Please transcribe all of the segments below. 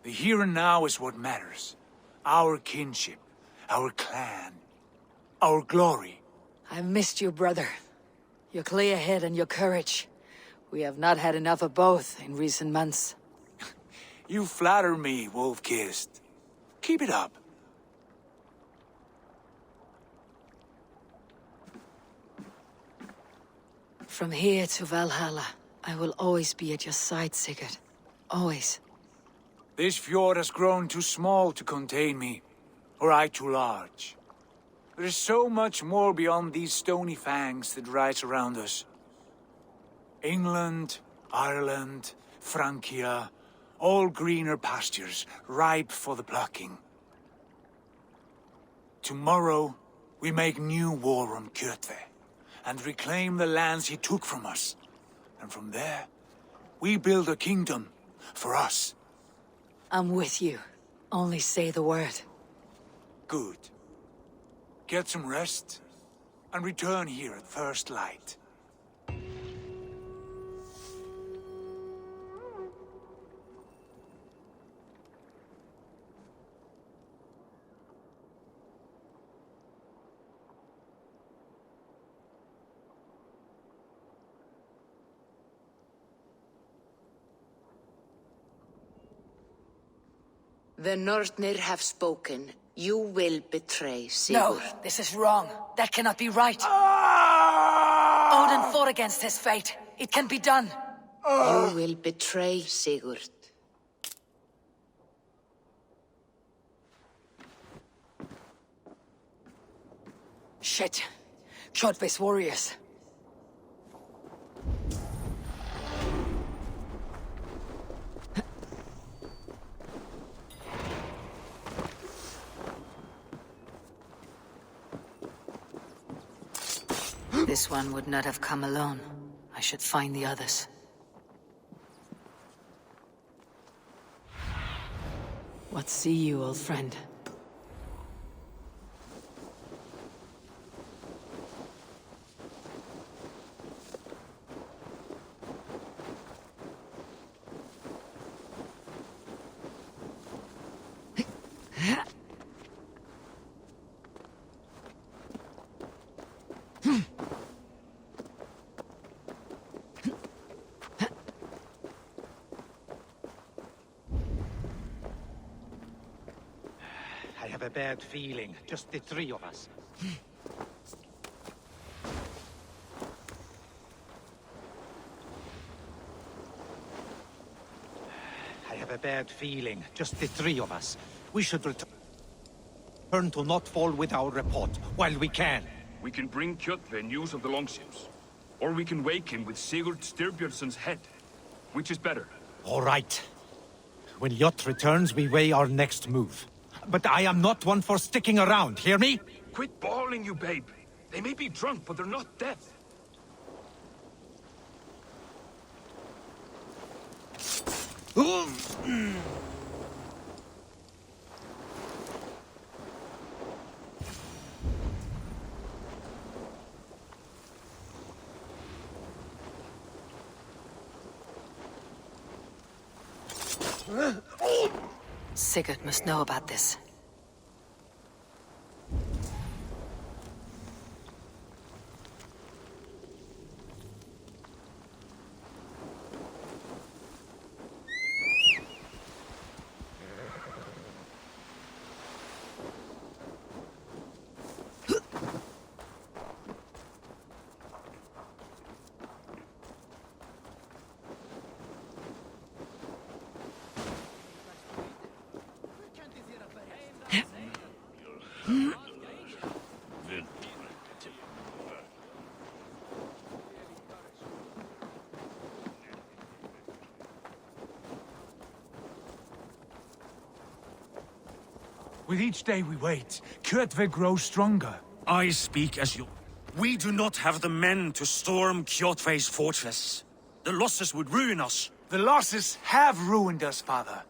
The here and now is what matters. Our kinship, our clan, our glory. I've missed you, brother. Your clear head and your courage. We have not had enough of both in recent months. You flatter me, Wolf-Kissed. Keep it up. From here to Valhalla, I will always be at your side, Sigurd. Always. This fjord has grown too small to contain me, or I too large. There is so much more beyond these stony fangs that rise around us. England, Ireland, Francia, all greener pastures, ripe for the plucking. Tomorrow, we make new war on Kjotve, and reclaim the lands he took from us. And from there, we build a kingdom for us. I'm with you. Only say the word. Good. Get some rest, and return here at first light. The Nornir have spoken. You will betray Sigurd. No, this is wrong. That cannot be right. Odin fought against his fate. It can be done. You will betray Sigurd. Shit. Kjotve's warriors. This one would not have come alone. I should find the others. What see you, old friend? I have a bad feeling. Just the three of us. I have a bad feeling. Just the three of us. We should return to Notfall with our report, while we can. We can bring Kjotve news of the longships. Or we can wake him with Sigurd Styrbjörnsson's head. Which is better? All right. When Jot returns, we weigh our next move. But I am not one for sticking around, hear me? Quit bawling, you babe. They may be drunk, but they're not dead. Sigurd must know about this. With each day we wait, Kjotve grows stronger. I speak as you. We do not have the men to storm Kjotve's fortress. The losses would ruin us. The losses have ruined us, father.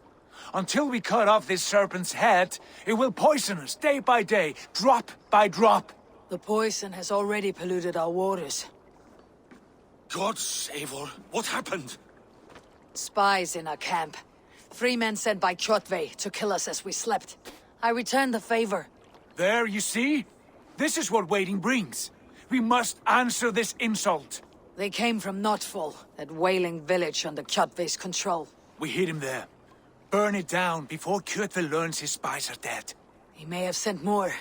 Until we cut off this serpent's head, it will poison us day by day, drop by drop. The poison has already polluted our waters. God save her. What happened? Spies in our camp. 3 men sent by Kjotve to kill us as we slept. I returned the favor. There, you see? This is what waiting brings. We must answer this insult. They came from Notfall, that whaling village under Kjotve's control. We hid him there. Burn it down before Kjotve learns his spies are dead. He may have sent more.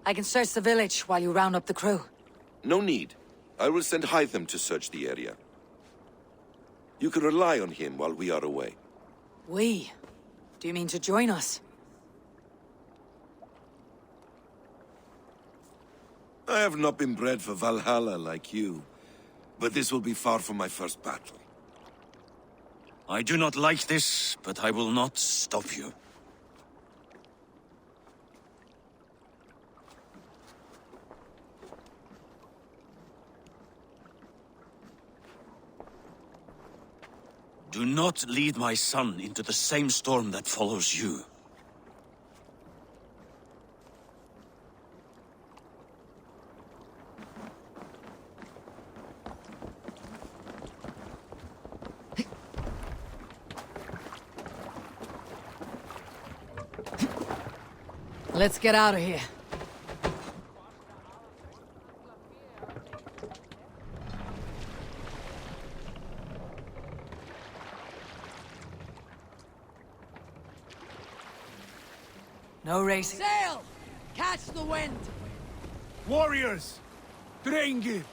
I can search the village while you round up the crew. No need. I will send Hytham to search the area. You can rely on him while we are away. We? Do you mean to join us? I have not been bred for Valhalla like you, but this will be far from my first battle. I do not like this, but I will not stop you. Do not lead my son into the same storm that follows you. Let's get out of here. No racing. Sail! Catch the wind! Warriors! Drengir!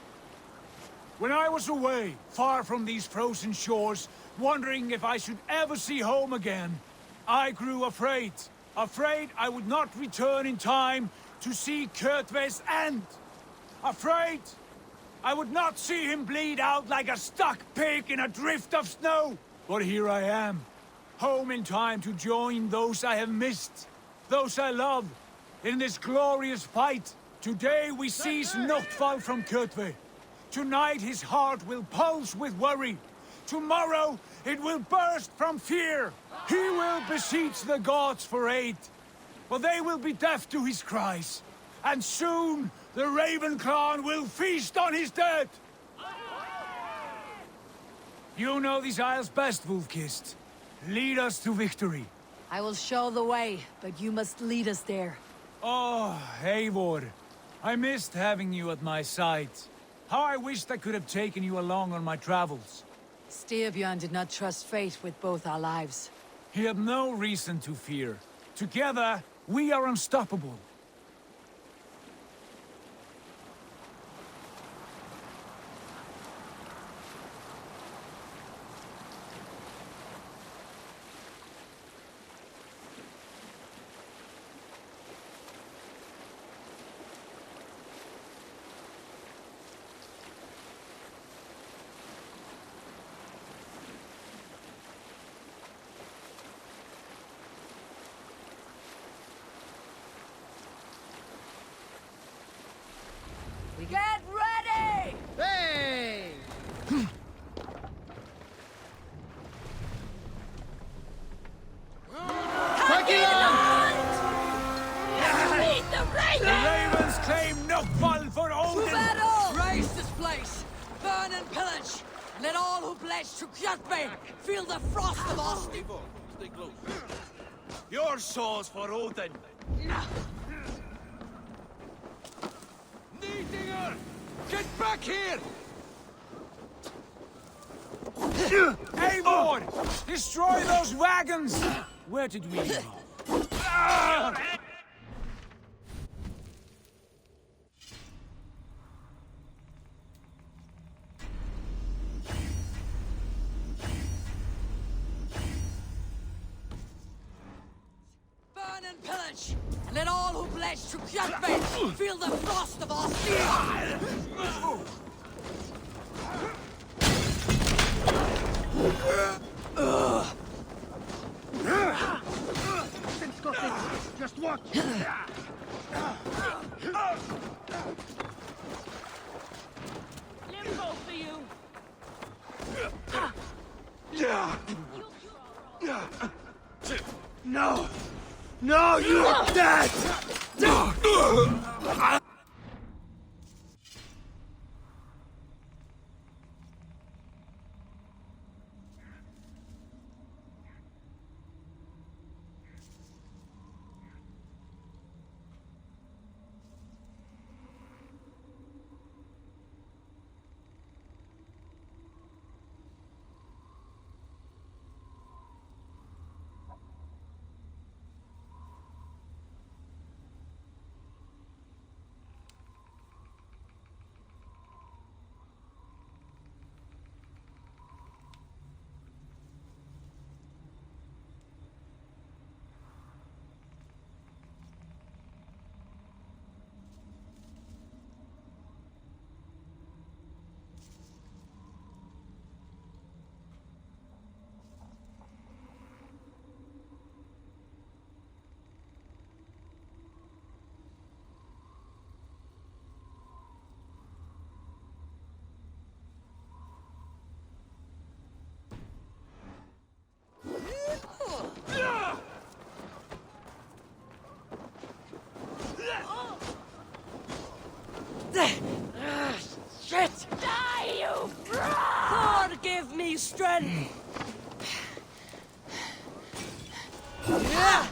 When I was away, far from these frozen shores, wondering if I should ever see home again, I grew afraid. Afraid I would not return in time to see Kjotve's end. Afraid I would not see him bleed out like a stuck pig in a drift of snow. But here I am, home in time to join those I have missed, those I love, in this glorious fight. Today we seize Notfall from Kjotve. Tonight his heart will pulse with worry. Tomorrow it will burst from fear. He will beseech the gods for aid, but they will be deaf to his cries. And soon the Raven clan will feast on his dead. You know these isles best, Wolfkist. Lead us to victory. I will show the way, but you must lead us there. Oh, Eivor. I missed having you at my side. How I wished I could have taken you along on my travels. Styrbjörn did not trust fate with both our lives. He had no reason to fear. Together, we are unstoppable. Get ready! Hey! The Ravens claim Notfall for Odin! Battle! Raise this place! Burn and pillage! Let all who pledge to Kjotve feel the frost of our steel! Stay close. Your souls for Odin! Niedinger! Get back here! Eivor! Destroy those wagons! Where did we go? Burn and pillage! Let all who pledge to Kjotve feel the frost of our steel! Just watch! Limbo for you! No! No, you are dead! strength! Yeah!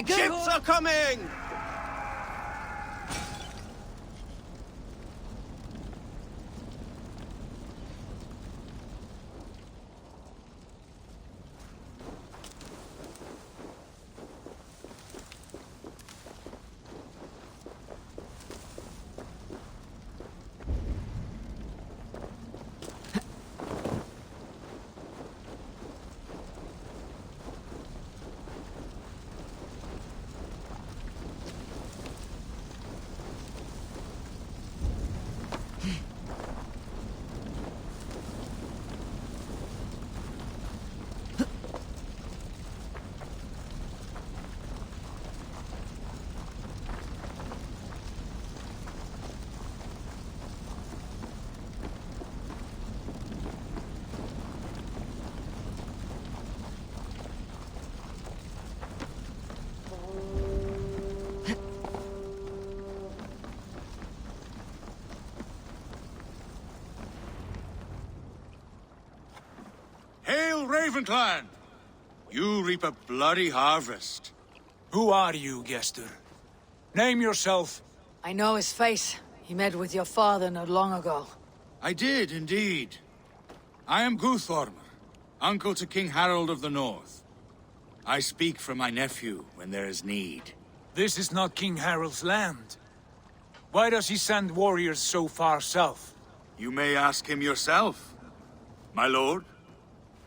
Ships are coming! Hail, Ravenclan! You reap a bloody harvest. Who are you, Gester? Name yourself. I know his face. He met with your father not long ago. I did, indeed. I am Guthorm, uncle to King Harold of the North. I speak for my nephew when there is need. This is not King Harold's land. Why does he send warriors so far south? You may ask him yourself, my lord.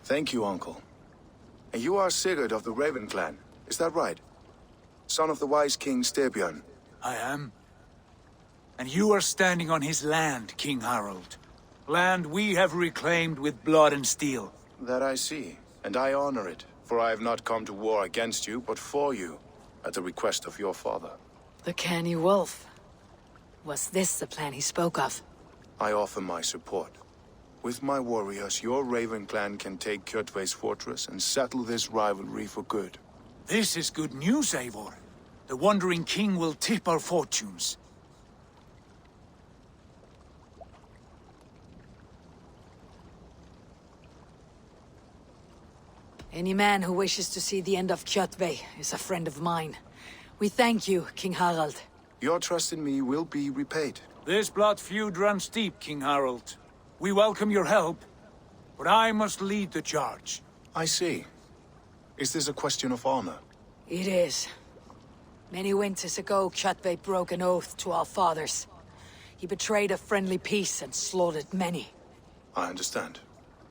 Thank you, uncle. And you are Sigurd of the Raven clan, is that right? Son of the wise King Styrbjörn. I am. And you are standing on his land, King Harold. Land we have reclaimed with blood and steel. That I see, and I honor it, for I have not come to war against you, but for you, at the request of your father. The canny wolf. Was this the plan he spoke of? I offer my support. With my warriors, your Raven clan can take Kjotve's fortress and settle this rivalry for good. This is good news, Eivor. The Wandering King will tip our fortunes. Any man who wishes to see the end of Kjotve is a friend of mine. We thank you, King Harald. Your trust in me will be repaid. This blood feud runs deep, King Harold. We welcome your help, but I must lead the charge. I see. Is this a question of honor? It is. Many winters ago, Kjotve broke an oath to our fathers. He betrayed a friendly peace and slaughtered many. I understand.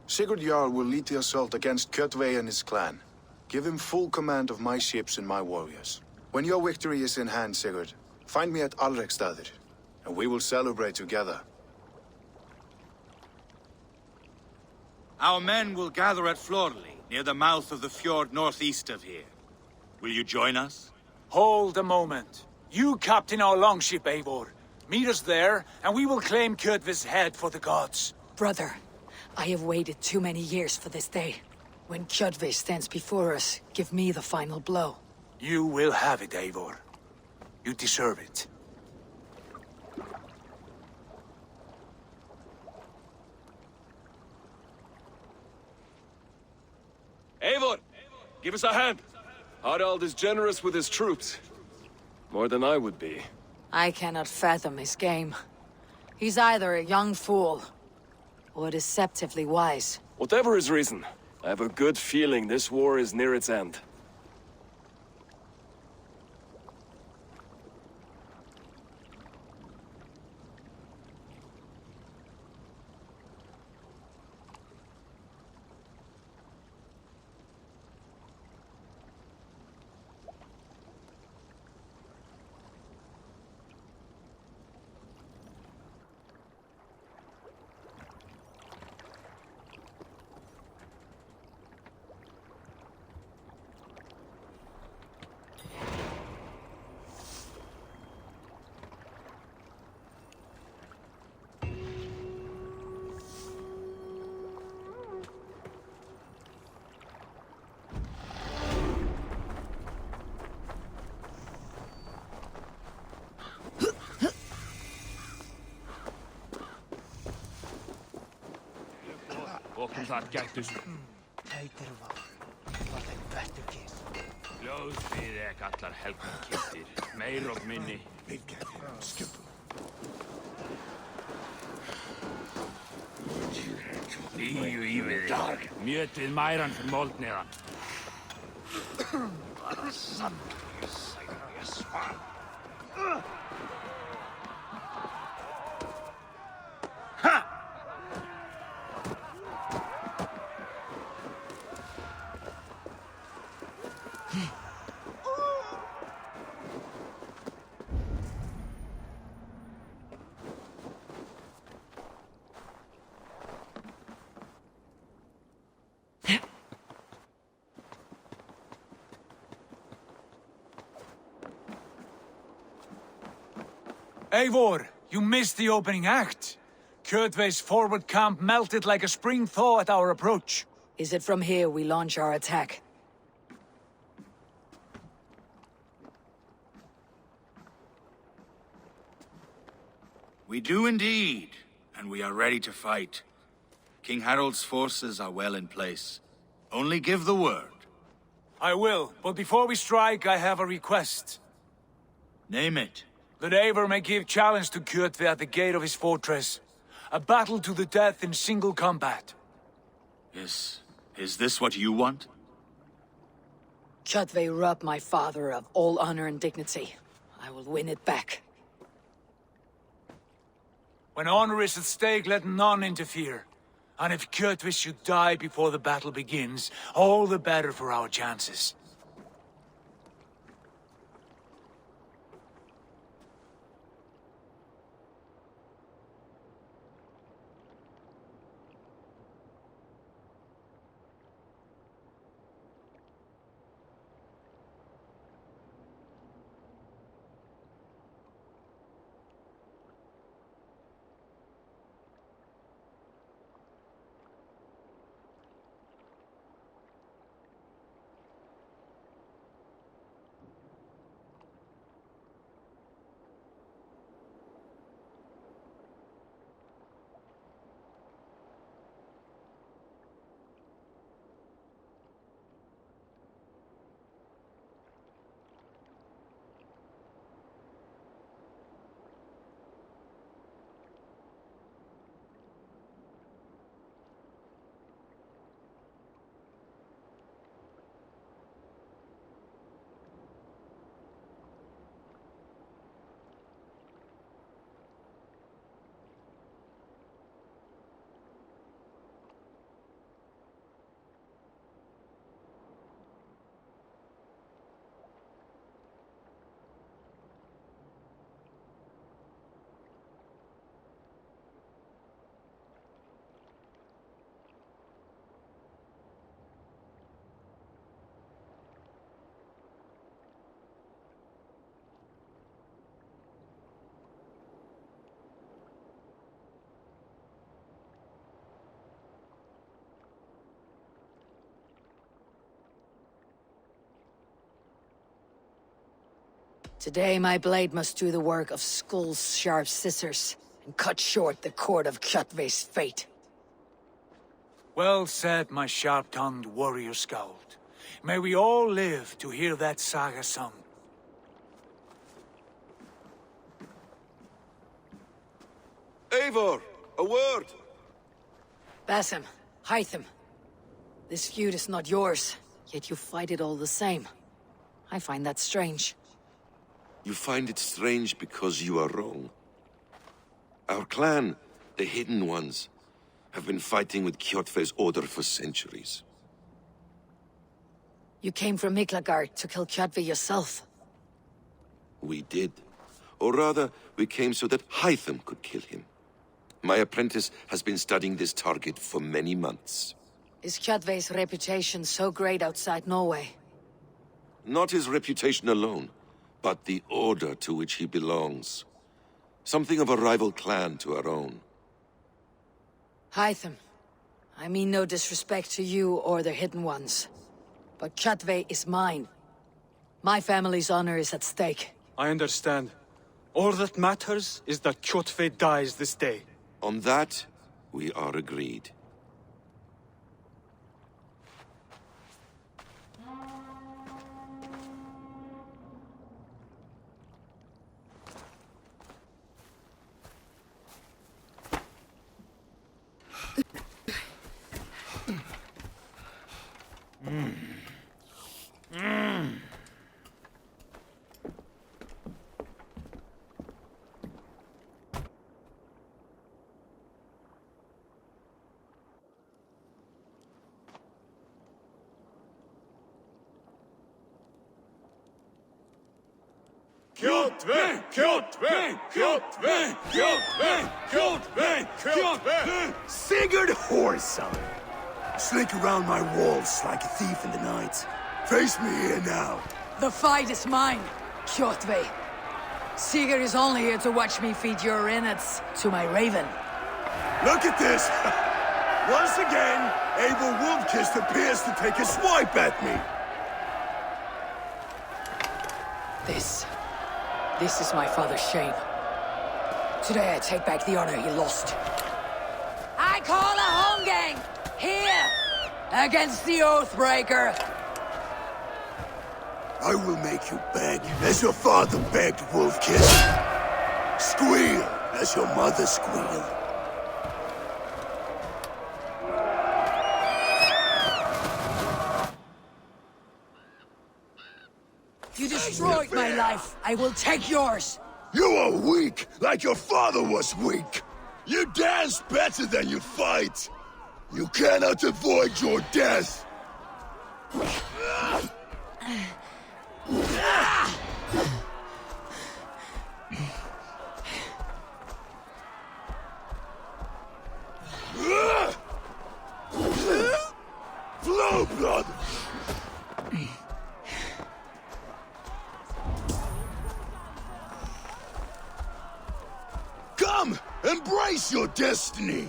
Sigurd Jarl will lead the assault against Kjotve and his clan. Give him full command of my ships and my warriors. When your victory is in hand, Sigurd, find me at Alrekstadir, and we will celebrate together. Our men will gather at Florley, near the mouth of the fjord northeast of here. Will you join us? Hold a moment. You captain our longship, Eivor. Meet us there, and we will claim Kjotve's head for the gods. Brother, I have waited too many years for this day. When Kjotve stands before us, give me the final blow. You will have it, Eivor. You deserve it. Give us a hand! Harald is generous with his troops. More than I would be. I cannot fathom his game. He's either a young fool, or deceptively wise. Whatever his reason, I have a good feeling this war is near its end. Okkur þar gættu Ljóðsviði allar helgar kittir, meir og minni. Líu í við þig, mjötið mæran fyrir mold neðan. Bara samt, ég sæður og ég svar. Eivor, you missed the opening act. Kjotve's forward camp melted like a spring thaw at our approach. Is it from here we launch our attack? We do indeed, and we are ready to fight. King Harald's forces are well in place. Only give the word. I will, but before we strike, I have a request. Name it. That Eivor may give challenge to Kjotve at the gate of his fortress. A battle to the death in single combat. Is this what you want? Kjotve robbed my father of all honor and dignity. I will win it back. When honor is at stake, let none interfere. And if Kjotve should die before the battle begins, all the better for our chances. Today my blade must do the work of Skull's sharp scissors, and cut short the cord of Kjotve's fate. Well said, my sharp-tongued warrior scout. May we all live to hear that saga sung. Eivor, a word! Basim, Hytham. This feud is not yours, yet you fight it all the same. I find that strange. You find it strange because you are wrong. Our clan, the Hidden Ones, have been fighting with Kjotve's order for centuries. You came from Miklagard to kill Kjotve yourself. We did. Or rather, we came so that Hytham could kill him. My apprentice has been studying this target for many months. Is Kjotve's reputation so great outside Norway? Not his reputation alone, but the order to which he belongs. Something of a rival clan to our own. Hytham, I mean no disrespect to you or the Hidden Ones, but Kjotve is mine. My family's honor is at stake. I understand. All that matters is that Kjotve dies this day. On that, we are agreed. Kjotve! Kjotve! Kjotve! Kjotve! Kjotve! Kjotve! Sigurd Whoreson! Slink around my walls like a thief in the night. Face me here now. The fight is mine, Kjotve. Sigurd is only here to watch me feed your innards to my raven. Look at this! Once again, Abel Wolfkist appears to take a swipe at me. This is my father's shame. Today I take back the honor he lost. I call a home gang! Here! Against the Oathbreaker! I will make you beg, as your father begged, Wolfkist. Squeal, as your mother squealed. You destroyed my life. I will take yours. You are weak, like your father was weak. You dance better than you fight. You cannot avoid your death. Flow, blood! Come! Embrace your destiny!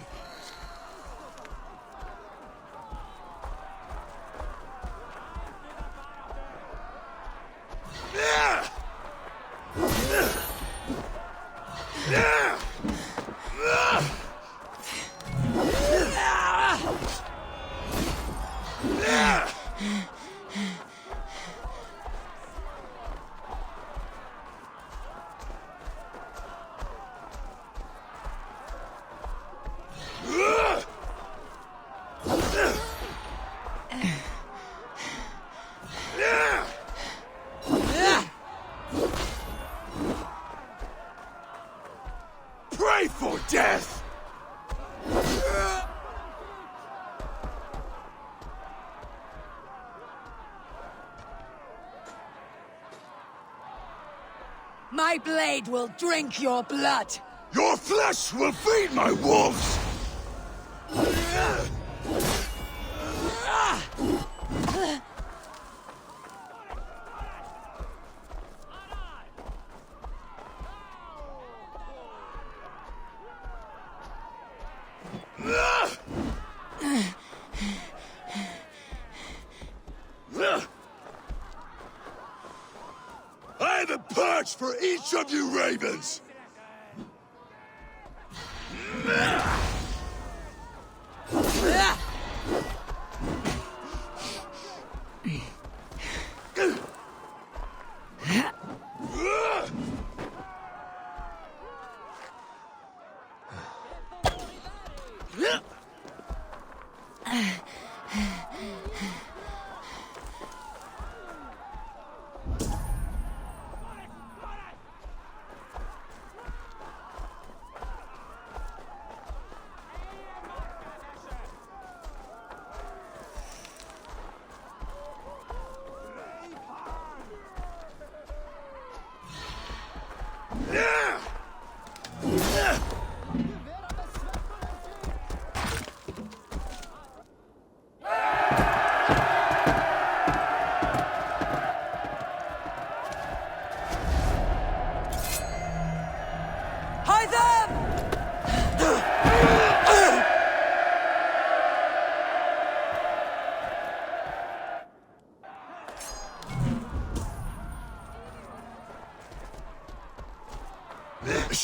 Pray for death! My blade will drink your blood. Your flesh will feed my wolves! I have a perch for each of you ravens!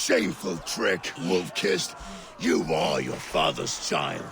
Shameful trick, wolf-kissed. You are your father's child.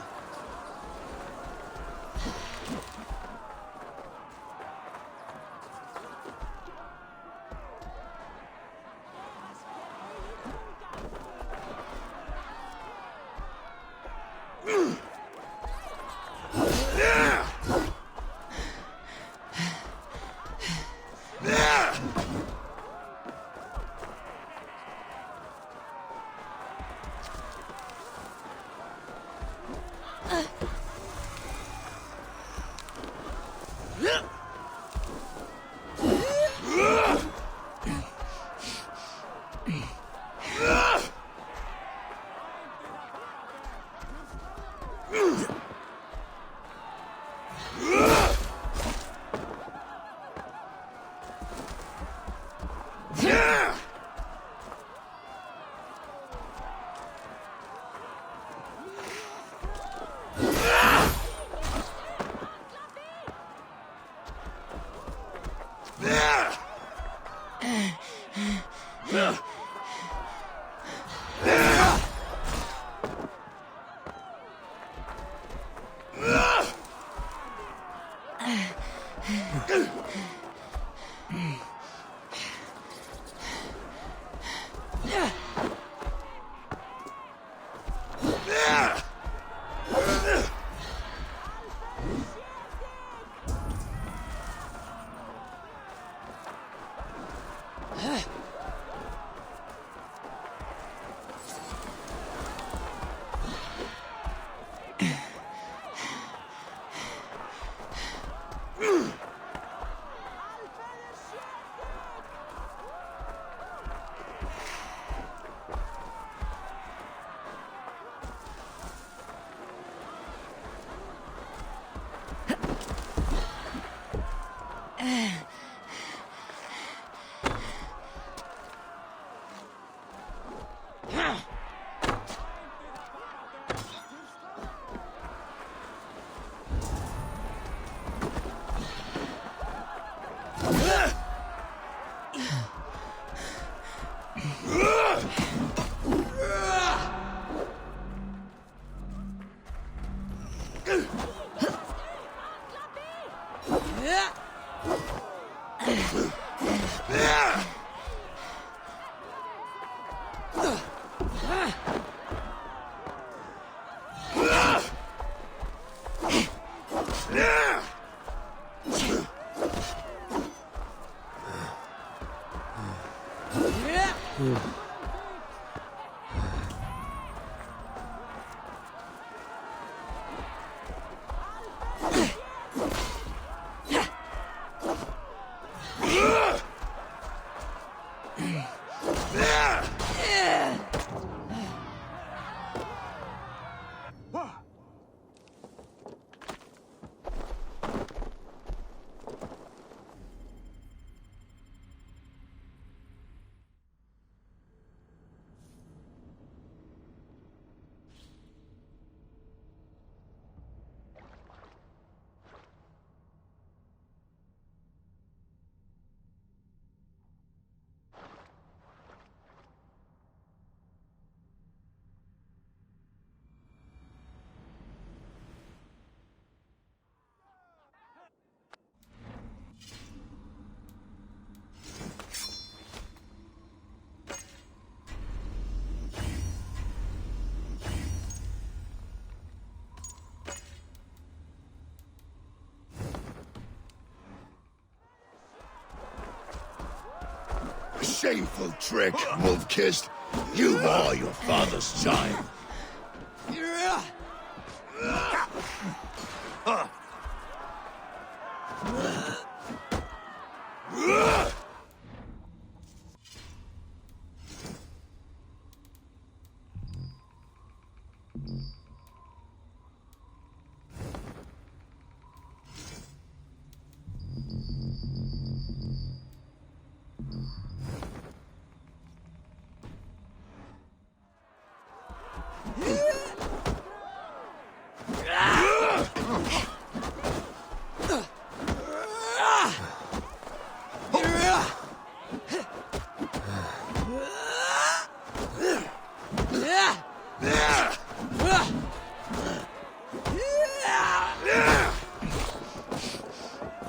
shameful trick, wolf-kissed. You are your father's child.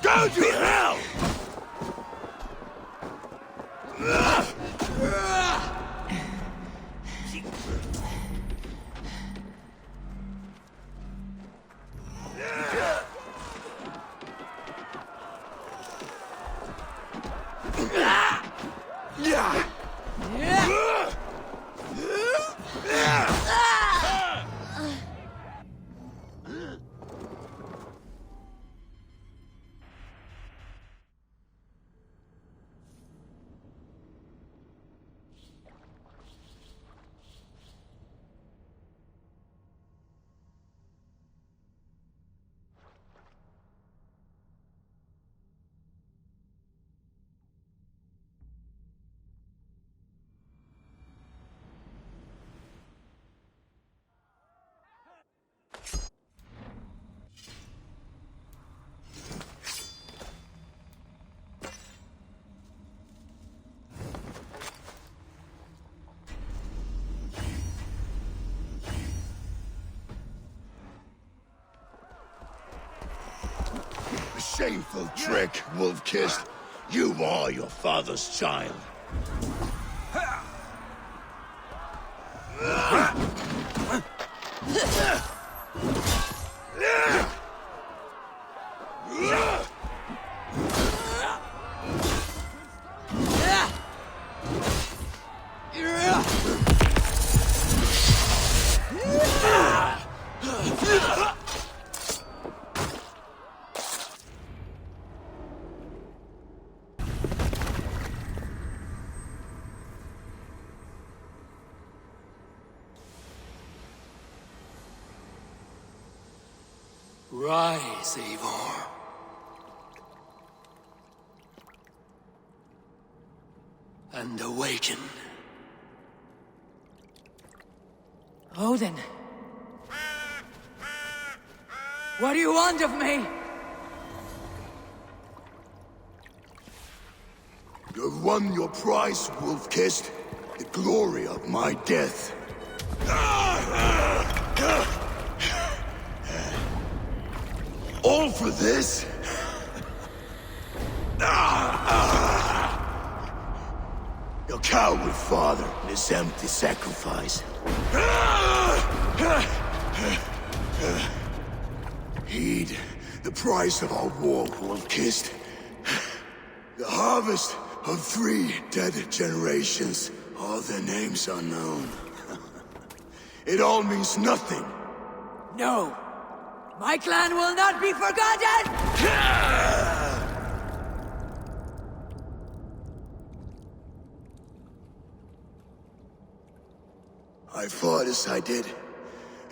Go to hell! Shameful trick, wolf-kissed. You are your father's child. Rise, Eivor. And awaken. Odin. What do you want of me? You have won your prize, wolf-kissed. The glory of my death. All for this? Your coward father and his empty sacrifice. Heed the price of our war, wolf-kissed. The harvest of 3 dead generations. All their names unknown. It all means nothing. No. My clan will not be forgotten! I fought as I did,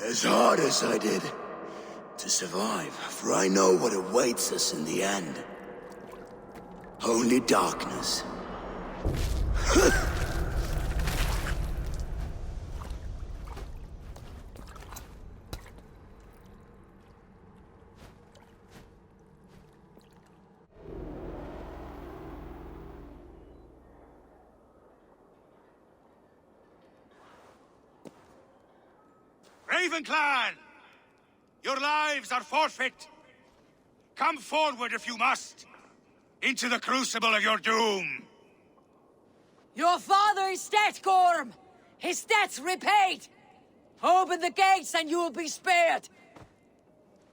as hard as I did, to survive, for I know what awaits us in the end. Only darkness. Raven Clan! Your lives are forfeit. Come forward if you must. Into the crucible of your doom. Your father is dead, Gorm! His debt's repaid! Open the gates and you will be spared!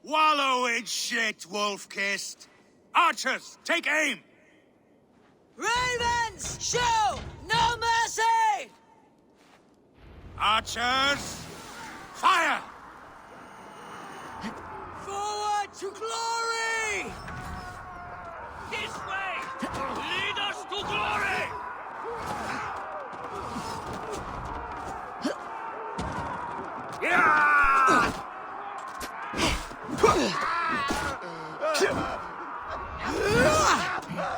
Wallow in shit, wolf-kissed. Archers, take aim! Ravens, show! Archers, fire! Forward to glory! This way! Lead us to glory!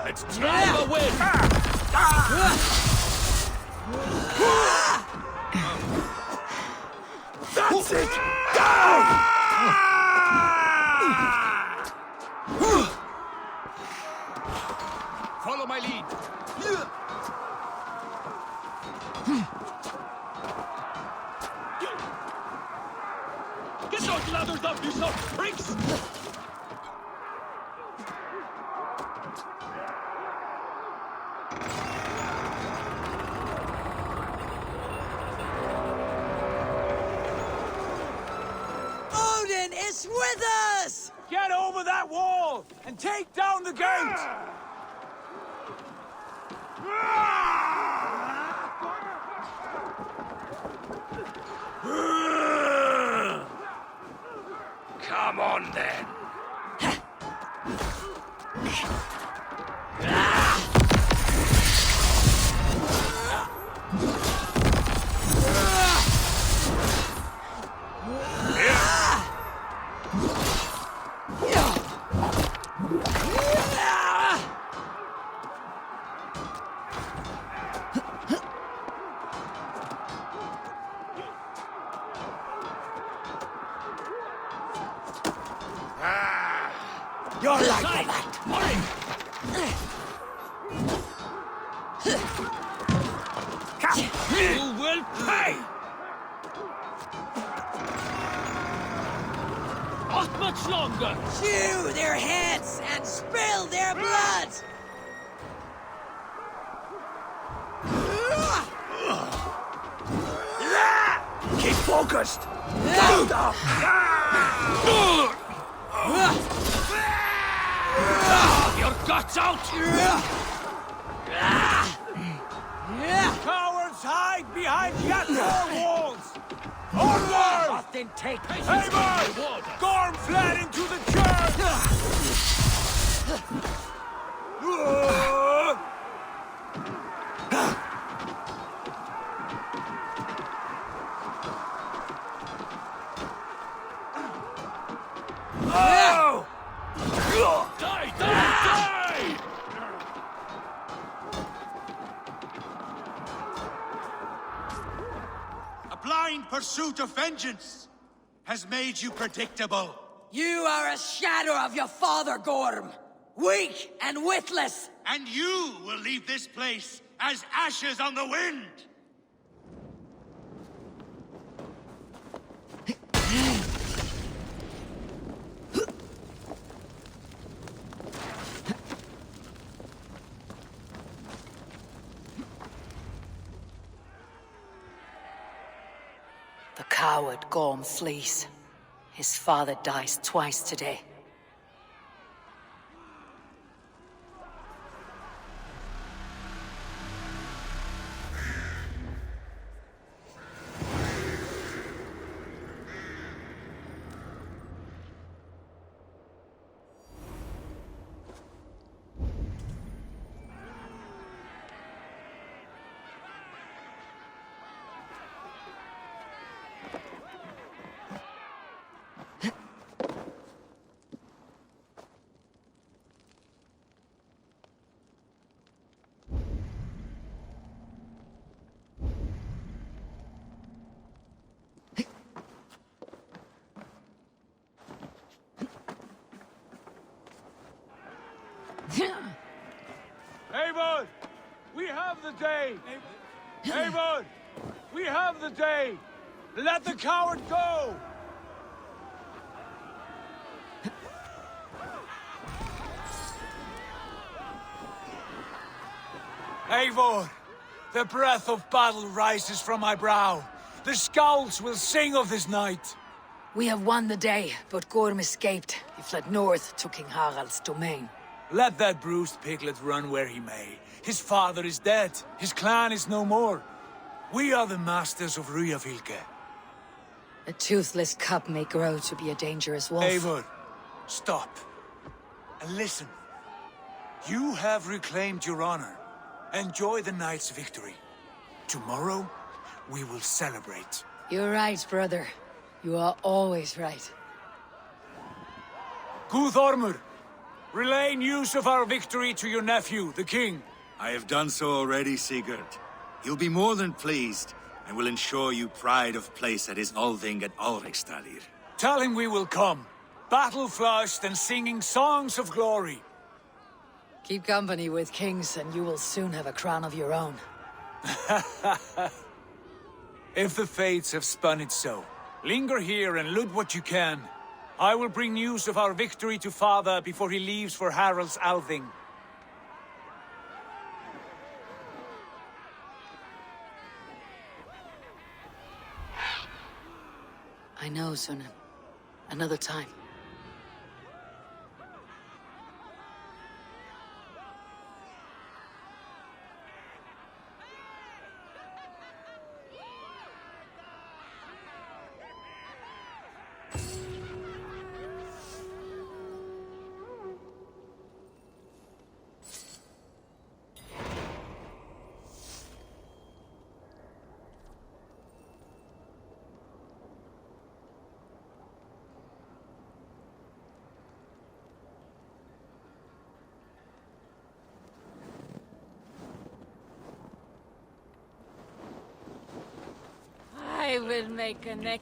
Let's try the wind! That's it! Follow my lead. Get those ladders up, you son of pricks! Odin is with us! Get over that wall and take down the gate! Come on, then. You're like that! You will pay! Not much longer! Chew their heads and spill their blood! Keep focused! Your guts out! Cowards hide behind yet more walls! Onward! Often take Eivor! Gorm fled into the church! Oh! Die, die, die! A blind pursuit of vengeance has made you predictable. You are a shadow of your father, Gorm. Weak and witless. And you will leave this place as ashes on the wind. The coward Gorm flees. His father dies twice today. Eivor! We have the day! Eivor! We have the day! Let the coward go! Eivor! The breath of battle rises from my brow. The Scouts will sing of this night. We have won the day, but Gorm escaped. He fled north to King Harald's domain. Let that bruised piglet run where he may. His father is dead. His clan is no more. We are the masters of Ryavillke. A toothless cub may grow to be a dangerous wolf. Eivor, stop. And listen. You have reclaimed your honor. Enjoy the night's victory. Tomorrow, we will celebrate. You're right, brother. You are always right. Guthormur, relay news of our victory to your nephew, the king. I have done so already, Sigurd. He'll be more than pleased, and will ensure you pride of place at his Althing at Alrekstadir. Tell him we will come, battle-flushed and singing songs of glory. Keep company with kings, and you will soon have a crown of your own. If the fates have spun it so, linger here and loot what you can. I will bring news of our victory to father before he leaves for Harald's Althing. I know, Sunan. Another time. I will make a neck.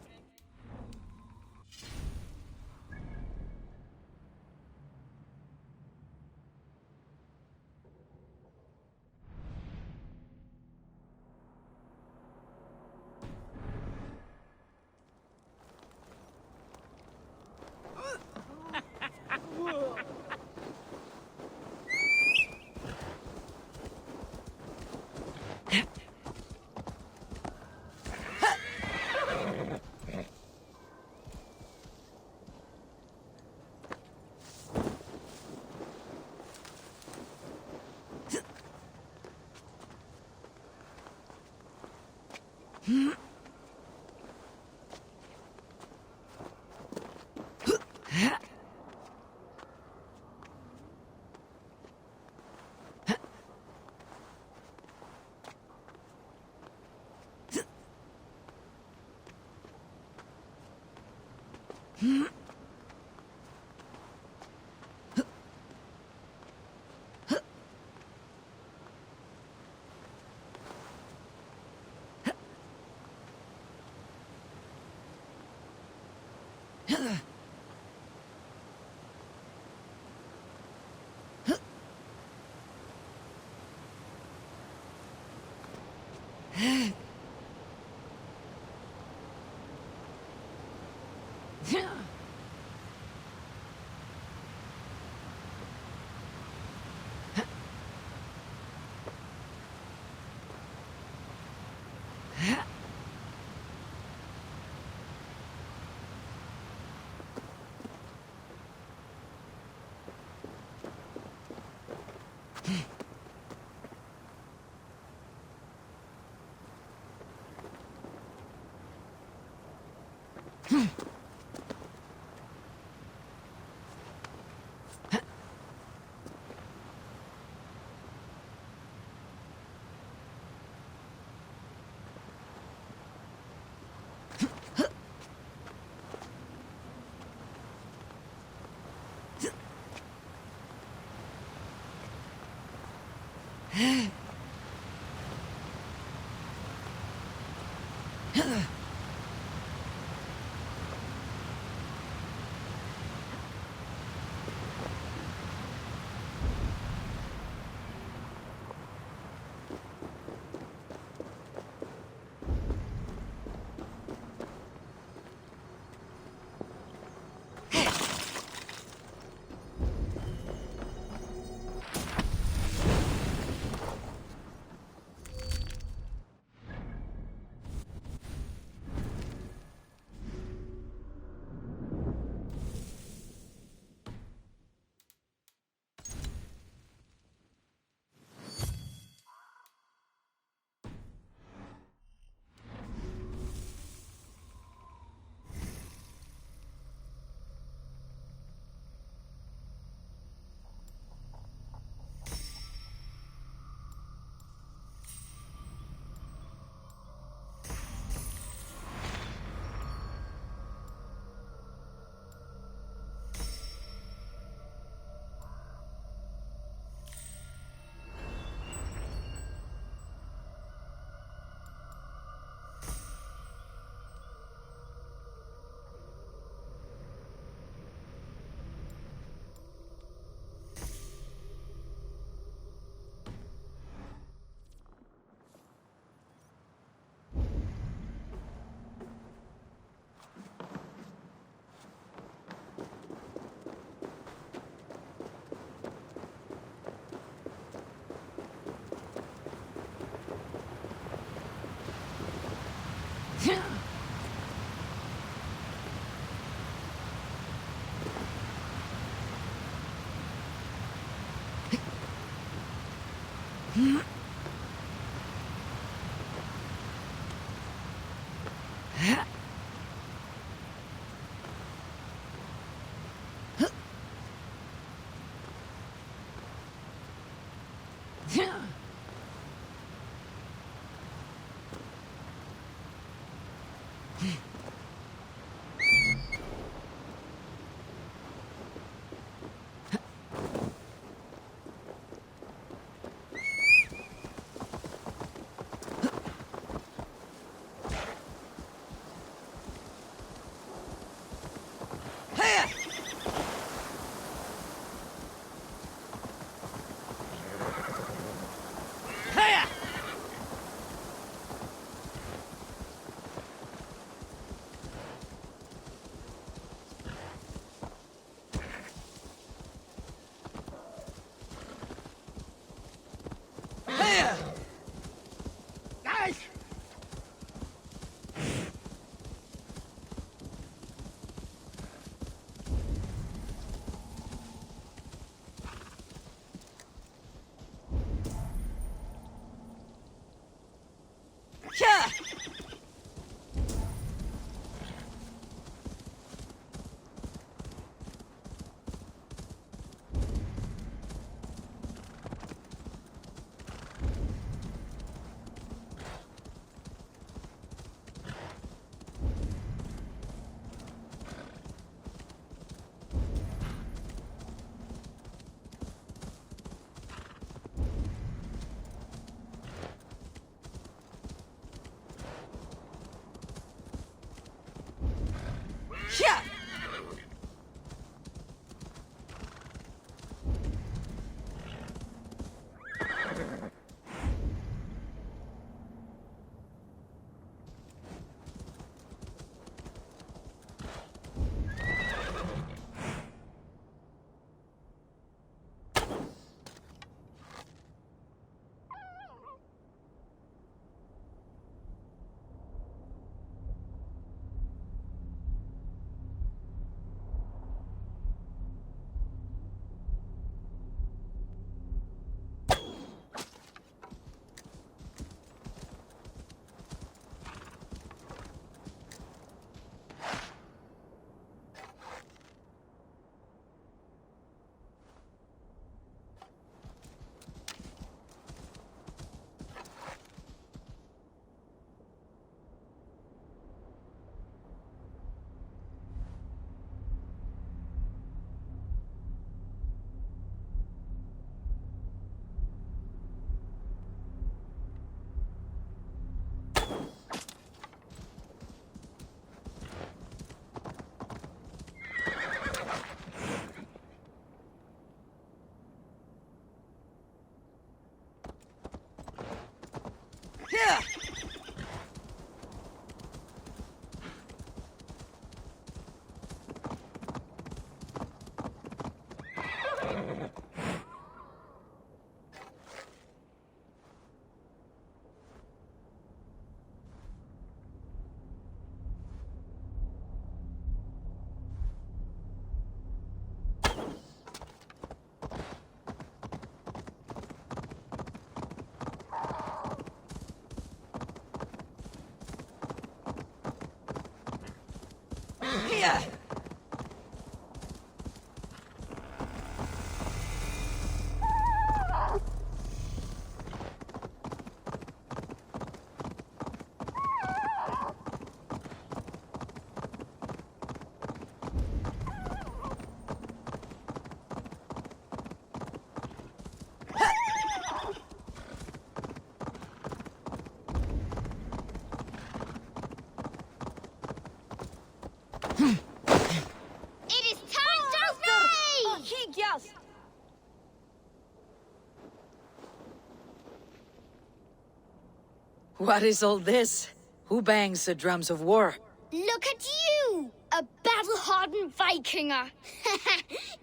What is all this? Who bangs the drums of war? Look at you! A battle-hardened Vikinger!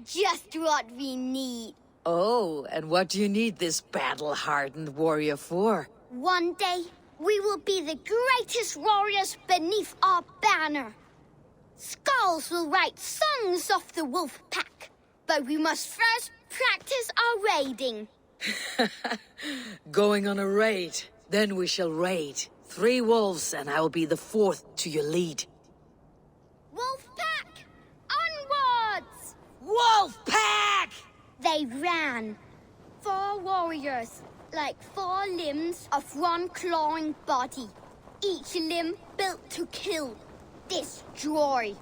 Just what we need. Oh, and what do you need this battle-hardened warrior for? One day, we will be the greatest warriors beneath our banner. Skulls will write songs of the wolf pack. But we must first practice our raiding. Going on a raid. Then we shall raid. 3 wolves, and I will be the 4th to your lead. Wolf pack! Onwards! Wolf pack! They ran. 4 warriors, like 4 limbs of one clawing body. Each limb built to kill, destroy.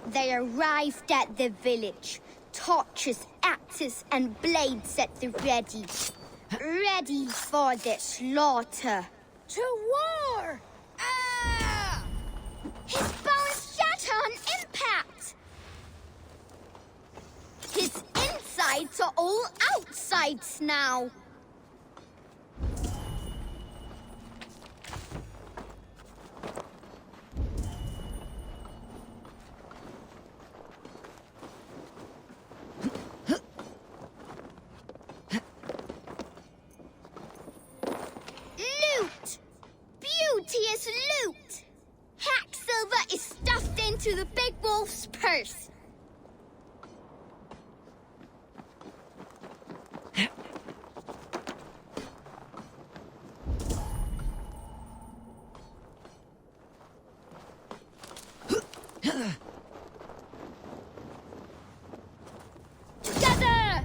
They arrived at the village. Torches, axes, and blades at the ready. Ready for the slaughter. To war! Ah! His bones shatter on impact! His insides are all outsides now. Loot! Beauteous loot! Hack silver is stuffed into the big wolf's purse. Together!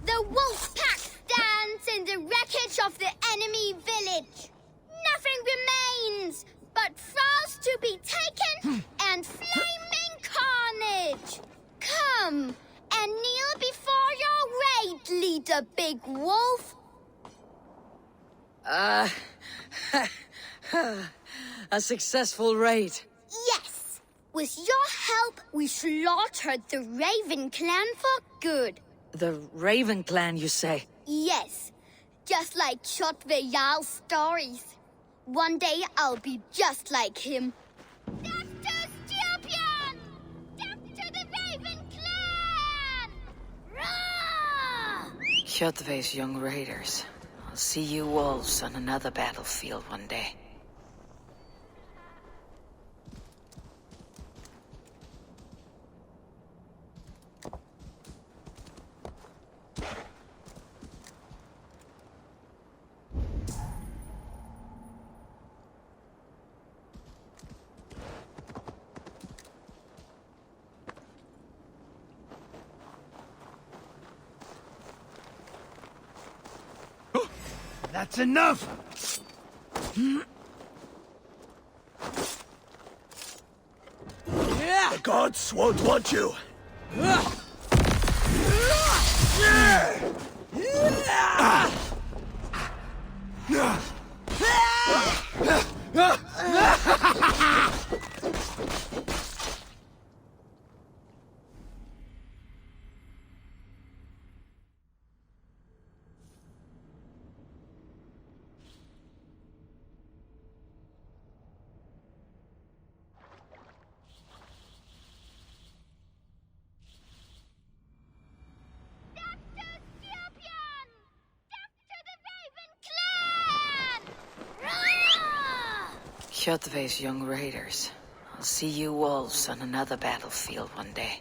The wolf pack stands in the wreckage of the enemy village. Nothing remains but thralls to be taken and flaming carnage. Come and kneel before your raid leader, Big Wolf. A successful raid. Yes. With your help, we slaughtered the Raven clan for good. The Raven clan, you say? Yes. Just like Chotve Jarl's stories. One day I'll be just like him. Death to Styrbjörn! Death to the Raven clan! Rah! Kjotve's young raiders. I'll see you wolves on another battlefield one day. That's enough! The gods won't want you. Kjotve's young raiders. I'll see you wolves on another battlefield one day.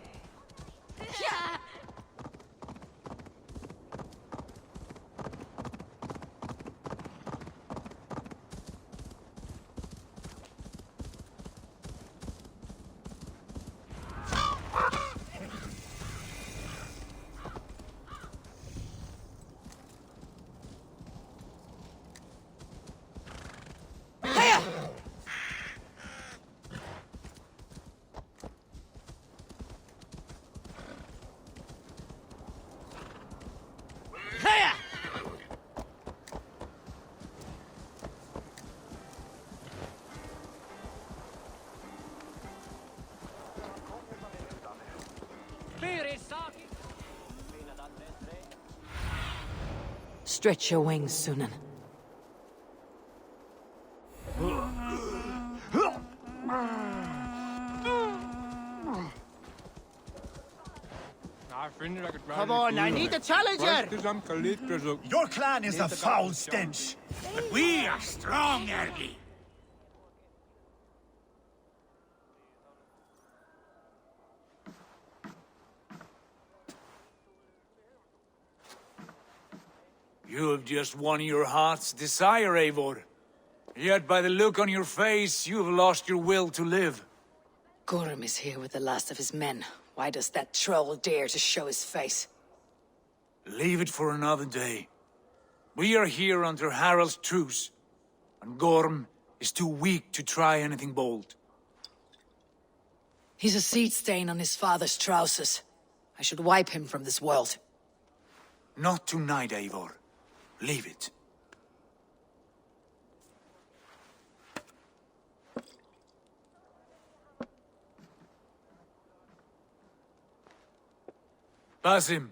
Stretch your wings, Sunan. Come on, I need a challenger! Your clan is a foul stench, but we are strong, Ergi. You have just won your heart's desire, Eivor. Yet by the look on your face, you have lost your will to live. Gorm is here with the last of his men. Why does that troll dare to show his face? Leave it for another day. We are here under Harald's truce, and Gorm is too weak to try anything bold. He's a seed stain on his father's trousers. I should wipe him from this world. Not tonight, Eivor. Leave it. Basim,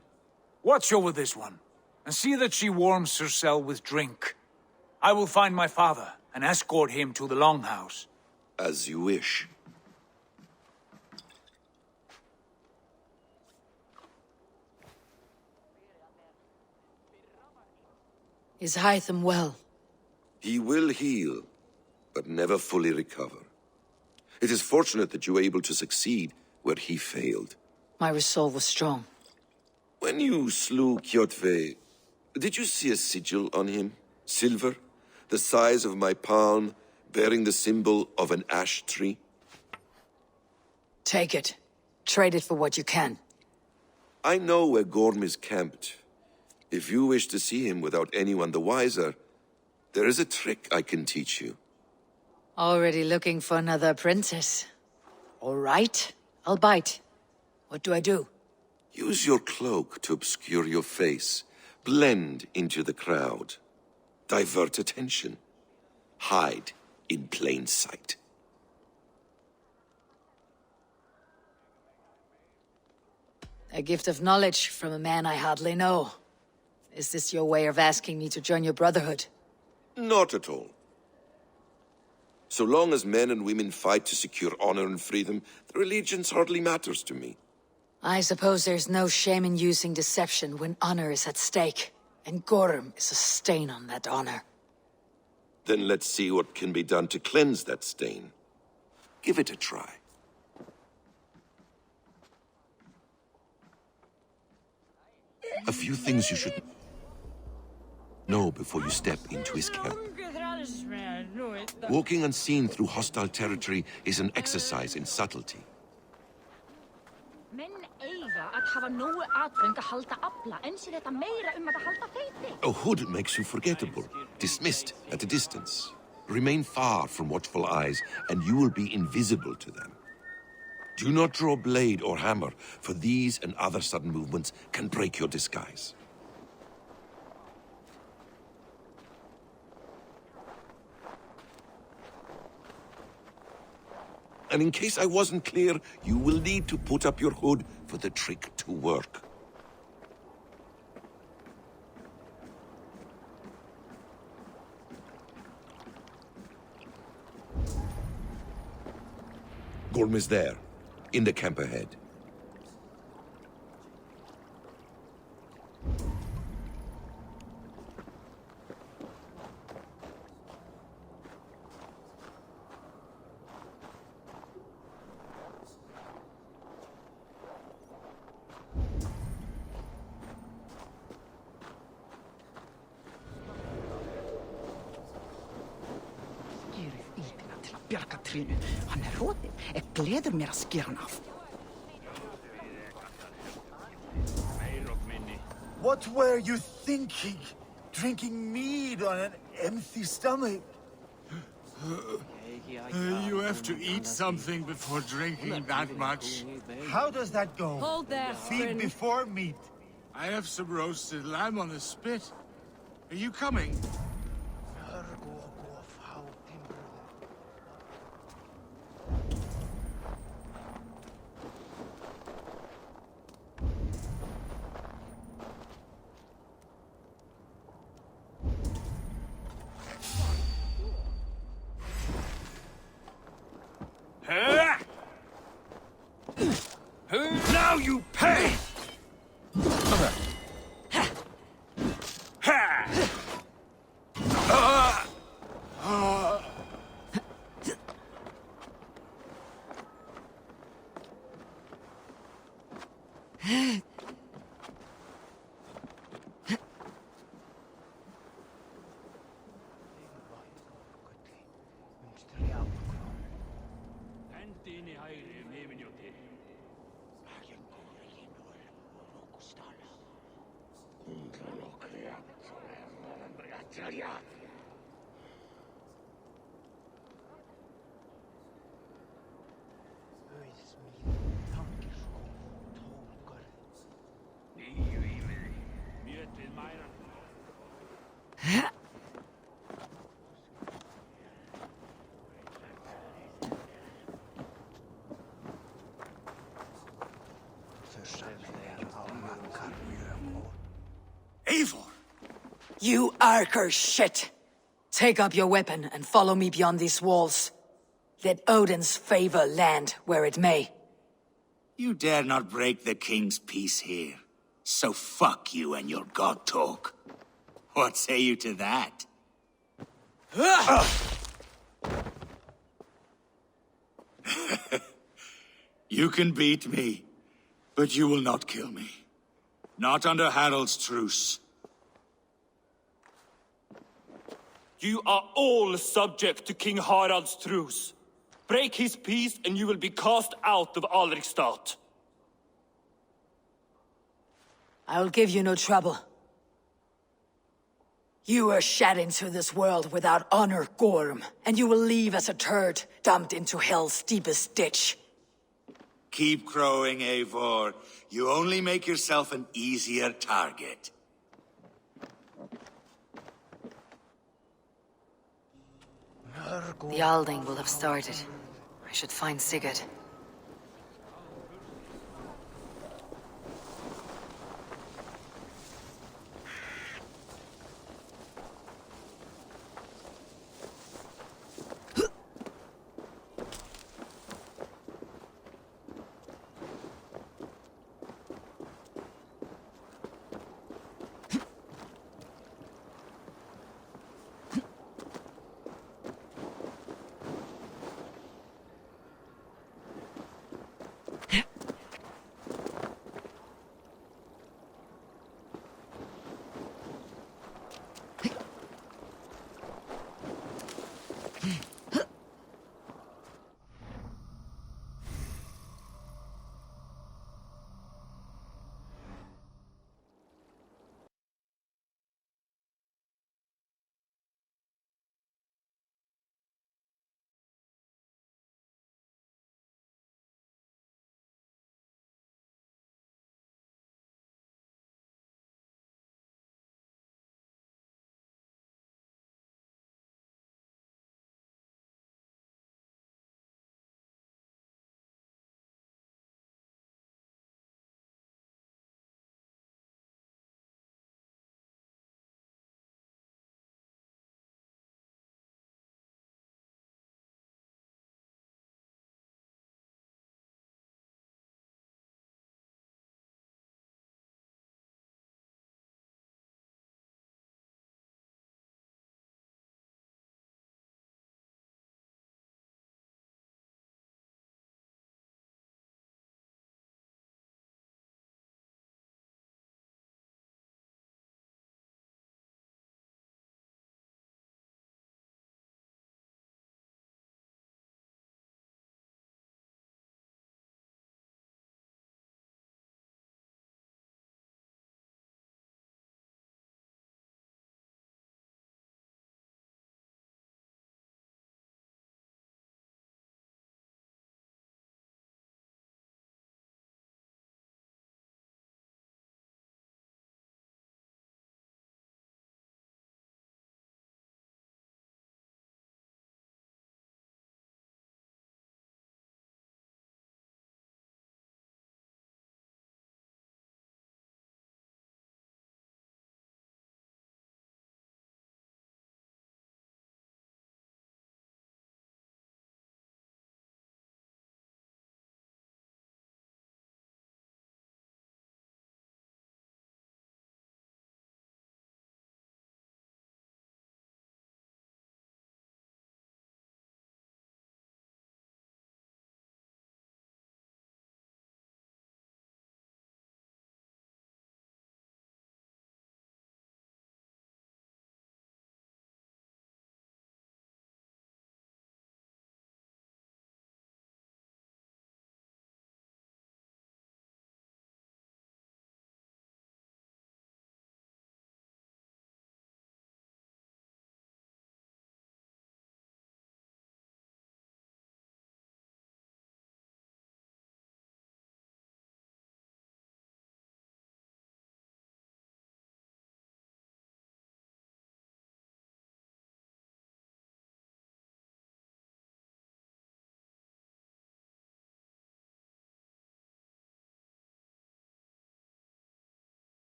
watch over this one, and see that she warms herself with drink. I will find my father and escort him to the Longhouse. As you wish. Is Hytham well? He will heal, but never fully recover. It is fortunate that you were able to succeed where he failed. My resolve was strong. When you slew Kjotve, did you see a sigil on him? Silver? The size of my palm, bearing the symbol of an ash tree? Take it. Trade it for what you can. I know where Gorm is camped. If you wish to see him without anyone the wiser, there is a trick I can teach you. Already looking for another princess. All right, I'll bite. What do I do? Use your cloak to obscure your face. Blend into the crowd. Divert attention. Hide in plain sight. A gift of knowledge from a man I hardly know. Is this your way of asking me to join your brotherhood? Not at all. So long as men and women fight to secure honor and freedom, their allegiance hardly matters to me. I suppose there's no shame in using deception when honor is at stake, and Gorm is a stain on that honor. Then let's see what can be done to cleanse that stain. Give it a try. A few things you should know before you step into his camp. Walking unseen through hostile territory is an exercise in subtlety. A hood makes you forgettable, dismissed at a distance. Remain far from watchful eyes, and you will be invisible to them. Do not draw blade or hammer, for these and other sudden movements can break your disguise. And in case I wasn't clear, you will need to put up your hood for the trick to work. Gorm is there, in the camp ahead. Hann rótið. Gleður mér að skera hann af. What were you thinking? Drinking mead on an empty stomach? You have to eat something before drinking that much. How does that go? Hold there, Feed friend. before meat. I have some roasted lamb on the spit. Are you coming? Now you pay! Eivor! You Arker shit! Take up your weapon and follow me beyond these walls. Let Odin's favor land where it may. You dare not break the king's peace here. So fuck you and your god talk. What say you to that? You can beat me, but you will not kill me. Not under Harald's truce. You are all subject to King Harald's truce. Break his peace and you will be cast out of Alrikstad. I will give you no trouble. You were shed into this world without honor, Gorm, and you will leave as a turd, dumped into hell's deepest ditch. Keep crowing, Eivor. You only make yourself an easier target. The Alding will have started. I should find Sigurd.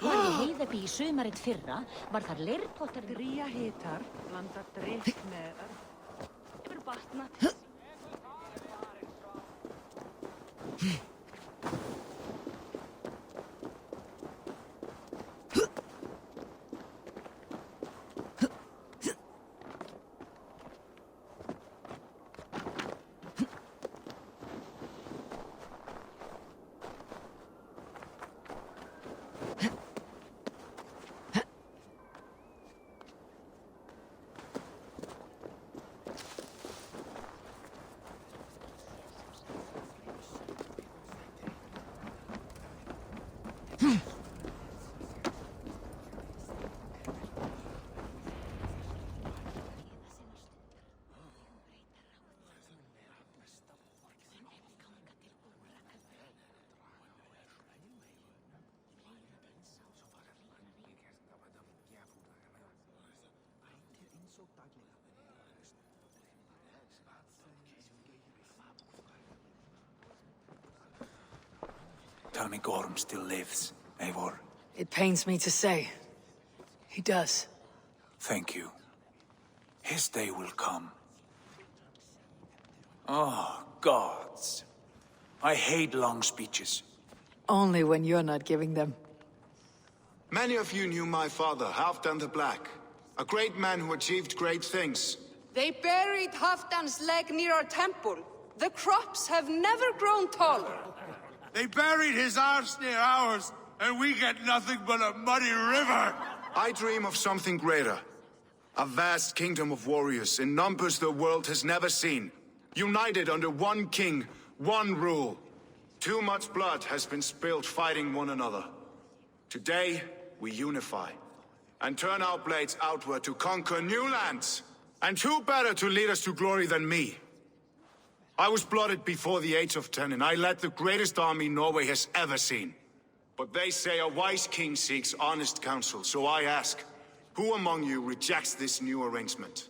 Heiðaby í sumarið fyrra var þar leirpottar gría hitar blanda drykk með yfir batnað. Tell me Gorm still lives, Eivor. It pains me to say. He does. Thank you. His day will come. Oh, gods. I hate long speeches. Only when you're not giving them. Many of you knew my father, Halfdan the Black. A great man who achieved great things. They buried Halfdan's leg near our temple. The crops have never grown taller. They buried his arse near ours, and we get nothing but a muddy river. I dream of something greater. A vast kingdom of warriors in numbers the world has never seen. United under one king, one rule. Too much blood has been spilled fighting one another. Today, we unify. And turn our blades outward to conquer new lands. And who better to lead us to glory than me? I was blooded before the age of 10, and I led the greatest army Norway has ever seen. But they say a wise king seeks honest counsel, so I ask, who among you rejects this new arrangement?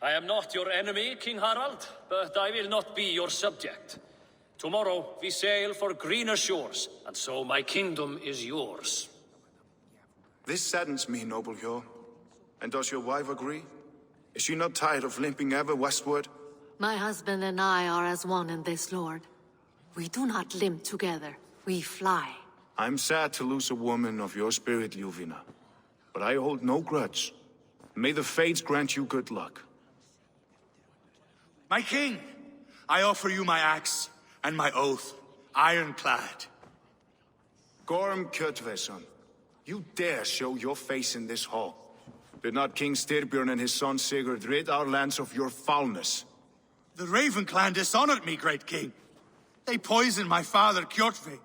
I am not your enemy, King Harald, but I will not be your subject. Tomorrow we sail for greener shores, and so my kingdom is yours. This saddens me, noble Hjor. And does your wife agree? Is she not tired of limping ever westward? My husband and I are as one in this, Lord. We do not limp together. We fly. I'm sad to lose a woman of your spirit, Ljuvina. But I hold no grudge. May the fates grant you good luck. My king, I offer you my axe and my oath, ironclad. Gorm Kjotveson, you dare show your face in this hall. Did not King Styrbjörn and his son Sigurd rid our lands of your foulness? The Raven clan dishonored me, great king. They poisoned my father, Kjotve.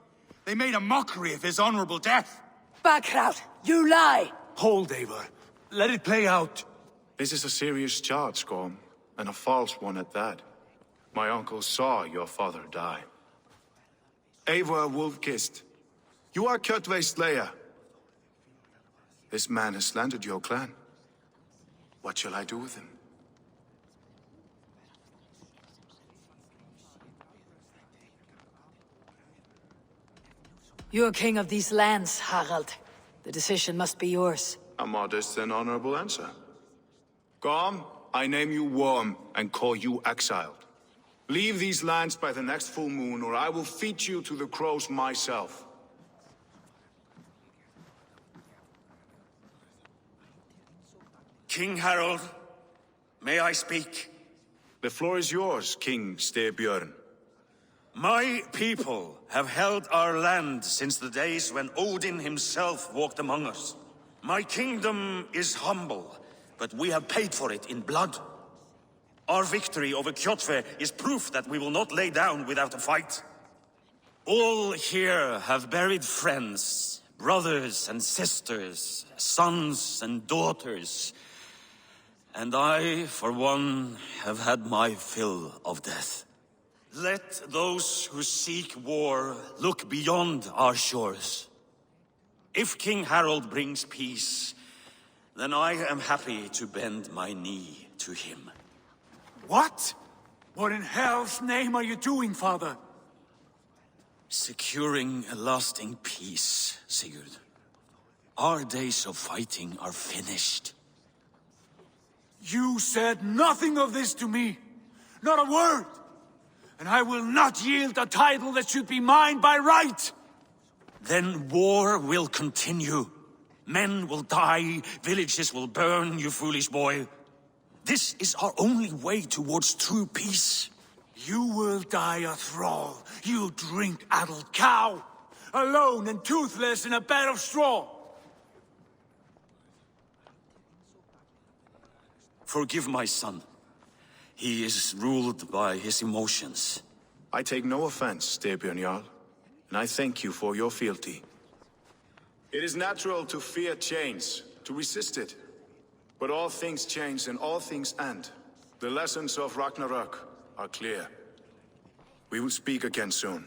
They made a mockery of his honorable death. Backrout, you lie! Hold, Eivor. Let it play out. This is a serious charge, Gorm, and a false one at that. My uncle saw your father die. Eivor Wolf-Kissed, you are Kjotve's slayer. This man has slandered your clan. What shall I do with him? You're king of these lands, Harald. The decision must be yours. A modest and honorable answer. Gorm, I name you worm and call you exiled. Leave these lands by the next full moon, or I will feed you to the crows myself. King Harold, may I speak? The floor is yours, King Styrbjörn. My people have held our land since the days when Odin himself walked among us. My kingdom is humble, but we have paid for it in blood. Our victory over Kjotve is proof that we will not lay down without a fight. All here have buried friends, brothers and sisters, sons and daughters. And I, for one, have had my fill of death. Let those who seek war look beyond our shores. If King Harold brings peace, then I am happy to bend my knee to him. What? What in hell's name are you doing, father? Securing a lasting peace, Sigurd. Our days of fighting are finished. You said nothing of this to me. Not a word. And I will not yield a title that should be mine by right. Then war will continue. Men will die, villages will burn, you foolish boy. This is our only way towards true peace. You will die a thrall, you drink-addled cow. Alone and toothless in a bed of straw. Forgive my son. He is ruled by his emotions. I take no offense, Styrbjörn Jarl, and I thank you for your fealty. It is natural to fear change, to resist it. But all things change and all things end. The lessons of Ragnarok are clear. We will speak again soon.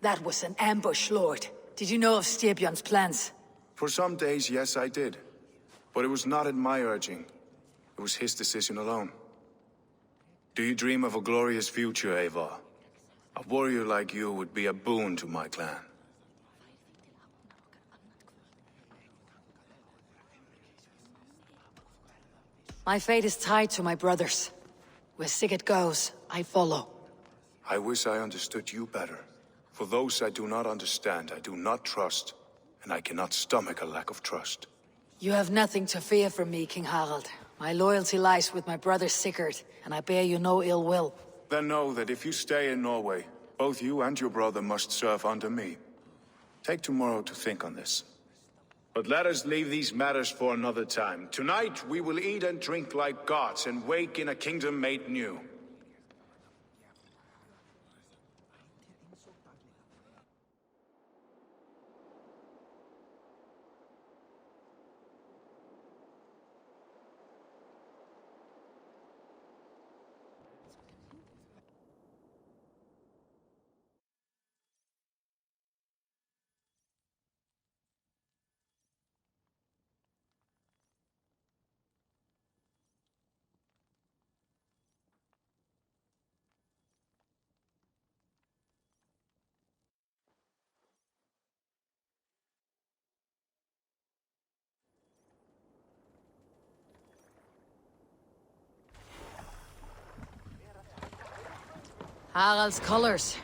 That was an ambush, Lord. Did you know of Styrbjörn's plans? For some days, yes, I did. But it was not at my urging. It was his decision alone. Do you dream of a glorious future, Eivor? A warrior like you would be a boon to my clan. My fate is tied to my brothers. Where Sigurd goes, I follow. I wish I understood you better. For those I do not understand, I do not trust, and I cannot stomach a lack of trust. You have nothing to fear from me, King Harald. My loyalty lies with my brother Sigurd, and I bear you no ill will. Then know that if you stay in Norway, both you and your brother must serve under me. Take tomorrow to think on this. But let us leave these matters for another time. Tonight we will eat and drink like gods and wake in a kingdom made new. Harald's colors.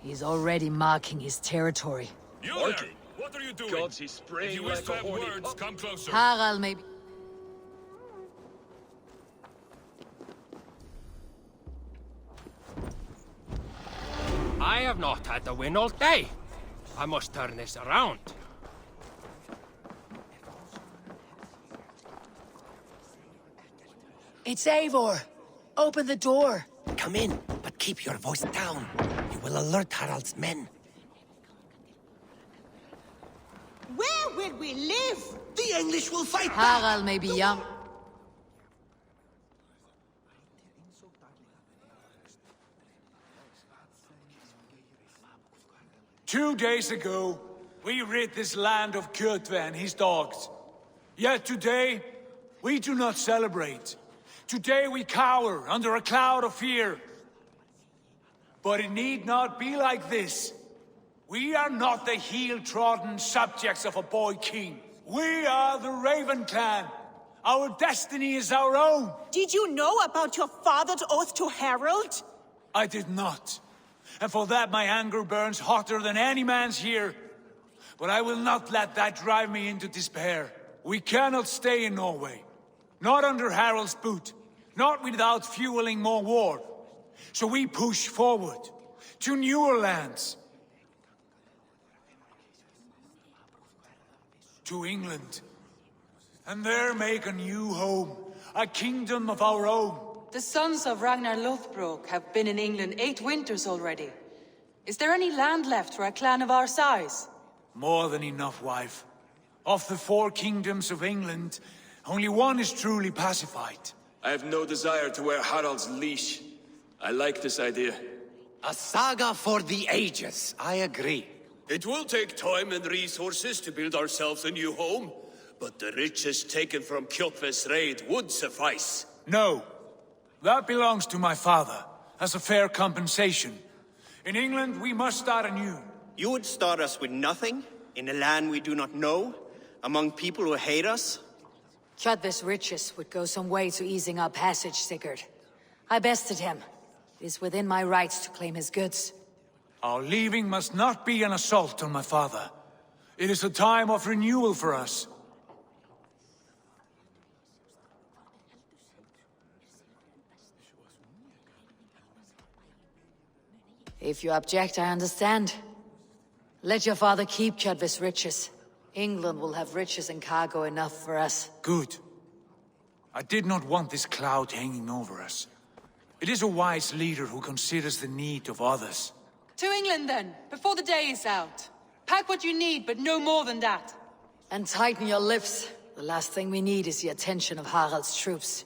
He's already marking his territory. You there! What are you doing? God, he's spraying if you wish like to a have horny words, pup. come closer. Harald may be... I have not had the win all day. I must turn this around. It's Eivor! Open the door! Come in, but keep your voice down. You will alert Harald's men. Where will we live? The English will fight back! Harald may be young. Two days ago, we rid this land of Kjotve and his dogs. Yet today, we do not celebrate. Today we cower under a cloud of fear. But it need not be like this. We are not the heel-trodden subjects of a boy king. We are the Raven clan. Our destiny is our own. Did you know about your father's oath to Harold? I did not. And for that my anger burns hotter than any man's here. But I will not let that drive me into despair. We cannot stay in Norway. Not under Harald's boot. Not without fueling more war. So we push forward. To newer lands. To England. And there make a new home. A kingdom of our own. The sons of Ragnar Lothbrok have been in England 8 winters already. Is there any land left for a clan of our size? More than enough, wife. Of the 4 kingdoms of England, only one is truly pacified. I have no desire to wear Harald's leash. I like this idea. A saga for the ages, I agree. It will take time and resources to build ourselves a new home, but the riches taken from Kjotve's raid would suffice. No. That belongs to my father, as a fair compensation. In England, we must start anew. You would start us with nothing, in a land we do not know, among people who hate us? Kjotve's riches would go some way to easing our passage, Sigurd. I bested him. It is within my rights to claim his goods. Our leaving must not be an assault on my father. It is a time of renewal for us. If you object, I understand. Let your father keep Kjotve's riches. England will have riches and cargo enough for us. Good. I did not want this cloud hanging over us. It is a wise leader who considers the need of others. To England then, before the day is out. Pack what you need, but no more than that. And tighten your lips. The last thing we need is the attention of Harald's troops.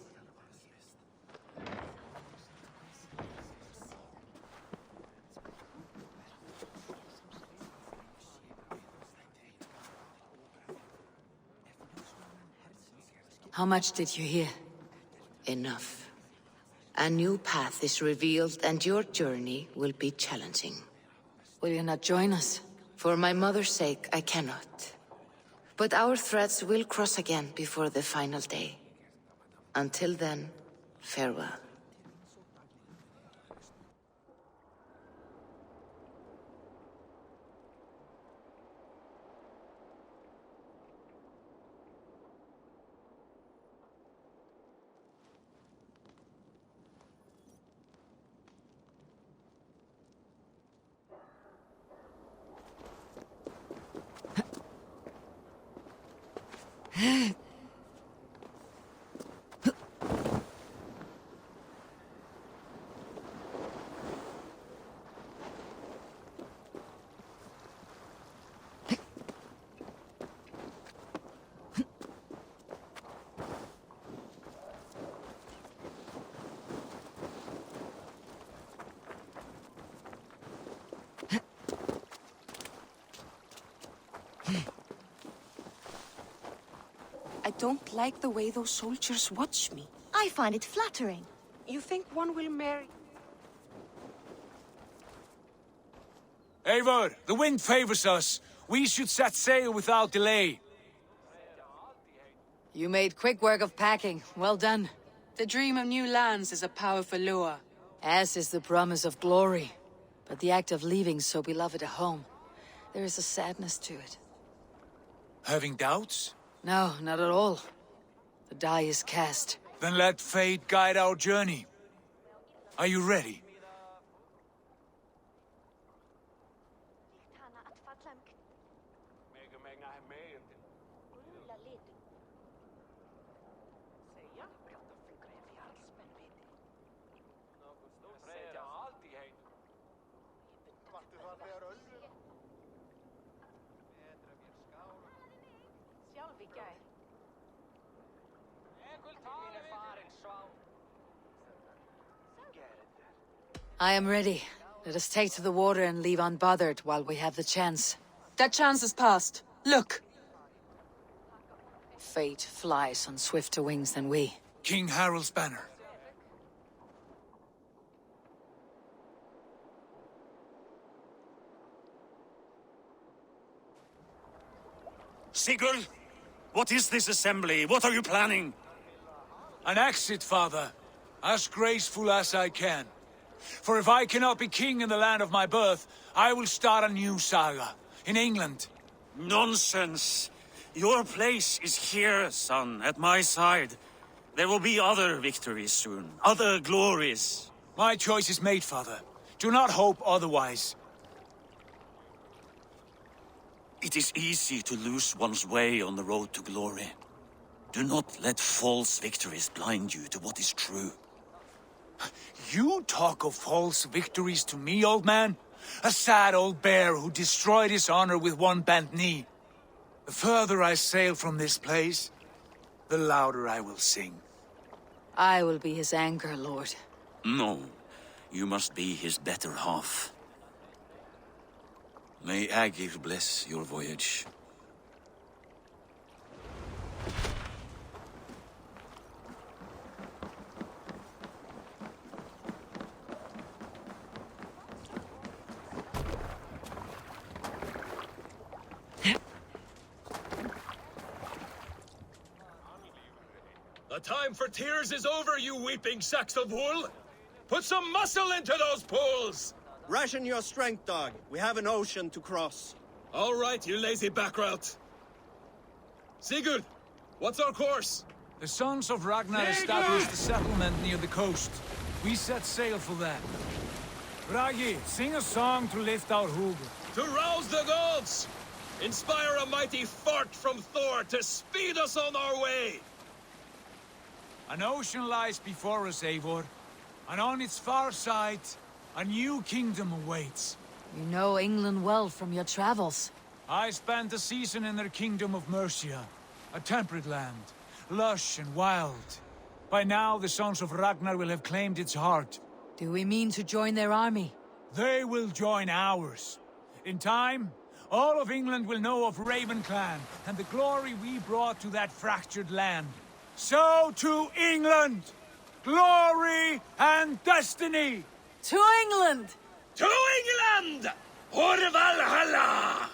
How much did you hear? Enough. A new path is revealed and your journey will be challenging. Will you not join us? For my mother's sake, I cannot. But our threads will cross again before the final day. Until then, farewell. I don't like the way those soldiers watch me. I find it flattering. You think one will marry... Eivor, the wind favors us. We should set sail without delay. You made quick work of packing. Well done. The dream of new lands is a powerful lure. As is the promise of glory. But the act of leaving so beloved a home, there is a sadness to it. Having doubts? No, not at all. The die is cast. Then let fate guide our journey. Are you ready? I am ready. Let us take to the water and leave unbothered while we have the chance. That chance is past. Look! Fate flies on swifter wings than we. King Harald's banner. Sigurd, what is this assembly? What are you planning? An exit, father. As graceful as I can. For if I cannot be king in the land of my birth, I will start a new saga. In England. Nonsense. Your place is here, son, at my side. There will be other victories soon. Other glories. My choice is made, father. Do not hope otherwise. It is easy to lose one's way on the road to glory. Do not let false victories blind you to what is true. You talk of false victories to me, old man? A sad old bear who destroyed his honor with one bent knee. The further I sail from this place, the louder I will sing. I will be his anchor, Lord. No, you must be his better half. May Agir bless your voyage. The time for tears is over, you weeping sacks of wool! Put some muscle into those pulls! Ration your strength, dog. We have an ocean to cross. All right, you lazy backrout. Sigurd, what's our course? The sons of Ragnar established a settlement near the coast. We set sail for that. Bragi, sing a song to lift our hoover. To rouse the gods! Inspire a mighty fart from Thor to speed us on our way! An ocean lies before us, Eivor. And on its far side, a new kingdom awaits. You know England well from your travels. I spent a season in their kingdom of Mercia. A temperate land, lush and wild. By now, the sons of Ragnar will have claimed its heart. Do we mean to join their army? They will join ours. In time, all of England will know of Raven Clan and the glory we brought to that fractured land. So to England! Glory and destiny! To England! To England! For Valhalla!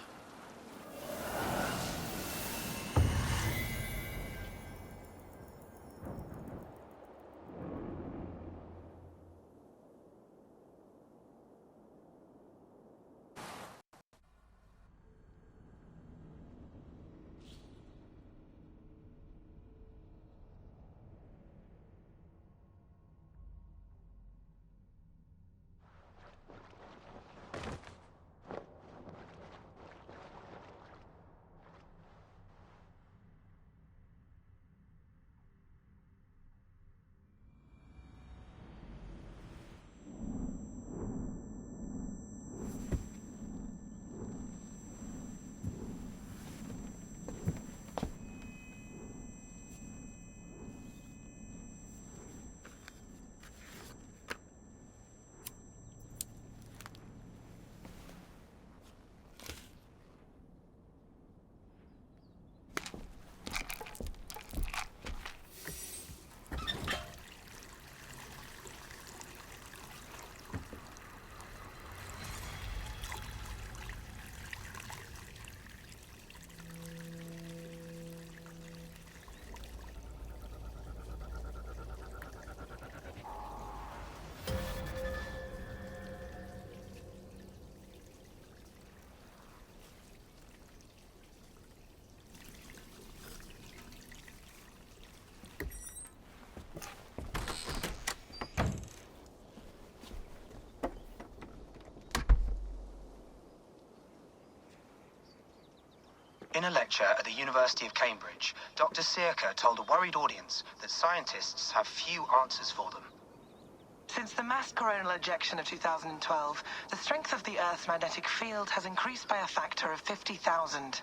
In a lecture at the University of Cambridge, Dr. Sirka told a worried audience that scientists have few answers for them. Since the mass coronal ejection of 2012, the strength of the Earth's magnetic field has increased by a factor of 50,000.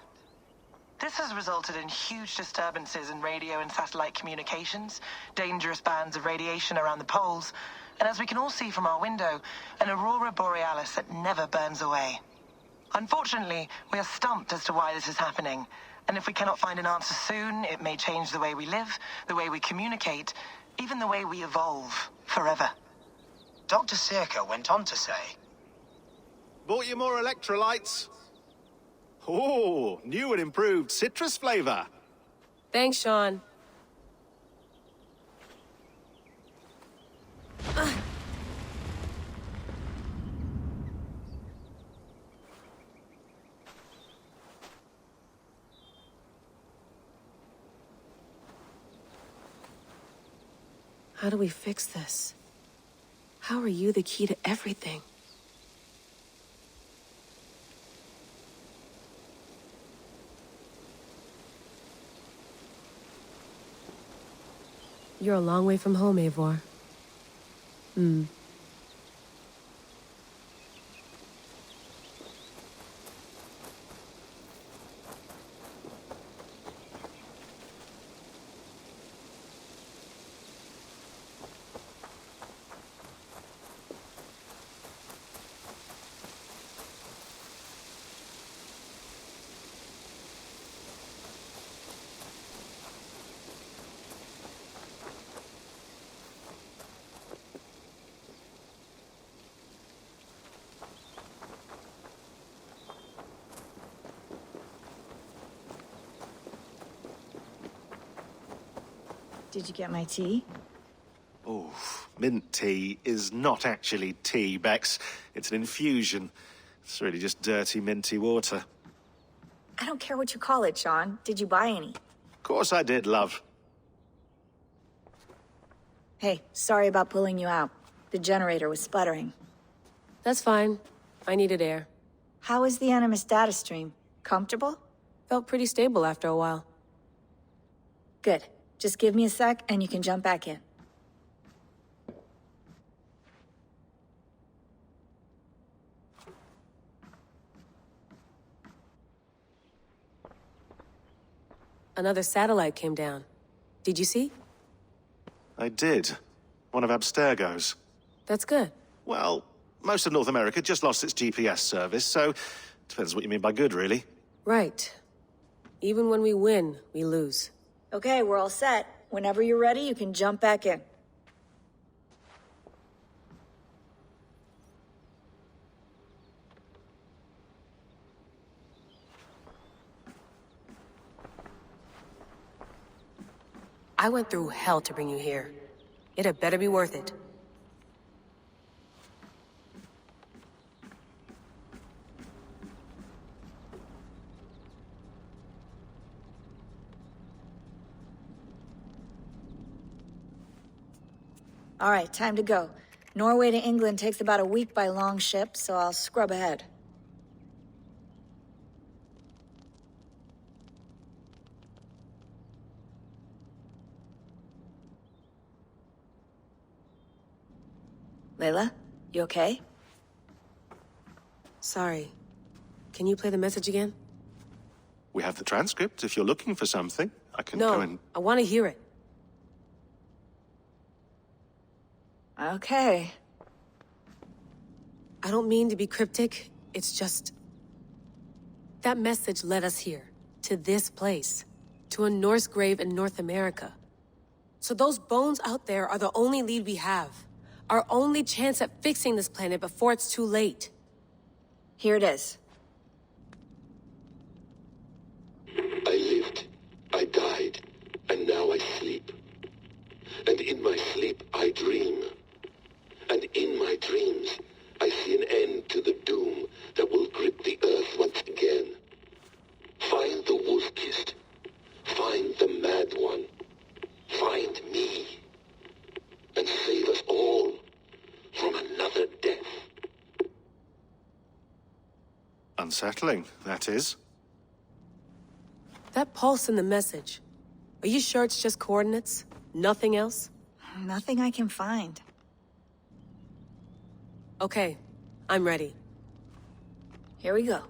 This has resulted in huge disturbances in radio and satellite communications, dangerous bands of radiation around the poles, and as we can all see from our window, an aurora borealis that never burns away. Unfortunately, we are stumped as to why this is happening, and if we cannot find an answer soon, it may change the way we live, the way we communicate, even the way we evolve, forever. Dr. Sirka went on to say, Bought you more electrolytes? Oh, new and improved citrus flavor. Thanks, Sean. How do we fix this? How are you the key to everything? You're a long way from home, Eivor. Did you get my tea? Oh, mint tea is not actually tea, Bex. It's an infusion. It's really just dirty, minty water. I don't care what you call it, Sean. Did you buy any? Of course I did, love. Hey, sorry about pulling you out. The generator was sputtering. That's fine. I needed air. How is the Animus data stream? Comfortable? Felt pretty stable after a while. Good. Just give me a sec and you can jump back in. Another satellite came down. Did you see? I did. One of Abstergo's. That's good. Well, most of North America just lost its GPS service, so depends what you mean by good, really. Right. Even when we win, we lose. Okay, we're all set. Whenever you're ready, you can jump back in. I went through hell to bring you here. It had better be worth it. All right, time to go. Norway to England takes about a week by long ship, so I'll scrub ahead. Layla, you okay? Sorry. Can you play the message again? We have the transcript. If you're looking for something, I can No, go and... I want to hear it. Okay. I don't mean to be cryptic. It's just... That message led us here. To this place. To a Norse grave in North America. So those bones out there are the only lead we have. Our only chance at fixing this planet before it's too late. Here it is. I lived, I died, and now I sleep. And in my sleep I dream. And in my dreams I see an end to the doom that will grip the earth once again. Find the wolf-kissed. Find the mad one. Find me. And save us all from another death. Unsettling, that is. That pulse in the message. Are you sure it's just coordinates? Nothing else? Nothing I can find. Okay, I'm ready. Here we go.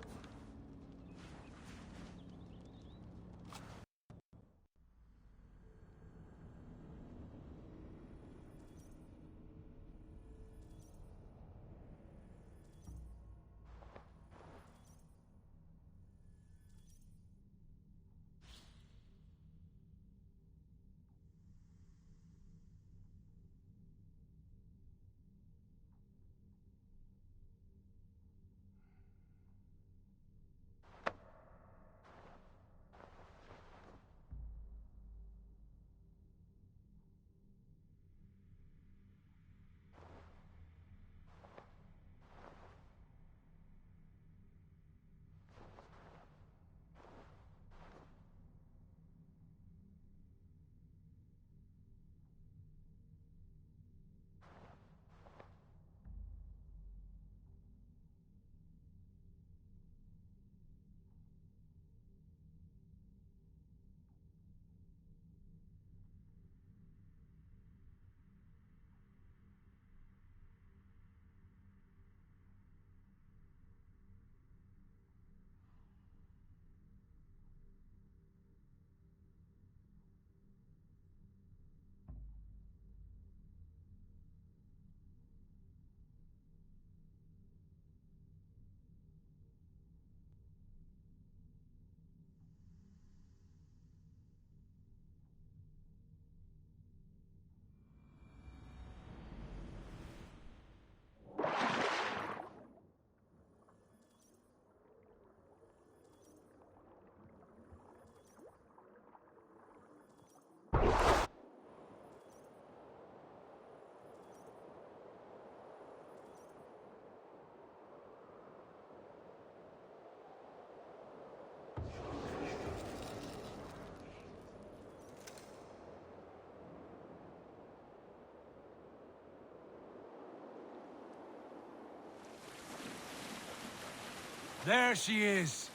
There she is.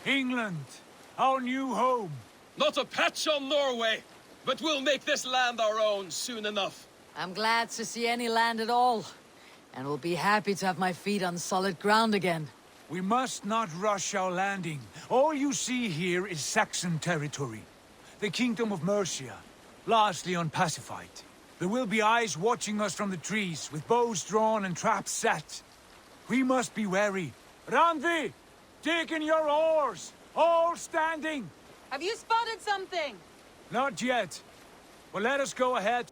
England, our new home. Not a patch on Norway, but we'll make this land our own soon enough. I'm glad to see any land at all, and will be happy to have my feet on solid ground again. We must not rush our landing. All you see here is Saxon territory. The Kingdom of Mercia, largely unpacified. There will be eyes watching us from the trees, with bows drawn and traps set. We must be wary. Randvi! Dig in your oars! All standing! Have you spotted something? Not yet. But let us go ahead.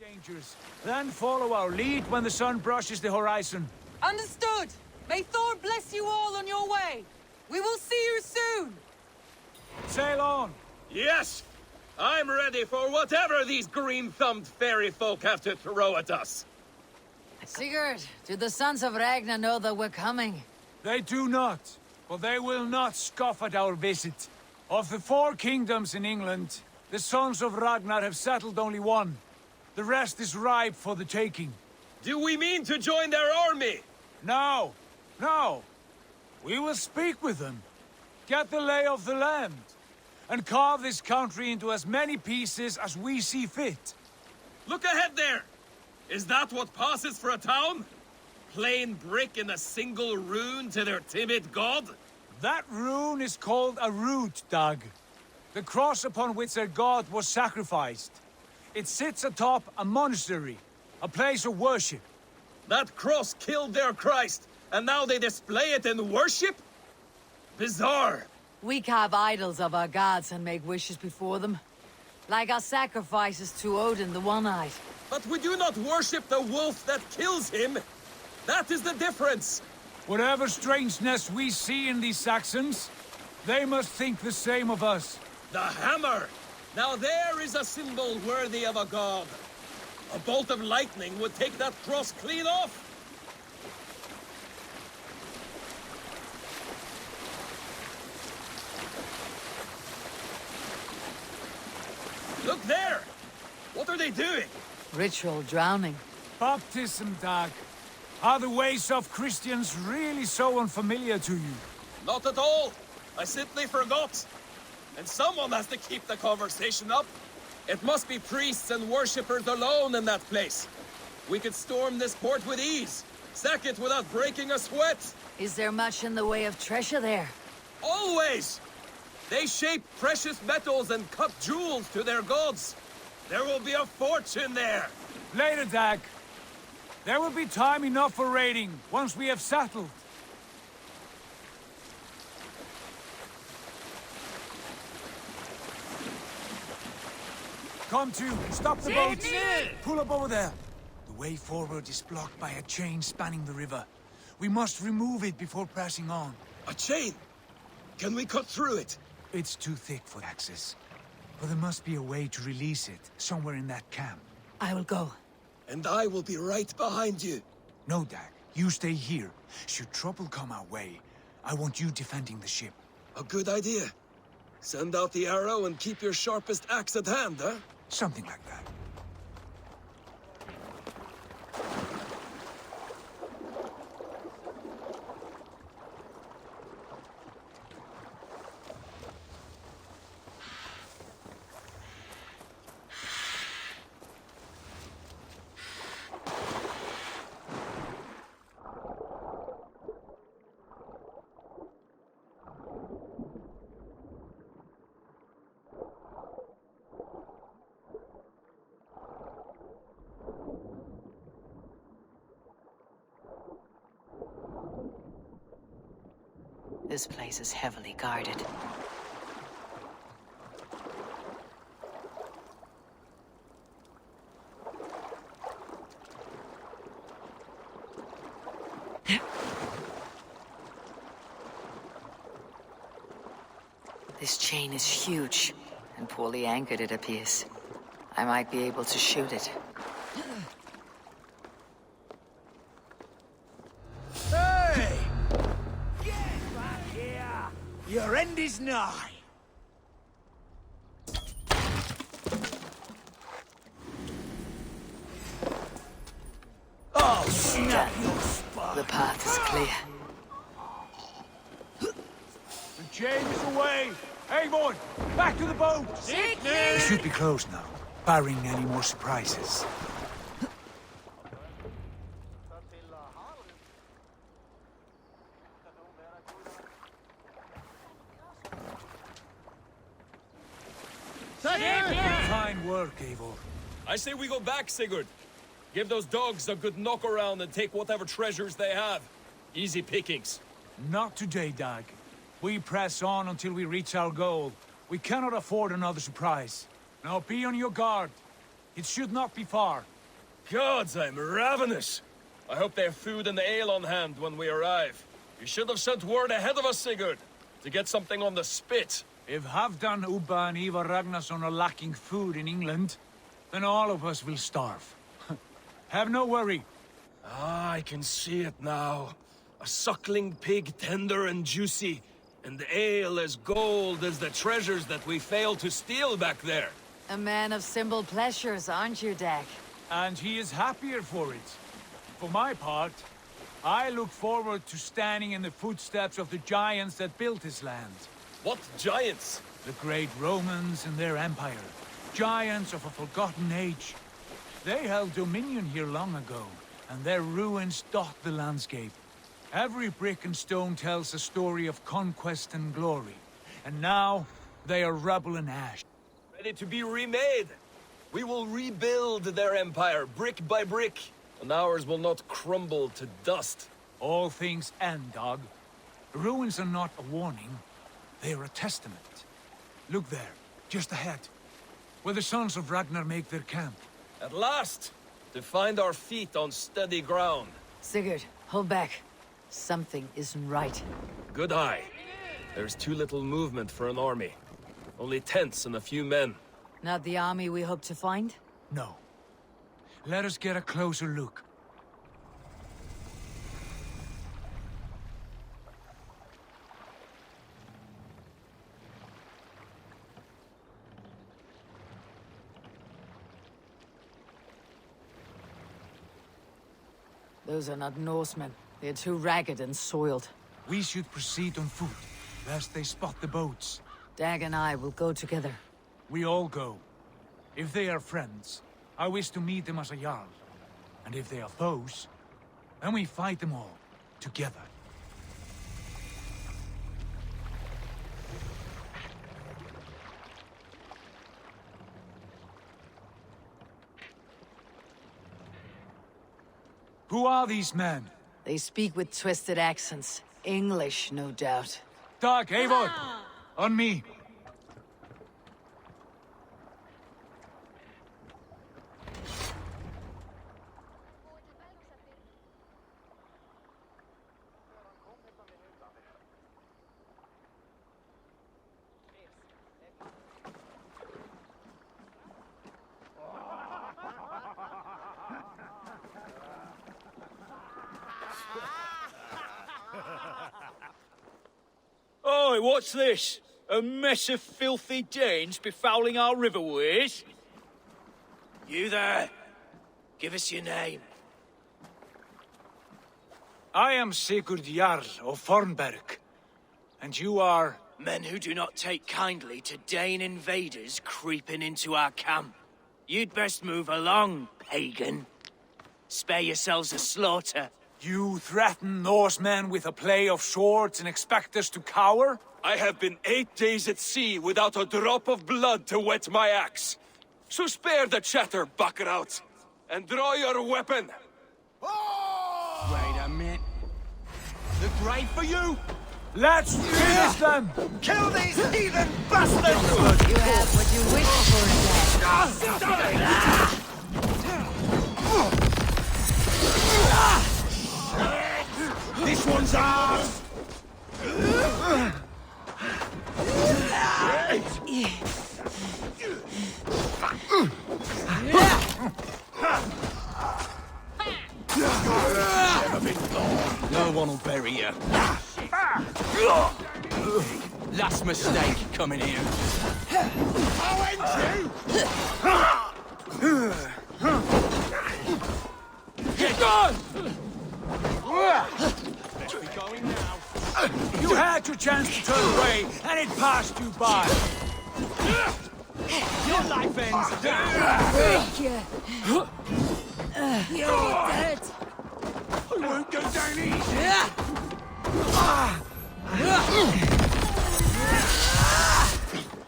Dangers. Then follow our lead when the sun brushes the horizon. Understood! May Thor bless you all on your way! We will see you soon! Sail on! Yes! I'm ready for whatever these green-thumbed fairy folk have to throw at us. Sigurd, do the sons of Ragnar know that we're coming? They do not, but they will not scoff at our visit. Of the 4 kingdoms in England, the sons of Ragnar have settled only one. The rest is ripe for the taking. Do we mean to join their army? No, no. We will speak with them, get the lay of the land, and carve this country into as many pieces as we see fit. Look ahead there! Is that what passes for a town? Plain brick in a single rune to their timid god? That rune is called a root, Dag. The cross upon which their god was sacrificed. It sits atop a monastery, a place of worship. That cross killed their Christ, and now they display it in worship? Bizarre. We carve idols of our gods and make wishes before them. Like our sacrifices to Odin the One-Eyed. But we do not worship the wolf that kills him. That is the difference. Whatever strangeness we see in these Saxons, they must think the same of us. The hammer! Now there is a symbol worthy of a god. A bolt of lightning would take that cross clean off. Look there! What are they doing? Ritual drowning. Baptism, Dag. Are the ways of Christians really so unfamiliar to you? Not at all. I simply forgot. And someone has to keep the conversation up. It must be priests and worshippers alone in that place. We could storm this port with ease. Sack it without breaking a sweat. Is there much in the way of treasure there? Always! They shape precious metals and cut jewels to their gods. There will be a fortune there. Later, Dag. There will be time enough for raiding, once we have settled. Come to, stop the boats. Pull up over there. The way forward is blocked by a chain spanning the river. We must remove it before pressing on. A chain? Can we cut through it? It's too thick for access. But there must be a way to release it, somewhere in that camp. I will go. And I will be right behind you. No, Dag. You stay here. Should trouble come our way, I want you defending the ship. A good idea. Send out the arrow and keep your sharpest axe at hand, huh? Something like that. This place is heavily guarded. This chain is huge, and poorly anchored it appears. I might be able to shoot it. Hey! Get back here! Your end is nigh! Oh, snap your spine! The path is clear. The chain is away! Eivor, back to the boat! We should be close now, barring any more surprises. Fine work, Eivor. I say we go back, Sigurd. Give those dogs a good knock around and take whatever treasures they have. Easy pickings. Not today, Dag. We press on until we reach our goal. We cannot afford another surprise. Now be on your guard. It should not be far. Gods, I'm ravenous. I hope they have food and ale on hand when we arrive. You should have sent word ahead of us, Sigurd, to get something on the spit. If Halfdan, Ubba and Ivar Ragnarsson are lacking food in England, then all of us will starve. Have no worry. Ah, I can see it now. A suckling pig, tender and juicy, and ale as gold as the treasures that we failed to steal back there. A man of simple pleasures, aren't you, Dag? And he is happier for it. For my part, I look forward to standing in the footsteps of the giants that built this land. What giants? The great Romans and their empire. Giants of a forgotten age. They held dominion here long ago, and their ruins dot the landscape. Every brick and stone tells a story of conquest and glory. And now, they are rubble and ash. Ready to be remade. We will rebuild their empire, brick by brick, and ours will not crumble to dust. All things end, Dog. Ruins are not a warning. They are a testament. Look there, just ahead, where the sons of Ragnar make their camp. At last! To find our feet on steady ground. Sigurd, hold back. Something isn't right. Good eye. There's too little movement for an army. Only tents and a few men. Not the army we hope to find? No. Let us get a closer look. Those are not Norsemen. They're too ragged and soiled. We should proceed on foot, lest they spot the boats. Dag and I will go together. We all go. If they are friends, I wish to meet them as a Jarl. And if they are foes, then we fight them all, together. Who are these men? They speak with twisted accents. English, no doubt. Dag, Eivor! On me! Oi, what's this? A mess of filthy Danes befouling our riverways? You there! Give us your name. I am Sigurd Jarl of Fornberg. And you are... Men who do not take kindly to Dane invaders creeping into our camp. You'd best move along, pagan. Spare yourselves a slaughter. You threaten Norsemen with a play of swords and expect us to cower? I have been 8 days at sea without a drop of blood to wet my axe. So spare the chatter, buckerout, and draw your weapon. Wait a minute. The grave for you? Let's finish them! Kill these heathen bastards! You have what you wish for, Dad. This one's ours! No one will bury you. Last mistake coming here. Get gone! You had your chance to turn away, and it passed you by. Your life ends. You're dead. I won't go down easy.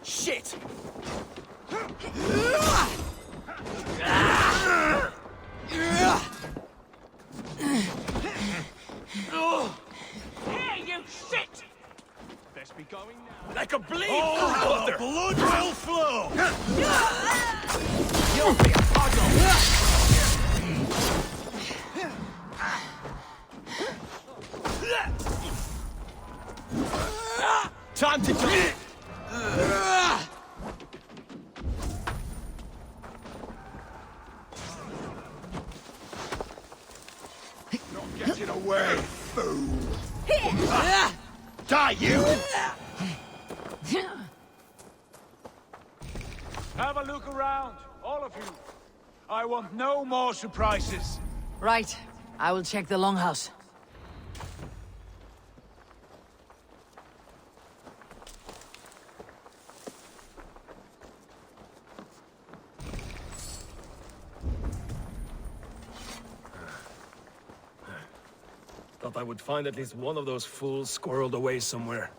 Shit! Hey, you shit! Best be going now. Like a bleed! Oh, the blood will flow! You'll be a puddle! Time to do it! Not getting away, fool! Die, you! Have a look around, all of you. I want no more surprises. Right. I will check the longhouse. Thought I would find at least one of those fools squirreled away somewhere.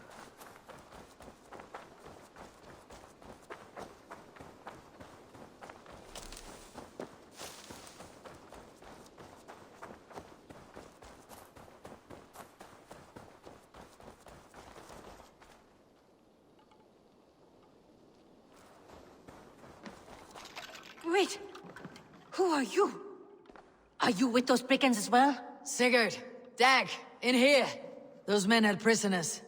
Wait! Who are you? Are you with those brigands as well? Sigurd, Dag, in here! Those men had prisoners.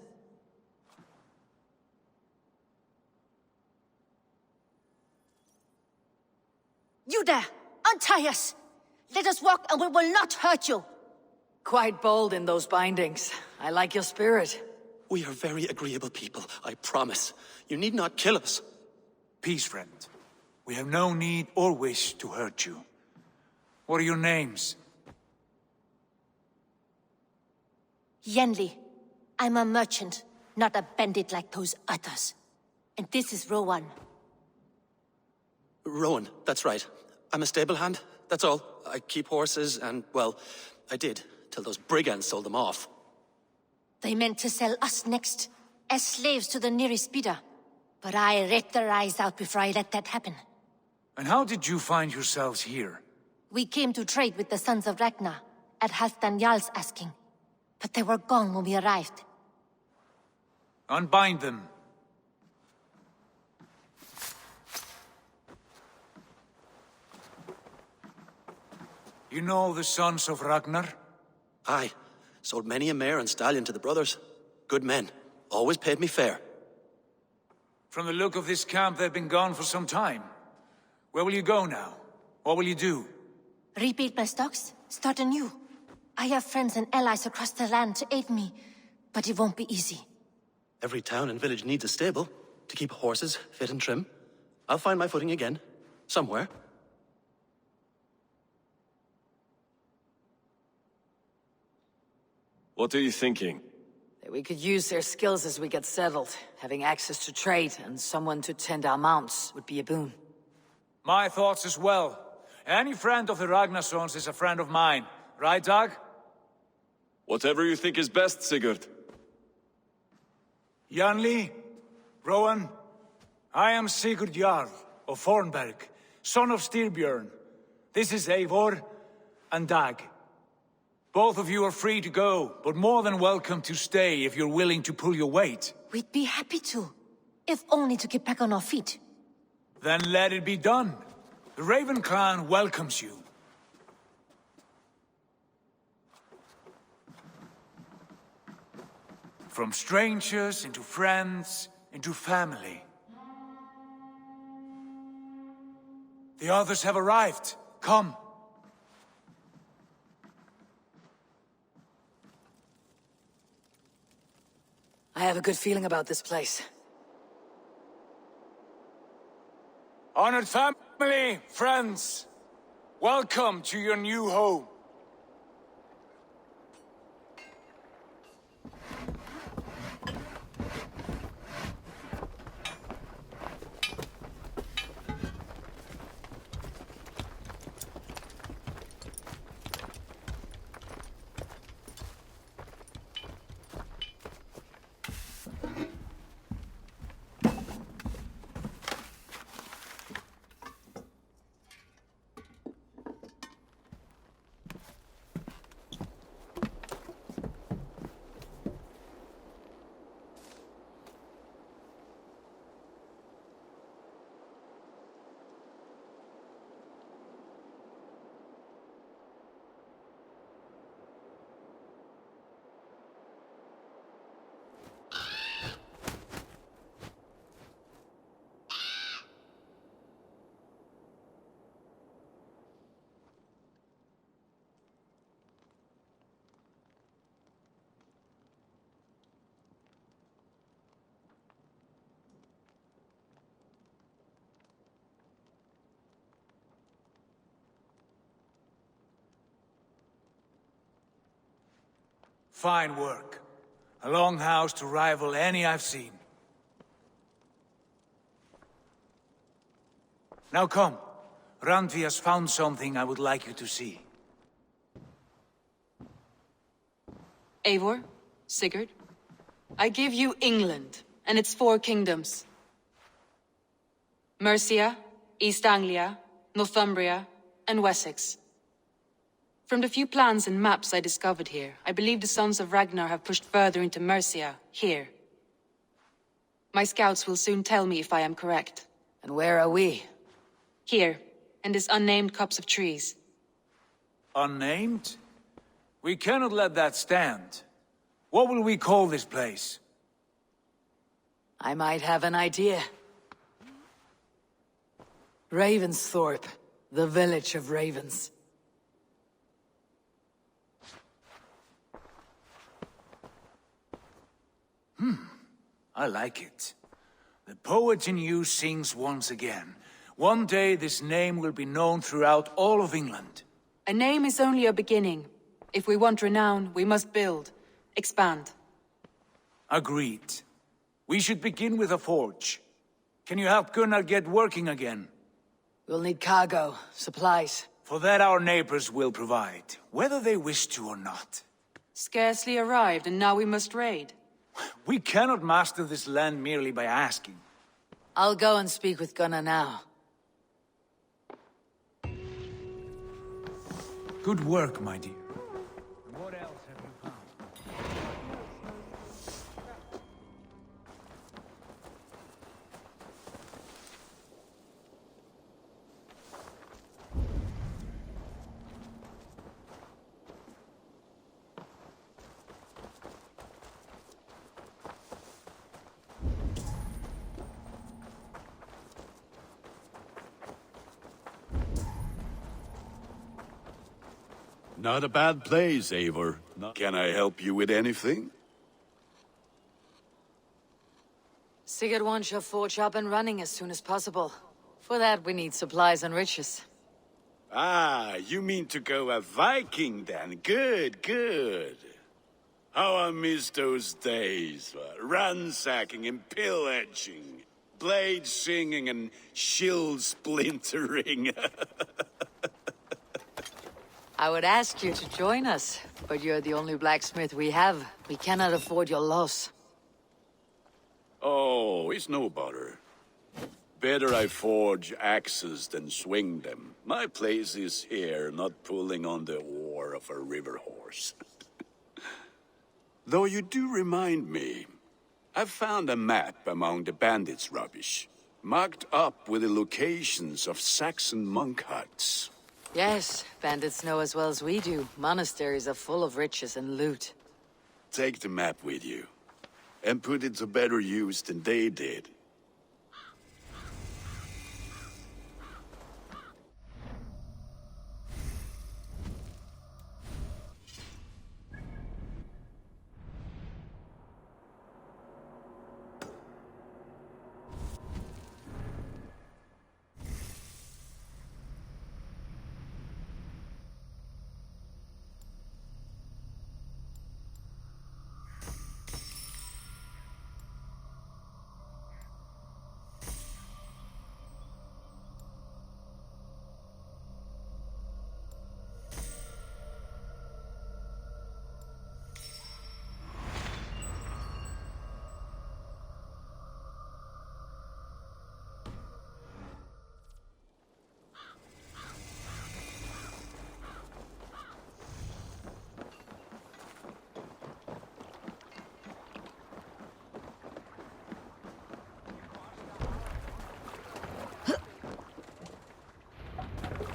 You there! Untie us! Let us walk and we will not hurt you! Quite bold in those bindings. I like your spirit. We are very agreeable people, I promise. You need not kill us. Peace, friend. We have no need or wish to hurt you. What are your names? Yenli. I'm a merchant, not a bandit like those others. And this is Rowan. Rowan, that's right. I'm a stable hand, that's all. I keep horses and, well, I did, till those brigands sold them off. They meant to sell us next, as slaves to the nearest bidder. But I ripped their eyes out before I let that happen. And how did you find yourselves here? We came to trade with the Sons of Ragnar, at Halfdan Jarl's asking. But they were gone when we arrived. Unbind them. You know the Sons of Ragnar? Aye. Sold many a mare and stallion to the brothers. Good men. Always paid me fair. From the look of this camp, they've been gone for some time. Where will you go now? What will you do? Rebuild my stocks, start anew. I have friends and allies across the land to aid me, but it won't be easy. Every town and village needs a stable to keep horses fit and trim. I'll find my footing again, somewhere. What are you thinking? That we could use their skills as we get settled. Having access to trade and someone to tend our mounts would be a boon. My thoughts as well. Any friend of the Ragnarsons is a friend of mine. Right, Dag? Whatever you think is best, Sigurd. Janli, Rowan, I am Sigurd Jarl of Fornberg, son of Styrbjörn. This is Eivor and Dag. Both of you are free to go, but more than welcome to stay if you're willing to pull your weight. We'd be happy to, if only to get back on our feet. Then let it be done. The Raven clan welcomes you. From strangers into friends, into family. The others have arrived. Come. I have a good feeling about this place. Honored family, friends, welcome to your new home. Fine work. A longhouse to rival any I've seen. Now come. Randvi has found something I would like you to see. Eivor, Sigurd, I give you England and its 4 kingdoms. Mercia, East Anglia, Northumbria, and Wessex. From the few plans and maps I discovered here, I believe the Sons of Ragnar have pushed further into Mercia, here. My scouts will soon tell me if I am correct. And where are we? Here, in this unnamed copse of trees. Unnamed? We cannot let that stand. What will we call this place? I might have an idea. Ravensthorpe, the village of ravens. I like it. The poet in you sings once again. One day this name will be known throughout all of England. A name is only a beginning. If we want renown, we must build, expand. Agreed. We should begin with a forge. Can you help Gunnar get working again? We'll need cargo, supplies. For that our neighbors will provide, whether they wish to or not. Scarcely arrived, and now we must raid. We cannot master this land merely by asking. I'll go and speak with Gunnar now. Good work, my dear. What else have you found? Not a bad place, Eivor. Can I help you with anything? Sigurd wants your forge up and running as soon as possible. For that, we need supplies and riches. Ah, you mean to go a Viking then? Good, good. How I miss those days. Ransacking and pillaging. Blade singing and shield splintering. I would ask you to join us, but you're the only blacksmith we have. We cannot afford your loss. Oh, it's no bother. Better I forge axes than swing them. My place is here, not pulling on the oar of a river horse. Though you do remind me, I've found a map among the bandits' rubbish, marked up with the locations of Saxon monk huts. Yes, bandits know as well as we do. Monasteries are full of riches and loot. Take the map with you, and put it to better use than they did.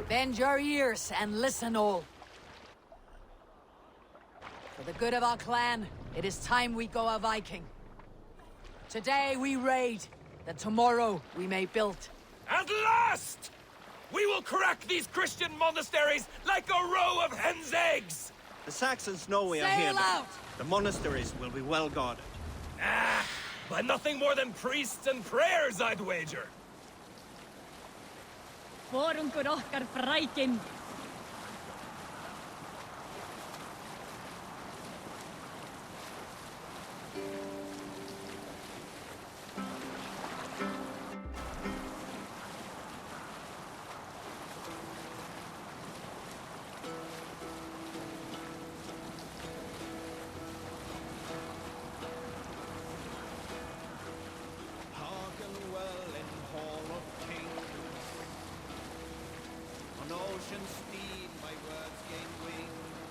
Bend your ears and listen all. For the good of our clan, it is time we go a Viking. Today we raid, that tomorrow we may build. At last! We will crack these Christian monasteries like a row of hen's eggs! The Saxons know we are Sail here. out! The monasteries will be well guarded. Ah, by nothing more than priests and prayers, I'd wager.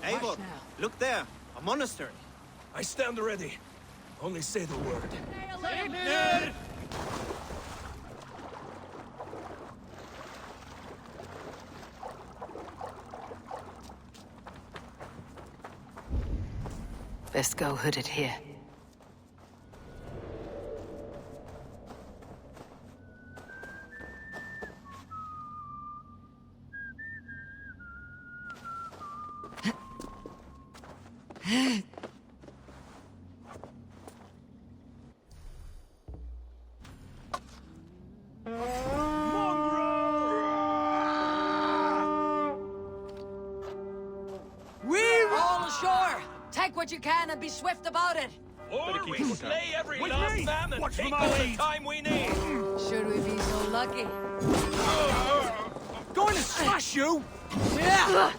Eivor, look there, a monastery. I stand ready. Only say the word. Best go hooded here. All ashore! Take what you can and be swift about it! Or we slay every last man and take all the time we need! Should we be so lucky? Going to smash you! Yeah!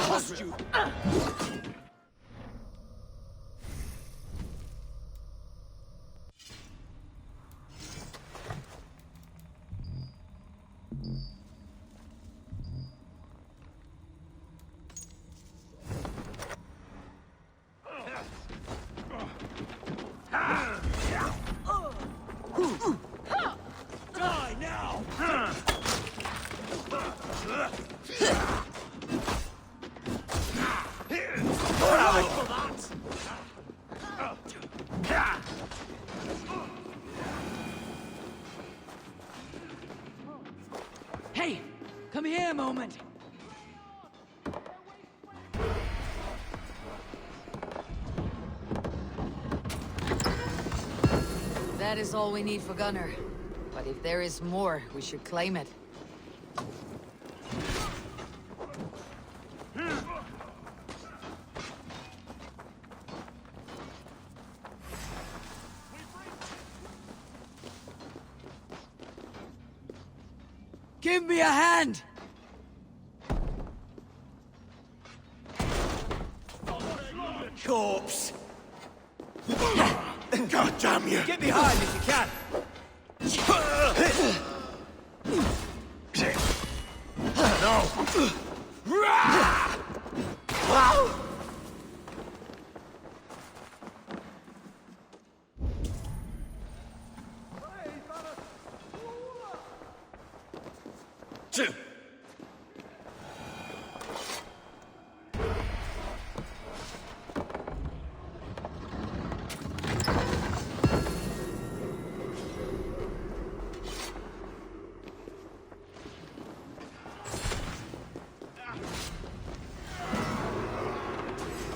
Lost you! Die now! Hey! Come here a moment! That is all we need for Gunnar. But if there is more, we should claim it. Give me a hand! Corpse! God damn you! Get behind if you can!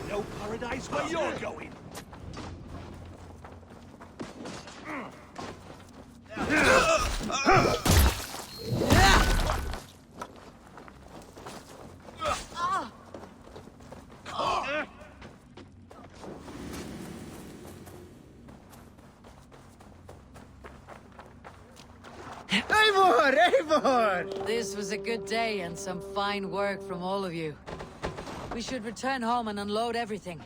No paradise where you're going. Eivor! Eivor! This was a good day and some fine work from all of you. We should return home and unload everything.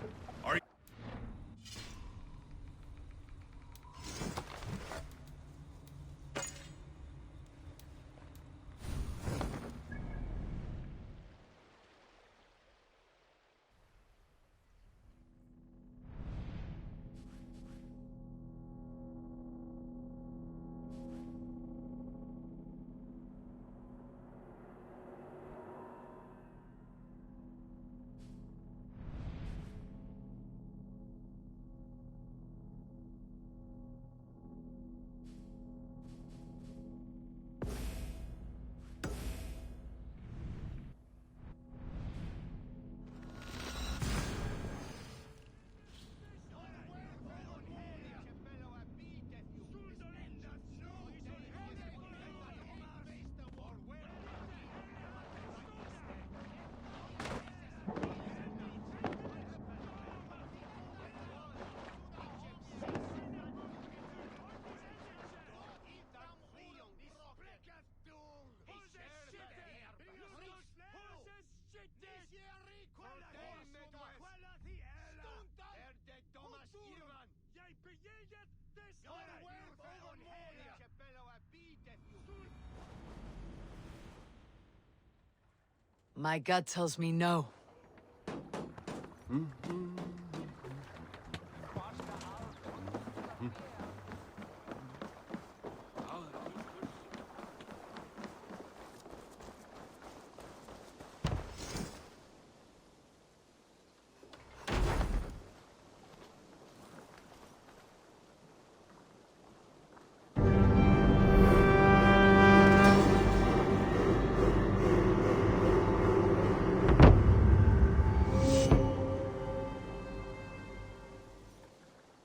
My gut tells me no.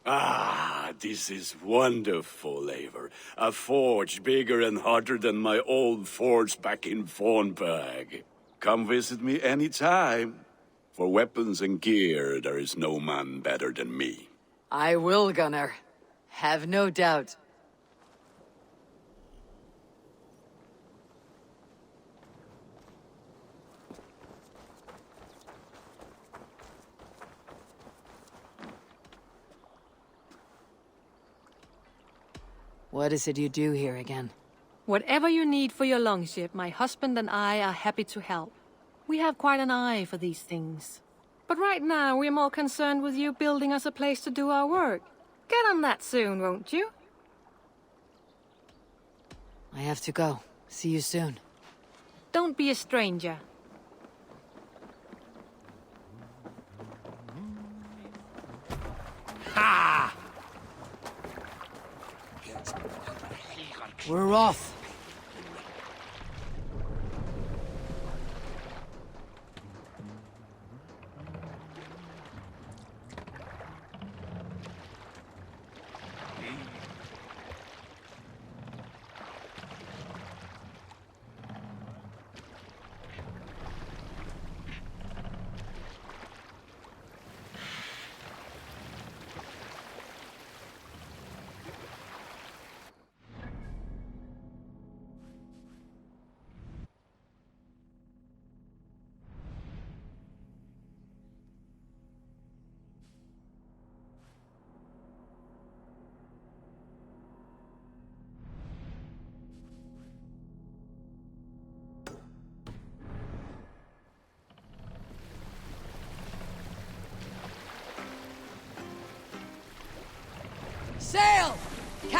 Ah, this is wonderful, Eivor. A forge bigger and hotter than my old forge back in Fornburg. Come visit me anytime. For weapons and gear, there is no man better than me. I will, Gunnar. Have no doubt. What is it you do here again? Whatever you need for your longship, my husband and I are happy to help. We have quite an eye for these things. But right now, we're more concerned with you building us a place to do our work. Get on that soon, won't you? I have to go. See you soon. Don't be a stranger. Ha! We're off.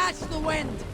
catch the wind!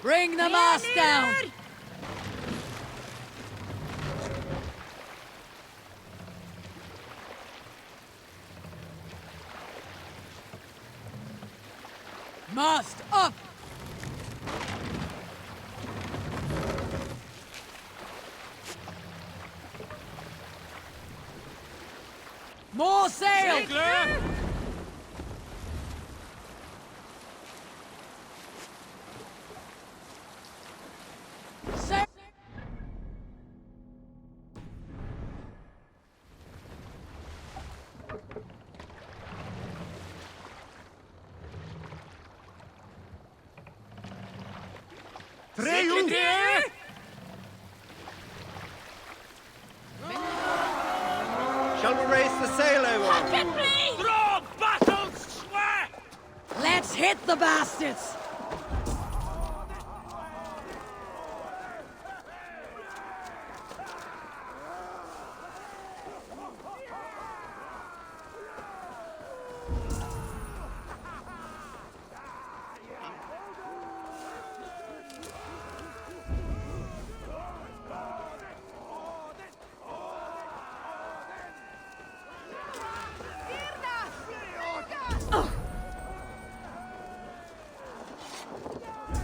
Bring the mast down! Mast up! More sail! Shall we raise the sail, everyone? Captain, please! Draw battle sweat! Let's hit the bastards!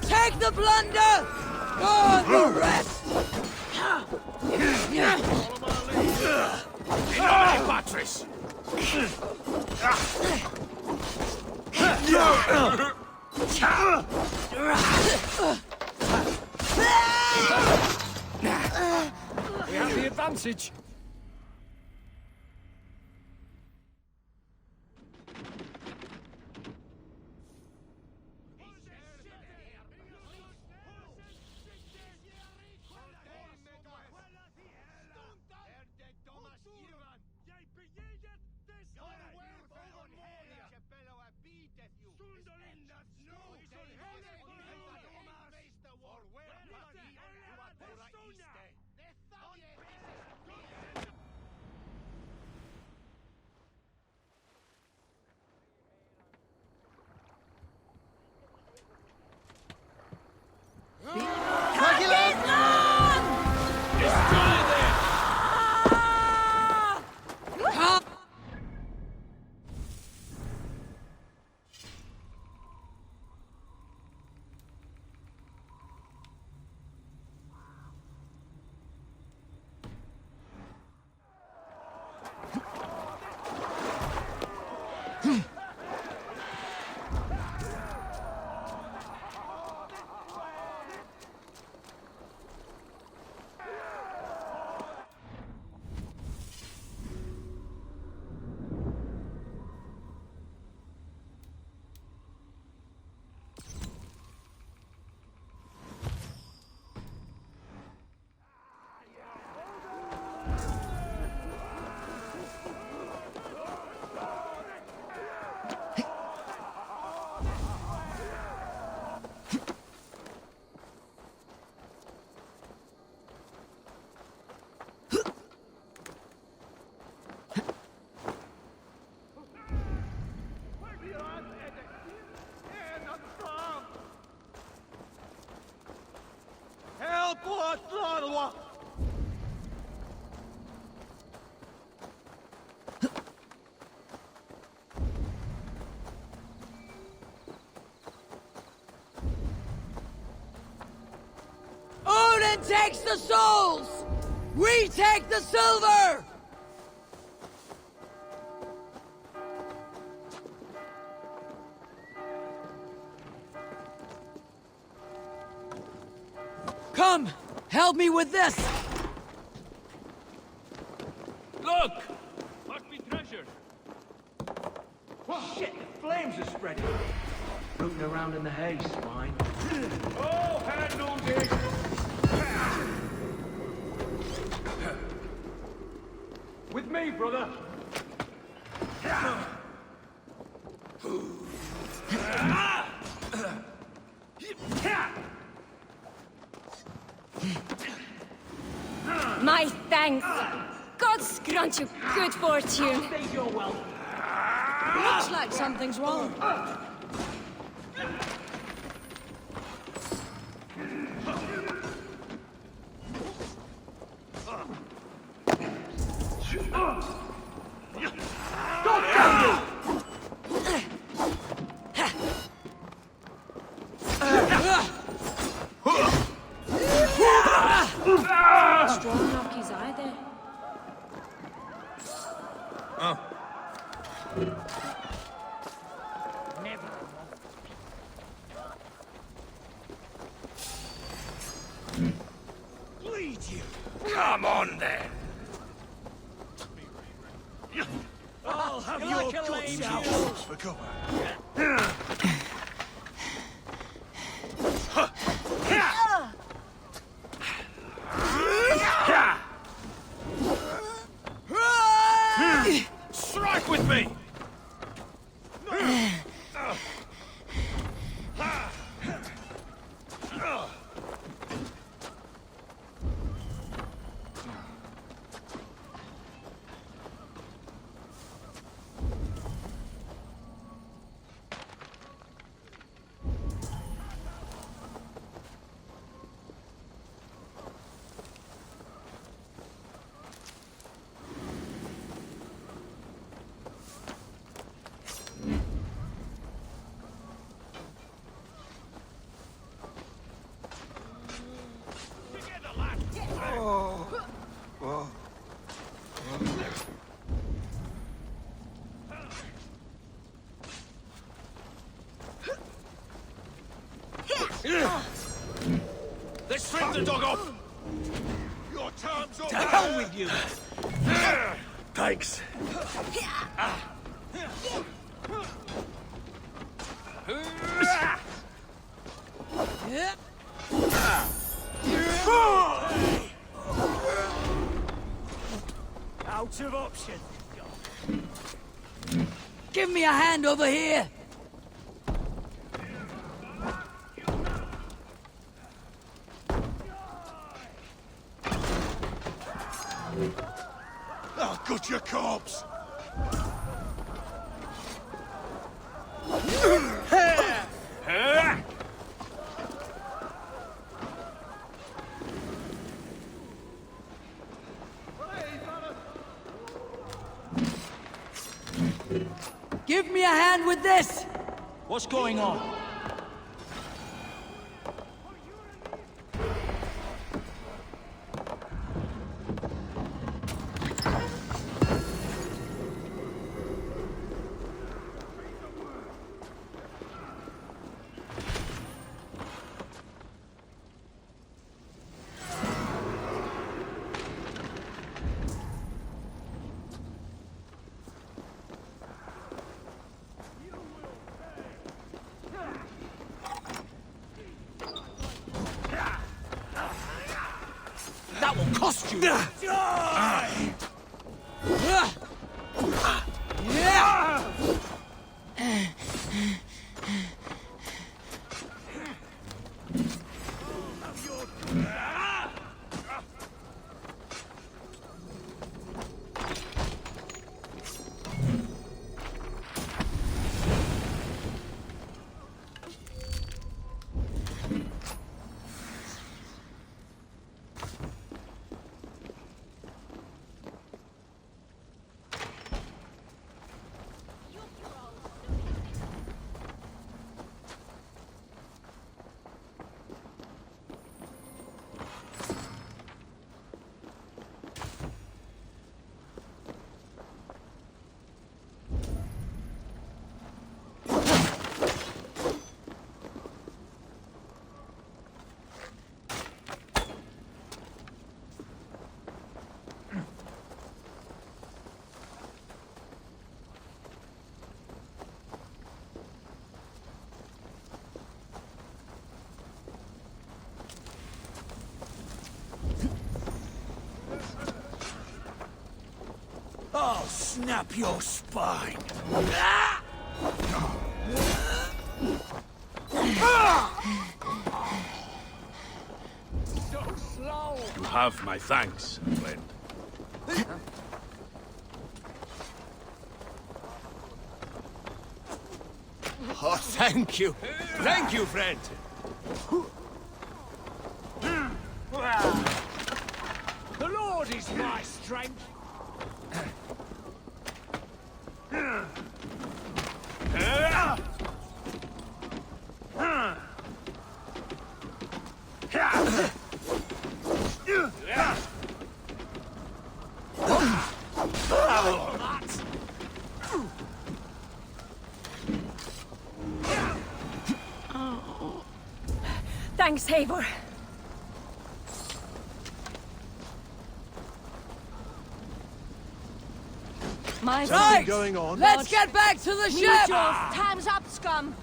Take the plunder! Guard the rest! Enemy batteries! We have the advantage. takes the souls! We take the silver! Come! Help me with this! Look! Must be treasure. Shit, flames are spreading. Rooting around in the hay, swine. Oh, handle this! With me, brother. My thanks. God's grant you good fortune. Looks like something's wrong. Strong knockies either. Bleed you! Come on, then! I'll have You your like a guts lame out hoe? for cover. Strike with me! Let's strip the dog off! Your time's over! To hell with you! Thanks. Out of option. Give me a hand over here! I'll gut your corpse! Give me a hand with this! What's going on? That will cost you! I'll snap your spine. So slow. You have my thanks, friend. Oh, thank you. Thank you, friend. The Lord is my strength. Thanks, Eivor. My Right! going on? Let's get back to the ship! Time's up, scum!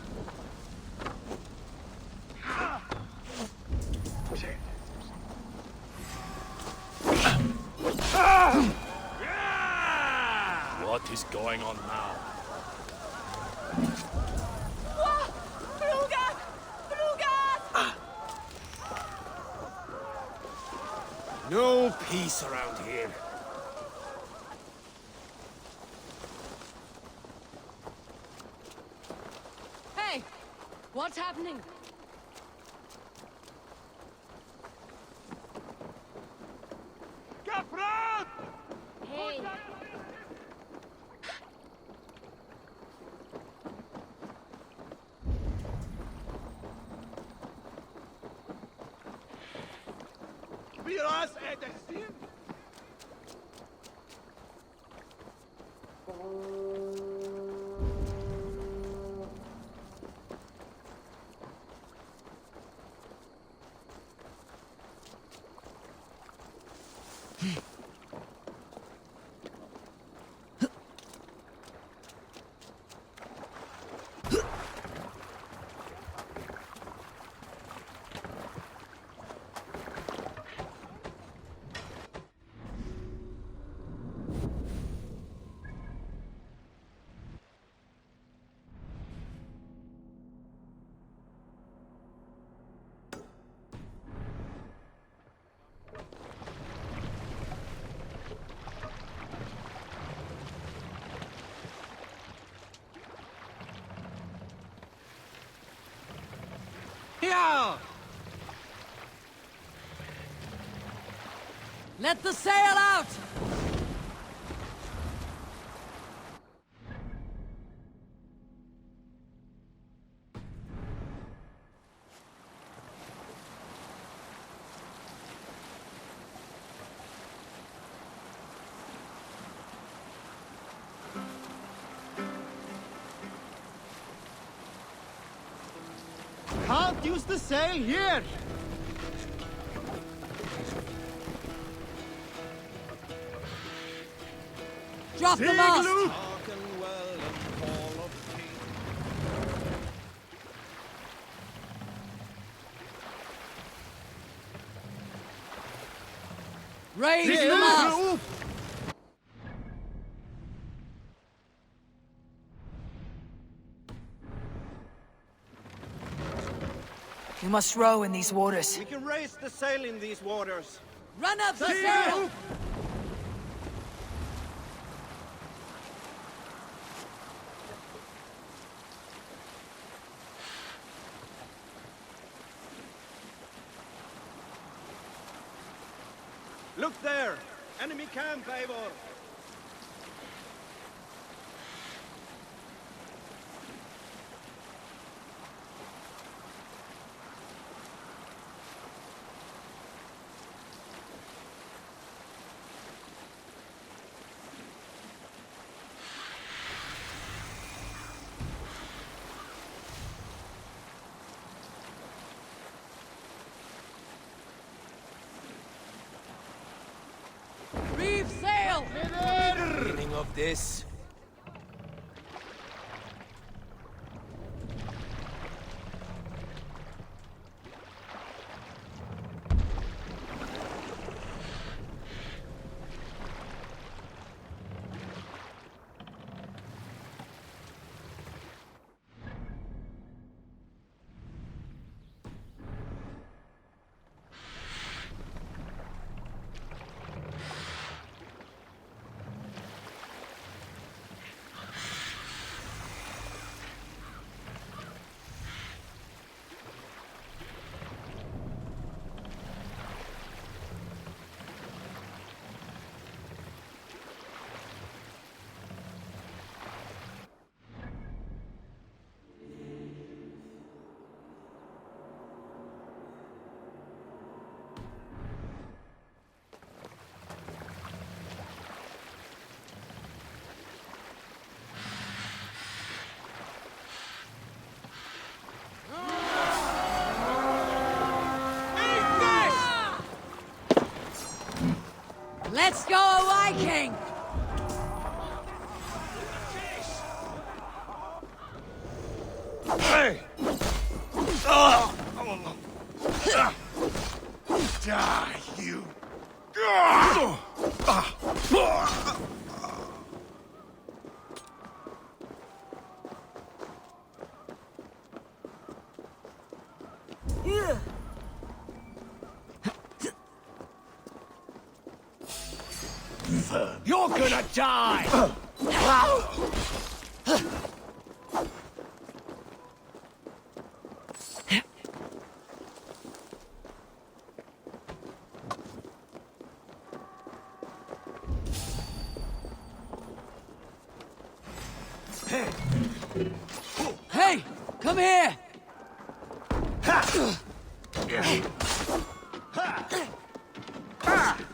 What is going on now? No peace around here. Hey! What's happening? Capran! Hey! Miras Edestin? Here! Let the sail out! Can't use the sail here! Drop the mast! Raise the mast! You must row in these waters. We can raise the sail in these waters. Run up the sail! Look there! Enemy camp, Eivor! Reef sail! Meaning of this? Let's go, Viking! Hey! Die, you! You're gonna die! Hey! Come here!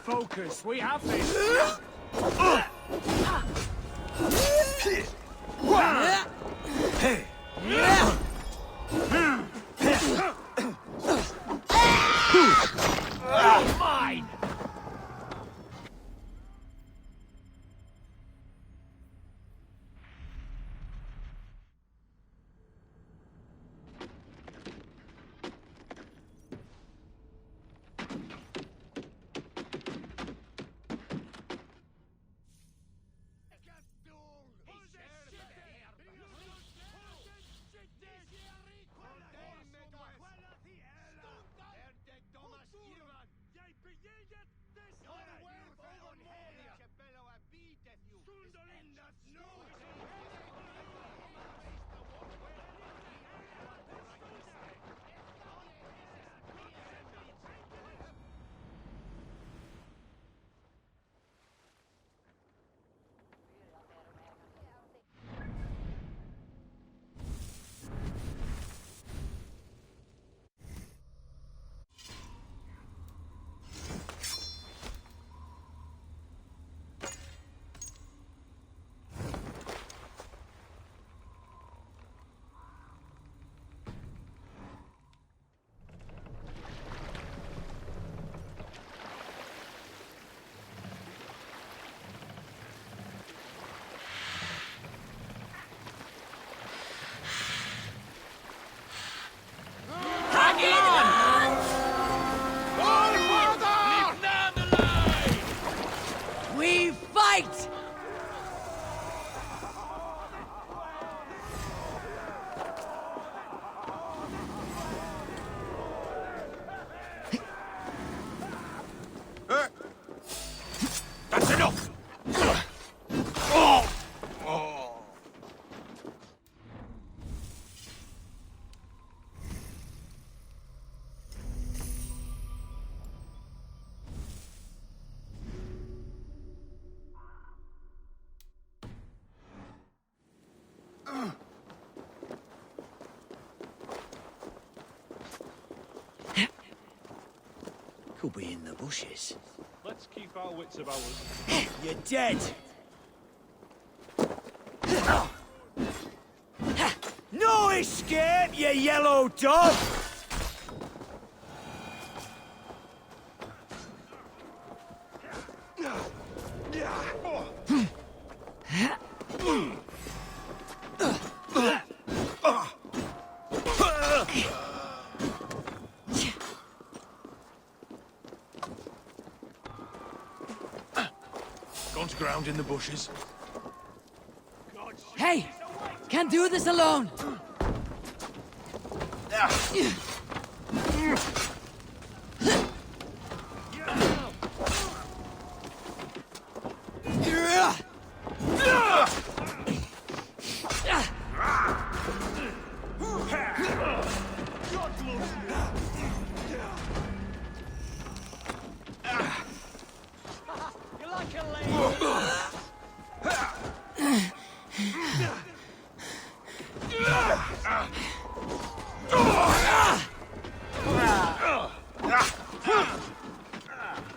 Focus, we have this! Mine! We fight! That's enough! Could be in the bushes. Let's keep our wits about us. You're dead! No escape, you yellow dog! Gone to ground in the bushes. Hey! Can't do this alone!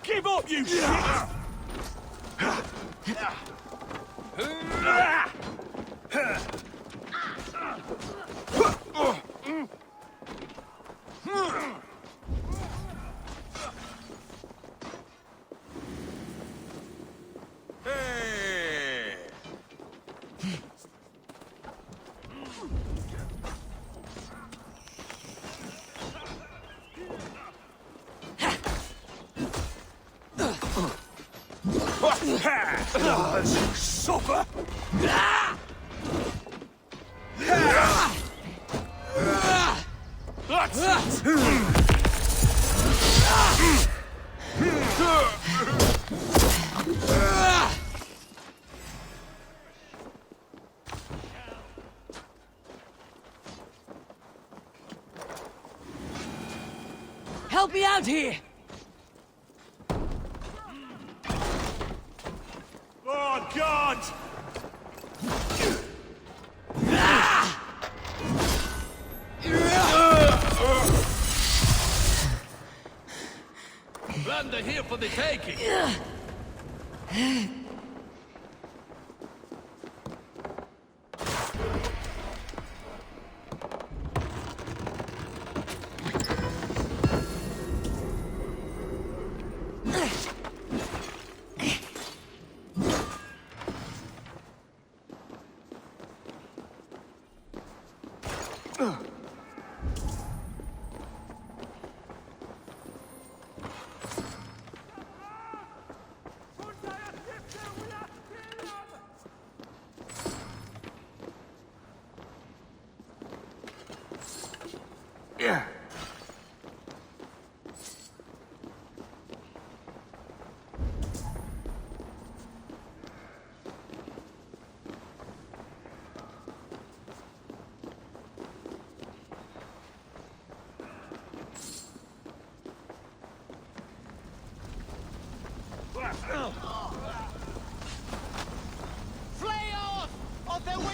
Give up, you shit! Suffer! That's it! Help me out here! Oh, God! Land are here for the taking. Yeah.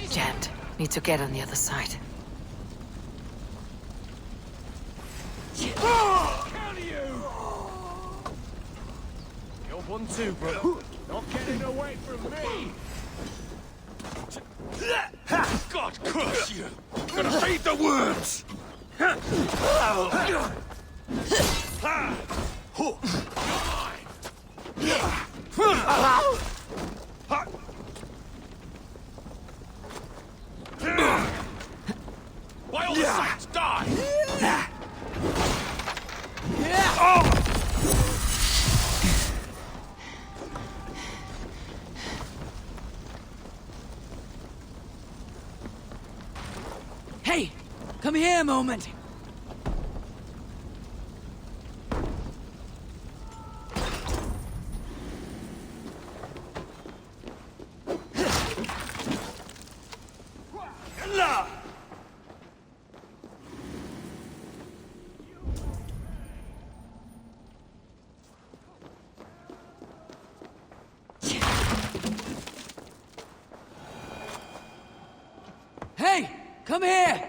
Can't. Need to get on the other side. You're one too, bro. Not getting away from me. God curse you! Gonna feed the worms! Why all the saints die? Hey! Come here a moment! Hey! Come here!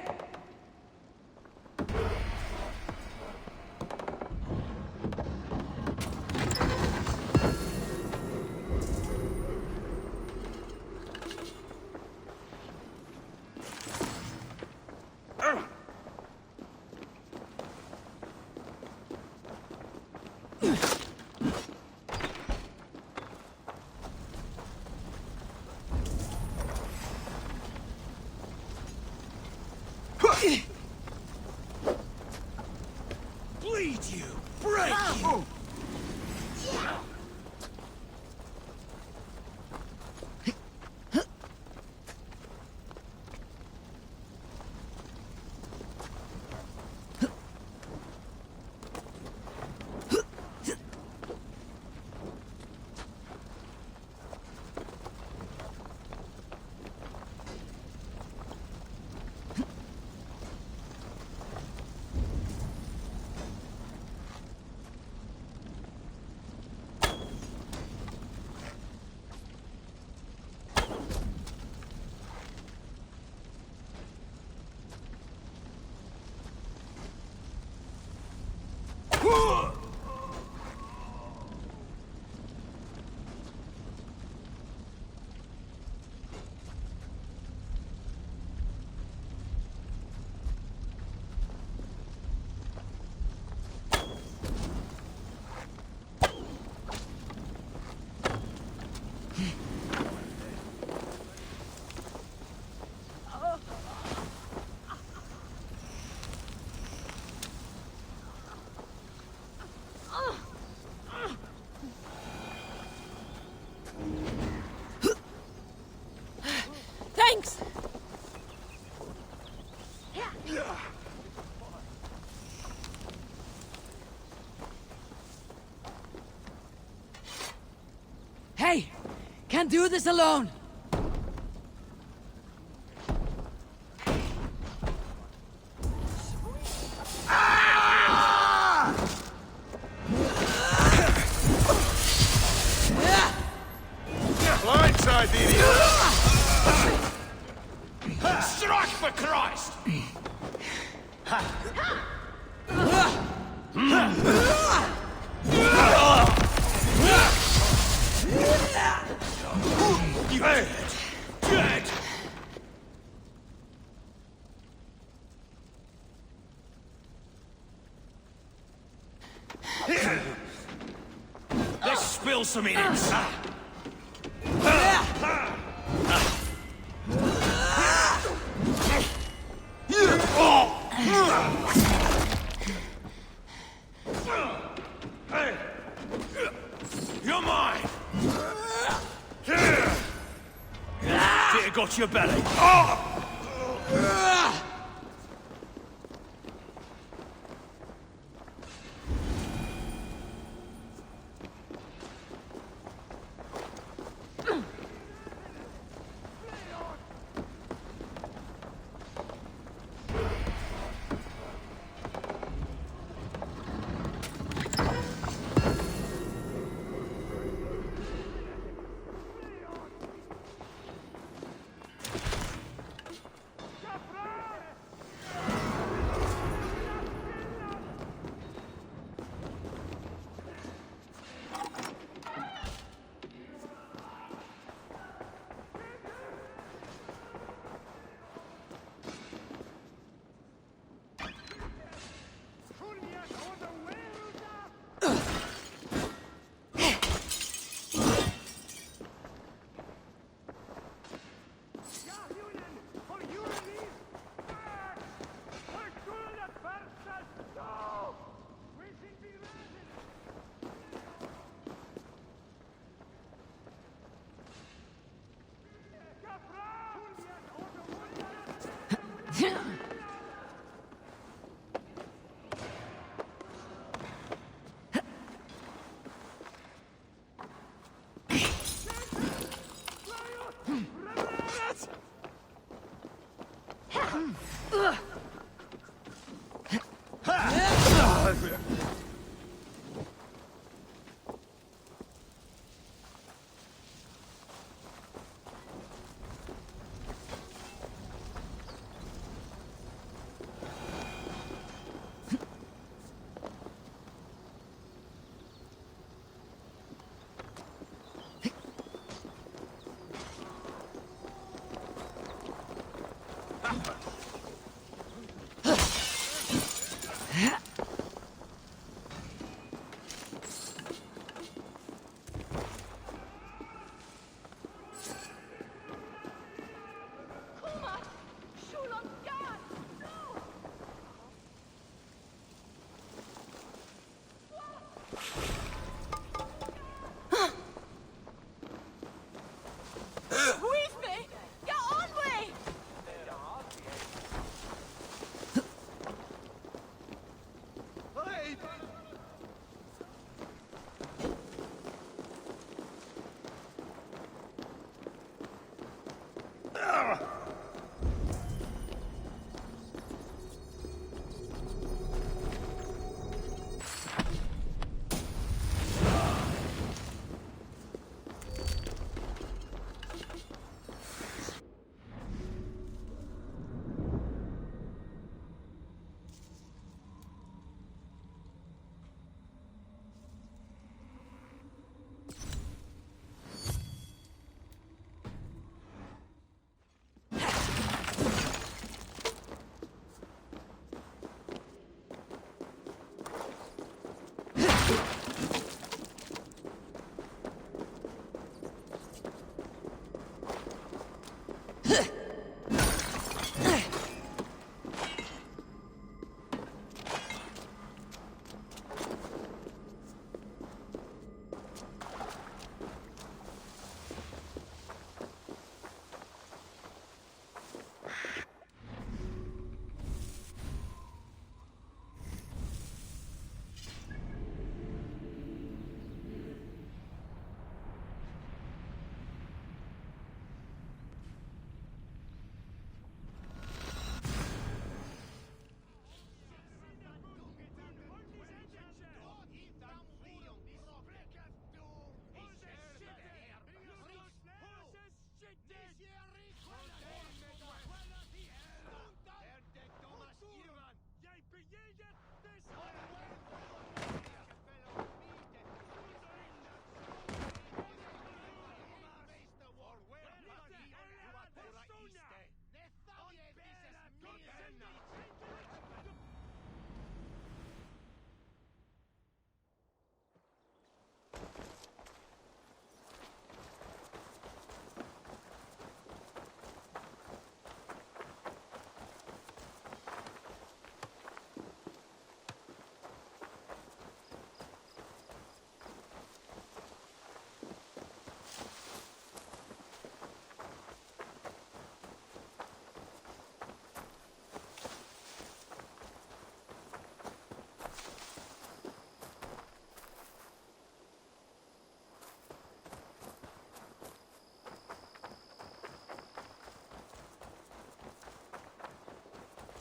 Bleed you! Break you! Hey! Can't do this alone! Blindside, idiot! Strike for Christ! Dead! Let's spill some innards. You're mine! Dear got your belly.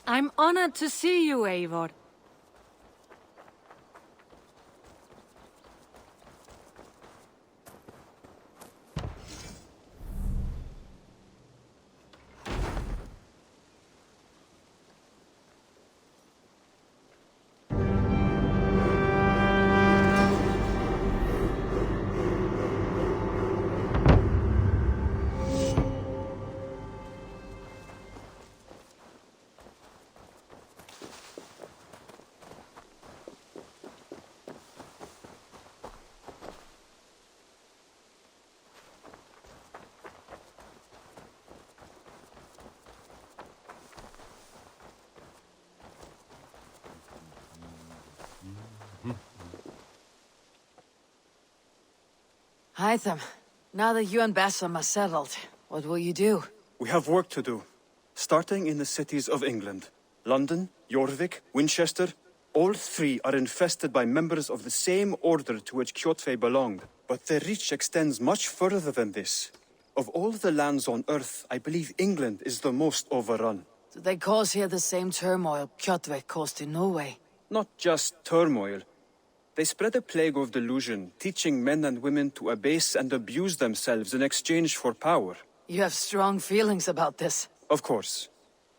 I'm honored to see you, Eivor. Hytham, now that you and Bassam are settled, what will you do? We have work to do. Starting in the cities of England. London, Jorvik, Winchester, all three are infested by members of the same order to which Kjotve belonged. But their reach extends much further than this. Of all the lands on Earth, I believe England is the most overrun. Do they cause here the same turmoil Kjotve caused in Norway? Not just turmoil. They spread a plague of delusion, teaching men and women to abase and abuse themselves in exchange for power. You have strong feelings about this. Of course.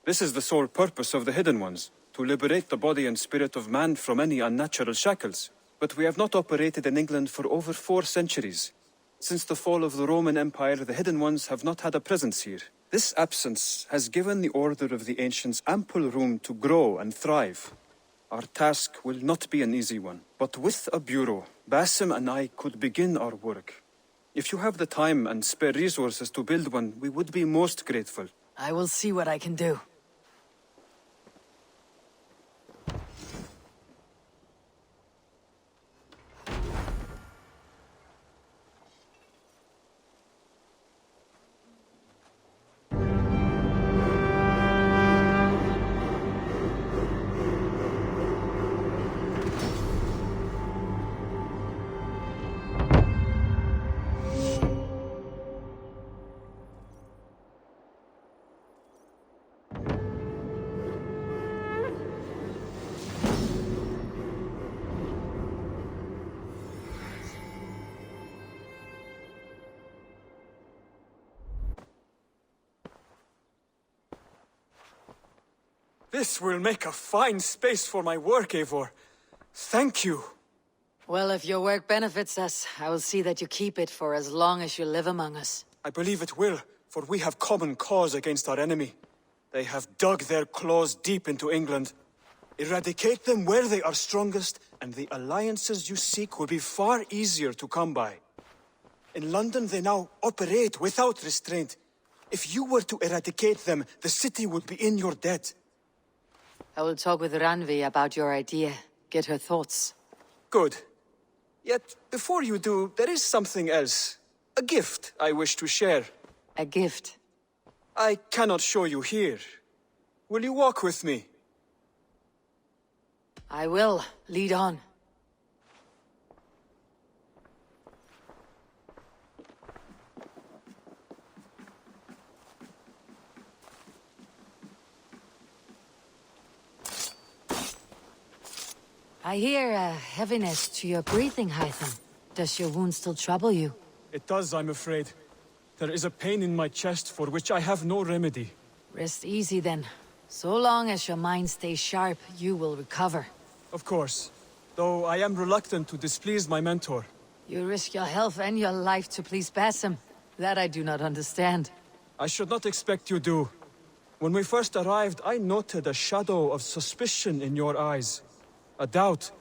This is the sole purpose of the Hidden Ones, to liberate the body and spirit of man from any unnatural shackles. But we have not operated in England for over 4 centuries. Since the fall of the Roman Empire, the Hidden Ones have not had a presence here. This absence has given the Order of the Ancients ample room to grow and thrive. Our task will not be an easy one, but with a bureau, Basim and I could begin our work. If you have the time and spare resources to build one, we would be most grateful. I will see what I can do. This will make a fine space for my work, Eivor. Thank you. Well, if your work benefits us, I will see that you keep it for as long as you live among us. I believe it will, for we have common cause against our enemy. They have dug their claws deep into England. Eradicate them where they are strongest, and the alliances you seek will be far easier to come by. In London, they now operate without restraint. If you were to eradicate them, the city would be in your debt. I will talk with Ranvi about your idea. Get her thoughts. Good. Yet, before you do, there is something else. A gift I wish to share. A gift? I cannot show you here. Will you walk with me? I will. Lead on. I hear a heaviness to your breathing, Hytham. Does your wound still trouble you? It does, I'm afraid. There is a pain in my chest for which I have no remedy. Rest easy then. So long as your mind stays sharp, you will recover. Of course. Though I am reluctant to displease my mentor. You risk your health and your life to please Basim. That I do not understand. I should not expect you do. When we first arrived, I noted a shadow of suspicion in your eyes. A doubt.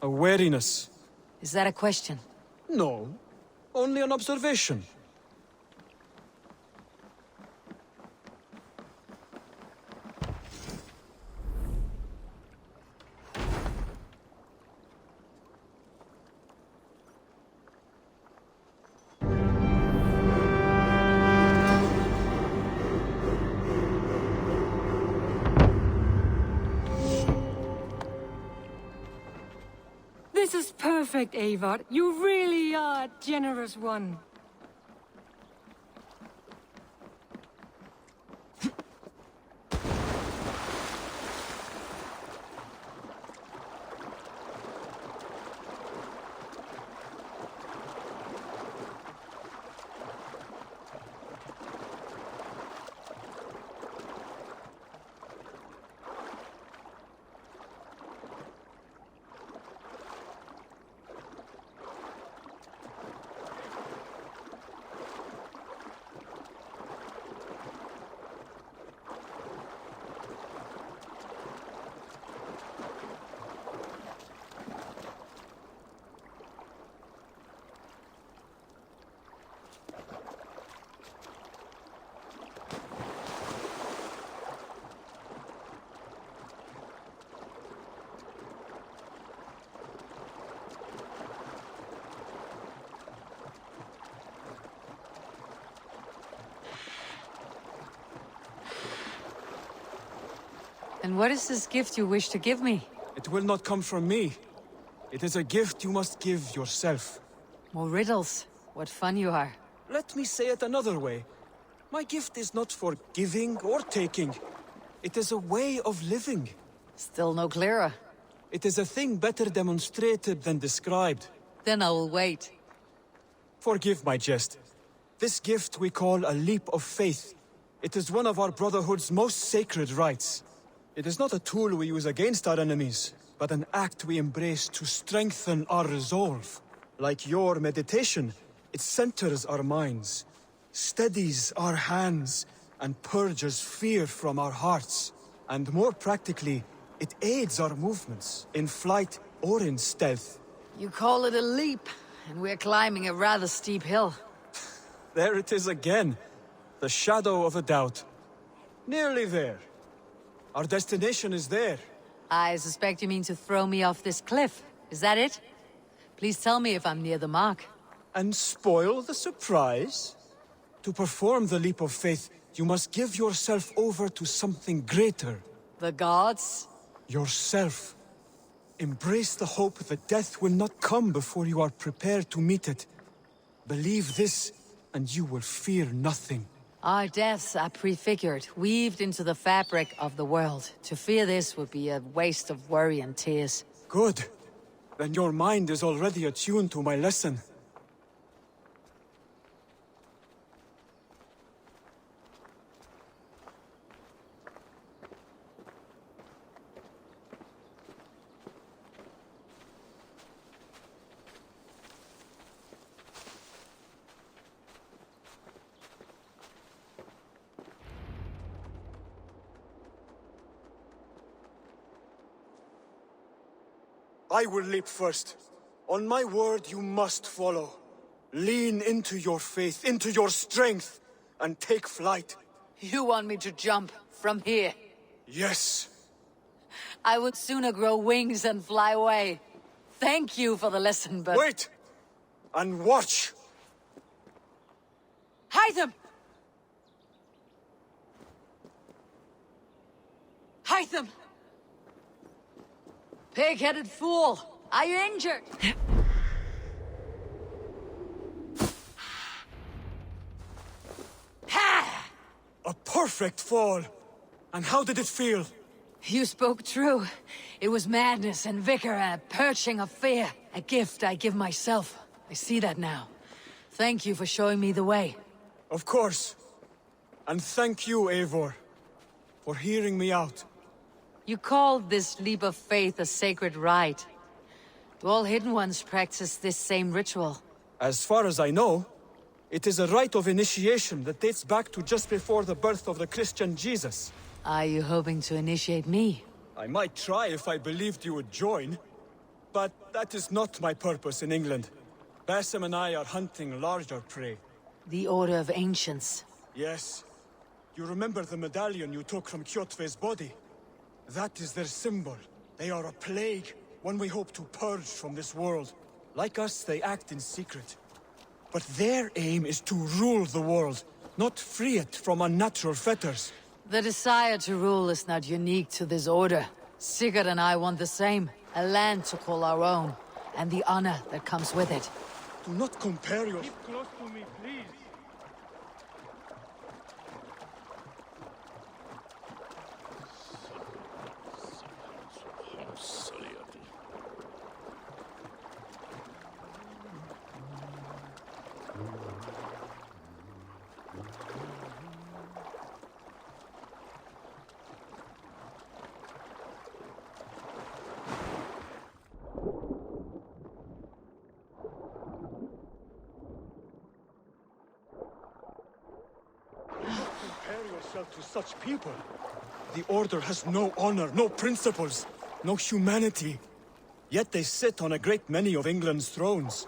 A wariness. Is that a question? No. Only an observation. This is perfect, Eivor. You really are a generous one. And what is this gift you wish to give me? It will not come from me. It is a gift you must give yourself. More riddles. What fun you are. Let me say it another way. My gift is not for giving or taking. It is a way of living. Still no clearer. It is a thing better demonstrated than described. Then I will wait. Forgive my jest. This gift we call a leap of faith. It is one of our Brotherhood's most sacred rites. It is not a tool we use against our enemies, but an act we embrace to strengthen our resolve. Like your meditation, it centers our minds, steadies our hands, and purges fear from our hearts. And more practically, it aids our movements, in flight or in stealth. You call it a leap, and we're climbing a rather steep hill. There it is again. The shadow of a doubt. Nearly there. Our destination is there. I suspect you mean to throw me off this cliff. Is that it? Please tell me if I'm near the mark. And spoil the surprise? To perform the leap of faith, you must give yourself over to something greater. The gods? Yourself. Embrace the hope that death will not come before you are prepared to meet it. Believe this, and you will fear nothing. Our deaths are prefigured, weaved into the fabric of the world. To fear this would be a waste of worry and tears. Good. Then your mind is already attuned to my lesson. I will leap first. On my word, you must follow. Lean into your faith, into your strength, and take flight. You want me to jump from here? Yes. I would sooner grow wings and fly away. Thank you for the lesson, but... Wait! And watch! Hide them! Hide them! Pig-headed fool! Are you injured? Ha! A perfect fall! And how did it feel? You spoke true. It was madness and vigor and a purging of fear. A gift I give myself. I see that now. Thank you for showing me the way. Of course. And thank you, Eivor, for hearing me out. You called this leap of faith a sacred rite. Do all Hidden Ones practice this same ritual? As far as I know, it is a rite of initiation that dates back to just before the birth of the Christian Jesus. Are you hoping to initiate me? I might try if I believed you would join, but that is not my purpose in England. Basim and I are hunting larger prey. The Order of Ancients. Yes. You remember the medallion you took from Kjotve's body? That is their symbol. They are a plague, one we hope to purge from this world. Like us, they act in secret. But their aim is to rule the world, not free it from unnatural fetters. The desire to rule is not unique to this order. Sigurd and I want the same. A land to call our own, and the honor that comes with it. Do not compare your... Keep close to me, please. To such people. The Order has no honor, no principles, no humanity. Yet they sit on a great many of England's thrones.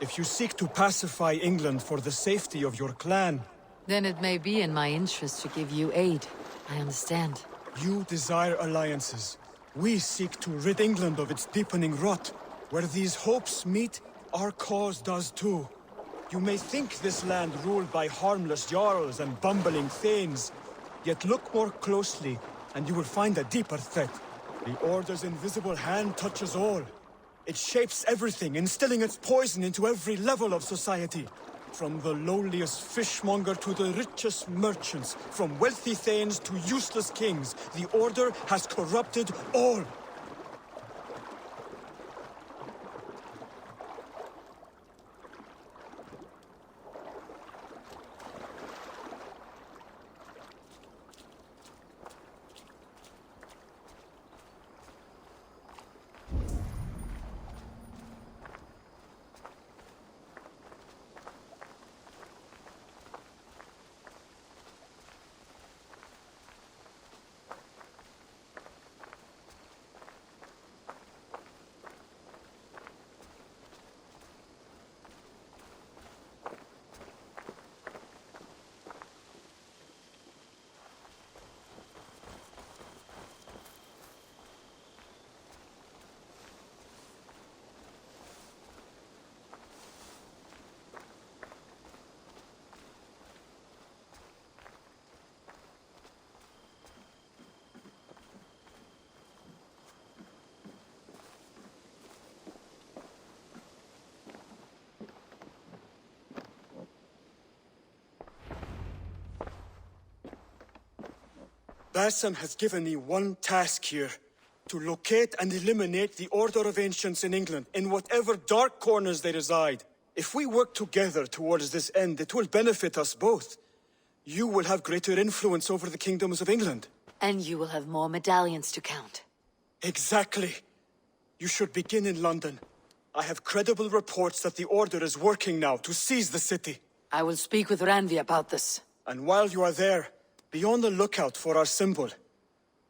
If you seek to pacify England for the safety of your clan... Then it may be in my interest to give you aid. I understand. You desire alliances. We seek to rid England of its deepening rot. Where these hopes meet, our cause does too. You may think this land ruled by harmless jarls and bumbling thanes, yet look more closely, and you will find a deeper threat. The Order's invisible hand touches all. It shapes everything, instilling its poison into every level of society. From the lowliest fishmonger to the richest merchants, from wealthy thanes to useless kings, the Order has corrupted all. Bassam has given me one task here. To locate and eliminate the Order of Ancients in England, in whatever dark corners they reside. If we work together towards this end, it will benefit us both. You will have greater influence over the kingdoms of England. And you will have more medallions to count. Exactly. You should begin in London. I have credible reports that the Order is working now to seize the city. I will speak with Ranvi about this. And while you are there, be on the lookout for our symbol.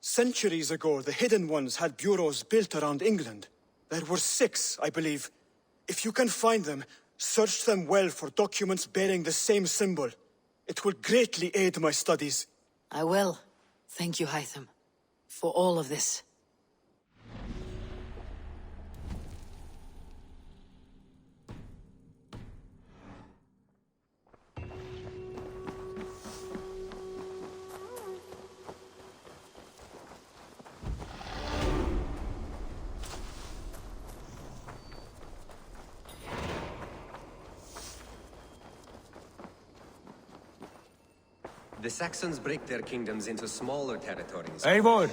Centuries ago, the Hidden Ones had bureaus built around England. There were 6, I believe. If you can find them, search them well for documents bearing the same symbol. It will greatly aid my studies. I will. Thank you, Hytham, for all of this. The Saxons break their kingdoms into smaller territories. Eivor,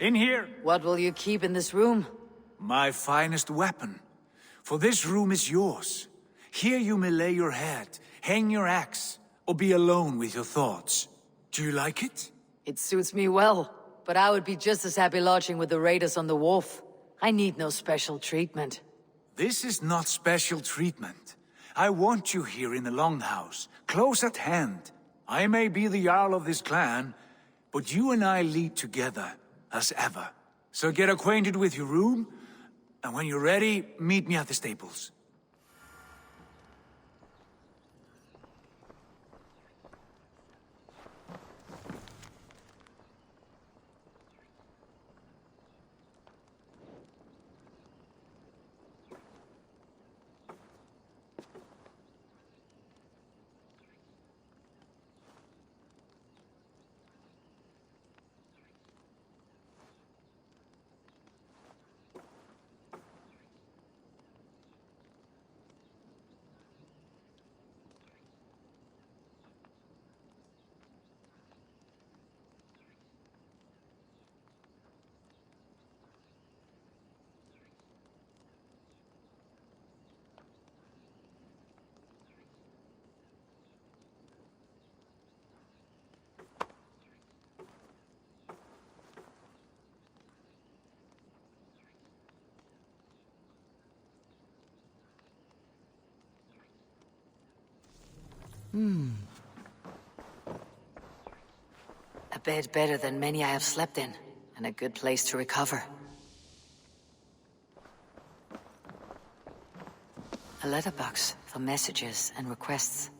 in here! What will you keep in this room? My finest weapon. For this room is yours. Here you may lay your head, hang your axe, or be alone with your thoughts. Do you like it? It suits me well, but I would be just as happy lodging with the raiders on the wharf. I need no special treatment. This is not special treatment. I want you here in the Longhouse, close at hand. I may be the Jarl of this clan, but you and I lead together, as ever. So get acquainted with your room, and when you're ready, meet me at the stables. A bed better than many I have slept in, and a good place to recover. A letterbox for messages and requests.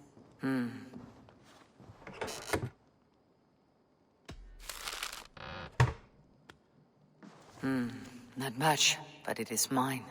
Not much, but it is mine.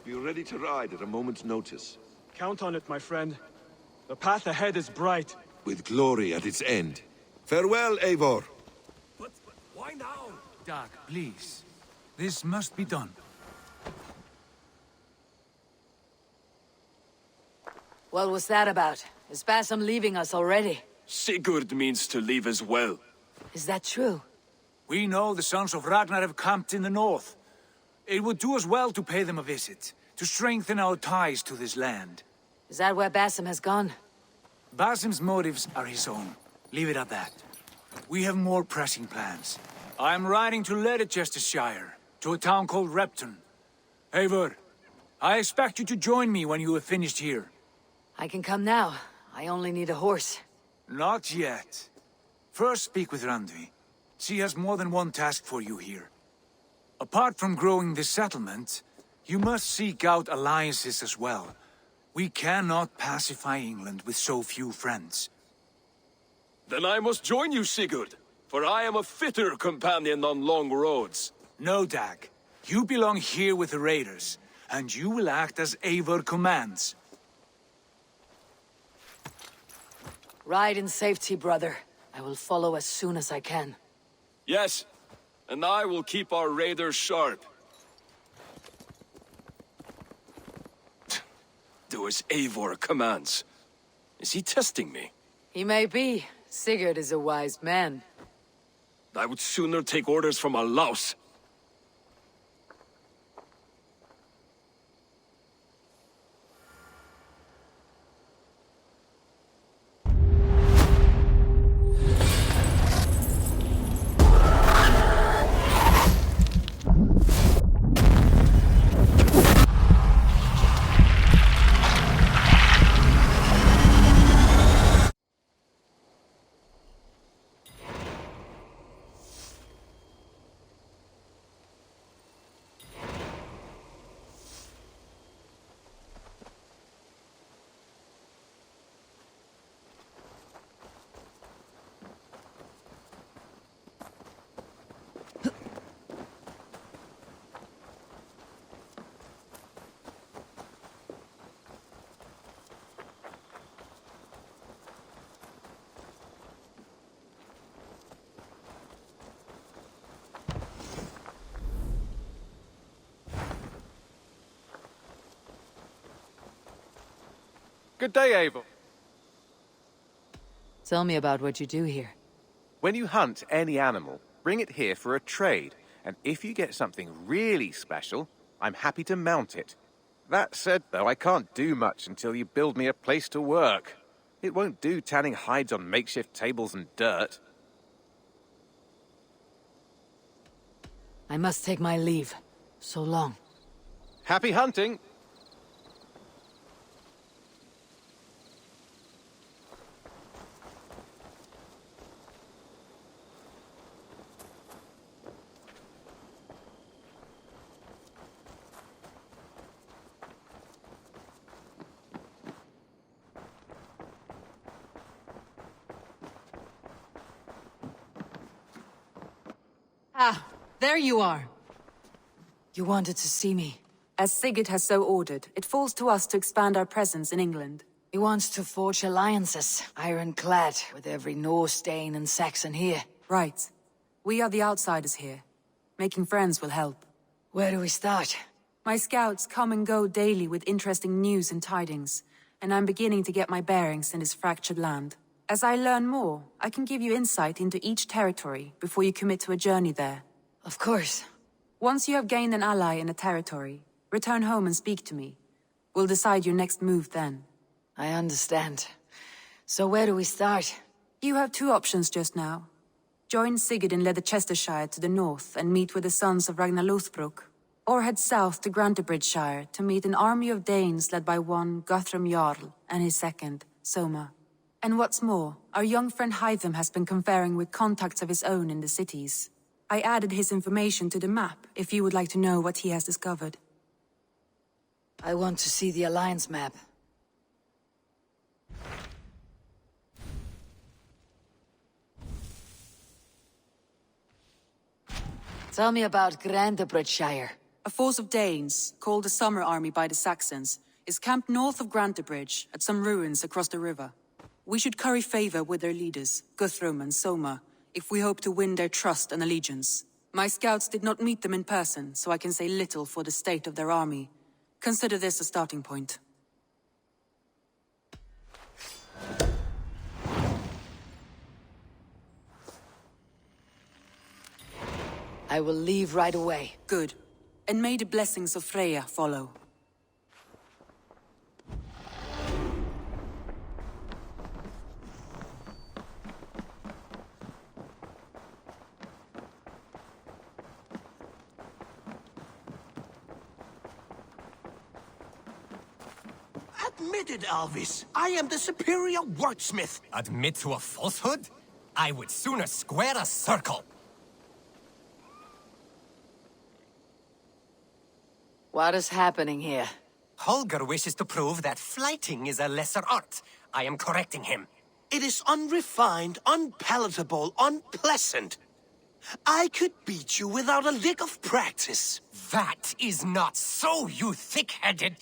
Be ready to ride at a moment's notice. Count on it, my friend. The path ahead is bright. With glory at its end. Farewell, Eivor. But why now? Dag, please. This must be done. What was that about? Is Basim leaving us already? Sigurd means to leave as well. Is that true? We know the sons of Ragnar have camped in the north. It would do us well to pay them a visit, to strengthen our ties to this land. Is that where Basim has gone? Basim's motives are his own. Leave it at that. We have more pressing plans. I'm riding to Leicestershire, to a town called Repton. Eivor, I expect you to join me when you have finished here. I can come now. I only need a horse. Not yet. First speak with Randvi. She has more than one task for you here. Apart from growing this settlement, you must seek out alliances as well. We cannot pacify England with so few friends. Then I must join you, Sigurd, for I am a fitter companion on long roads. No, Dag. You belong here with the raiders, and you will act as Eivor commands. Ride in safety, brother. I will follow as soon as I can. Yes, and I will keep our raiders sharp. Do as Eivor commands. Is he testing me? He may be. Sigurd is a wise man. I would sooner take orders from a louse. Good day, Eivor. Tell me about what you do here. When you hunt any animal, bring it here for a trade, and if you get something really special, I'm happy to mount it. That said, though, I can't do much until you build me a place to work. It won't do tanning hides on makeshift tables and dirt. I must take my leave. So long. Happy hunting! Ah, there you are. You wanted to see me. As Sigurd has so ordered, it falls to us to expand our presence in England. He wants to forge alliances, ironclad, with every Norse, Dane, and Saxon here. Right. We are the outsiders here. Making friends will help. Where do we start? My scouts come and go daily with interesting news and tidings, and I'm beginning to get my bearings in this fractured land. As I learn more, I can give you insight into each territory before you commit to a journey there. Of course. Once you have gained an ally in a territory, return home and speak to me. We'll decide your next move then. I understand. So where do we start? You have two options just now. Join Sigurd in Leicestershire to the north and meet with the sons of Ragnar Lothbrok, or head south to Grantebridgeshire to meet an army of Danes led by one Guthrum Jarl and his second, Soma. And what's more, our young friend Hytham has been conferring with contacts of his own in the cities. I added his information to the map if you would like to know what he has discovered. I want to see the Alliance map. Tell me about Grantebridgeshire. A force of Danes, called the Summer Army by the Saxons, is camped north of Grantebridge at some ruins across the river. We should curry favor with their leaders, Guthrum and Soma, if we hope to win their trust and allegiance. My scouts did not meet them in person, so I can say little for the state of their army. Consider this a starting point. I will leave right away. Good. And may the blessings of Freya follow. Admitted, Alvis. I am the superior wordsmith. Admit to a falsehood? I would sooner square a circle. What is happening here? Holger wishes to prove that flighting is a lesser art. I am correcting him. It is unrefined, unpalatable, unpleasant. I could beat you without a lick of practice. That is not so, you thick-headed...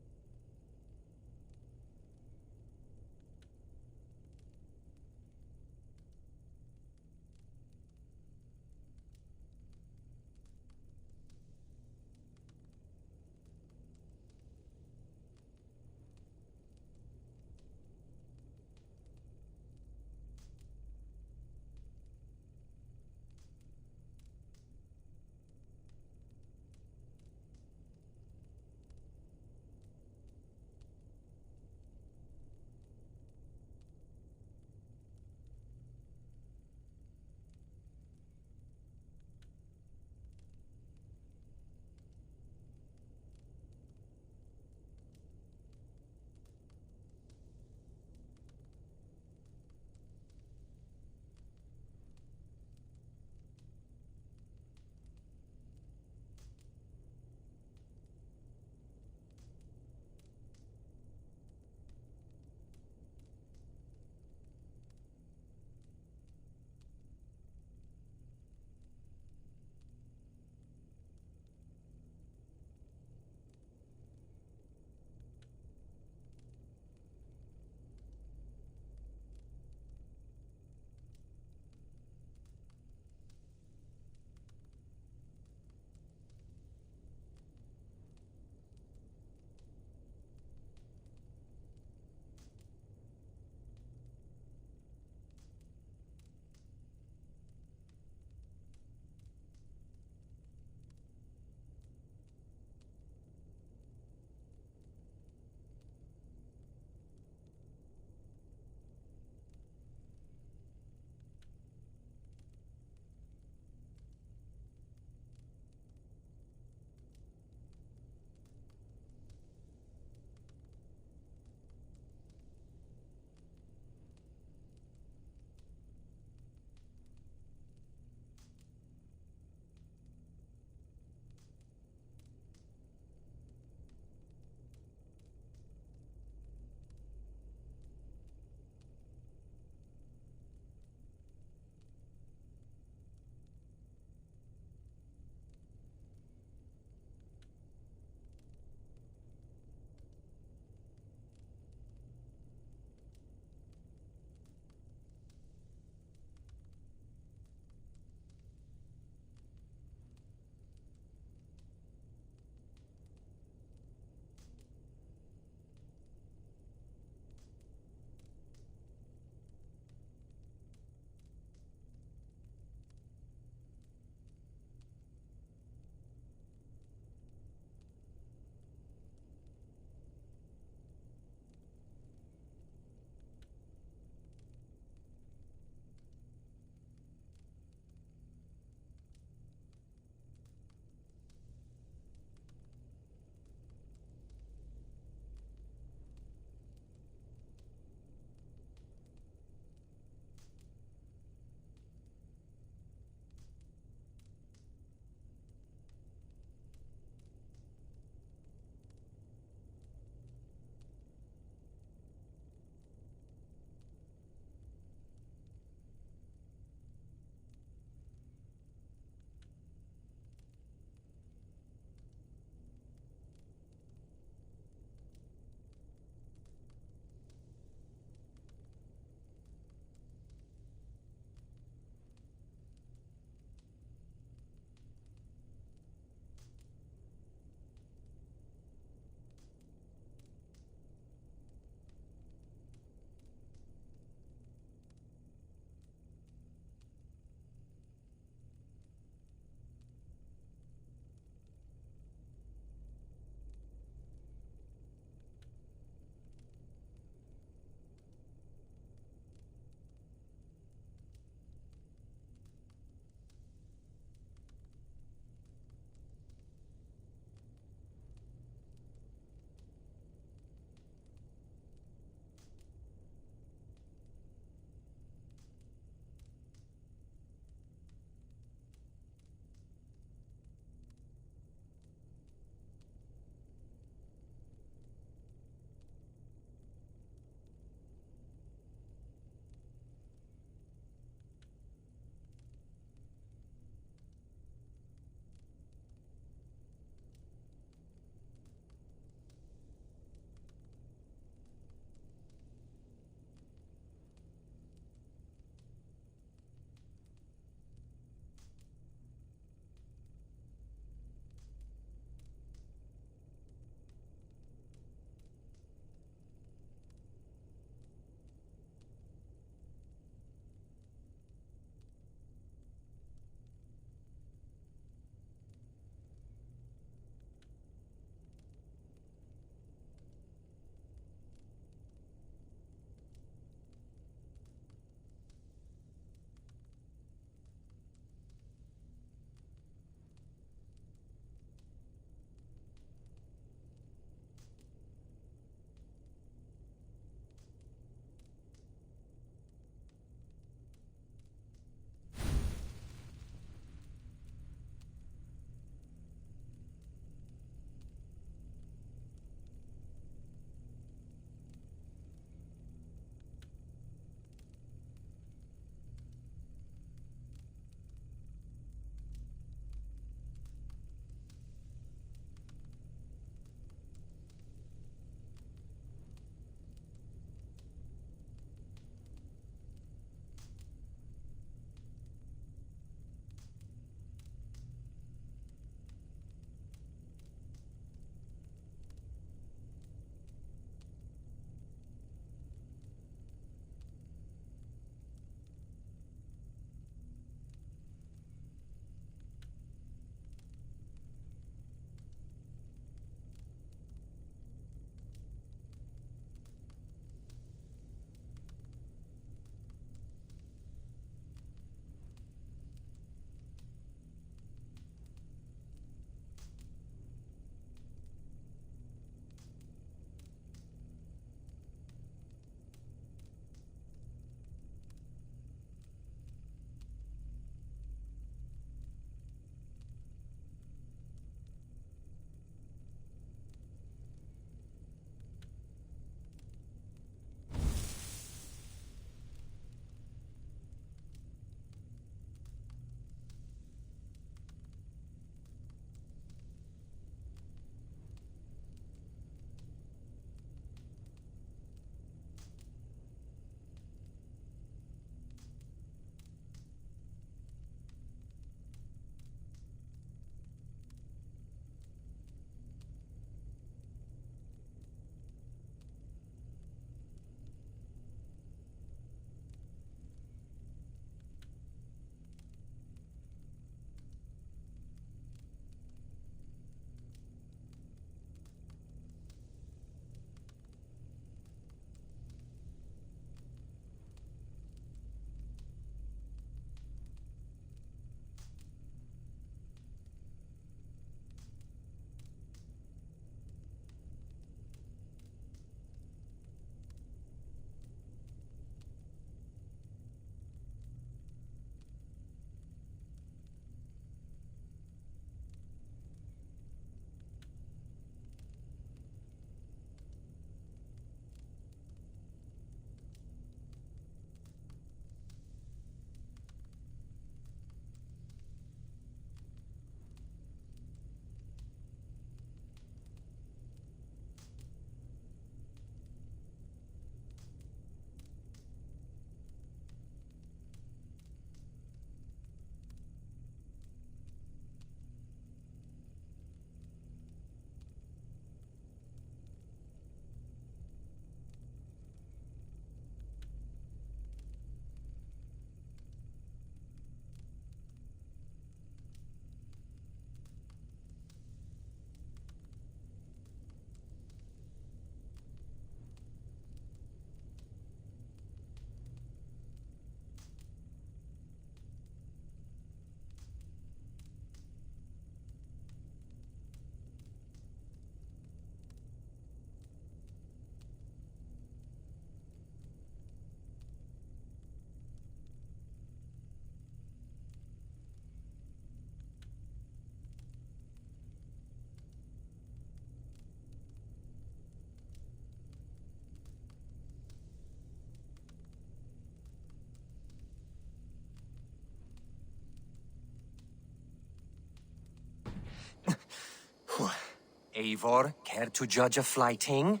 Eivor, care to judge a flyting?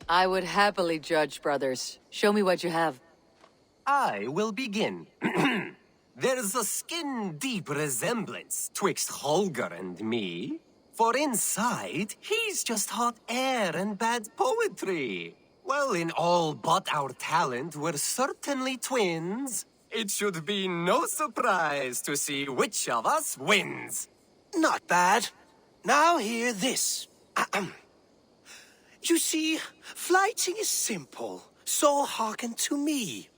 I would happily judge, brothers. Show me what you have. I will begin. There's a skin-deep resemblance twixt Holger and me. For inside, he's just hot air and bad poetry. Well, in all but our talent, we're certainly twins. It should be no surprise to see which of us wins. Not bad. Now hear this. You see, flyting is simple, so hearken to me.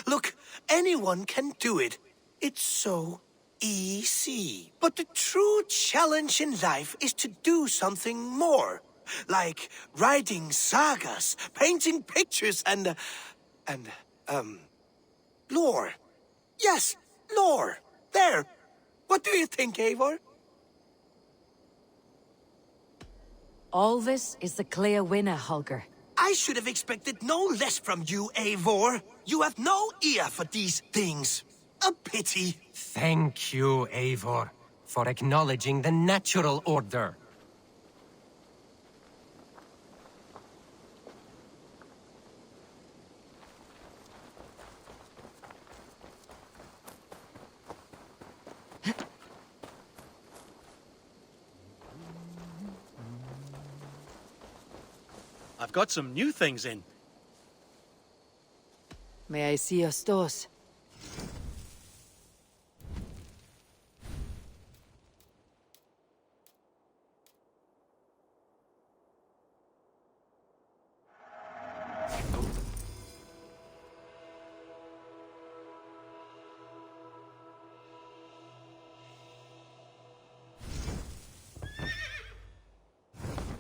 Look, anyone can do it. It's so easy. But the true challenge in life is to do something more. Like writing sagas, painting pictures, and lore. Yes, lore. There. What do you think, Eivor? All this is the clear winner, Holger. I should have expected no less from you, Eivor. You have no ear for these things. A pity. Thank you, Eivor, for acknowledging the natural order. I've got some new things in. May I see your stores?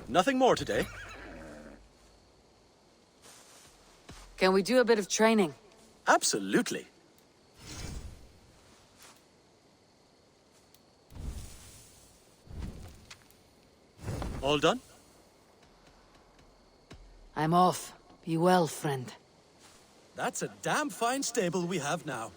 Nothing more today. Can we do a bit of training? Absolutely. All done? I'm off. Be well, friend. That's a damn fine stable we have now.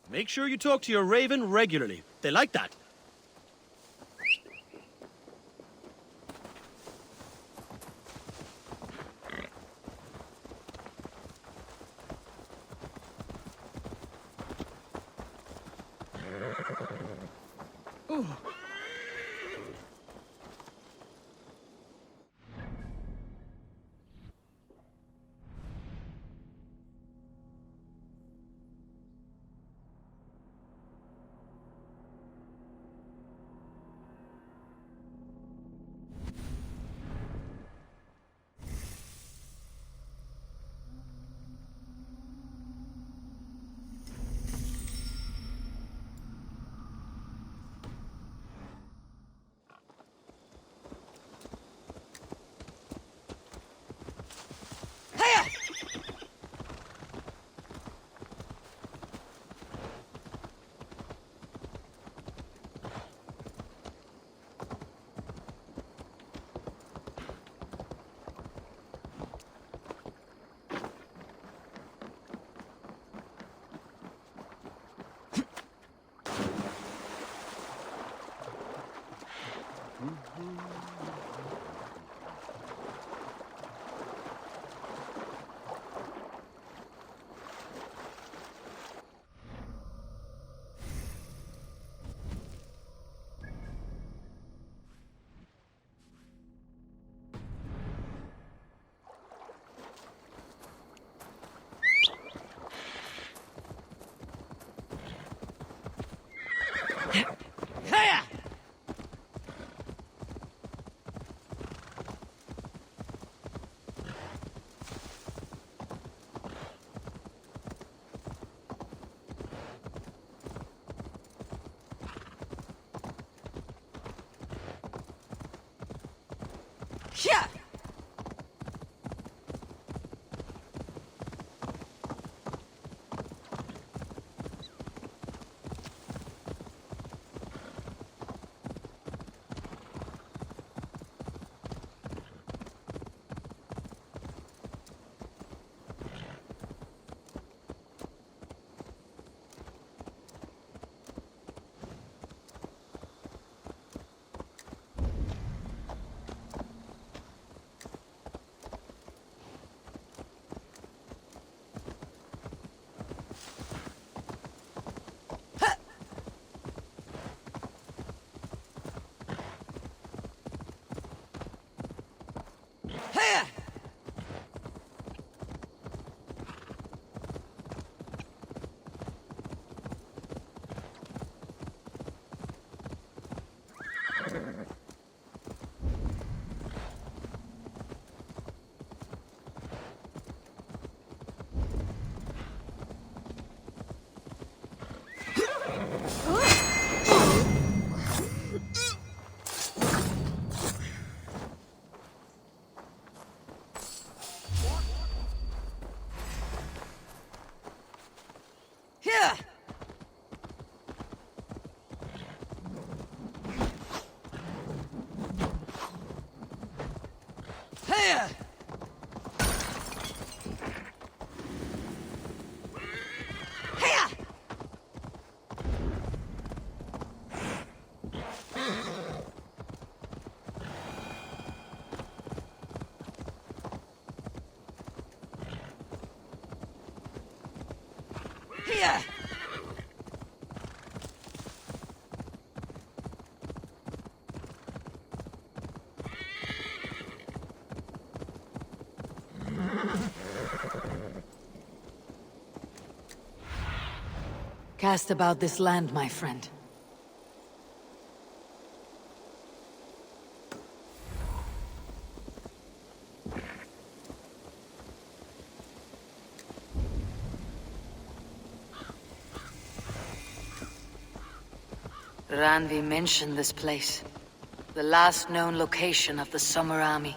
Make sure you talk to your raven regularly. They like that. Yeah! Cast about this land, my friend. Randvi mentioned this place. The last known location of the Summer Army.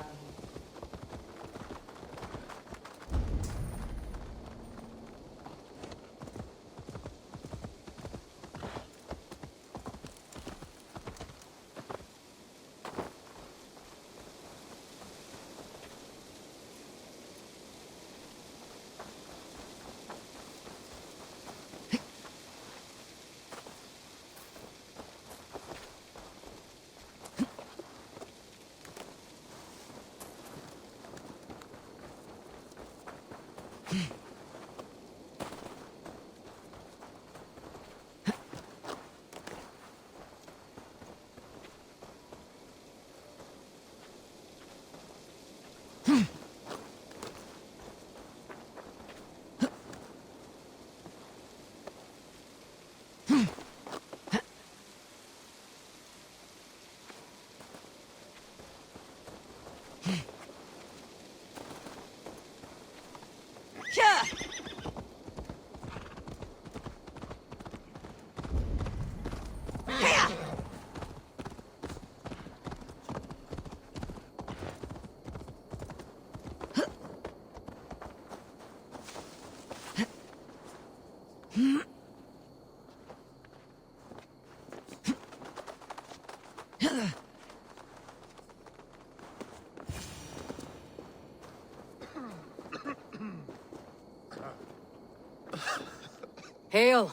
Hail!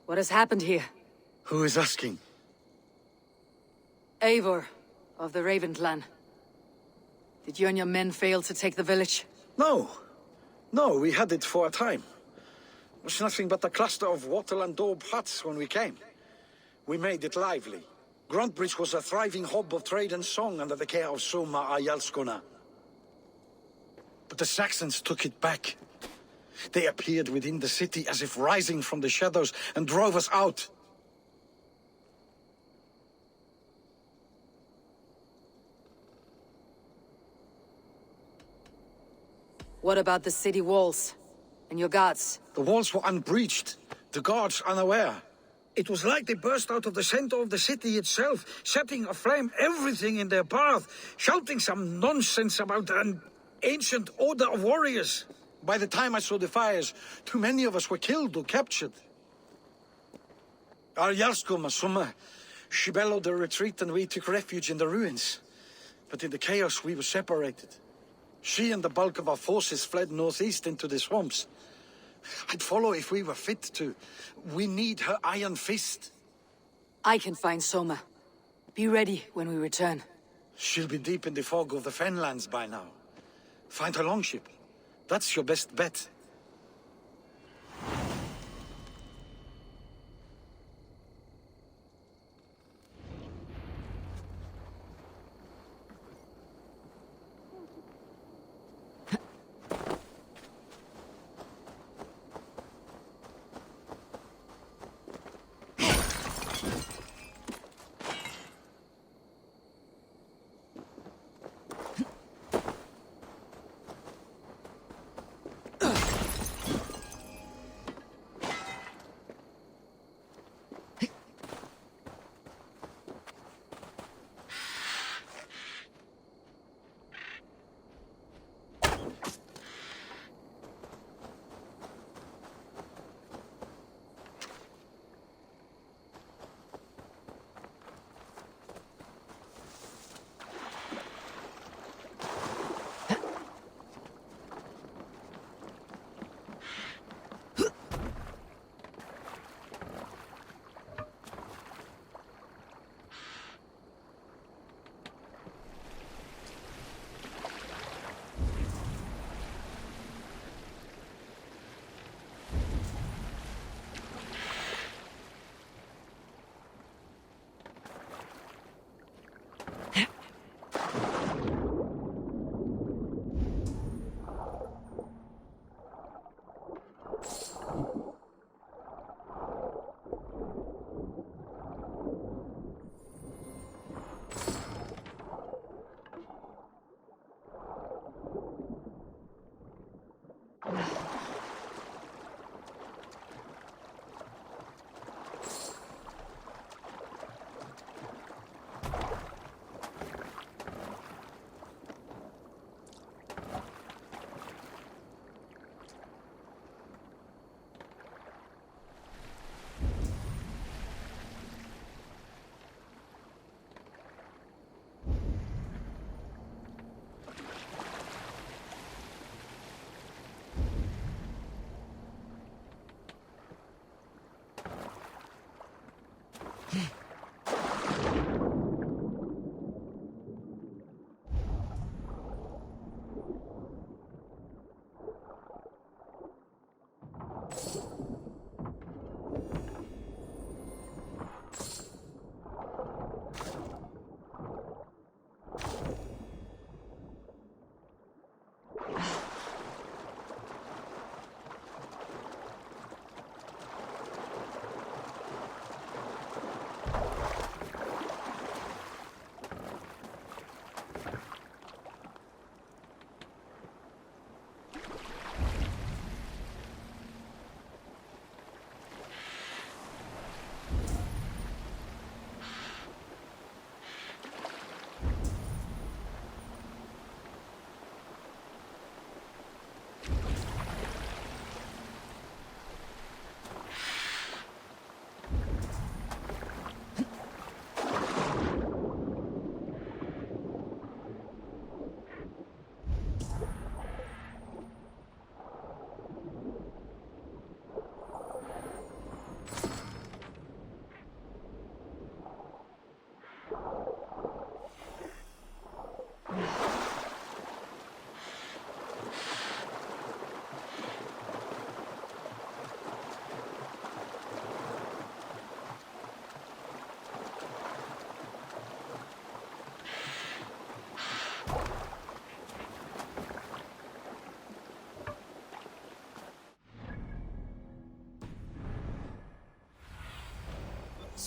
What has happened here? Who is asking? Eivor, of the Raven clan. Did you and your men fail to take the village? No. No, we had it for a time. It was nothing but a cluster of wattle and daub huts when we came. We made it lively. Gruntbridge was a thriving hub of trade and song under the care of Soma Ayalskona. But the Saxons took it back. They appeared within the city as if rising from the shadows and drove us out. What about the city walls? And your guards? The walls were unbreached, the guards unaware. It was like they burst out of the center of the city itself, setting aflame everything in their path, shouting some nonsense about an ancient order of warriors. By the time I saw the fires, too many of us were killed or captured. Our Yarsko Masuma, she bellowed a retreat and we took refuge in the ruins. But in the chaos we were separated. She and the bulk of our forces fled northeast into the swamps. I'd follow if we were fit to. We need her iron fist. I can find Soma. Be ready when we return. She'll be deep in the fog of the Fenlands by now. Find her longship. That's your best bet.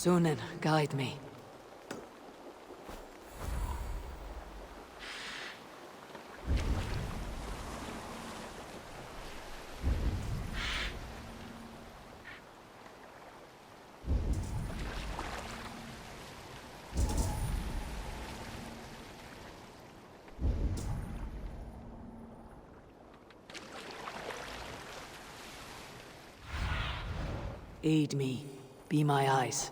Sunan, guide me. Aid me. Be my eyes.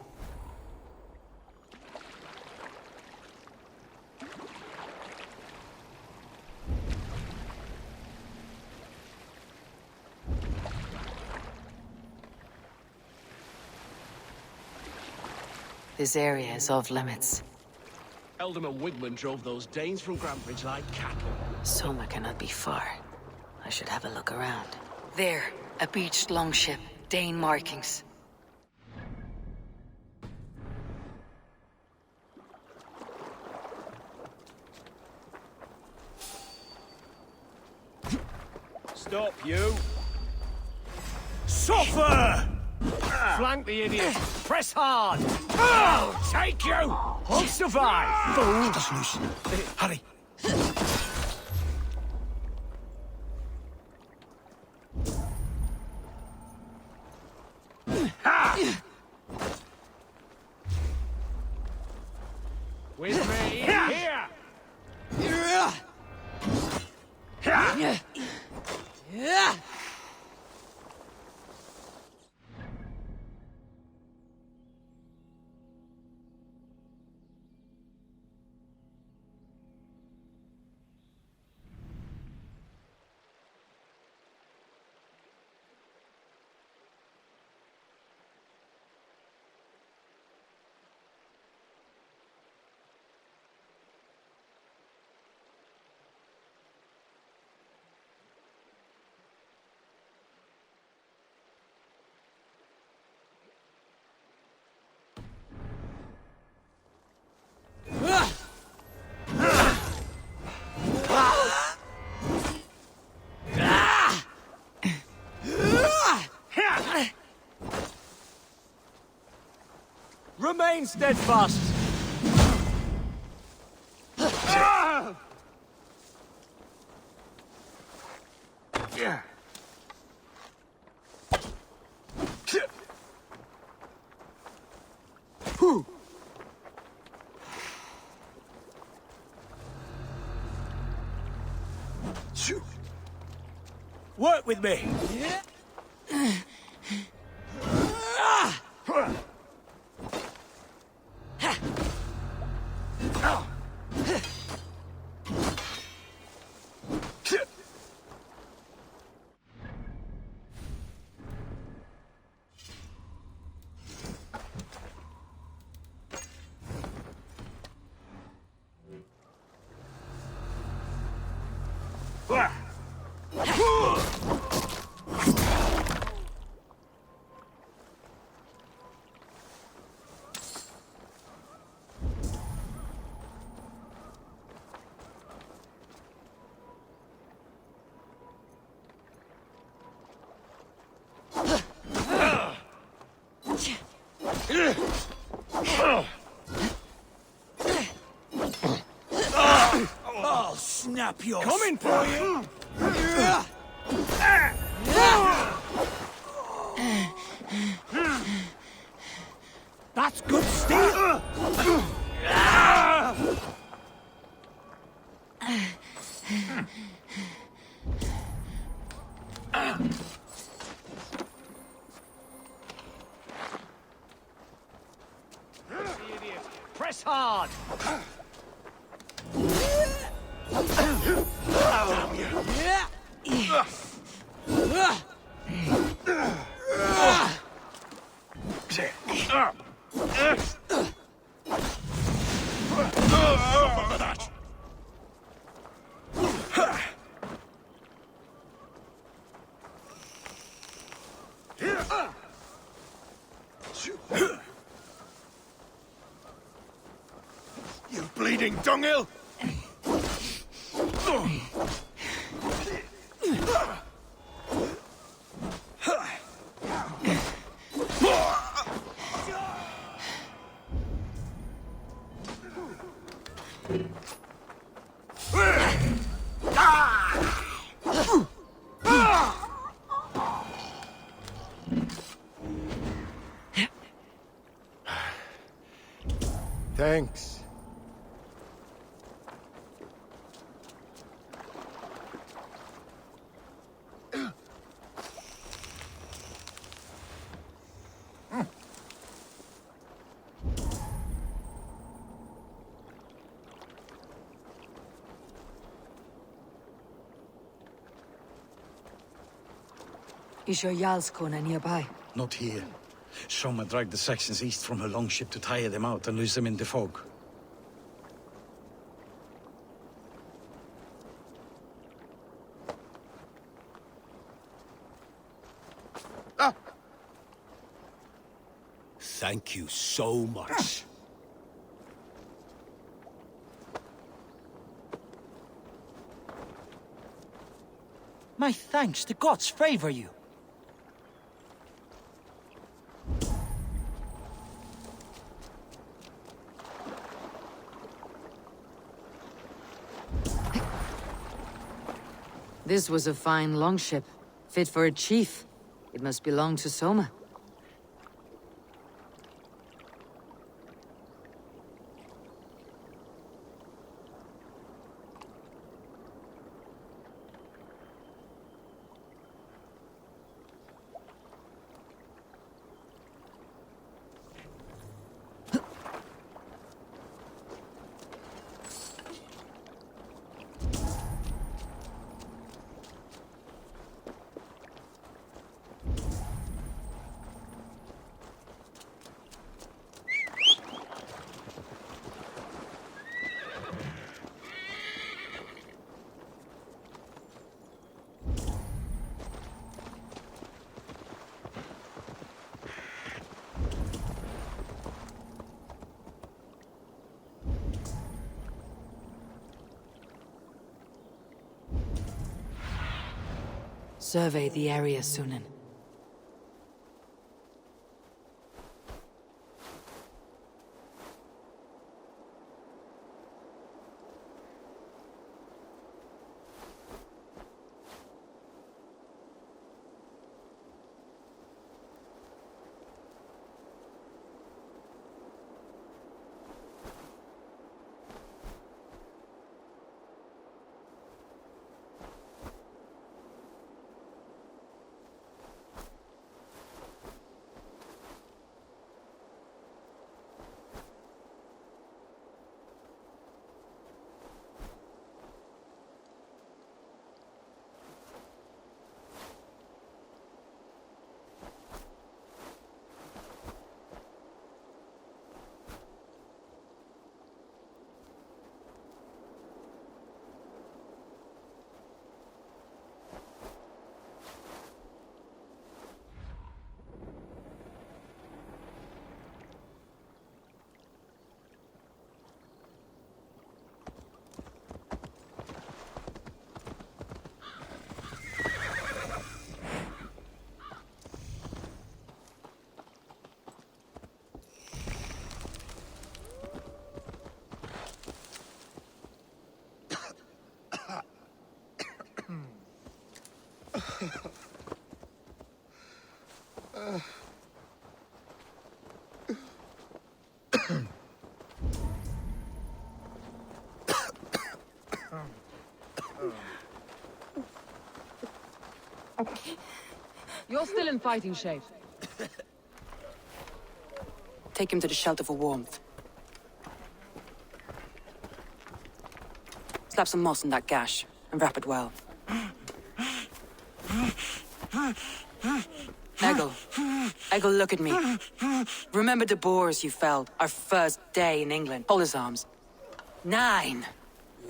This area is off limits. Eldon and Wigman drove those Danes from Grantbridge like cattle. Soma cannot be far. I should have a look around. There, a beached longship. Dane markings. Stop, you! Suffer! Flank the idiot! Press hard! I'll take you! I'll survive! Hold us loose. Hurry. With me, here! Remain steadfast! Work with me! I'll snap your Coming for you! That's good steel! Press hard! You bleeding dunghill! Is your Jarlskona nearby? Not here. Soma dragged the Saxons east from her longship to tire them out and lose them in the fog. Thank you so much. My thanks, the gods favor you. This was a fine longship, fit for a chief. It must belong to Soma. Survey the area, Sunan. You're still in fighting shape. Take him to the shelter for warmth. Slap some moss in that gash, and wrap it well. Eggle, look at me. Remember the boars you felled, our first day in England? Hold his arms. 9.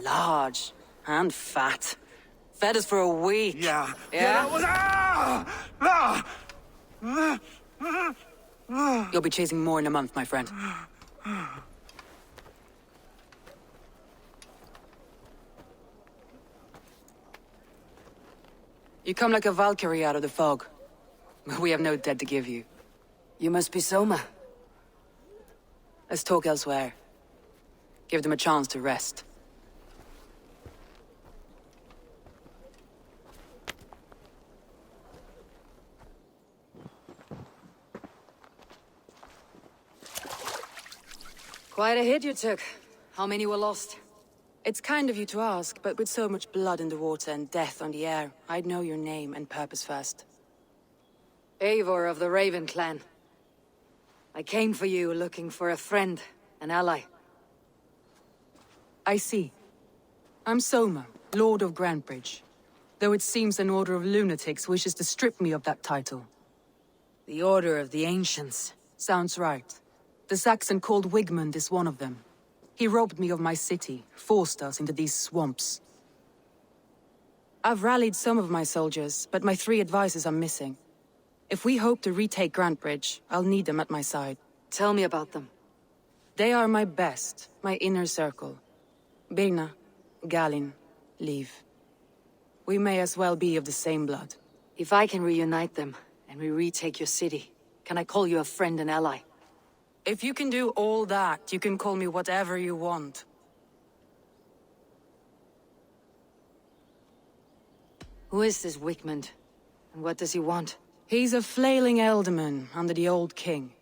Large and fat. Fed us for a week. Yeah. Yeah? You'll be chasing more in a month, my friend. You come like a Valkyrie out of the fog. We have no dead to give you. You must be Soma. Let's talk elsewhere. Give them a chance to rest. Quite a hit you took. How many were lost? It's kind of you to ask, but with so much blood in the water and death on the air, I'd know your name and purpose first. Eivor of the Raven clan. I came for you looking for a friend, an ally. I see. I'm Soma, Lord of Grantebridge. though it seems an order of lunatics wishes to strip me of that title. The Order of the Ancients. Sounds right. The Saxon called Wigmund is one of them. He robbed me of my city, forced us into these swamps. I've rallied some of my soldiers, but my 3 advisors are missing. If we hope to retake Grantbridge, I'll need them at my side. Tell me about them. They are my best, my inner circle. Birna, Galin, Liv. We may as well be of the same blood. If I can reunite them, and we retake your city, can I call you a friend and ally? If you can do all that, you can call me whatever you want. Who is this Wigmund? And what does he want? He's a flailing elderman under the old king.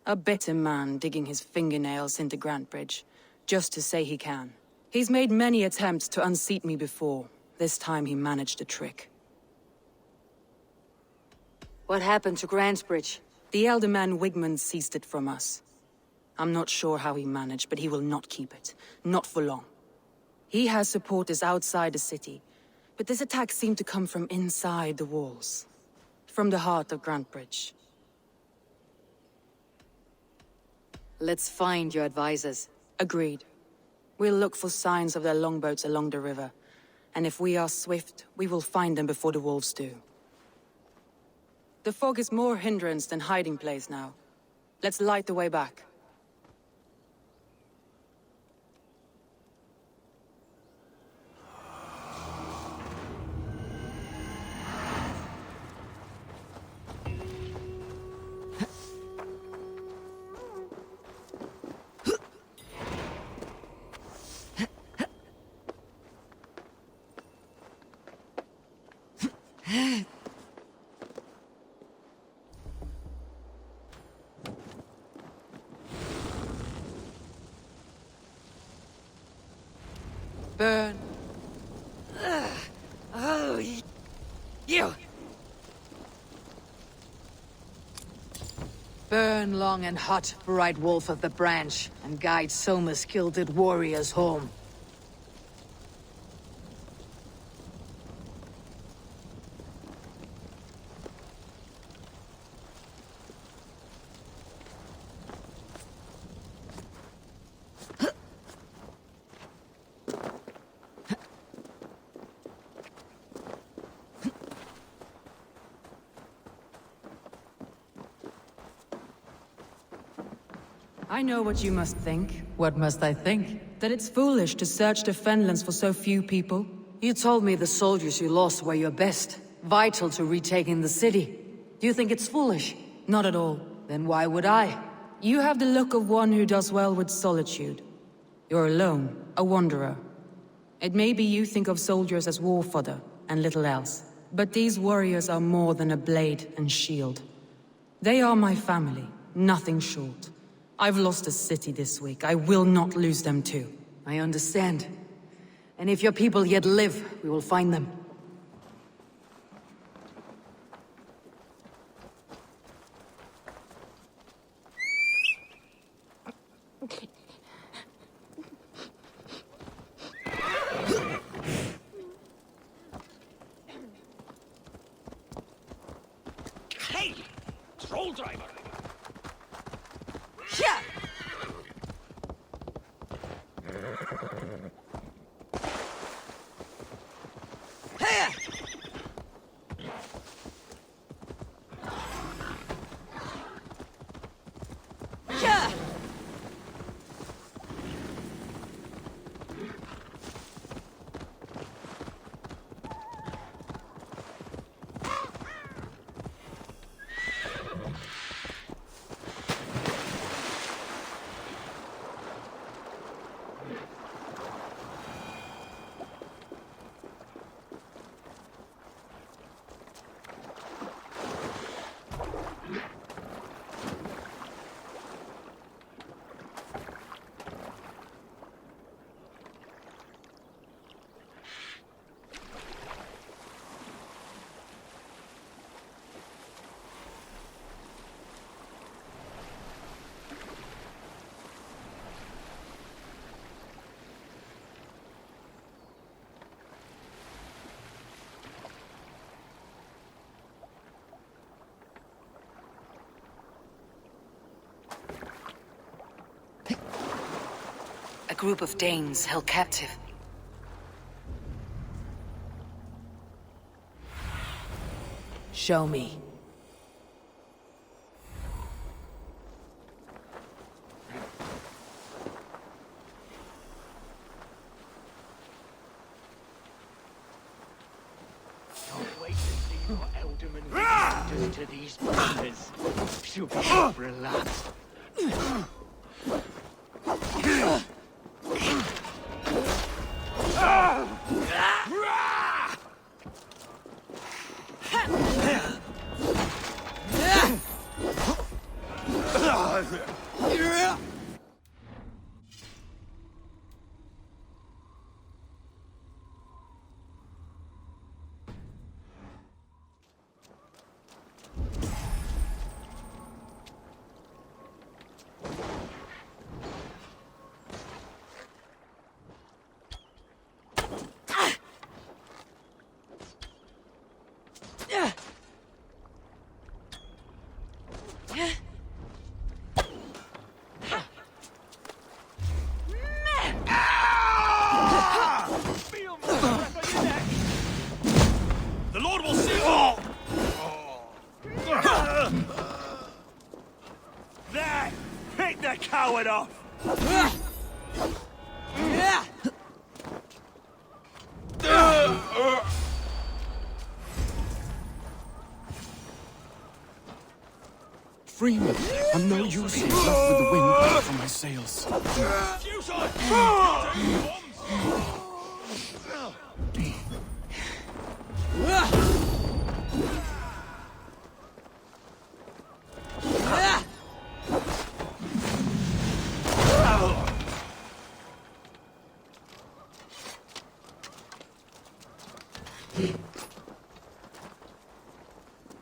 A bitter man digging his fingernails into Grantbridge, just to say he can. He's made many attempts to unseat me before. This time he managed a trick. What happened to Grantbridge? The elder man Wigmund seized it from us. I'm not sure how he managed, but he will not keep it. Not for long. He has supporters outside the city, but this attack seemed to come from inside the walls. From the heart of Grantbridge. Let's find your advisors. Agreed. We'll look for signs of their longboats along the river. And if we are swift, we will find them before the wolves do. The fog is more hindrance than hiding place now. Let's light the way back. Burn. Oh, you! Burn long and hot, bright wolf of the branch, and guide Soma's gilded warriors home. I know what you must think. What must I think? That it's foolish to search the Fenlands for so few people. You told me the soldiers you lost were your best, vital to retaking the city. Do you think it's foolish? Not at all. Then why would I? You have the look of one who does well with solitude. You're alone, a wanderer. It may be you think of soldiers as war fodder, and little else. But these warriors are more than a blade and shield. They are my family, nothing short. I've lost a city this week. I will not lose them too. I understand. And if your people yet live, we will find them. Hey! Troll driver! Yeah! group of Danes held captive. Show me. Can't wait to see what Alderman does to these buggers. She'll be over at last. The Lord will see all! There! Pick the coward off! Free me. I'm no use here, left with the wind blowing from my sails.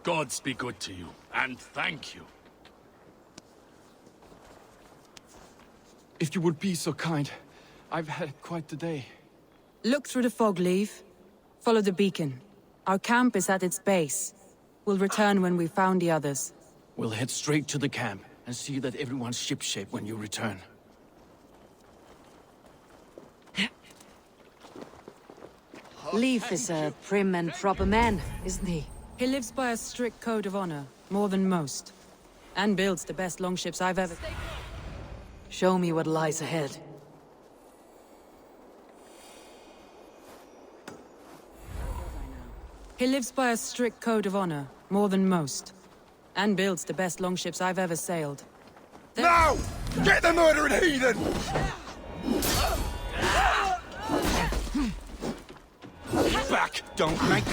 Gods be good to you, and thank you. If you would be so kind, I've had quite the day. Look through the fog, Leave. Follow the beacon. Our camp is at its base. We'll return when we've found the others. We'll head straight to the camp and see that everyone's shipshape when you return. Leaf is a prim and proper man, isn't he? He lives by a strict code of honor, more than most. And builds the best longships I've ever... Show me what lies ahead. He lives by a strict code of honor, more than most. And builds the best longships I've ever sailed. Now! Get the murdering heathen! Back, don't make...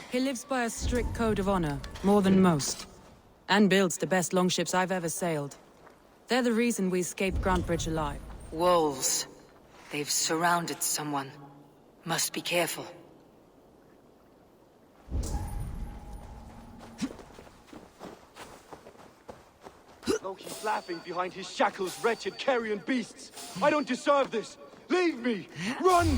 He lives by a strict code of honor, more than most. And builds the best longships I've ever sailed. They're the reason we escaped Grantbridge alive. Wolves. They've surrounded someone. Must be careful. Loki's laughing behind his shackles, wretched carrion beasts. I don't deserve this. Leave me! Run!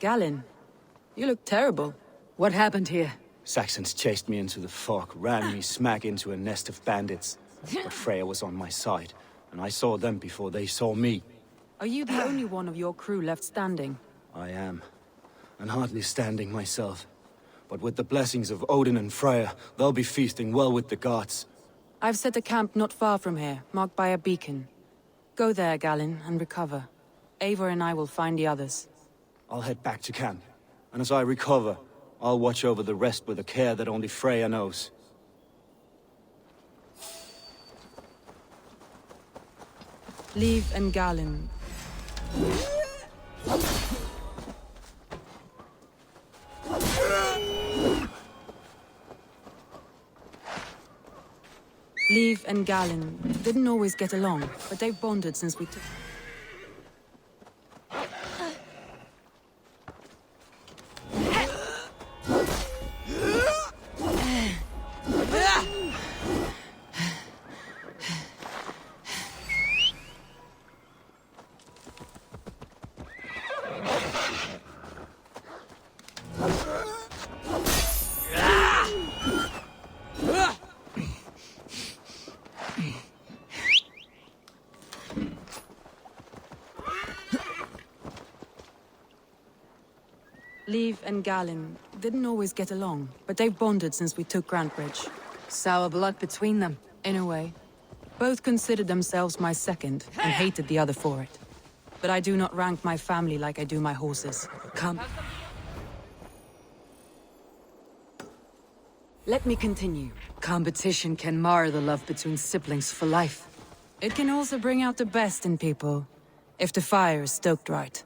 Galen, you look terrible. What happened here? Saxons chased me into the fog, ran me smack into a nest of bandits. But Freya was on my side, and I saw them before they saw me. Are you the only one of your crew left standing? I am, and hardly standing myself. But with the blessings of Odin and Freya, they'll be feasting well with the gods. I've set a camp not far from here, marked by a beacon. Go there, Galen, and recover. Eivor and I will find the others. I'll head back to camp, and as I recover, I'll watch over the rest with a care that only Freya knows. Liv and Galen. Liv and Galen didn't always get along, but they've bonded since we took... Liv and Galen didn't always get along, but they've bonded since we took Grantbridge. Sour blood between them. In a way. Both considered themselves my second, and hated the other for it. But I do not rank my family like I do my horses. Come. Let me continue. Competition can mar the love between siblings for life. It can also bring out the best in people, if the fire is stoked right.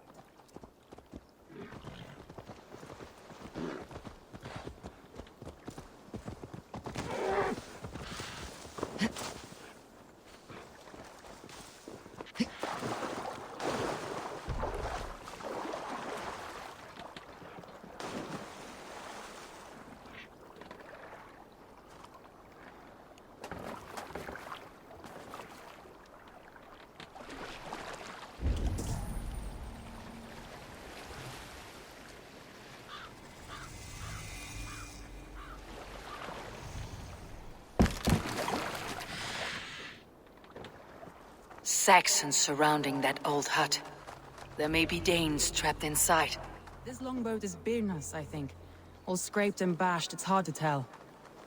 Saxons surrounding that old hut. There may be Danes trapped inside. This longboat is Birna's, I think. All scraped and bashed, it's hard to tell.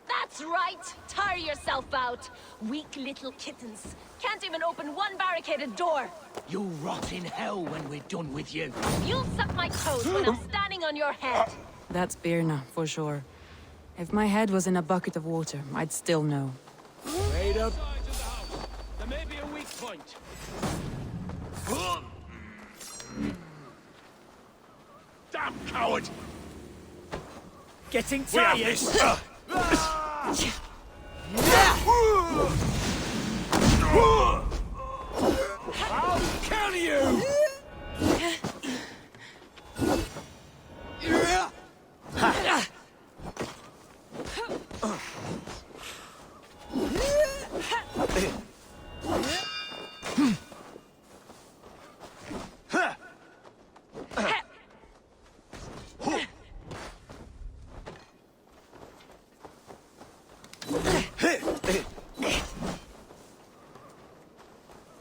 That's right! Tire yourself out! Weak little kittens. Can't even open one barricaded door! You'll rot in hell when we're done with you. You'll suck my toes when I'm standing on your head! That's Birna, for sure. If my head was in a bucket of water, I'd still know. Wait up! There may be a weak point. Damn coward! Getting We have tired. this! I'll kill you!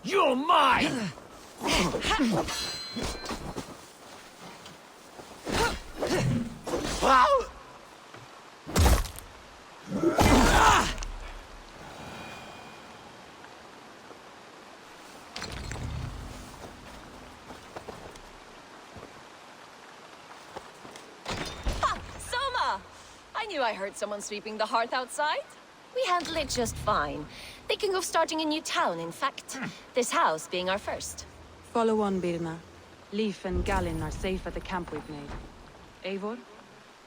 You're mine! Soma! I knew I heard someone sweeping the hearth outside. We handle it just fine. Thinking of starting a new town, in fact. This house being our first. Follow on, Birna. Leif and Galen are safe at the camp we've made. Eivor,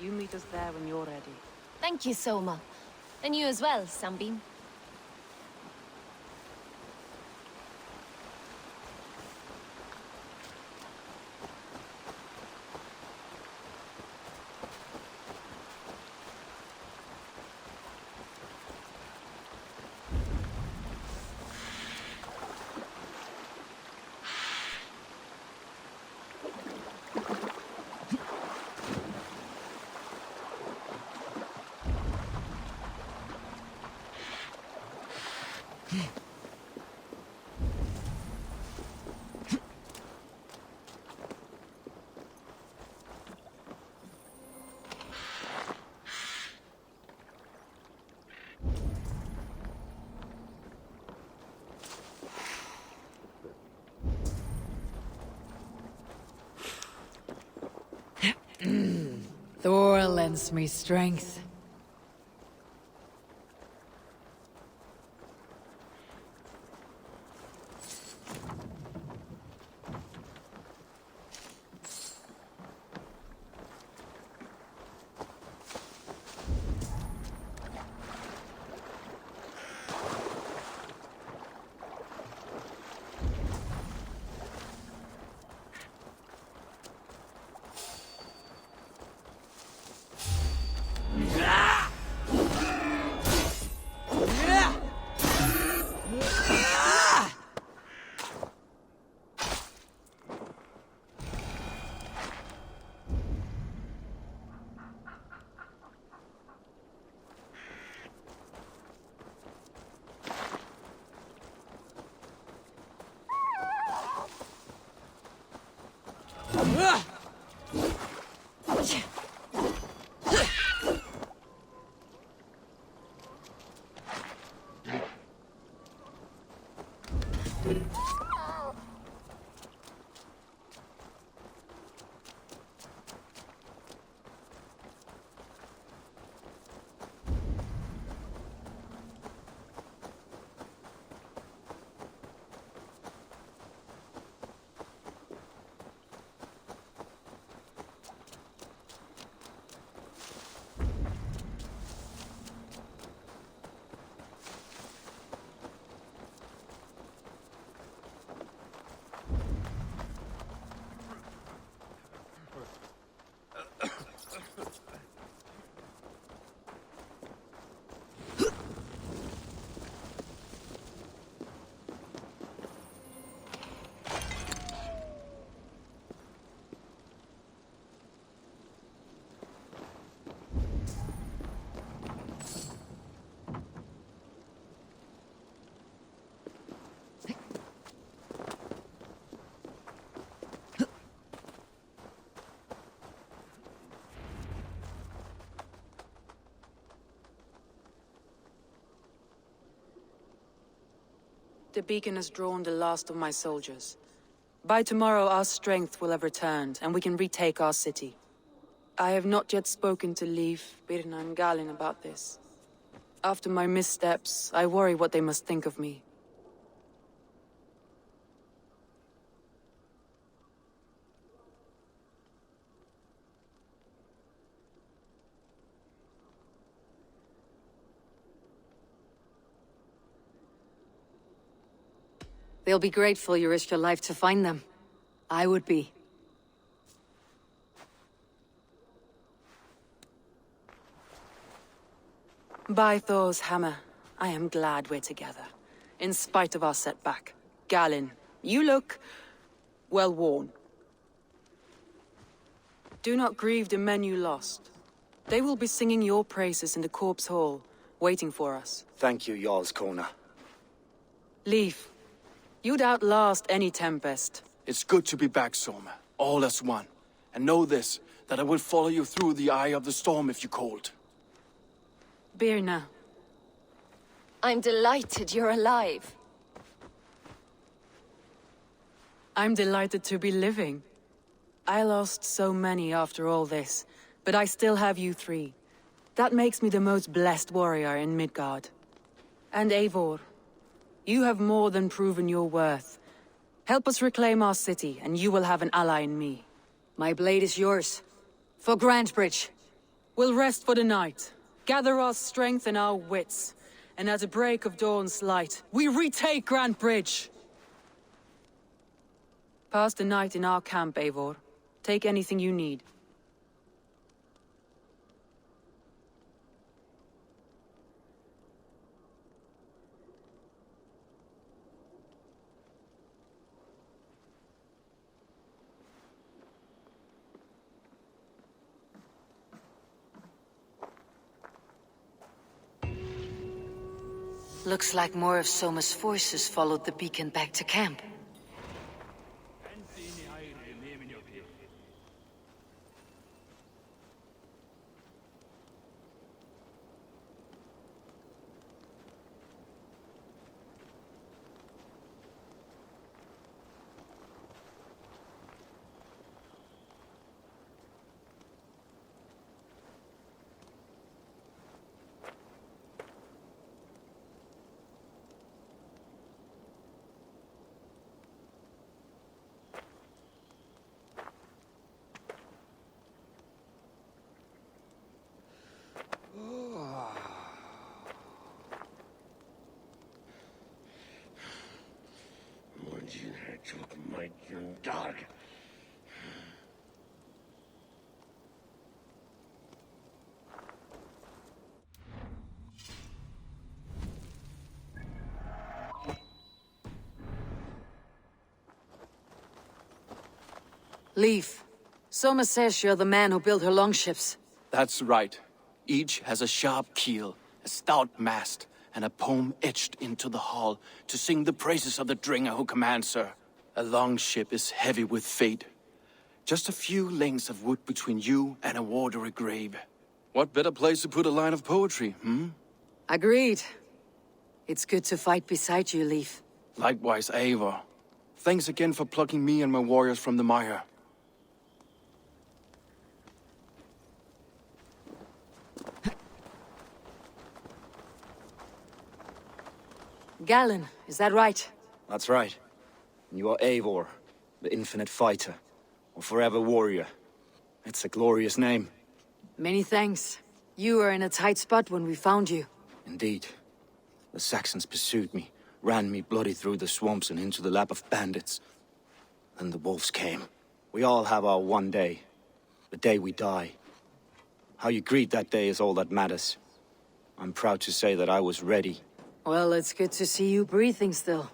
you meet us there when you're ready. Thank you, Soma. And you as well, Sunbeam. lends me strength. The beacon has drawn the last of my soldiers. By tomorrow our strength will have returned, and we can retake our city. I have not yet spoken to Leif, Birna and Galin about this. After my missteps, I worry what they must think of me. They'll be grateful you risked your life to find them. I would be. By Thor's hammer, I am glad we're together. In spite of our setback. Galin, you look well worn. Do not grieve the men you lost. They will be singing your praises in the corpse hall, waiting for us. Thank you, Jarl's Kona. Leif, you'd outlast any tempest. It's good to be back, Soma. All as one. And know this, that I will follow you through the eye of the storm if you called. Birna. I'm delighted you're alive. I'm delighted to be living. I lost so many after all this, but I still have you three. That makes me the most blessed warrior in Midgard. And Eivor, you have more than proven your worth. Help us reclaim our city, and you will have an ally in me. My blade is yours. For Grantebridge. We'll rest for the night, gather our strength and our wits, and at the break of dawn's light, we retake Grantebridge! Pass the night in our camp, Eivor. Take anything you need. Looks like more of Soma's forces followed the beacon back to camp. knowledge, you dog. Leaf. Soma says you're the man who built her longships. That's right. Each has a sharp keel, a stout mast, and a poem etched into the hull to sing the praises of the Dringer who commands her. A longship is heavy with fate. Just a few lengths of wood between you and a watery grave. What better place to put a line of poetry, hmm? Agreed. It's good to fight beside you, Leaf. Likewise, Eivor. Thanks again for plucking me and my warriors from the mire. Galen, is that right? That's right. You are Eivor, the infinite fighter, or forever warrior. It's a glorious name. Many thanks. You were in a tight spot when we found you. Indeed. The Saxons pursued me, ran me bloody through the swamps and into the lap of bandits. Then the wolves came. We all have our one day. The day we die. How you greet that day is all that matters. I'm proud to say that I was ready. Well, it's good to see you breathing still.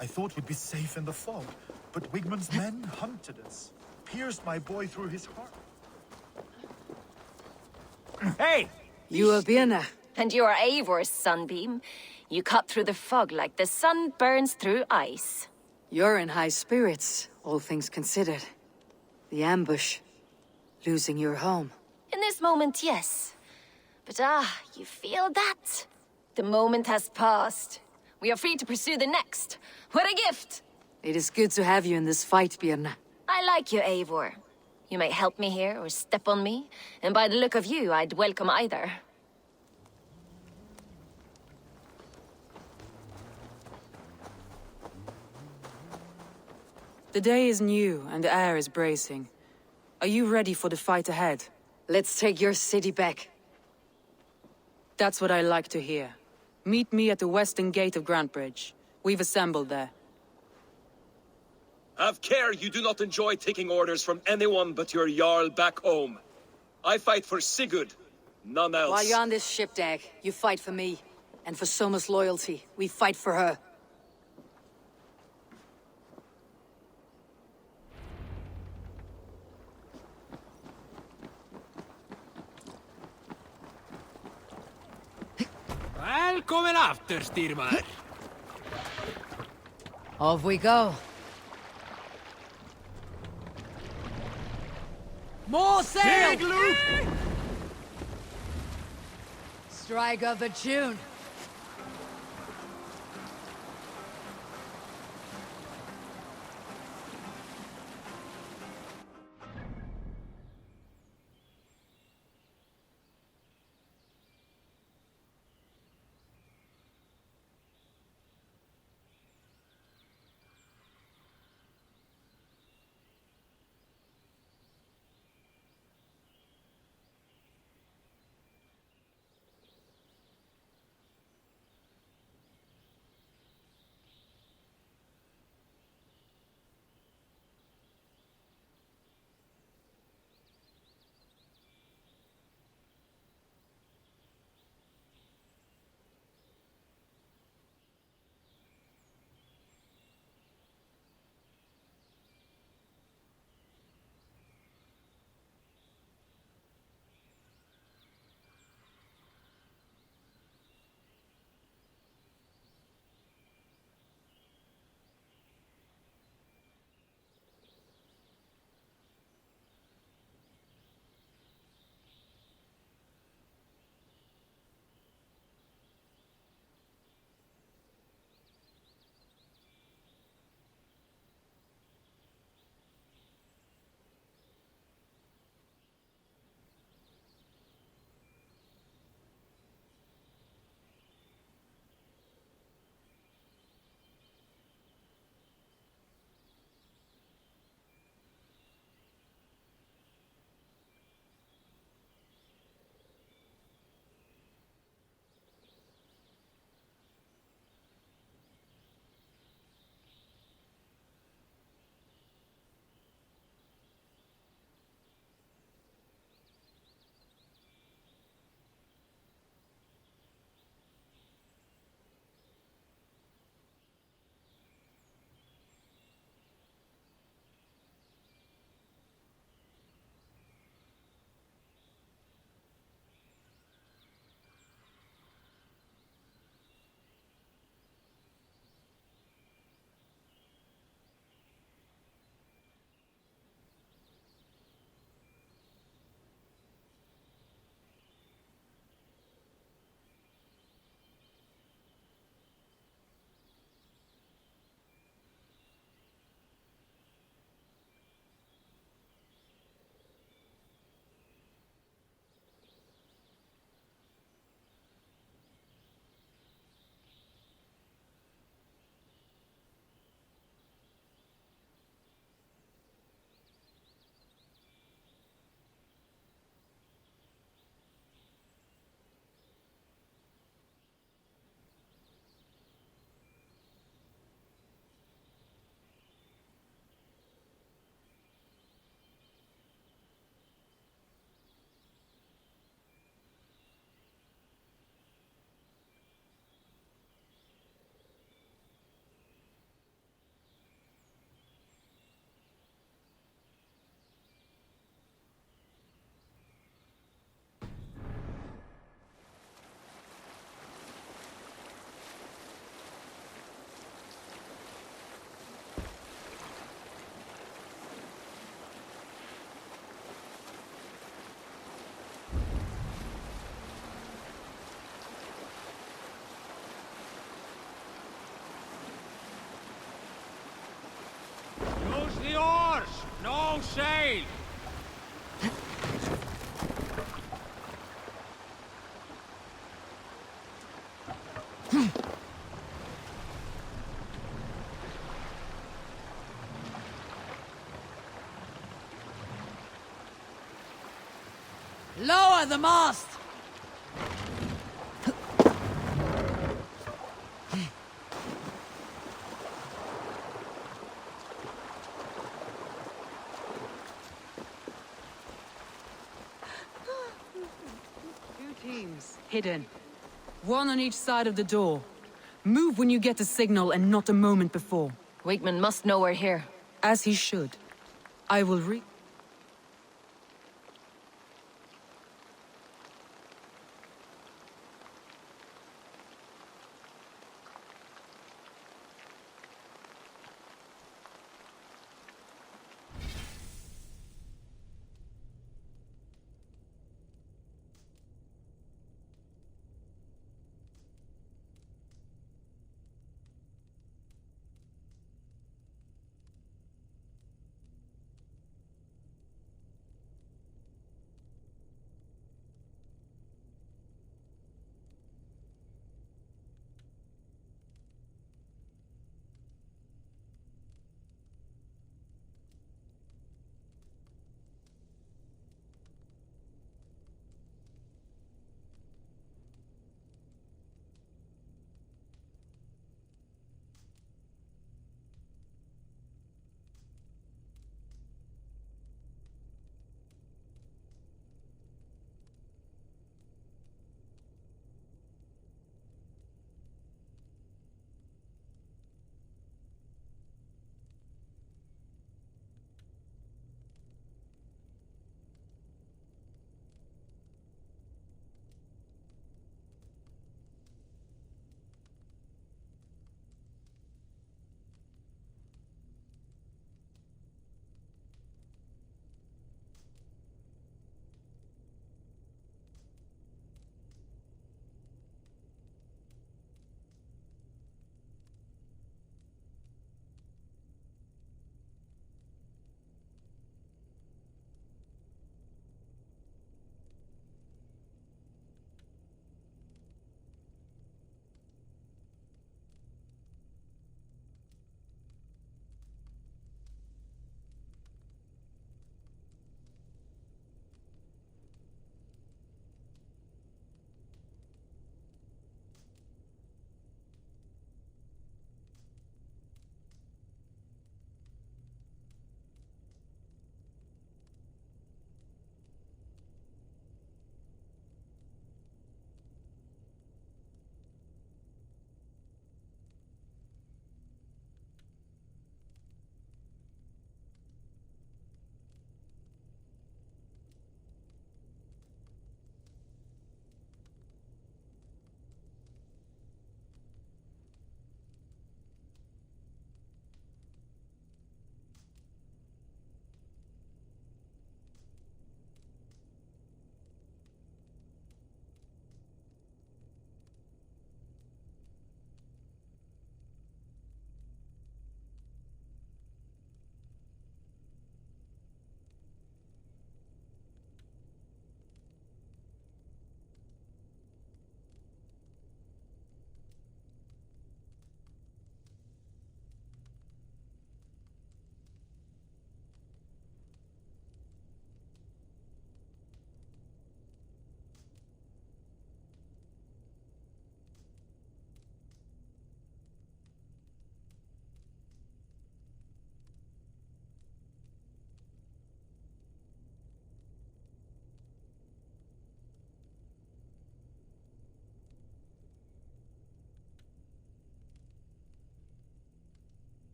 I thought we'd be safe in the fog, but Wigmund's men hunted us, pierced my boy through his heart. Hey! You are Birna. And you are Eivor's sunbeam. You cut through the fog like the sun burns through ice. You're in high spirits, all things considered. The ambush. Losing your home. In this moment, yes. But you feel that? The moment has passed. We are free to pursue the next. What a gift! It is good to have you in this fight, Birna. I like you, Eivor. You may help me here or step on me, and by the look of you, I'd welcome either. The day is new and the air is bracing. Are you ready for the fight ahead? Let's take your city back. That's what I like to hear. Meet me at the western gate of Grantbridge. We've assembled there. Have care you do not enjoy taking orders from anyone but your Jarl back home. I fight for Sigurd, none else. While you're on this ship, Dag, you fight for me. And for Soma's loyalty, we fight for her. Välkommen after, Styrmar. Off we go. More sail! Strike of the tune. sail! Lower the mast! Two teams, hidden. One on each side of the door. Move when you get the signal and not a moment before. Wakeman must know we're here. As he should. I will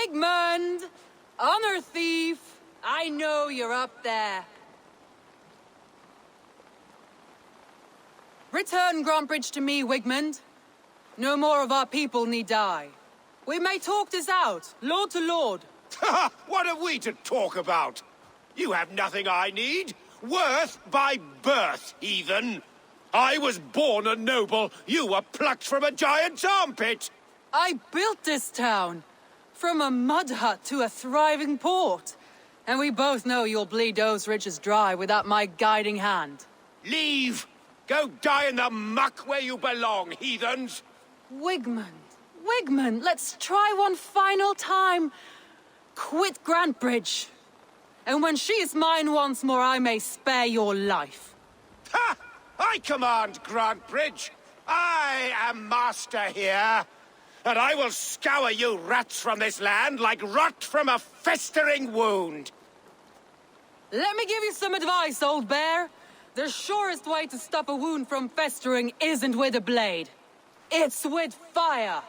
Wigmund! Honor thief! I know you're up there. Return Grantbridge to me, Wigmund. No more of our people need die. We may talk this out, lord to lord. What are we to talk about? You have nothing I need. Worth by birth, heathen. I was born a noble. You were plucked from a giant's armpit. I built this town. From a mud hut to a thriving port. And we both know you'll bleed those riches dry without my guiding hand. Leave! Go die in the muck where you belong, heathens! Wigmund, let's try one final time. Quit Grantbridge. And when she is mine once more, I may spare your life. Ha! I command Grantbridge. I am master here. And I will scour you rats from this land like rot from a festering wound. Let me give you some advice, old bear. The surest way to stop a wound from festering isn't with a blade. It's with fire.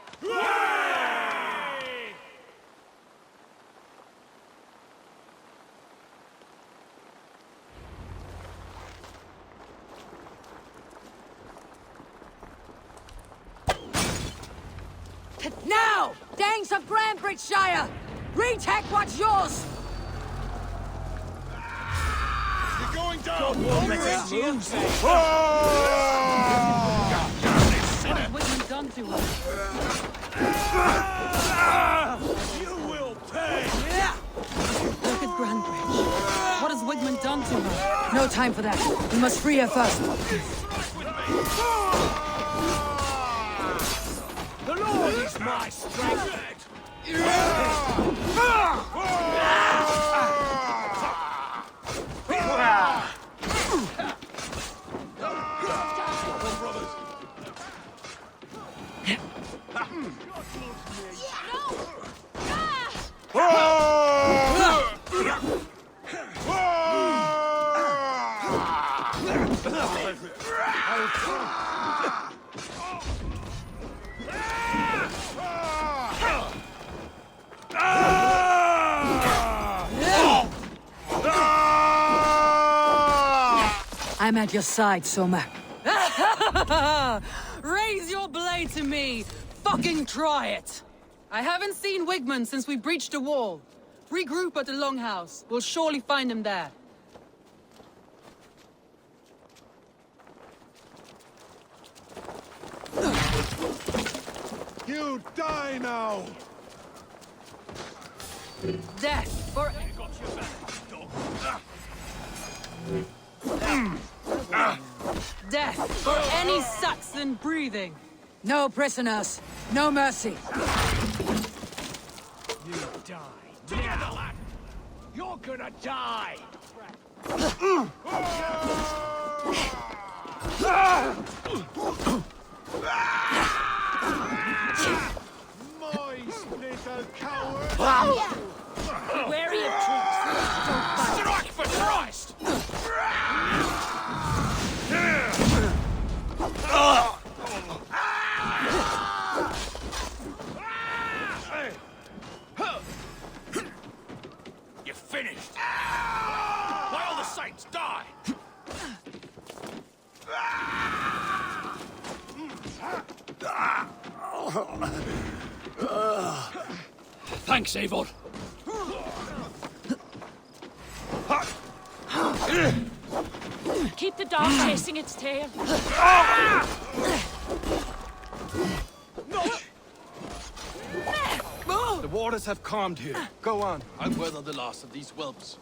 Now! Danes of Grantbridgeshire! Retake what's yours! You're going down! What has Wigmund done to her? You will pay! Look at Grantbridge. What has Wigmund done to her? No time for that. We must free her first. The Lord is my strength! I'm at your side, Soma. Raise your blade to me! Fucking try it! I haven't seen Wigmund since we breached the wall. Regroup at the Longhouse. We'll surely find him there. You die now! Death for... Death for any Saxon breathing. No prisoners. No mercy. You die. Together, lad! You're gonna die! Moist little coward! Wary of troops. Don't fight. Strike for Christ! You're finished! Why all the saints die? Thanks, Eivor. Keep the dog chasing its tail. The waters have calmed here. Go on. I'll weather the last of these whelps.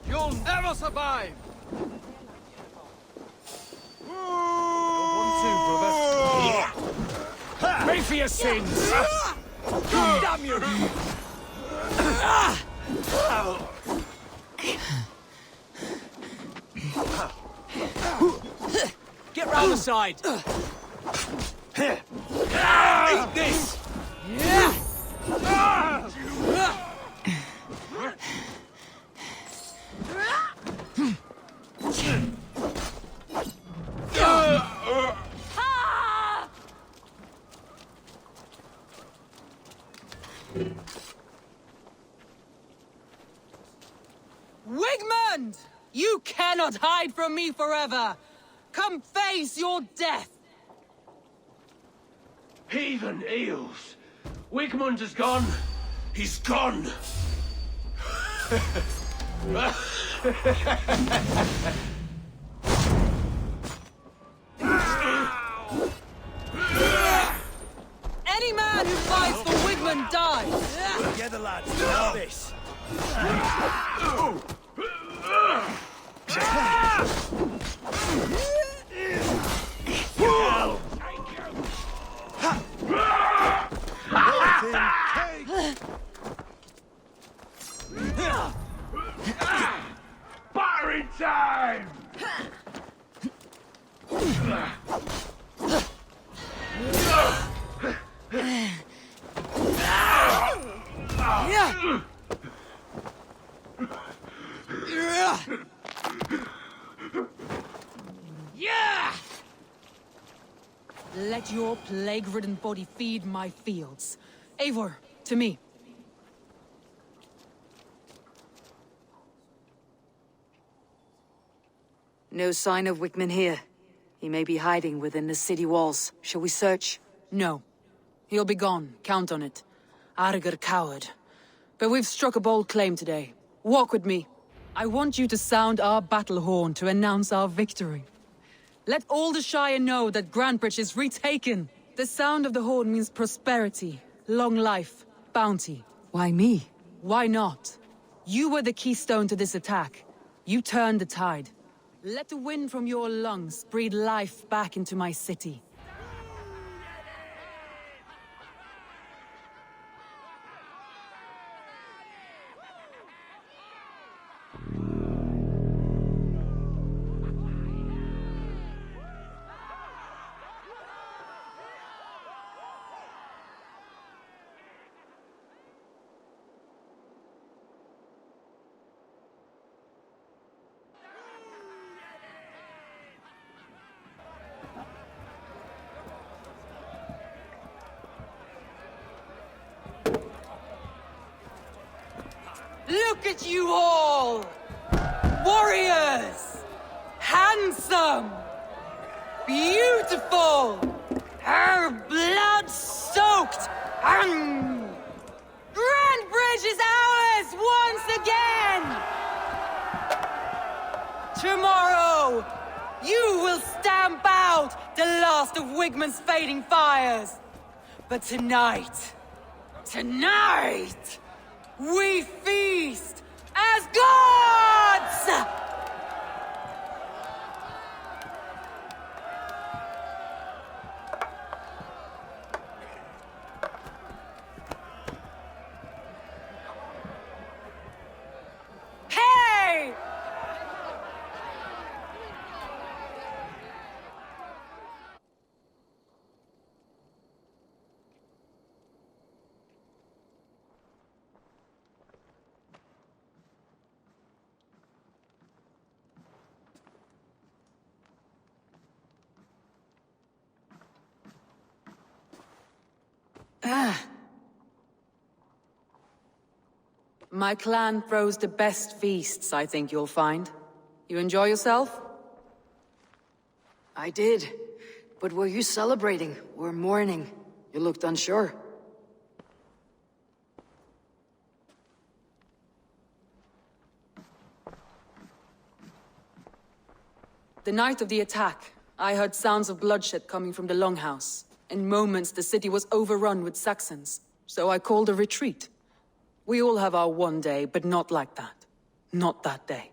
You'll never survive! Pay for your sins! Damn you! Get round the side! Eat this! Wigmund! You cannot hide from me forever! Come face your death! Heathen eels! Wigmund has gone! He's gone! Any man who fights for Wigmund dies! Together, lads, now this! Battering time! Let your plague-ridden body feed my fields. Eivor, to me. No sign of Wickman here. He may be hiding within the city walls. Shall we search? No. He'll be gone. Count on it. Arger coward. But we've struck a bold claim today. Walk with me. I want you to sound our battle horn to announce our victory. Let all the Shire know that Grantbridge is retaken. The sound of the horn means prosperity, long life, bounty. Why me? Why not? You were the keystone to this attack. You turned the tide. Let the wind from your lungs breathe life back into my city. Look at you all! Warriors! Handsome! Beautiful! Her blood-soaked! Grantbridge is ours once again! Tomorrow, you will stamp out the last of Wigmund's fading fires. But tonight, we feast as gods! Hey! My clan throws the best feasts, I think you'll find. You enjoy yourself? I did. But were you celebrating or mourning? You looked unsure. The night of the attack, I heard sounds of bloodshed coming from the Longhouse. In moments, the city was overrun with Saxons, so I called a retreat. We all have our one day, but not like that. Not that day.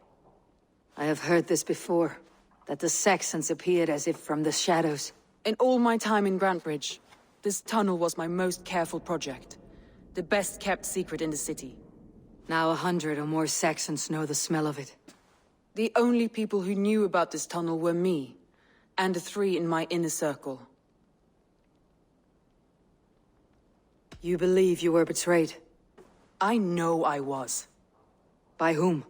I have heard this before, that the Saxons appeared as if from the shadows. In all my time in Grantbridge, this tunnel was my most careful project. The best kept secret in the city. Now 100 or more Saxons know the smell of it. The only people who knew about this tunnel were me, and the 3 in my inner circle. You believe you were betrayed? I know I was. By whom?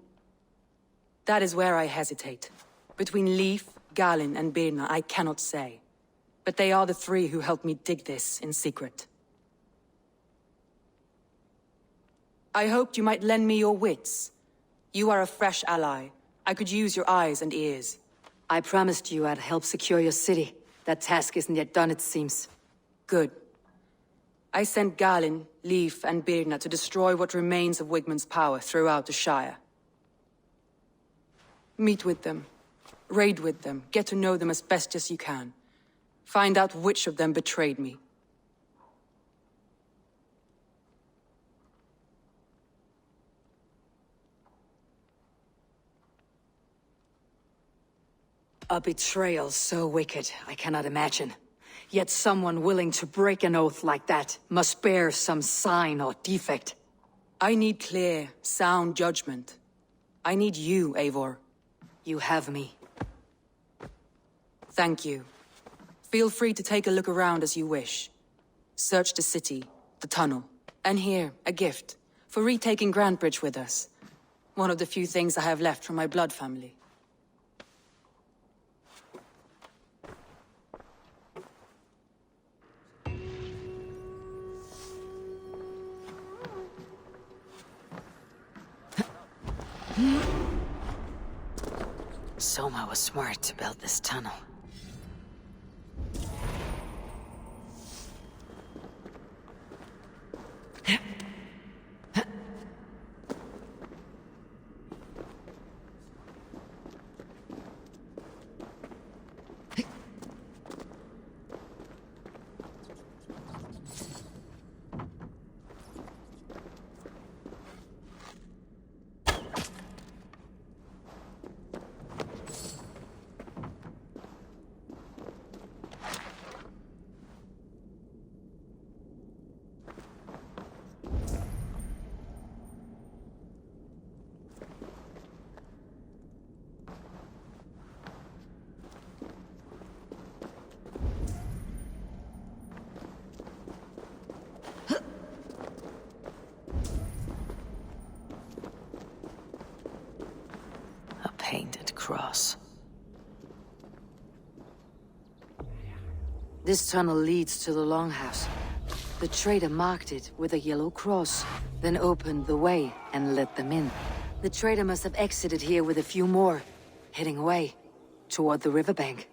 That is where I hesitate. Between Leif, Galin, and Birna, I cannot say. But they are the 3 who helped me dig this in secret. I hoped you might lend me your wits. You are a fresh ally. I could use your eyes and ears. I promised you I'd help secure your city. That task isn't yet done, it seems. Good. I sent Galin, Leif, and Birna to destroy what remains of Wigmund's power throughout the Shire. Meet with them. Raid with them. Get to know them as best as you can. Find out which of them betrayed me. A betrayal so wicked, I cannot imagine. Yet someone willing to break an oath like that must bear some sign or defect. I need clear, sound judgment. I need you, Eivor. You have me. Thank you. Feel free to take a look around as you wish. Search the city, the tunnel, and here, a gift, for retaking Grantebridge with us. One of the few things I have left from my blood family. Soma was smart to build this tunnel. Painted cross. This tunnel leads to the Longhouse. The trader marked it with a yellow cross, then opened the way and let them in. The trader must have exited here with a few more, heading away toward the riverbank.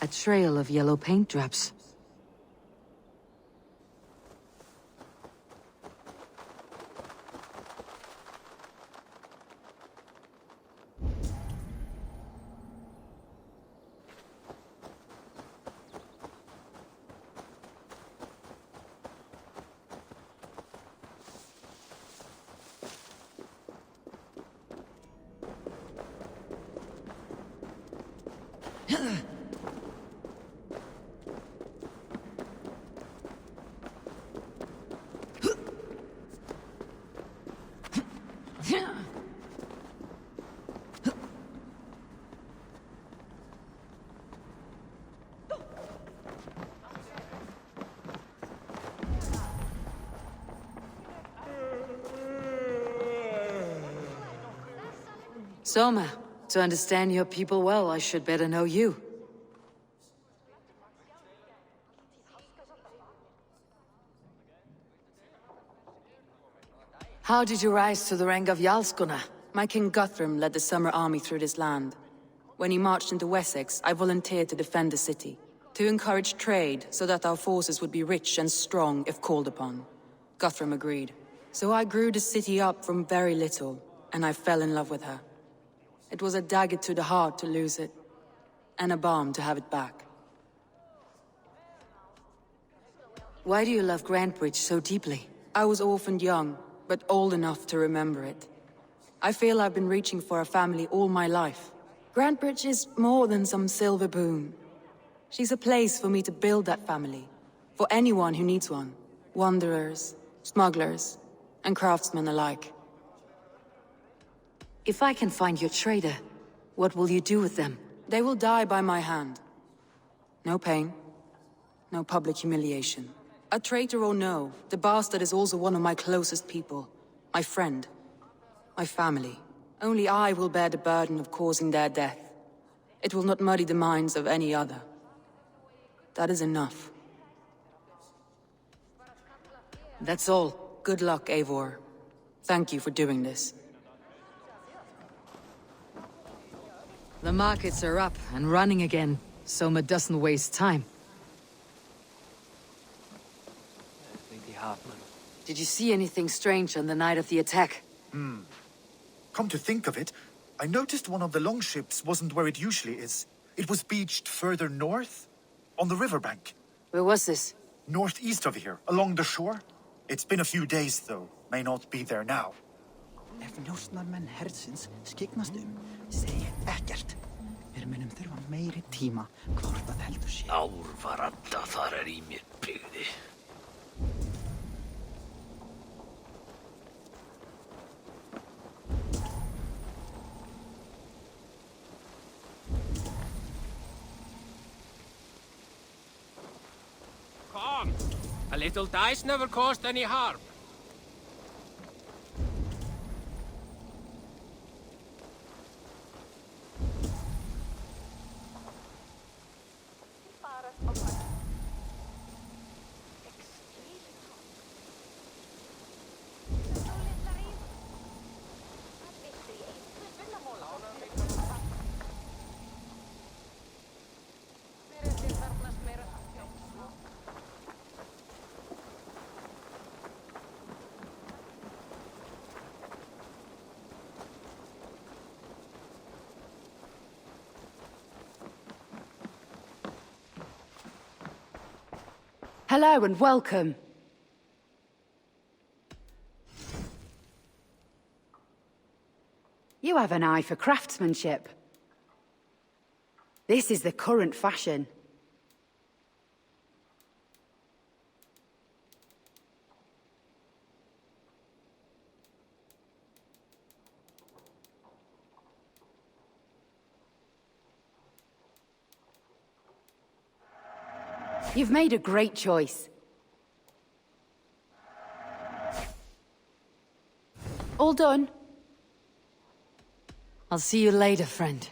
A trail of yellow paint drops. Soma, to understand your people well, I should better know you. How did you rise to the rank of Jarlsgunna? My king Guthrum led the summer army through this land. When he marched into Wessex, I volunteered to defend the city. To encourage trade, so that our forces would be rich and strong if called upon. Guthrum agreed. So I grew the city up from very little, and I fell in love with her. It was a dagger to the heart to lose it, and a balm to have it back. Why do you love Grantebridge so deeply? I was orphaned young, but old enough to remember it. I feel I've been reaching for a family all my life. Grantebridge is more than some silver boon. She's a place for me to build that family, for anyone who needs one. Wanderers, smugglers, and craftsmen alike. If I can find your trader, what will you do with them? They will die by my hand. No pain, no public humiliation. A traitor or no, the bastard is also one of my closest people. My friend. My family. Only I will bear the burden of causing their death. It will not muddy the minds of any other. That is enough. That's all. Good luck, Eivor. Thank you for doing this. The markets are up and running again. Soma doesn't waste time. Did you see anything strange on the night of the attack? Come to think of it, I noticed one of the longships wasn't where it usually is. It was beached further north, on the riverbank. Where was this? Northeast of here, along the shore. It's been a few days, though. May not be there now. Ef njósnarmenn herdsins skyggnast segi ekkert. Við munum þurfa meiri tíma hvort það heldur sér. Árvaranda þar í mér byggði. Come! A little dice never caused any harm. Hello and welcome. You have an eye for craftsmanship. This is the current fashion. You've made a great choice. All done. I'll see you later, friend.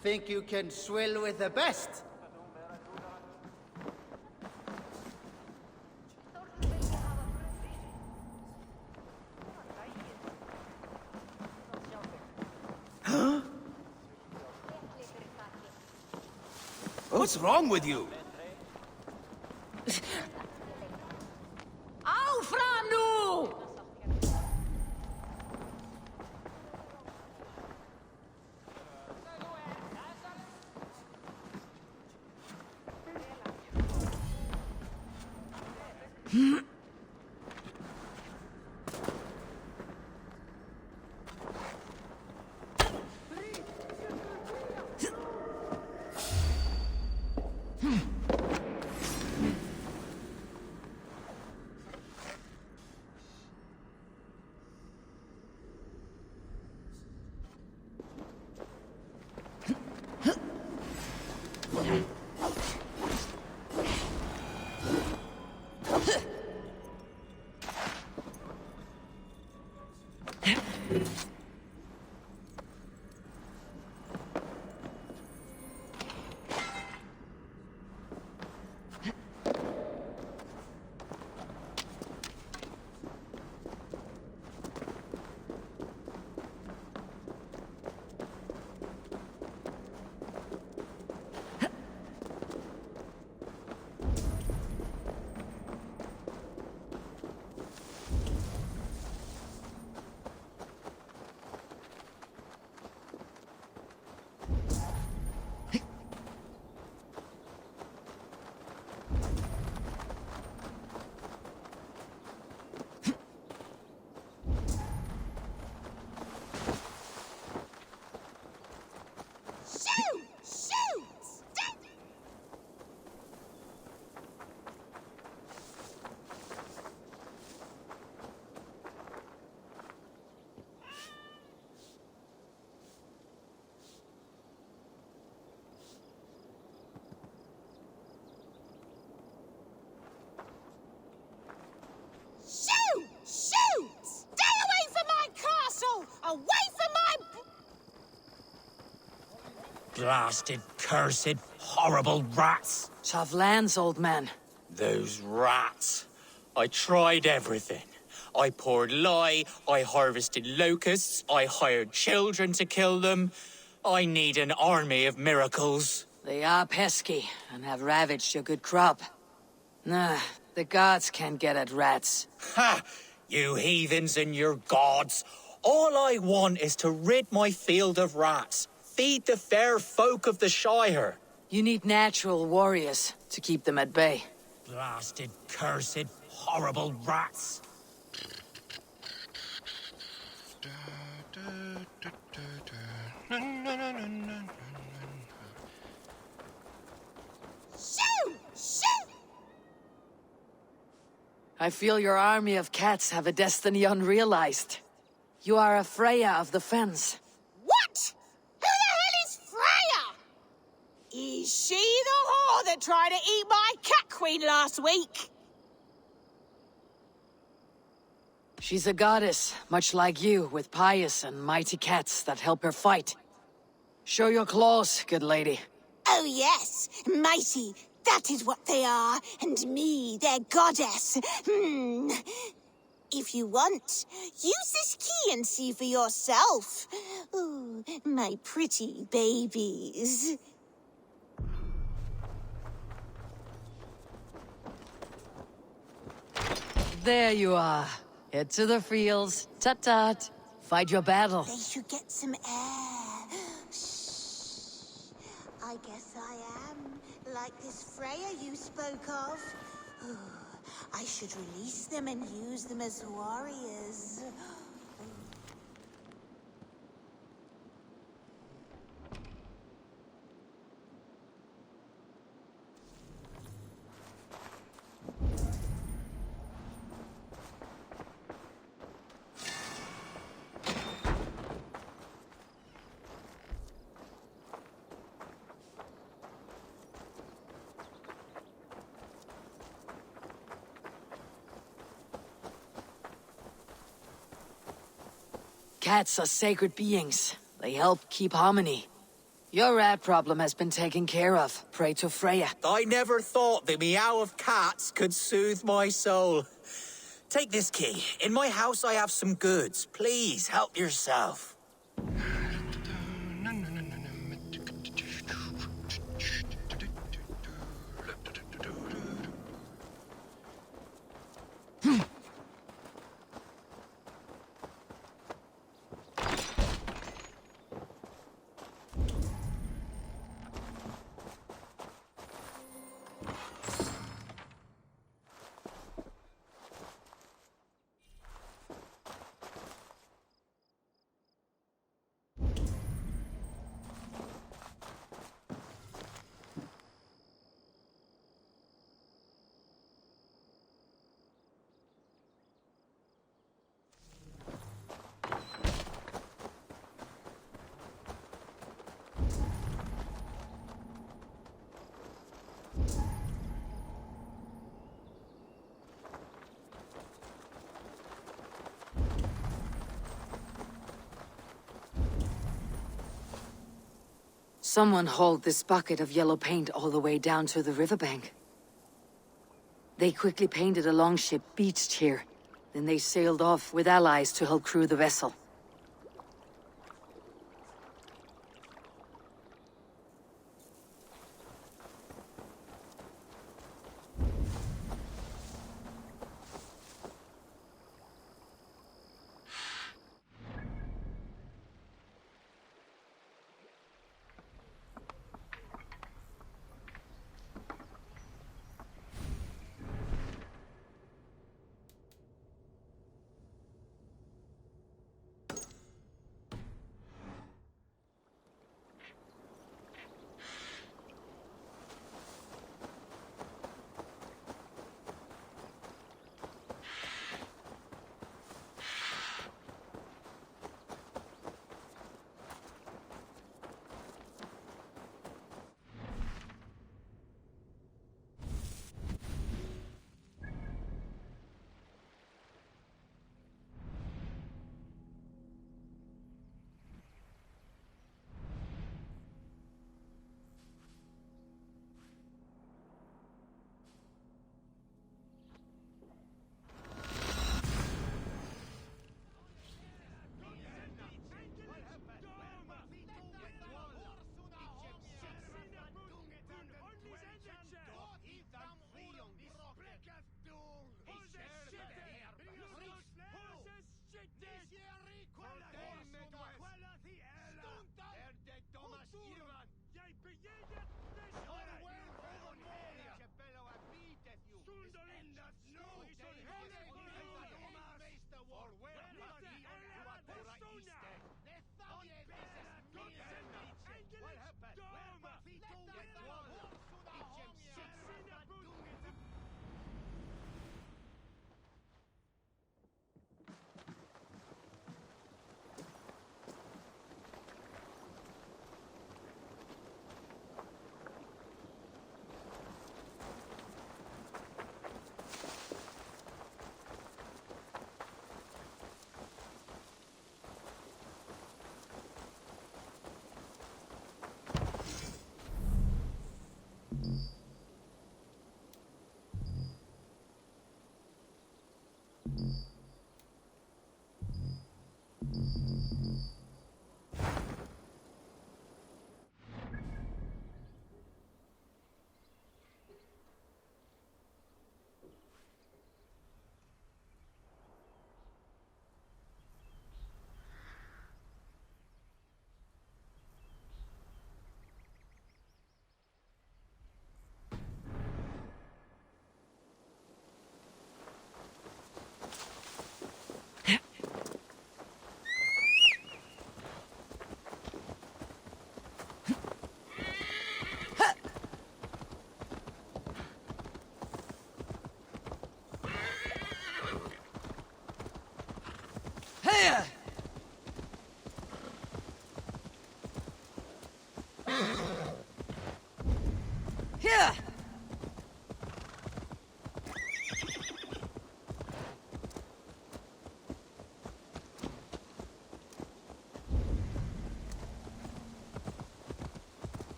Think you can swill with the best? What's wrong with you? Áfram nú! Blasted, cursed, horrible rats. Tough lands, old man. Those rats. I tried everything. I poured lye, I harvested locusts, I hired children to kill them. I need an army of miracles. They are pesky, and have ravaged your good crop. Nah, the gods can't get at rats. Ha! You heathens and your gods. All I want is to rid my field of rats. Feed the fair folk of the Shire. You need natural warriors to keep them at bay. Blasted, cursed, horrible rats. Shoo! Shoo! I feel your army of cats have a destiny unrealized. You are a Freya of the Fens. What? Who the hell is Freya? Is she the whore that tried to eat my cat queen last week? She's a goddess, much like you, with pious and mighty cats that help her fight. Show your claws, good lady. Oh yes, mighty. That is what they are, and me, their goddess. If you want, use this key and see for yourself. Ooh, my pretty babies. There you are. Head to the fields. Tut-tut. Fight your battle. They should get some air. Shh. I guess I am like this Freya you spoke of. Ooh, I should release them and use them as warriors. Cats are sacred beings. They help keep harmony. Your rat problem has been taken care of. Pray to Freya. I never thought the meow of cats could soothe my soul. Take this key. In my house I have some goods. Please help yourself. Someone hauled this bucket of yellow paint all the way down to the riverbank. They quickly painted a longship beached here. Then they sailed off with allies to help crew the vessel.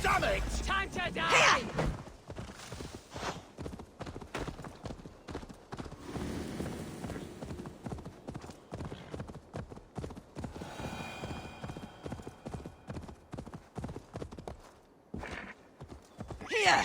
Damn it! Time to die! Here!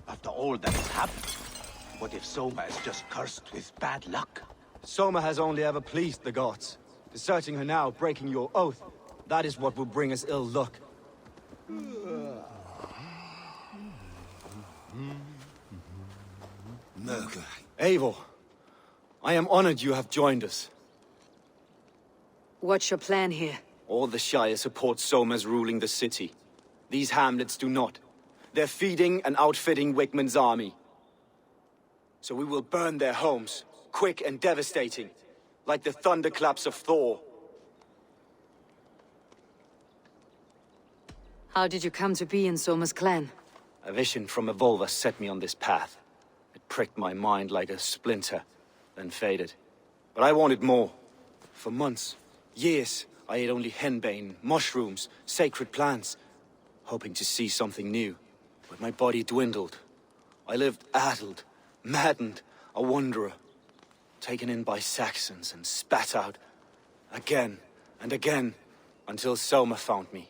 After all that has happened, what if Soma is just cursed with bad luck? Soma has only ever pleased the gods. Deserting her now, breaking your oath, that is what will bring us ill luck. Merkel. Eivor, I am honored you have joined us. What's your plan here? All the Shire support Soma's ruling the city. These hamlets do not. They're feeding and outfitting Wickman's army. So we will burn their homes, quick and devastating, like the thunderclaps of Thor. How did you come to be in Soma's clan? A vision from Evolva set me on this path. It pricked my mind like a splinter, then faded. But I wanted more. For months, years, I ate only henbane, mushrooms, sacred plants, hoping to see something new. But my body dwindled. I lived addled, maddened, a wanderer, taken in by Saxons and spat out again and again, until Soma found me,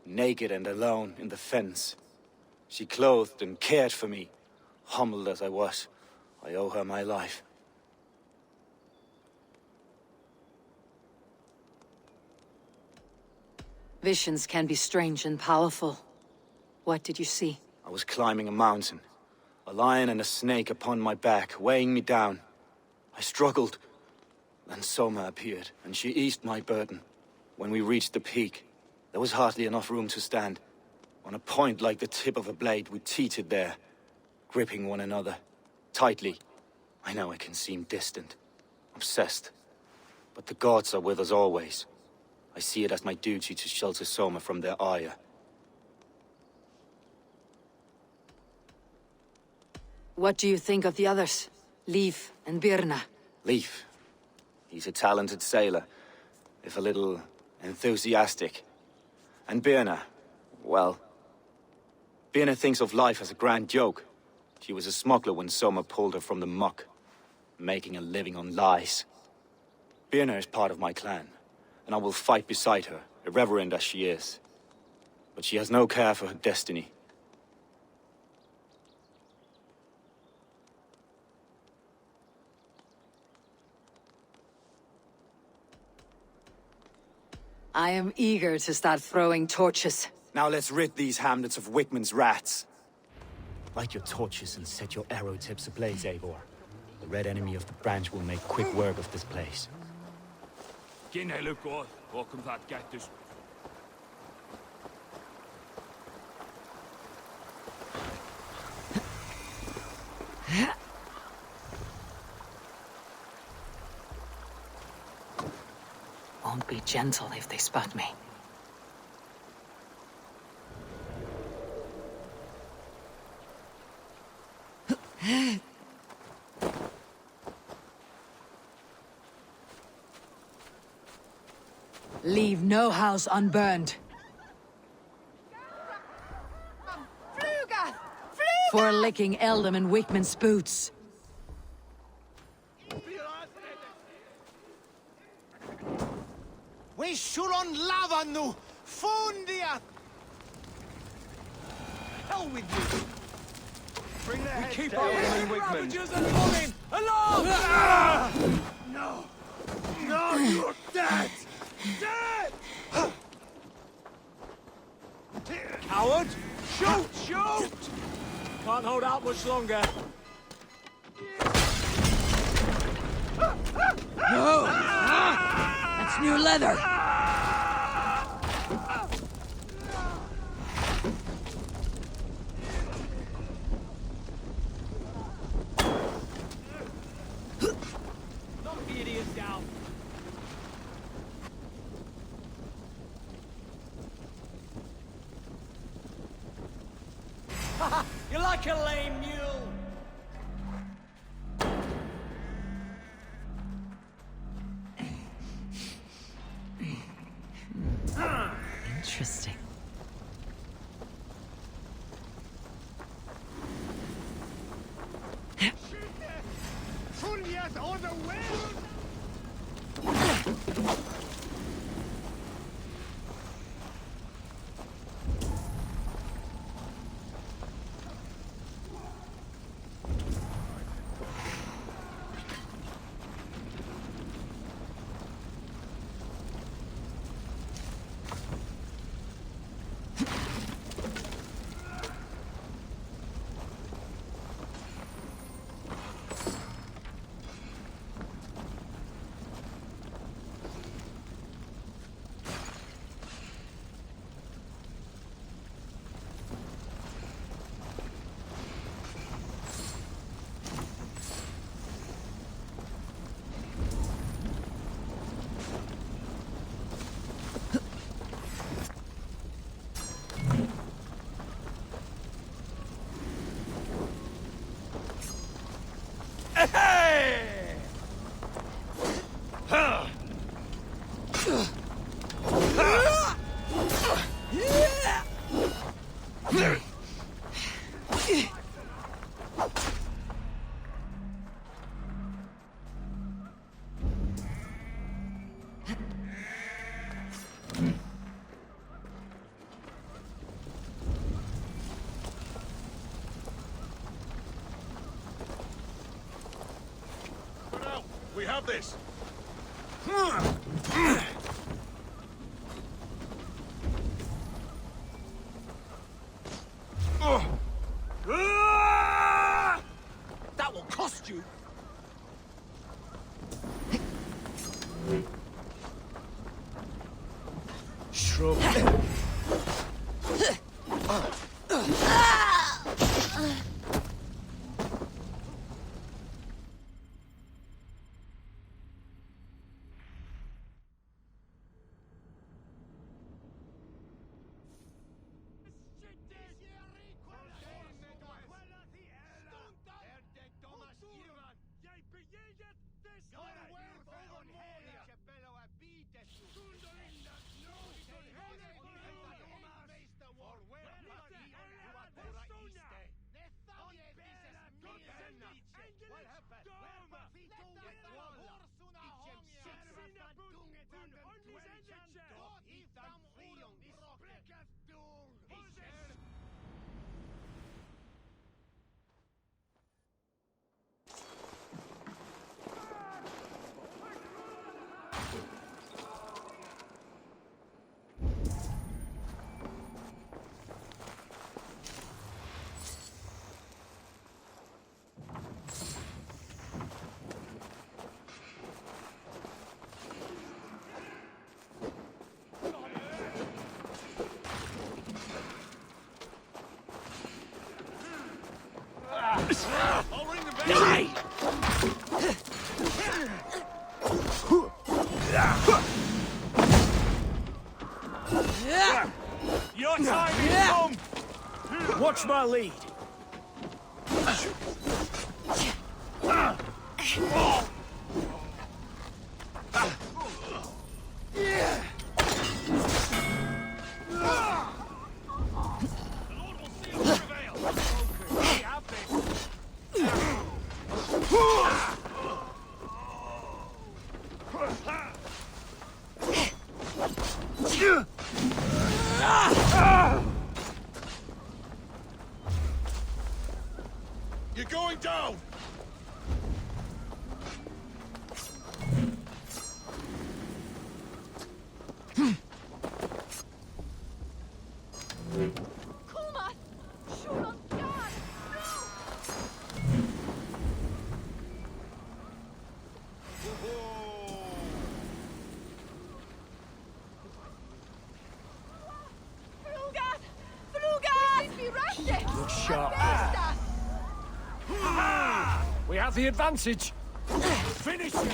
naked and alone in the fens. She clothed and cared for me. Humbled as I was, I owe her my life. Visions can be strange and powerful. What did you see? I was climbing a mountain, A lion and a snake upon my back, weighing me down. I struggled. Then Soma appeared, and she eased my burden. When we reached the peak, there was hardly enough room to stand. On a point like the tip of a blade, we teetered there, gripping one another, tightly. I know it can seem distant, obsessed. But the gods are with us always. I see it as my duty to shelter Soma from their ire. What do you think of the others? Leif and Birna? Leif. He's a talented sailor, if a little enthusiastic. And Birna, well... Birna thinks of life as a grand joke. She was a smuggler when Soma pulled her from the muck, making a living on lies. Birna is part of my clan, and I will fight beside her, irreverent as she is. But she has no care for her destiny. I am eager to start throwing torches. Now let's rid these hamlets of Wickman's rats. Light your torches and set your arrow tips ablaze, Eivor. The red enemy of the branch will make quick work of this place. Won't be gentle if they spot me. Leave no house unburned. For licking Eldam and Wickman's boots. We Shuron Lavanu! Fundia! Hell with you! Bring the heads keep down. our Wickman. are coming! Along! No! No, you're dead! Dead! Coward! Shoot! Shoot! Can't hold out much longer. No! That's new leather! Knock the idiots down. You're like a lame mule. Interesting. Furia's on the way! We have this. you. Shrub. I'll ring the bell. Your time is come! Watch my lead. You're going down! Kuma! Shoot on God! Frugat! Frugat! Vi rökte! Look sharp. We have the advantage. Finish him!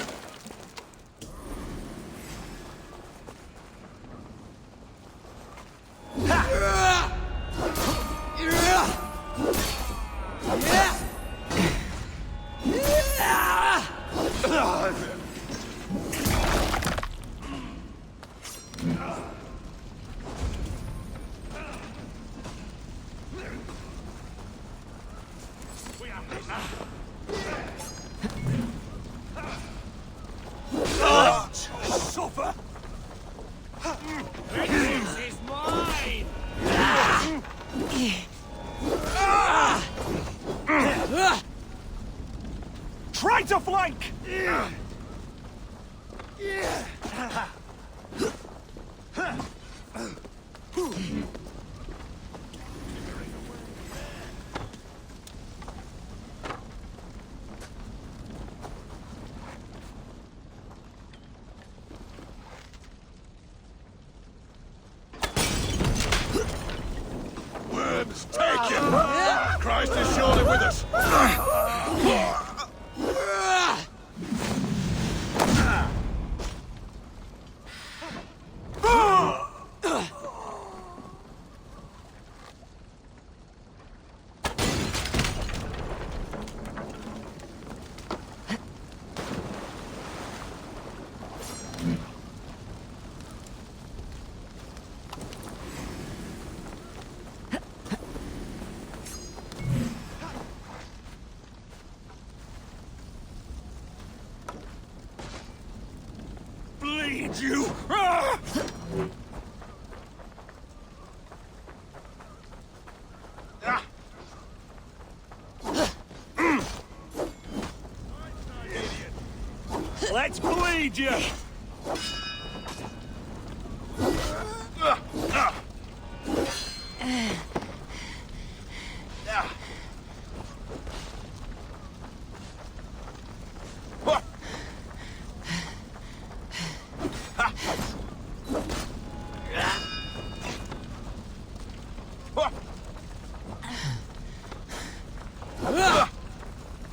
Suffer! Vengeance is mine! Try to flank! Worms, take him! Christ is surely with us! Bleed you! Ah! Let's bleed you!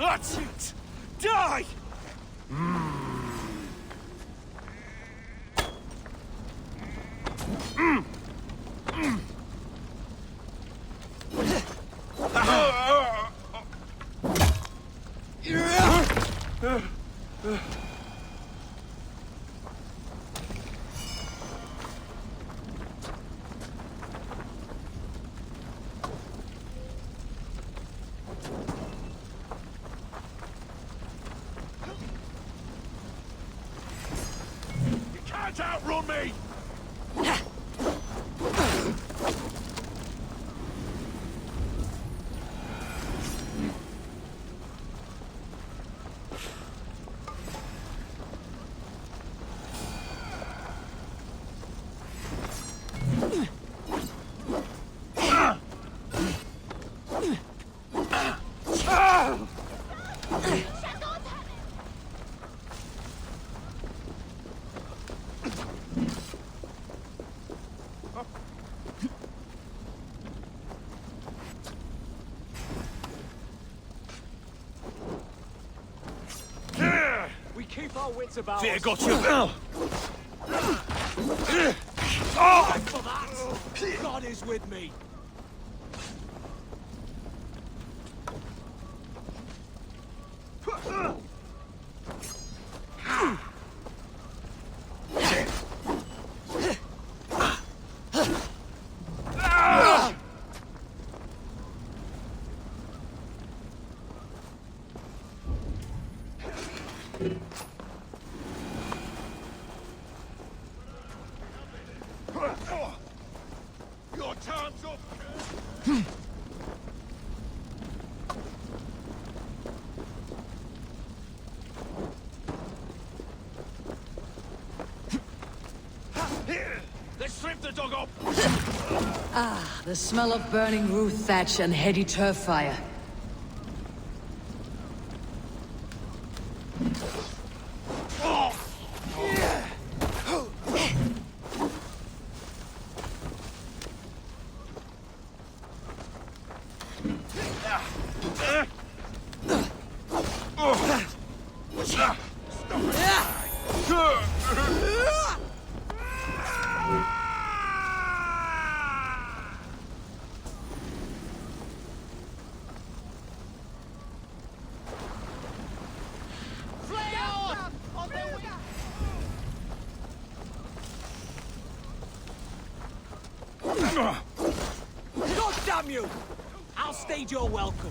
That's it! Die! You can't outrun me! We keep our wits about Fear us. got you. For that, God is with me. Your time's up! Here! Let's strip the dog up! Ah, the smell of burning roof thatch and heady turf fire. God damn you! I'll stage your welcome.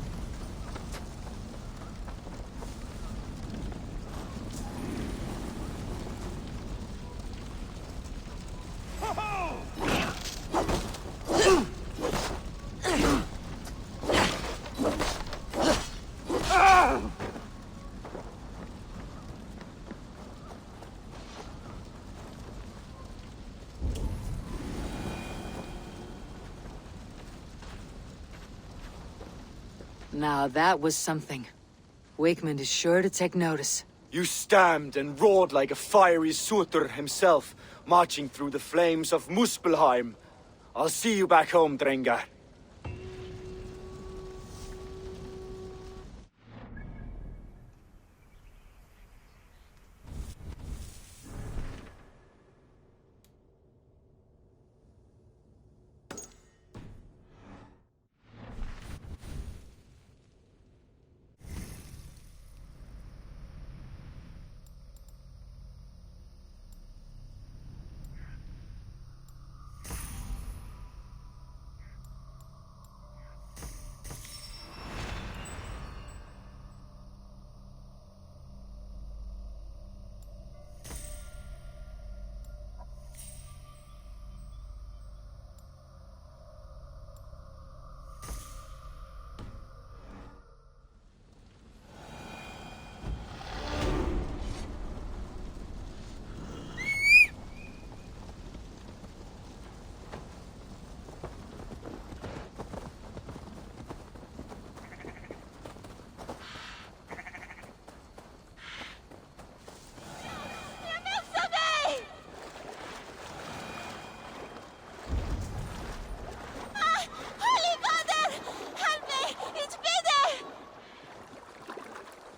Now that was something. Wakeman is sure to take notice. You stamped and roared like a fiery Surtur himself, marching through the flames of Muspelheim. I'll see you back home, Drengar.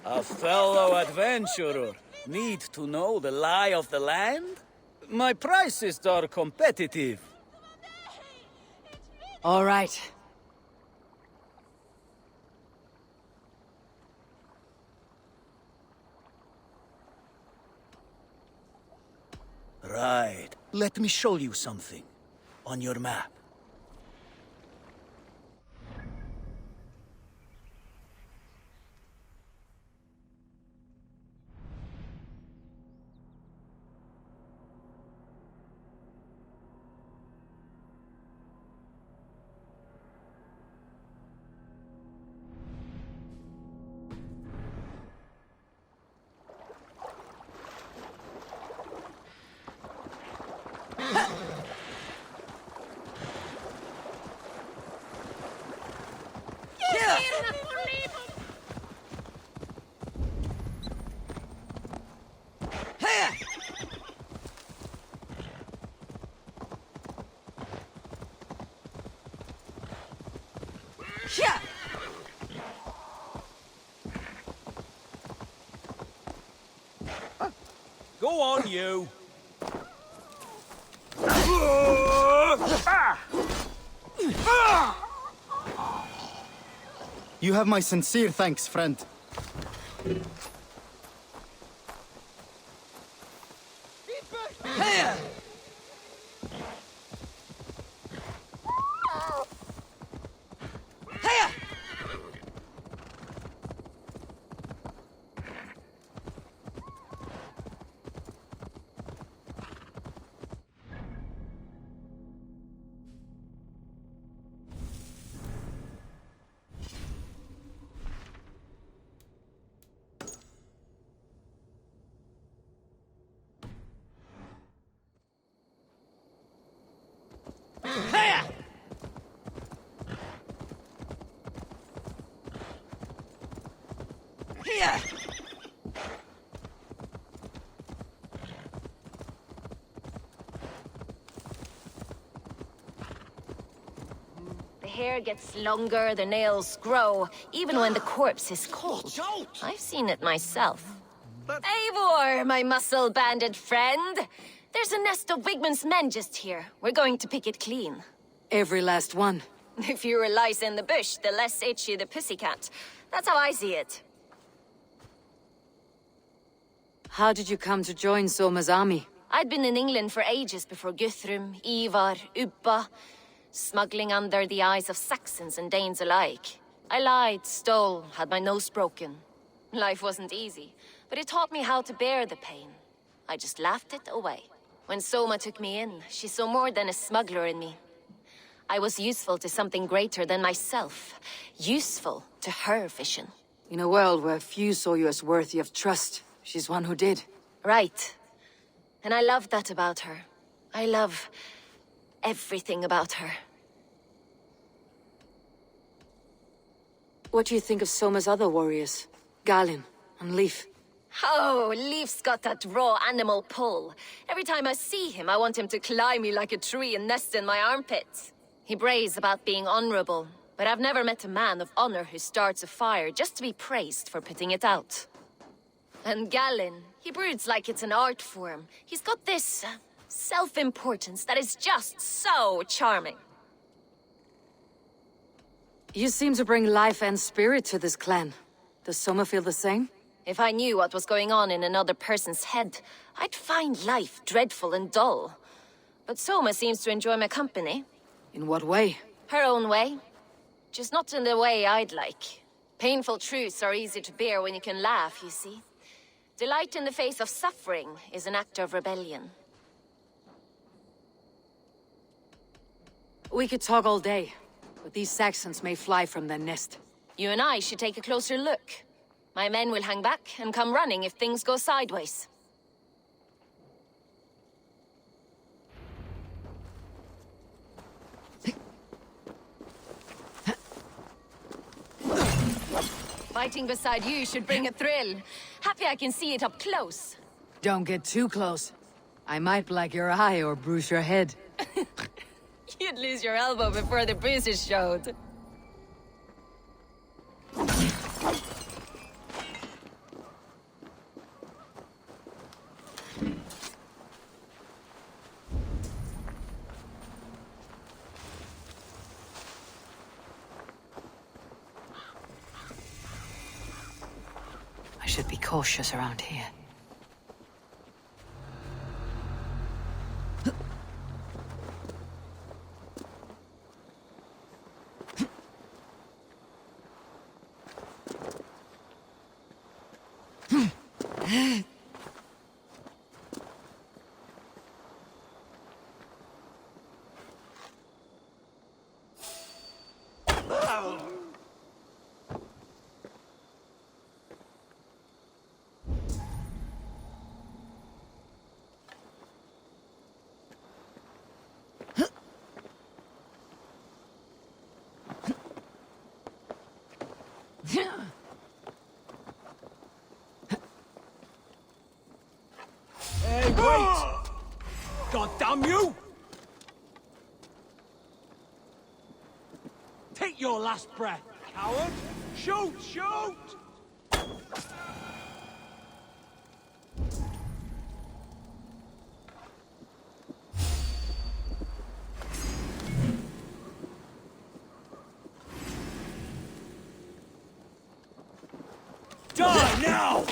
A fellow adventurer need to know the lie of the land? My prices are competitive. All right. Right. Let me show you something. On your map. Go on, you. You have my sincere thanks, friend. The hair gets longer, the nails grow, even when the corpse is cold. I've seen it myself. Eivor, my muscle-banded friend! There's a nest of Wigmund's men just here. We're going to pick it clean. Every last one. The fewer lice in the bush, the less itchy the pussycat. That's how I see it. How did you come to join Soma's army? I'd been in England for ages before Guthrum, Ivar, Ubba, smuggling under the eyes of Saxons and Danes alike. I lied, stole, had my nose broken. Life wasn't easy, but it taught me how to bear the pain. I just laughed it away. When Soma took me in, she saw more than a smuggler in me. I was useful to something greater than myself. Useful to her vision. In a world where few saw you as worthy of trust, she's one who did. Right. And I love that about her. I love everything about her. What do you think of Soma's other warriors? Galin and Leif? Oh, Leif's got that raw animal pull. Every time I see him, I want him to climb me like a tree and nest in my armpits. He brays about being honorable, but I've never met a man of honor who starts a fire just to be praised for putting it out. And Galin, he broods like it's an art form. He's got this self-importance that is just so charming. You seem to bring life and spirit to this clan. Does Soma feel the same? If I knew what was going on in another person's head, I'd find life dreadful and dull. But Soma seems to enjoy my company. In what way? Her own way. Just not in the way I'd like. Painful truths are easy to bear when you can laugh, you see. Delight in the face of suffering is an act of rebellion. We could talk all day, but these Saxons may fly from their nest. You and I should take a closer look. My men will hang back and come running if things go sideways. Fighting beside you should bring a thrill. Happy I can see it up close. Don't get too close. I might black your eye or bruise your head. You'd lose your elbow before the bruises showed. I should be cautious around here. Hey, wait! God damn you! Take your last breath, coward! Shoot! Shoot! Die now!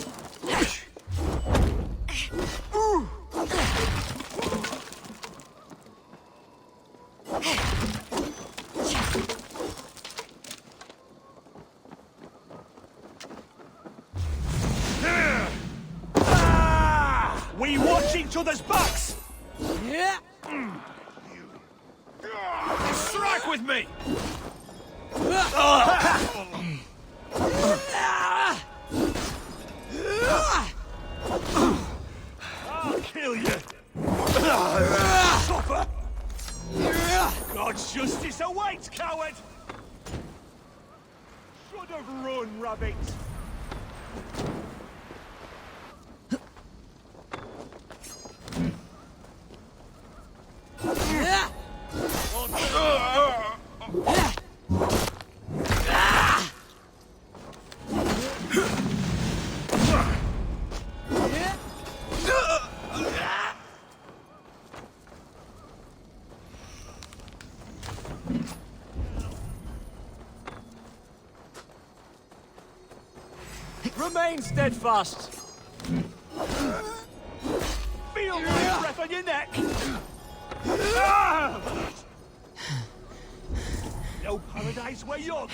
We watch each other's backs! Yeah! Strike with me! I'll kill you! Suffer! God's justice awaits, coward! Should have run, rabbit! Remain steadfast. Feel my breath on your neck. No paradise where you're going.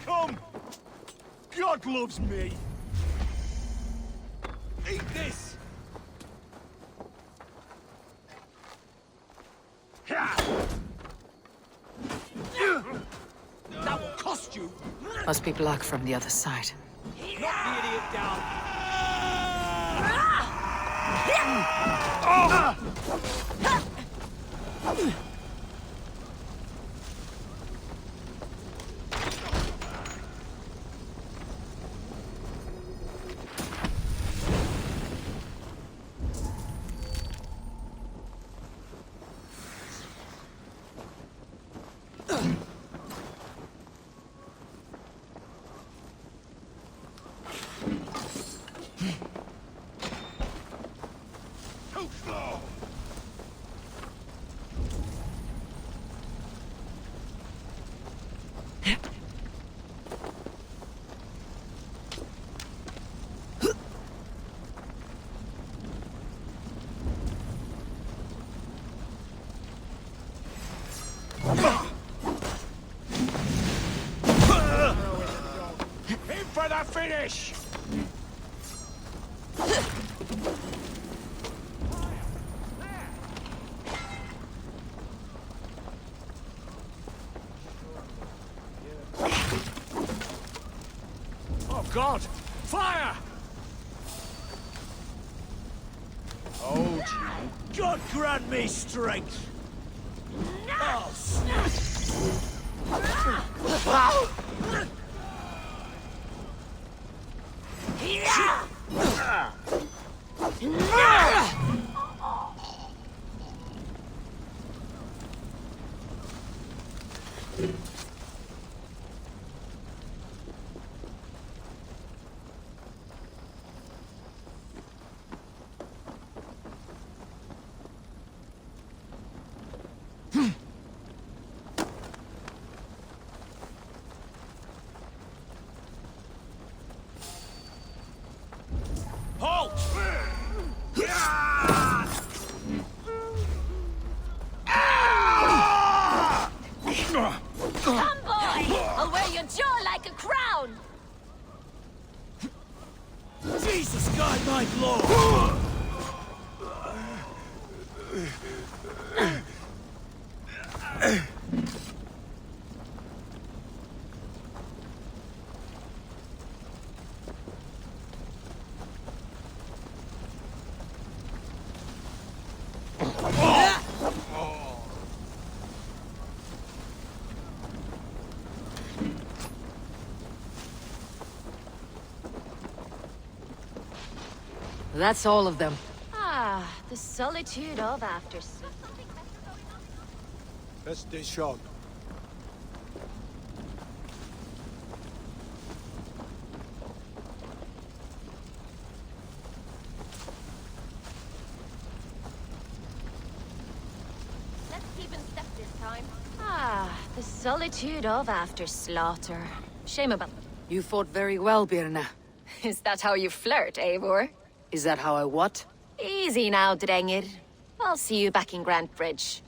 Come! God loves me! Eat this! That will cost you! Must be blocked from the other side. Knock the idiot down! In for the finish! Oh God! Fire! told you. God grant me strength. Halt! Come, boy! I'll wear your jaw like a crown! Jesus, guide my blow! That's all of them. Ah, the solitude of after-sleep. That's the shop. Let's keep in step this time. Ah, the solitude of after-slaughter. Shame about... You fought very well, Birna. Is that how you flirt, Eivor? Is that how I what? Easy now, Drengir. I'll see you back in Grand Bridge.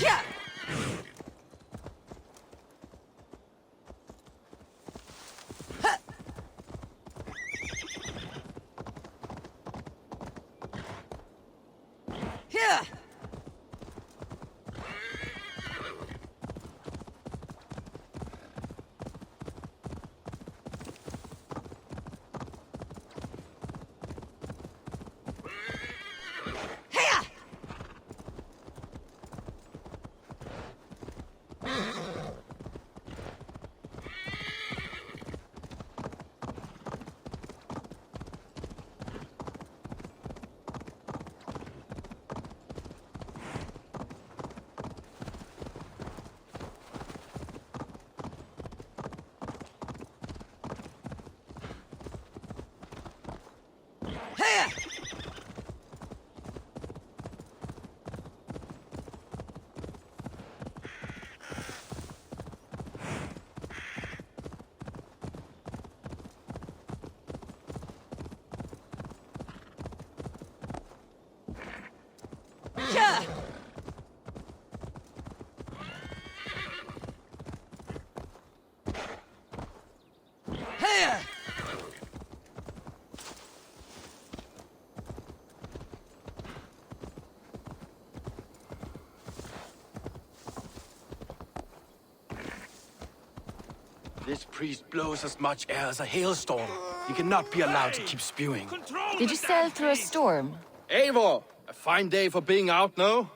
Yeah! Yeah! Yeah! Hey! This priest blows as much air as a hailstorm. He cannot be allowed to keep spewing. Did you sail through a storm? Eivor! A fine day for being out, no?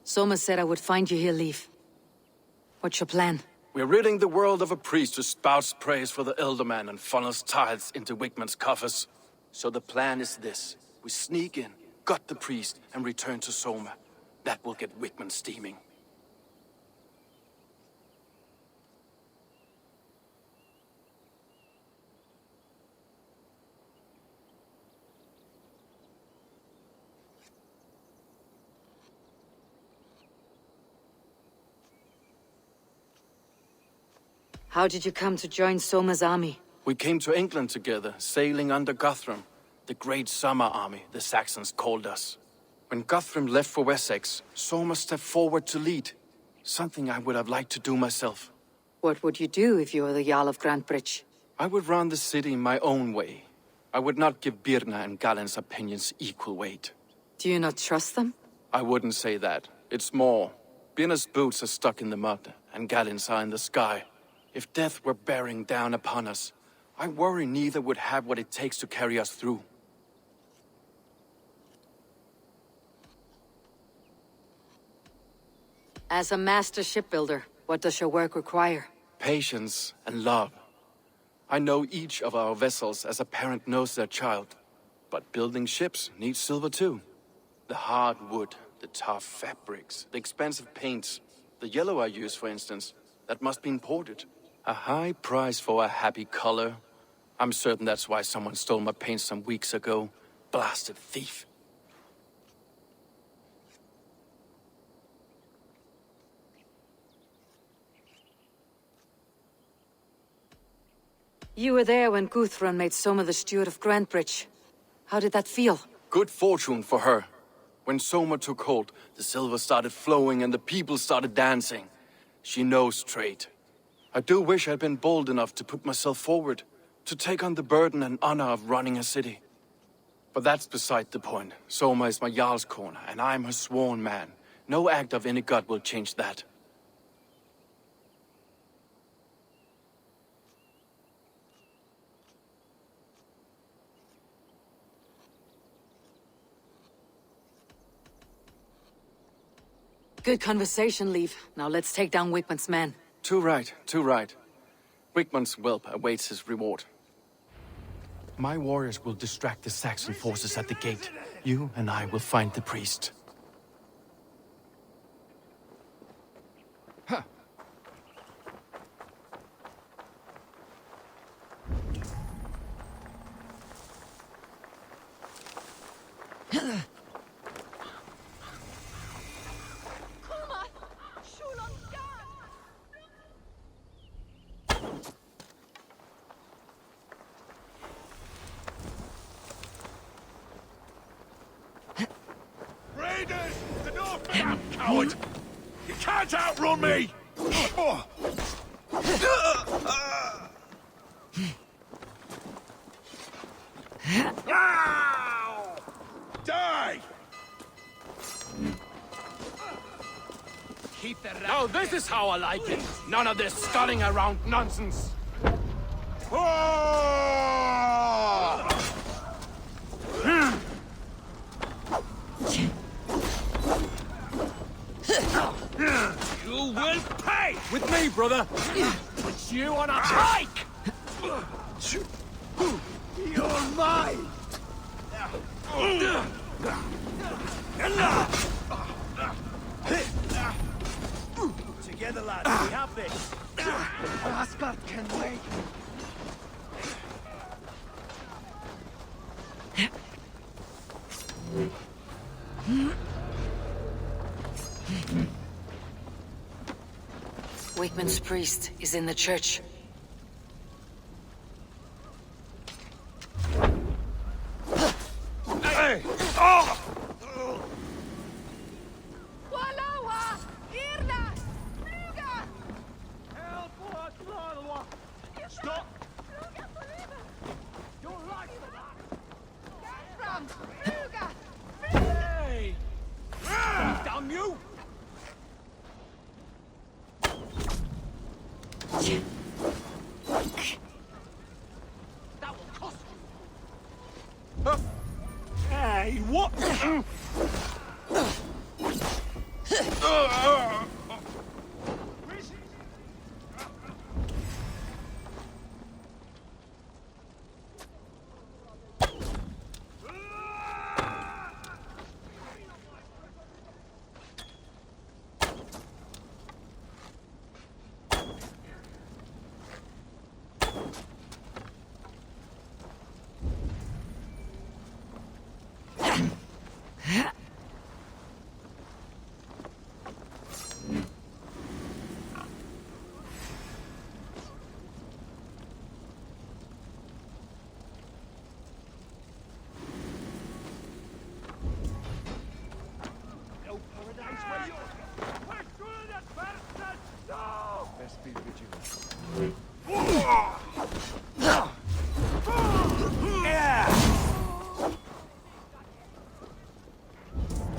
Soma said I would find you here, Leaf. What's your plan? We're ridding the world of a priest who spouts praise for the Elderman and funnels tithes into Wickman's coffers. So the plan is this. We sneak in, gut the priest, and return to Soma. That will get Wickman steaming. How did you come to join Soma's army? We came to England together, sailing under Guthrum. The Great Summer Army, the Saxons called us. When Guthrum left for Wessex, Soma stepped forward to lead. Something I would have liked to do myself. What would you do if you were the Jarl of Grantebridge? I would run the city my own way. I would not give Birna and Galen's opinions equal weight. Do you not trust them? I wouldn't say that. It's more. Birna's boots are stuck in the mud, and Galen's are in the sky. If death were bearing down upon us, I worry neither would have what it takes to carry us through. As a master shipbuilder, what does your work require? Patience and love. I know each of our vessels as a parent knows their child. But building ships needs silver too. The hard wood, the tough fabrics, the expensive paints. The yellow I use, for instance, that must be imported. A high price for a happy color. I'm certain that's why someone stole my paint some weeks ago. Blasted thief. You were there when Guthrum made Soma the steward of Grantebridge. How did that feel? Good fortune for her. When Soma took hold, the silver started flowing and the people started dancing. She knows trade. I do wish I'd been bold enough to put myself forward, to take on the burden and honor of running a city. But that's beside the point. Soma is my Jarl's corner, and I'm her sworn man. No act of any god will change that. Good conversation, Leif. Now let's take down Wigmund's men. Too right, too right. Wigmund's whelp awaits his reward. My warriors will distract the Saxon forces at the gate. You and I will find the priest. Huh. Raiders! The North! Coward! You can't outrun me! Die! Now this is how I like it. None of this sculling around nonsense. You will pay! With me, brother. Put you on a hike! You're mine! Together, lads, we have this. Asgard can wait. Wigmund's priest is in the church. Hey! Oh! Stop! Hey! Damn you! That will cost you! Hey, what?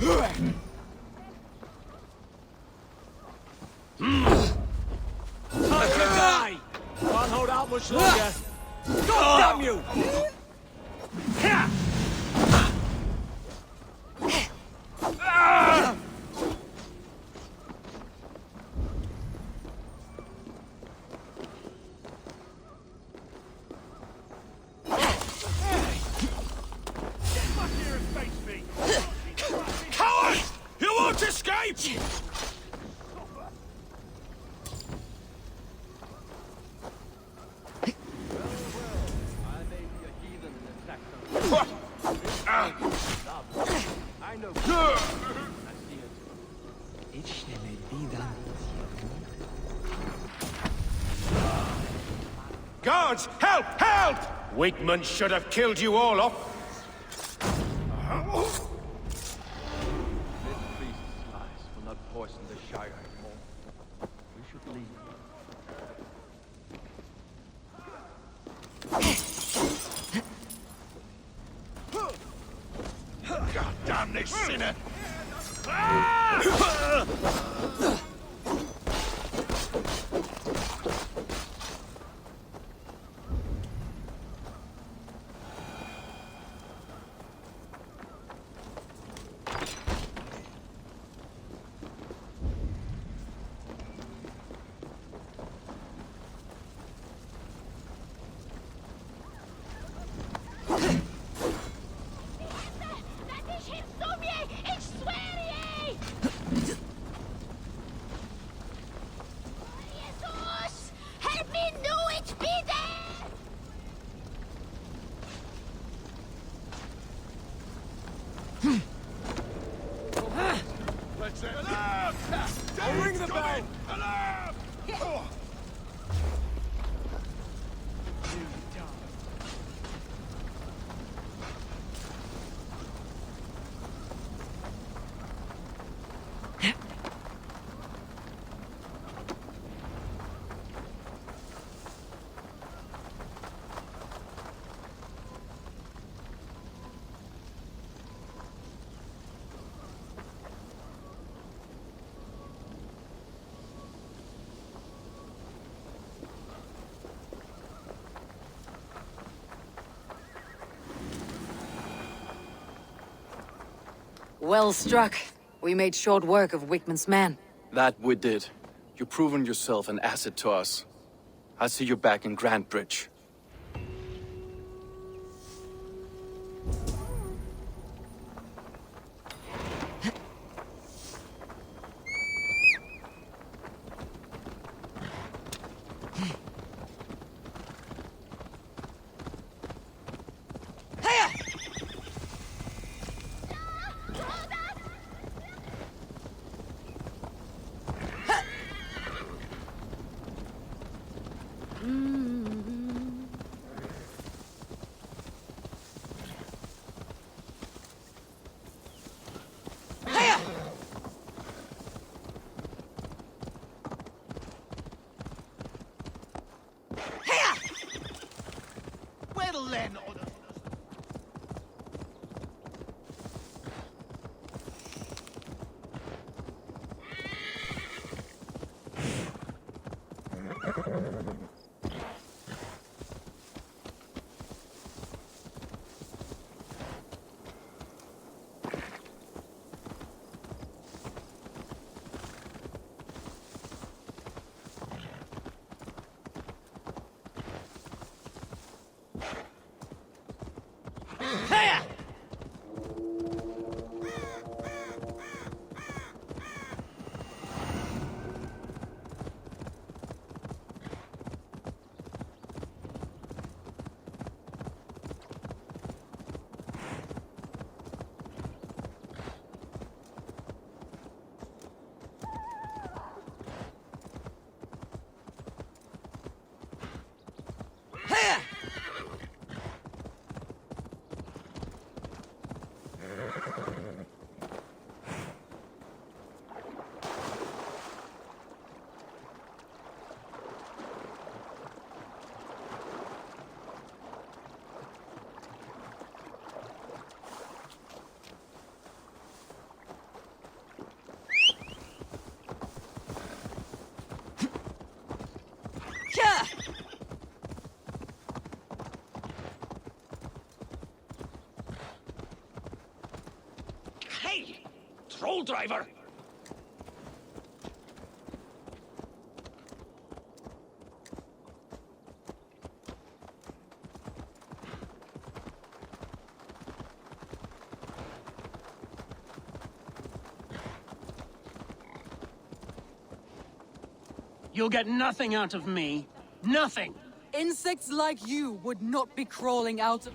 Time to die! Can't hold out much longer. God damn you! Coward! You won't escape! I know. Guards, help! Help! Wigman should have killed you all off. This priest's lies will not poison the Shire anymore. We should leave. God damn this sinner! Help me know it, Peter! Let's say alarm! I'll ring the bell! Alarm! Well struck. We made short work of Wickman's men. That we did. You've proven yourself an asset to us. I'll see you back in Grantbridge. troll driver! You'll get nothing out of me. Nothing! Insects like you would not be crawling out of...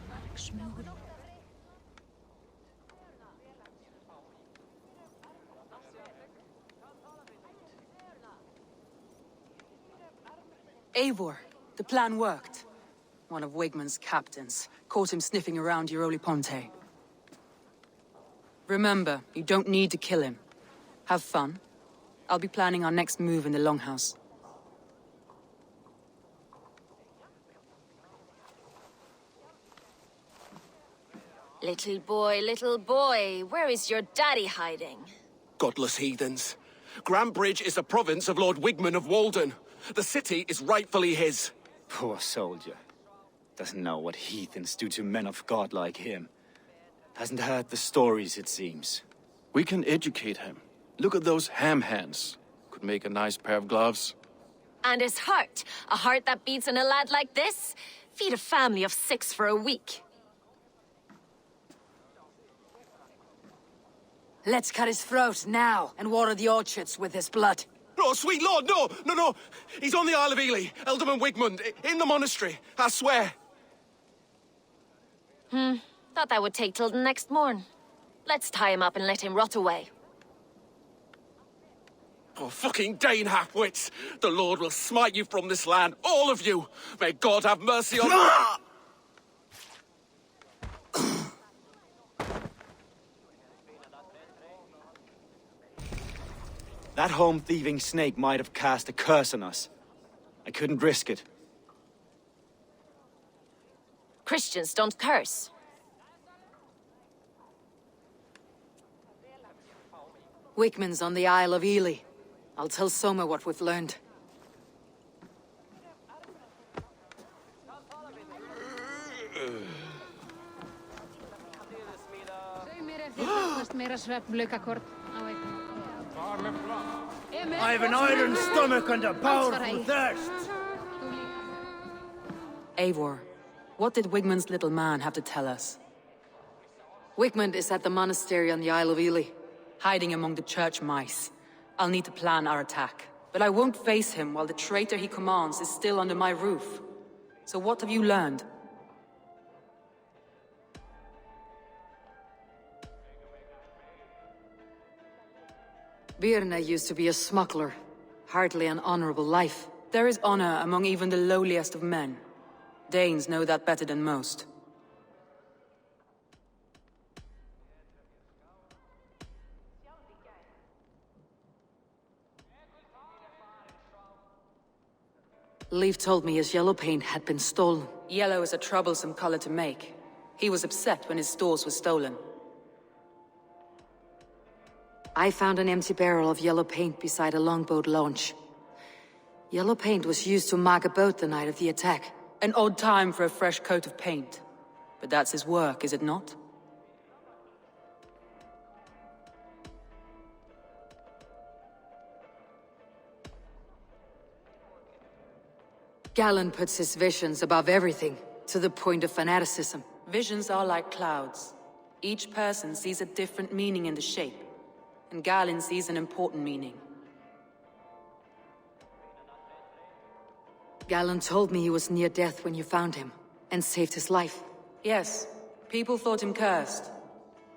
Eivor, the plan worked. One of Wigmund's captains caught him sniffing around Euroli Ponte. Remember, you don't need to kill him. Have fun. I'll be planning our next move in the Longhouse. Little boy, where is your daddy hiding? Godless heathens. Grambridge is a province of Lord Wigmund of Walden. The city is rightfully his. Poor soldier. Doesn't know what heathens do to men of God like him. Hasn't heard the stories, it seems. We can educate him. Look at those ham hands. Could make a nice pair of gloves. And his heart. A heart that beats in a lad like this? Feed a family of 6 for a week. Let's cut his throat now and water the orchards with his blood. Oh, sweet lord, no! He's on the Isle of Ely, Ealdorman Wigmund, in the monastery, I swear. Thought that would take till the next morn. Let's tie him up and let him rot away. Oh, fucking Dane half-wits! The Lord will smite you from this land, all of you! May God have mercy on... That home-thieving snake might have cast a curse on us. I couldn't risk it. Christians don't curse. Wigmund's on the Isle of Ely. I'll tell Soma what we've learned. I have an iron stomach and a powerful thirst. Eivor, what did Wigmund's little man have to tell us? Wigmund is at the monastery on the Isle of Ely. Hiding among the church mice. I'll need to plan our attack. But I won't face him while the traitor he commands is still under my roof. So what have you learned? Birna used to be a smuggler. Hardly an honorable life. There is honor among even the lowliest of men. Danes know that better than most. Leif told me his yellow paint had been stolen. Yellow is a troublesome color to make. He was upset when his stores were stolen. I found an empty barrel of yellow paint beside a longboat launch. Yellow paint was used to mark a boat the night of the attack. An odd time for a fresh coat of paint. But that's his work, is it not? Galen puts his visions above everything, to the point of fanaticism. Visions are like clouds. Each person sees a different meaning in the shape, and Galen sees an important meaning. Galen told me he was near death when you found him, and saved his life. Yes, people thought him cursed.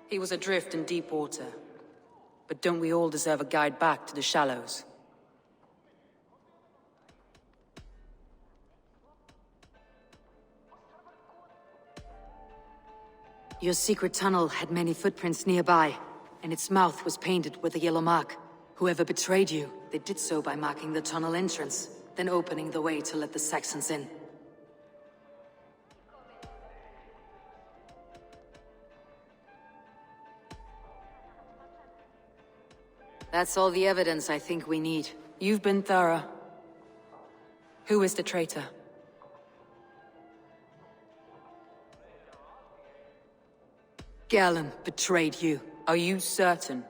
He was adrift in deep water. But don't we all deserve a guide back to the shallows? Your secret tunnel had many footprints nearby, and its mouth was painted with a yellow mark. Whoever betrayed you, they did so by marking the tunnel entrance, then opening the way to let the Saxons in. That's all the evidence I think we need. You've been thorough. Who is the traitor? Galen betrayed you. Are you certain?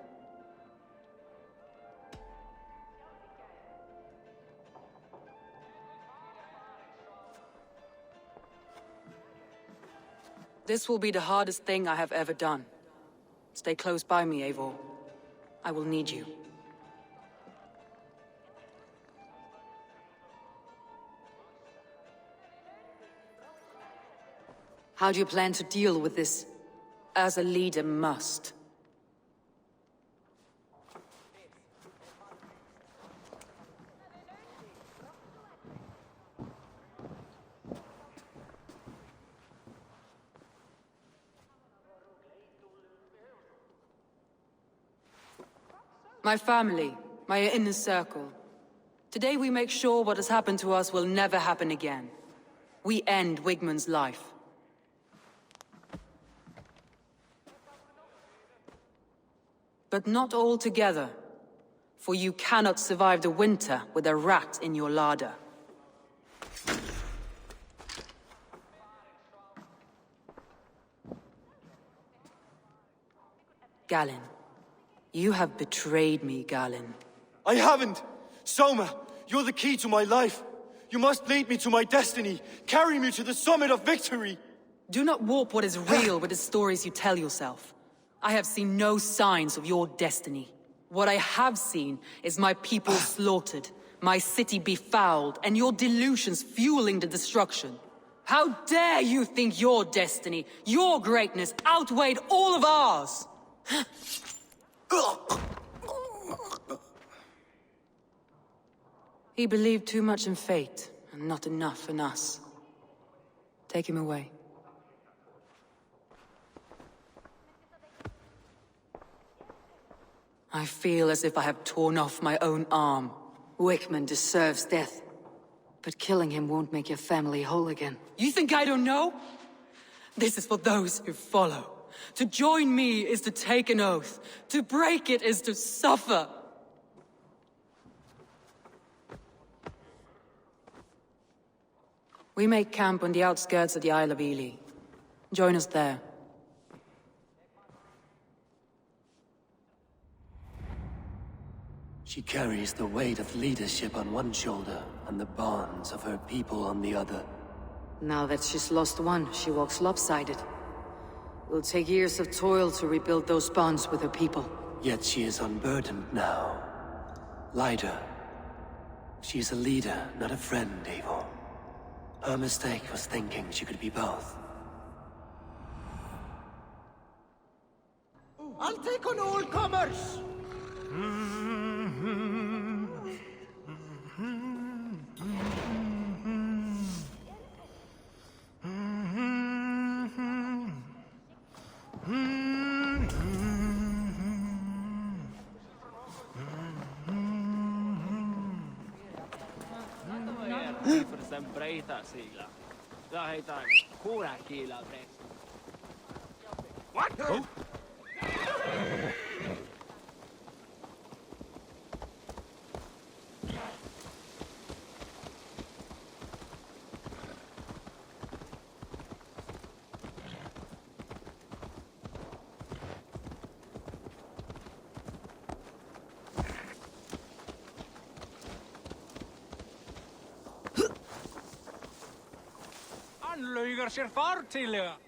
This will be the hardest thing I have ever done. Stay close by me, Eivor. I will need you. How do you plan to deal with this? As a leader must. My family, my inner circle. Today we make sure what has happened to us will never happen again. We end Wigmund's life. But not all together, for you cannot survive the winter with a rat in your larder. Galen, you have betrayed me, Galen. I haven't! Soma, you're the key to my life. You must lead me to my destiny. Carry me to the summit of victory. Do not warp what is real with the stories you tell yourself. I have seen no signs of your destiny. What I have seen is my people slaughtered, my city befouled, and your delusions fueling the destruction. How dare you think your destiny, your greatness, outweighed all of ours? He believed too much in fate, and not enough in us. Take him away. I feel as if I have torn off my own arm. Wigmund deserves death. But killing him won't make your family whole again. You think I don't know? This is for those who follow. To join me is to take an oath. To break it is to suffer. We make camp on the outskirts of the Isle of Ely. Join us there. She carries the weight of leadership on one shoulder and the bonds of her people on the other. Now that she's lost one, she walks lopsided. It'll take years of toil to rebuild those bonds with her people. Yet she is unburdened now. Lighter. She's a leader, not a friend, Eivor. Her mistake was thinking she could be both. I'll take on all comers! What? Oh?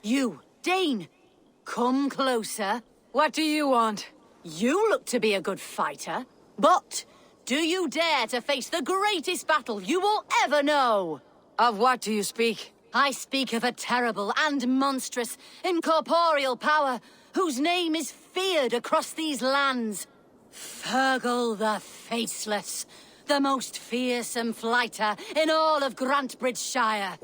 You, Dane! Come closer. What do you want? You look to be a good fighter, but do you dare to face the greatest battle you will ever know? Of what do you speak? I speak of a terrible and monstrous, incorporeal power whose name is feared across these lands. Fergal the Faceless, the most fearsome fighter in all of Grantebridgeshire.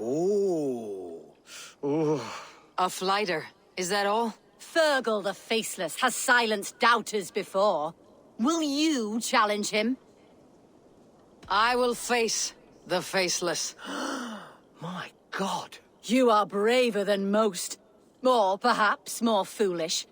A fighter, is that all? Fergal the Faceless has silenced doubters before. Will you challenge him? I will face the Faceless. My God. You are braver than most. Or perhaps more foolish.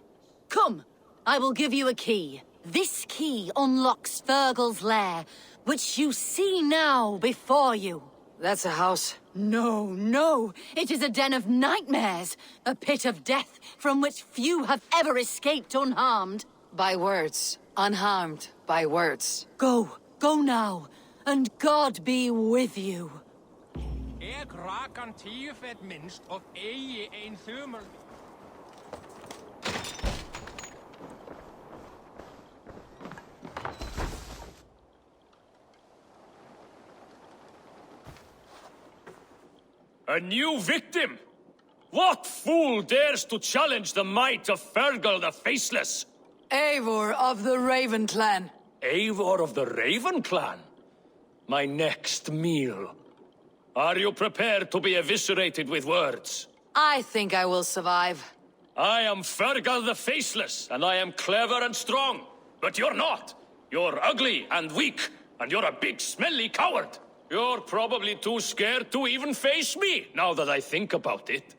Come, I will give you a key. This key unlocks Fergal's lair, which you see now before you. That's a house. No, no. It is a den of nightmares. A pit of death from which few have ever escaped unharmed. By words. Unharmed by words. Go. Go now. And God be with you. A new victim? What fool dares to challenge the might of Fergal the Faceless? Eivor of the Raven Clan. Eivor of the Raven Clan? My next meal. Are you prepared to be eviscerated with words? I think I will survive. I am Fergal the Faceless, and I am clever and strong. But you're not. You're ugly and weak, and you're a big, smelly coward. You're probably too scared to even face me, now that I think about it.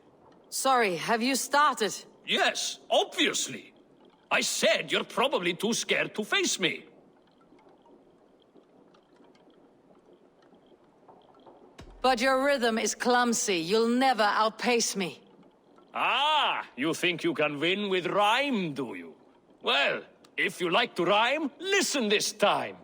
Sorry, have you started? Yes, obviously. I said you're probably too scared to face me. But your rhythm is clumsy. You'll never outpace me. Ah, you think you can win with rhyme, do you? Well, if you like to rhyme, listen this time.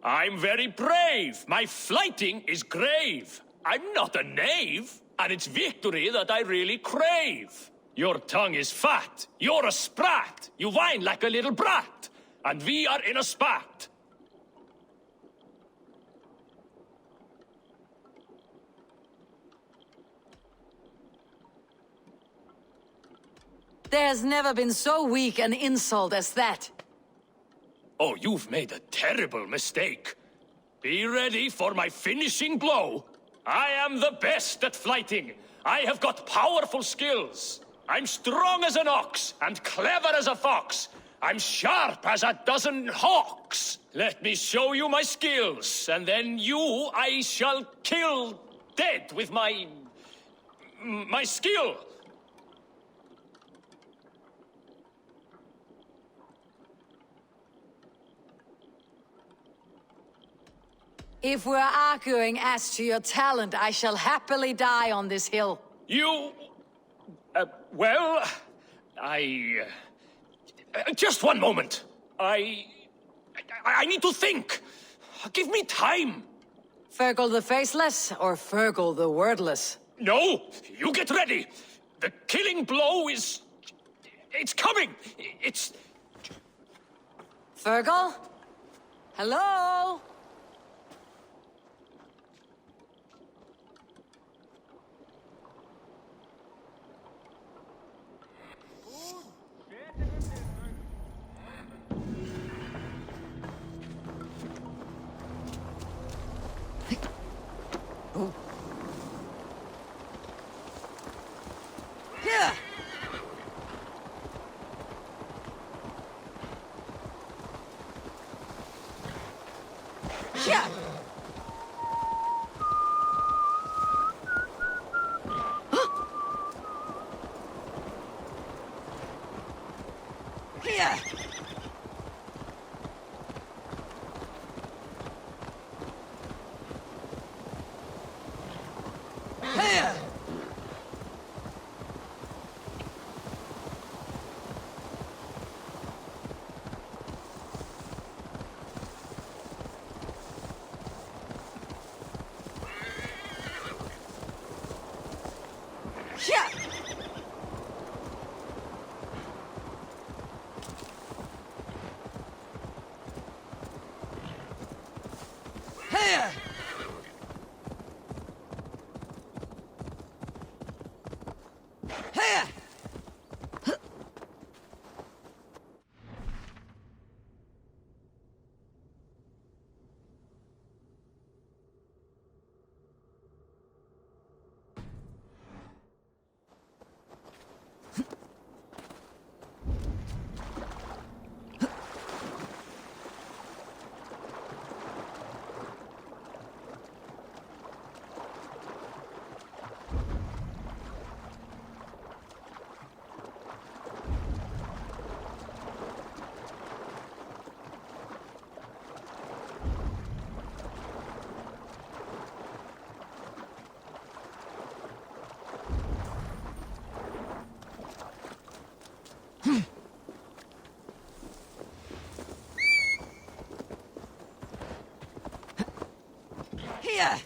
I'm very brave. My flighting is grave. I'm not a knave, and it's victory that I really crave. Your tongue is fat. You're a sprat. You whine like a little brat. And we are in a spat. There's never been so weak an insult as that. Oh, you've made a terrible mistake. Be ready for my finishing blow. I am the best at flighting. I have got powerful skills. I'm strong as an ox and clever as a fox. I'm sharp as a dozen hawks. Let me show you my skills, and then you I shall kill dead with my skill. If we're arguing as to your talent, I shall happily die on this hill. You... well... just one moment. I need to think. Give me time. Fergal the Faceless or Fergal the Wordless? No, you get ready. The killing blow is... it's coming. It's... Fergal? Hello? Yeah. Yeah. Yeah. Here. Yeah. Here. Here. Here.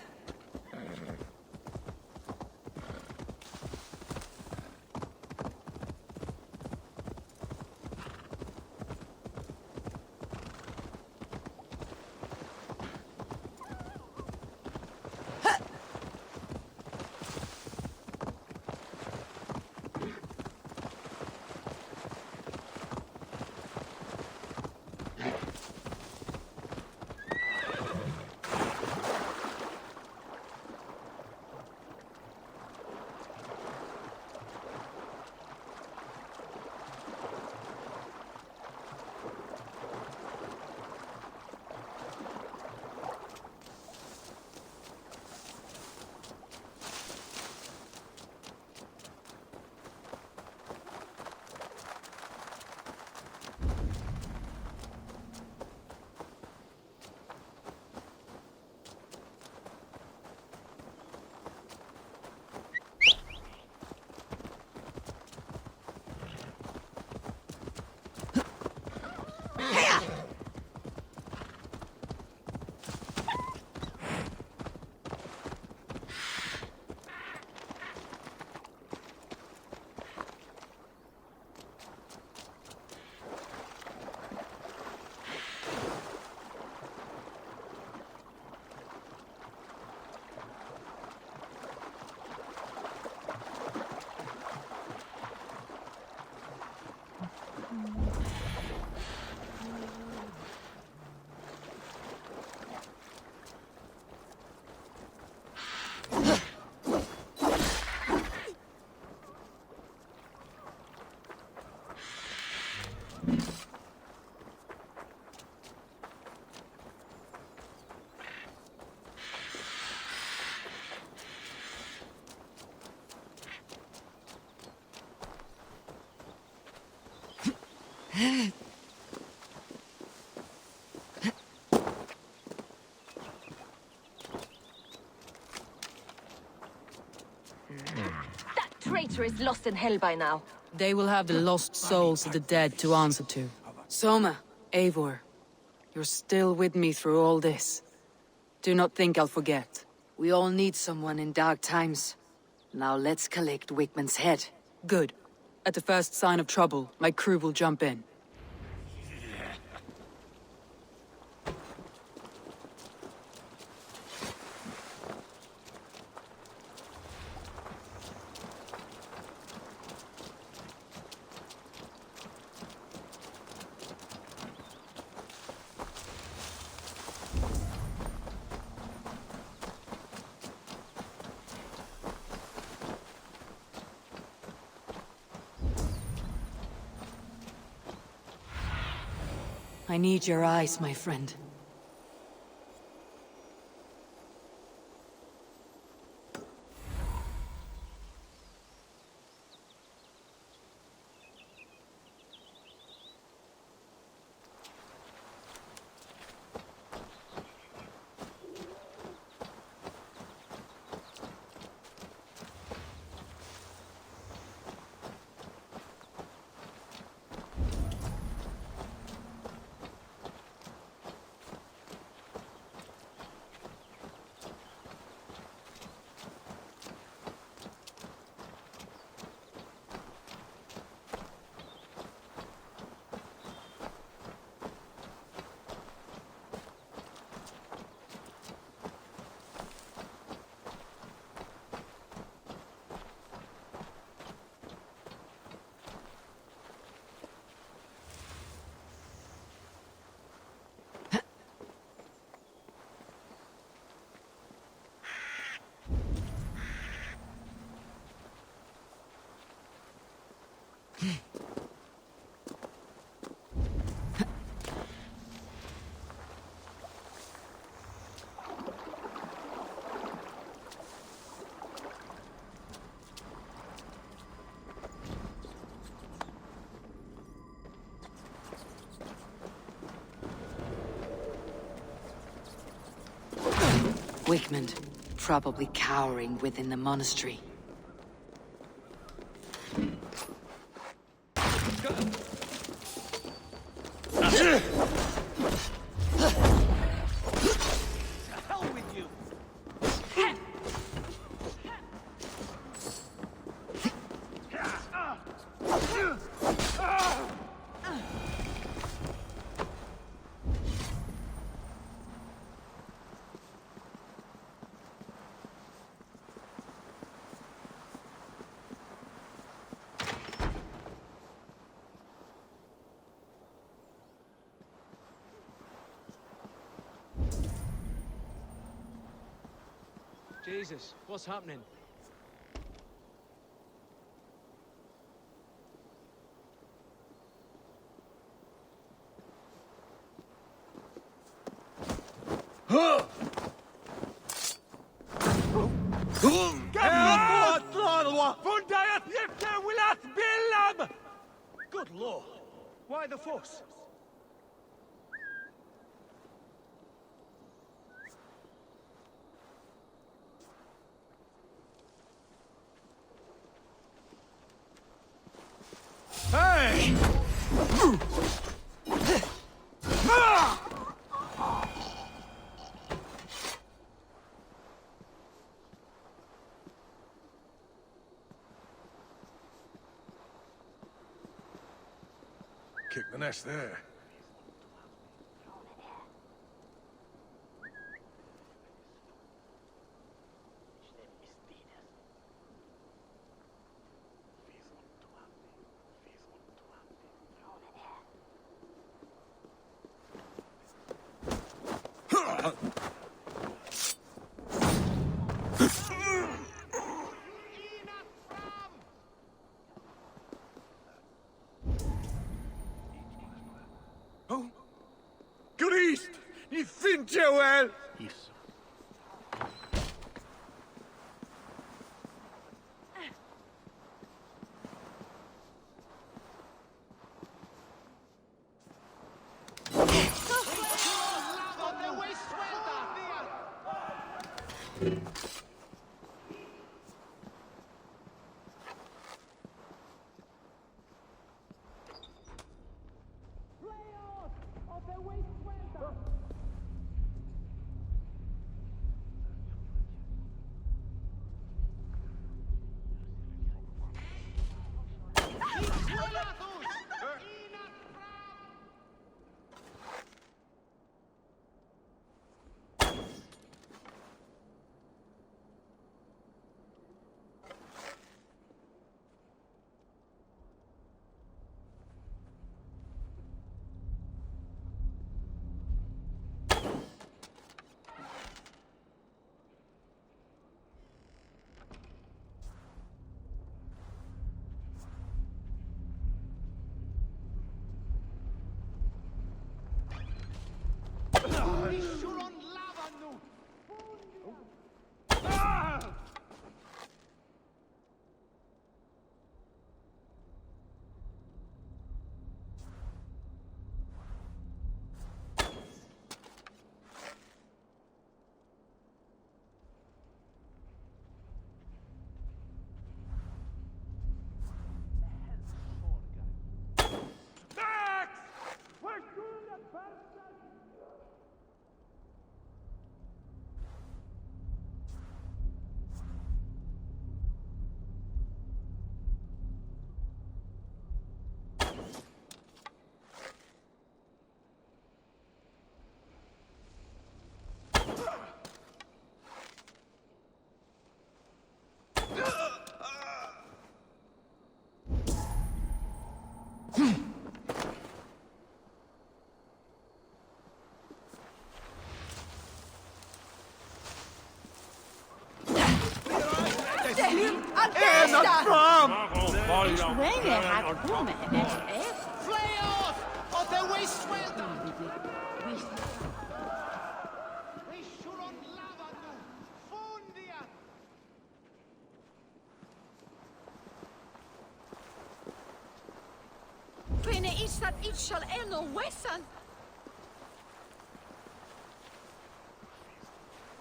That traitor is lost in hell by now. They will have the lost souls of the dead to answer to. Soma, Eivor, you're still with me through all this. Do not think I'll forget. We all need someone in dark times. Now let's collect Wigman's head. Good. At the first sign of trouble, my crew will jump in. I need your eyes, my friend. Wigmund, probably cowering within the monastery. Jesus, what's happening? Good lord! Why the fuss? Hey! Kick the nest there. Grist! Ni fynd je wel! Yes.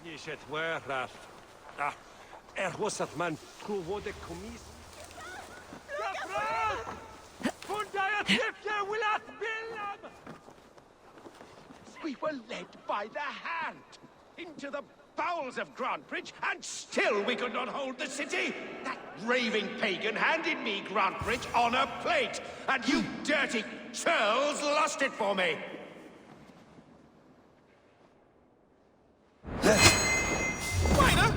Nishet weraf. Was at man de commis. We were led by the hand into the bowels of Grantbridge, and still we could not hold the city. That raving pagan handed me Grantbridge on a plate, and you dirty churls lost it for me. Minor!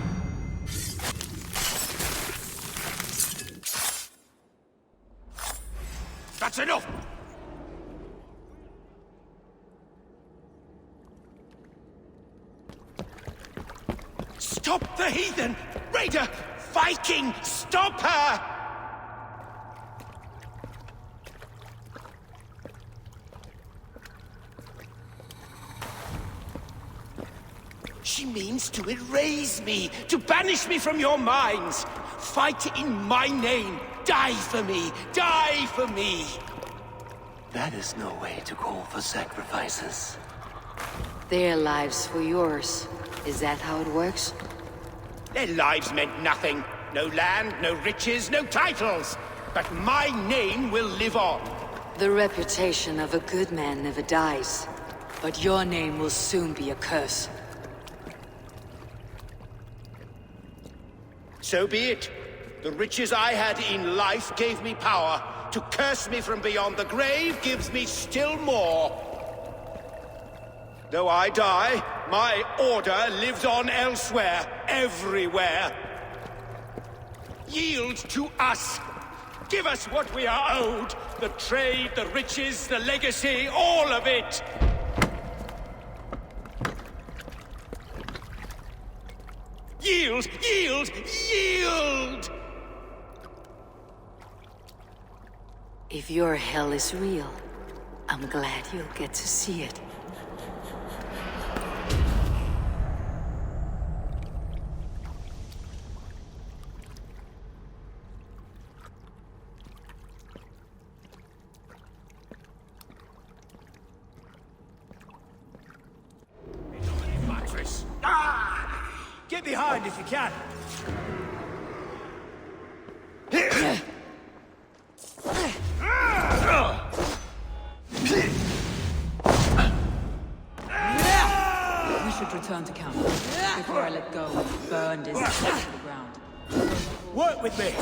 That's enough! Stop the heathen! Raider! Viking! Stop her! She means to erase me, to banish me from your minds. Fight in my name. Die for me. Die for me. That is no way to call for sacrifices. Their lives for yours. Is that how it works? Their lives meant nothing. No land, no riches, no titles. But my name will live on. The reputation of a good man never dies. But your name will soon be a curse. So be it. The riches I had in life gave me power. To curse me from beyond the grave gives me still more. Though I die, my order lives on elsewhere, everywhere. Yield to us. Give us what we are owed. The trade, the riches, the legacy, all of it. Yield! Yield! Yield! If your hell is real, I'm glad you'll get to see it. Give Get behind if you can. We should return to camp. Before I let go, burn this to the ground. Work with me.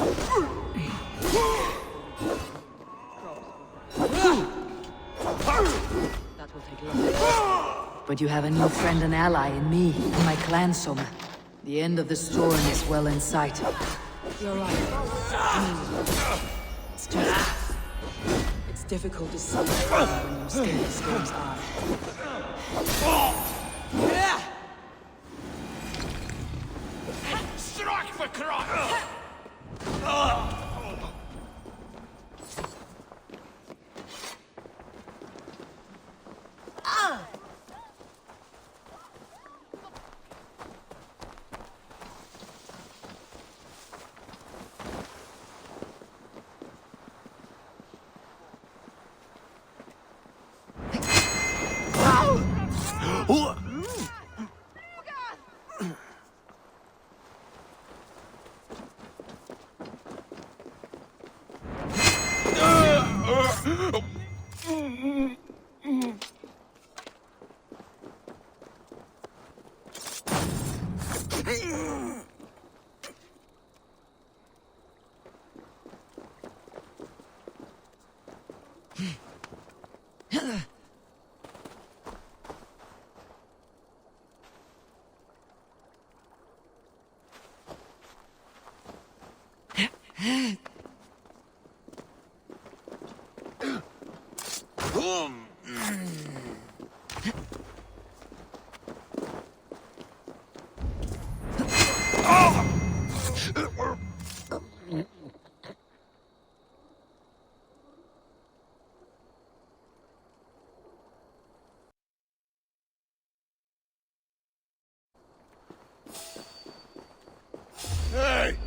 That will take long. But you have a new friend and ally in me and my clan, Soma. The end of the storm is well in sight. You're right. It's just... It's difficult to see when your skin is storm's eye. Strike for crime! Hey!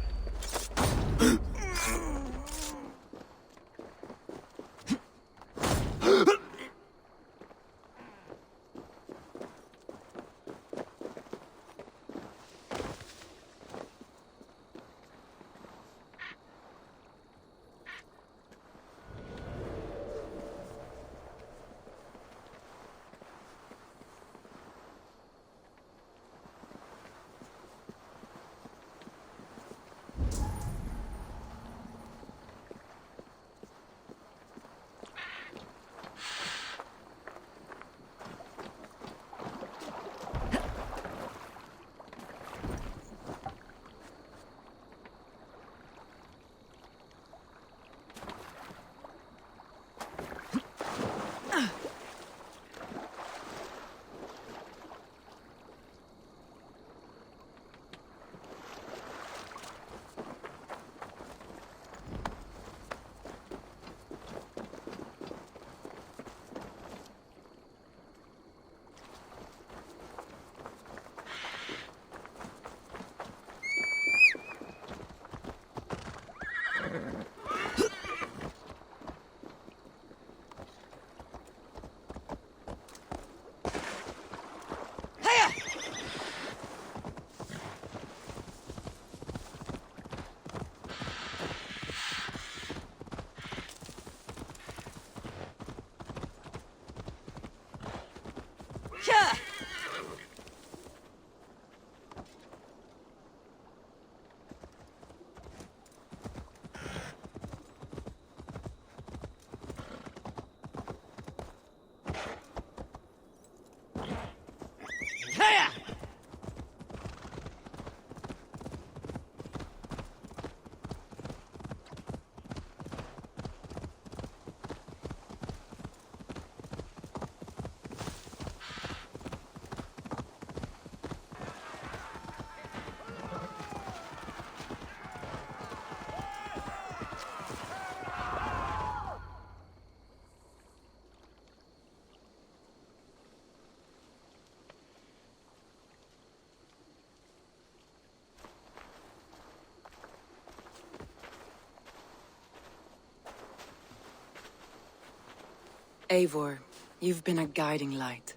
Eivor, you've been a guiding light.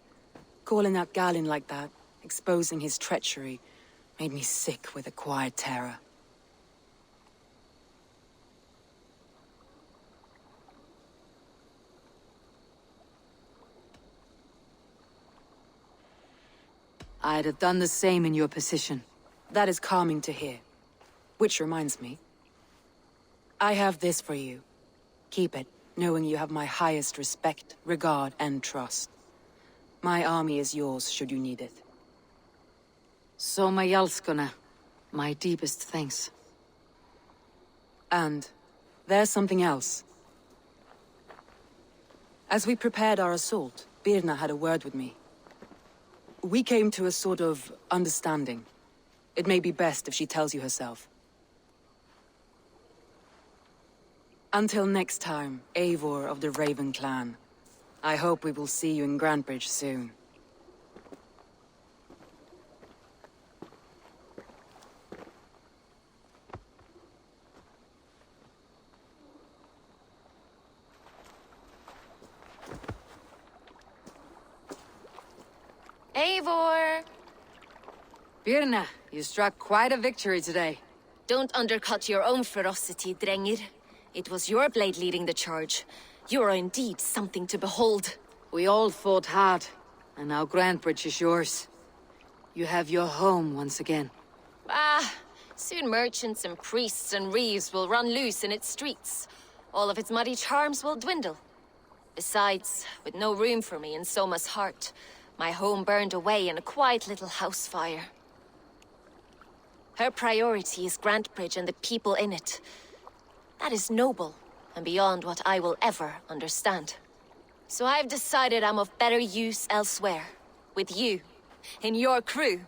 Calling out Galin like that, exposing his treachery. made me sick with a quiet terror. I'd have done the same in your position. That is calming to hear. Which reminds me. I have this for you. Keep it, knowing you have my highest respect, regard, and trust. My army is yours, should you need it. So my Jalskona, my deepest thanks. And there's something else. As we prepared our assault, Birna had a word with me. We came to a sort of understanding. It may be best if she tells you herself. Until next time, Eivor of the Raven Clan. I hope we will see you in Grantebridge soon. Eivor! Birna, you struck quite a victory today. Don't undercut your own ferocity, Drengir. It was your blade leading the charge. You are indeed something to behold. We all fought hard, and now Grantebridge is yours. You have your home once again. Soon merchants and priests and reeves will run loose in its streets. All of its muddy charms will dwindle. Besides, with no room for me in Soma's heart, my home burned away in a quiet little house fire. Her priority is Grantebridge and the people in it. That is noble, and beyond what I will ever understand. So I've decided I'm of better use elsewhere. With you. In your crew.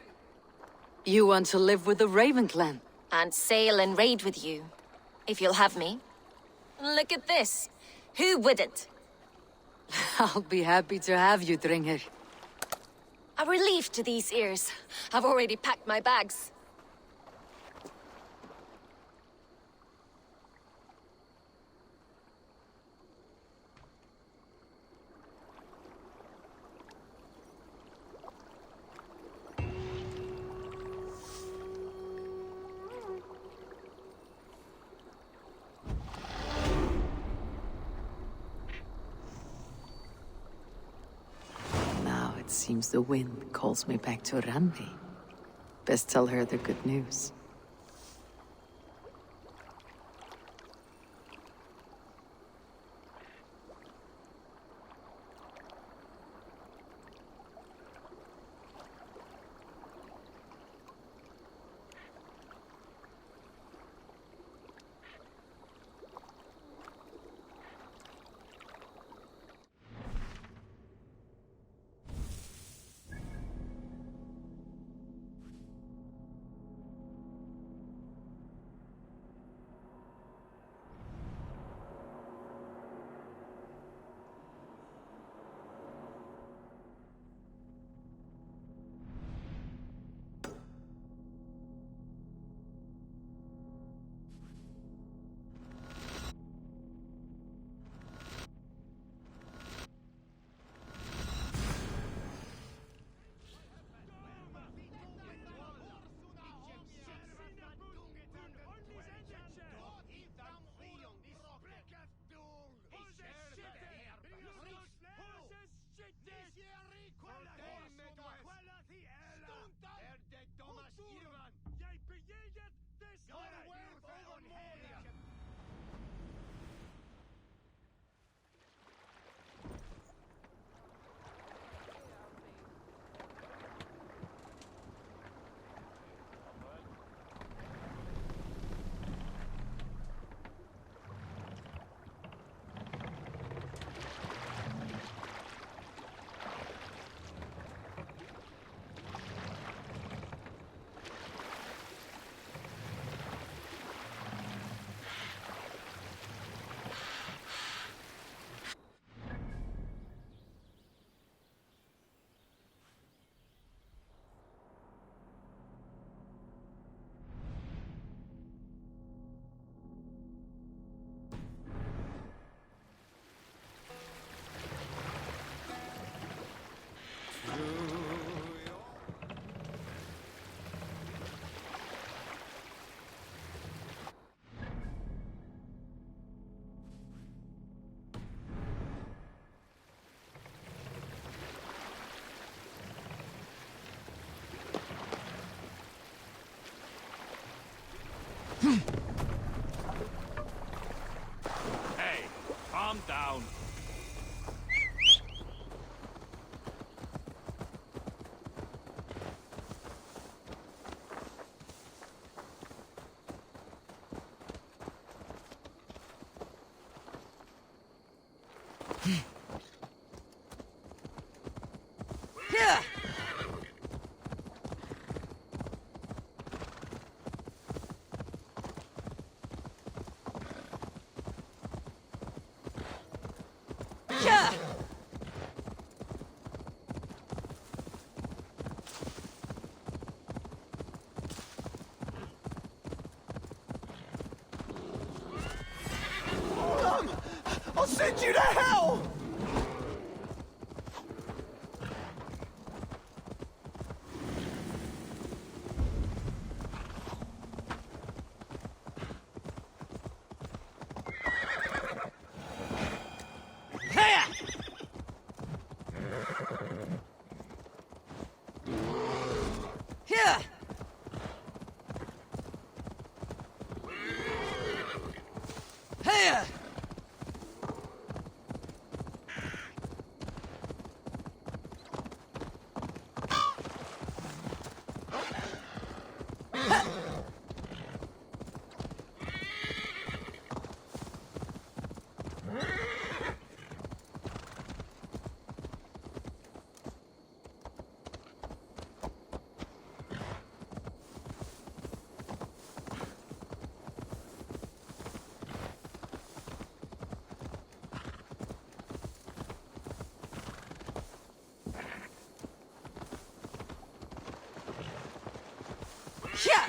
You want to live with the Raven Clan? And sail and raid with you. If you'll have me. Look at this. Who wouldn't? I'll be happy to have you, Drengir. A relief to these ears. I've already packed my bags. It seems the wind calls me back to Randi. Best tell her the good news. Hey, calm down. Yeah! Yeah! I'll send you to hell! Yeah! Hey! Yeah!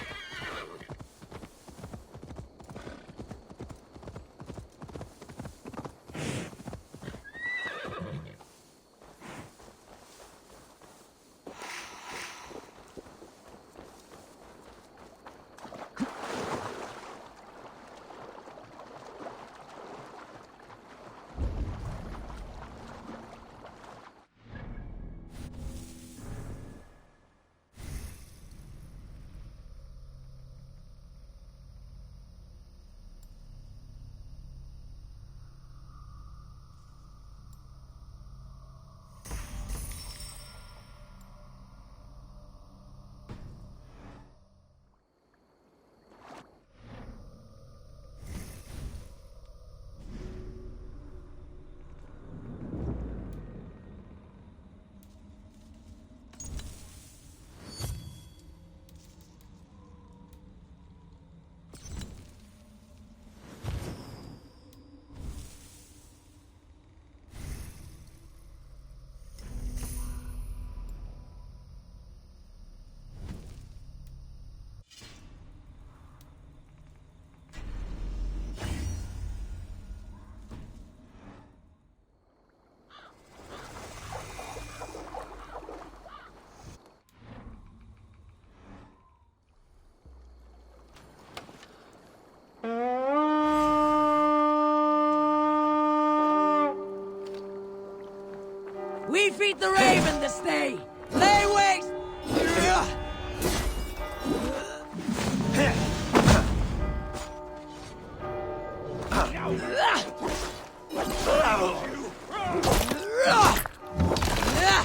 We feed the raven this day! Lay waste!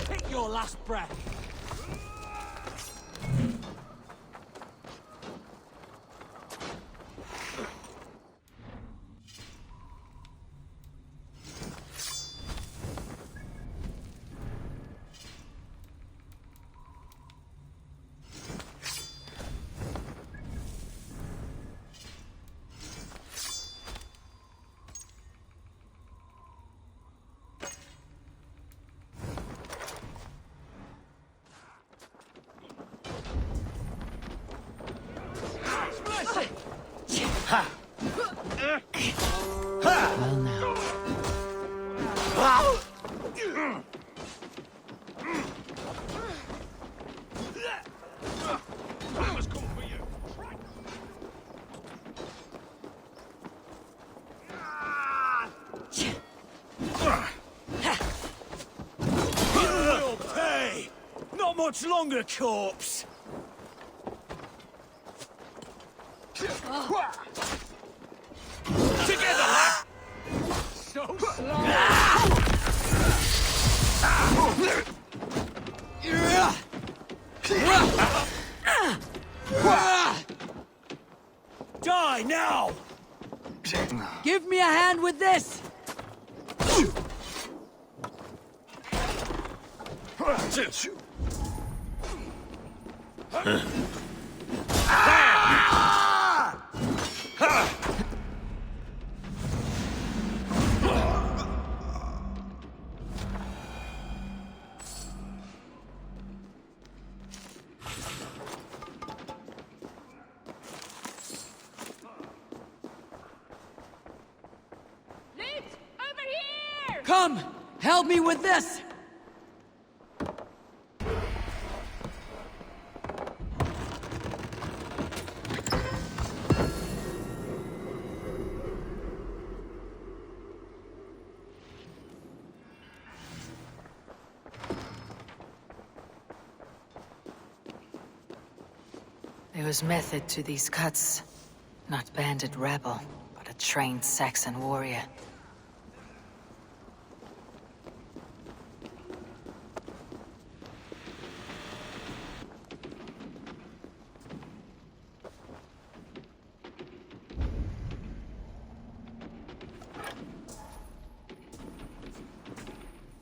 Take your last breath. Well now. Hey! Not much longer, corpse! Together, lad! So slow! Die now! Give me a hand with this! Come! Help me with this! There was method to these cuts. Not bandit rebel, but a trained Saxon warrior.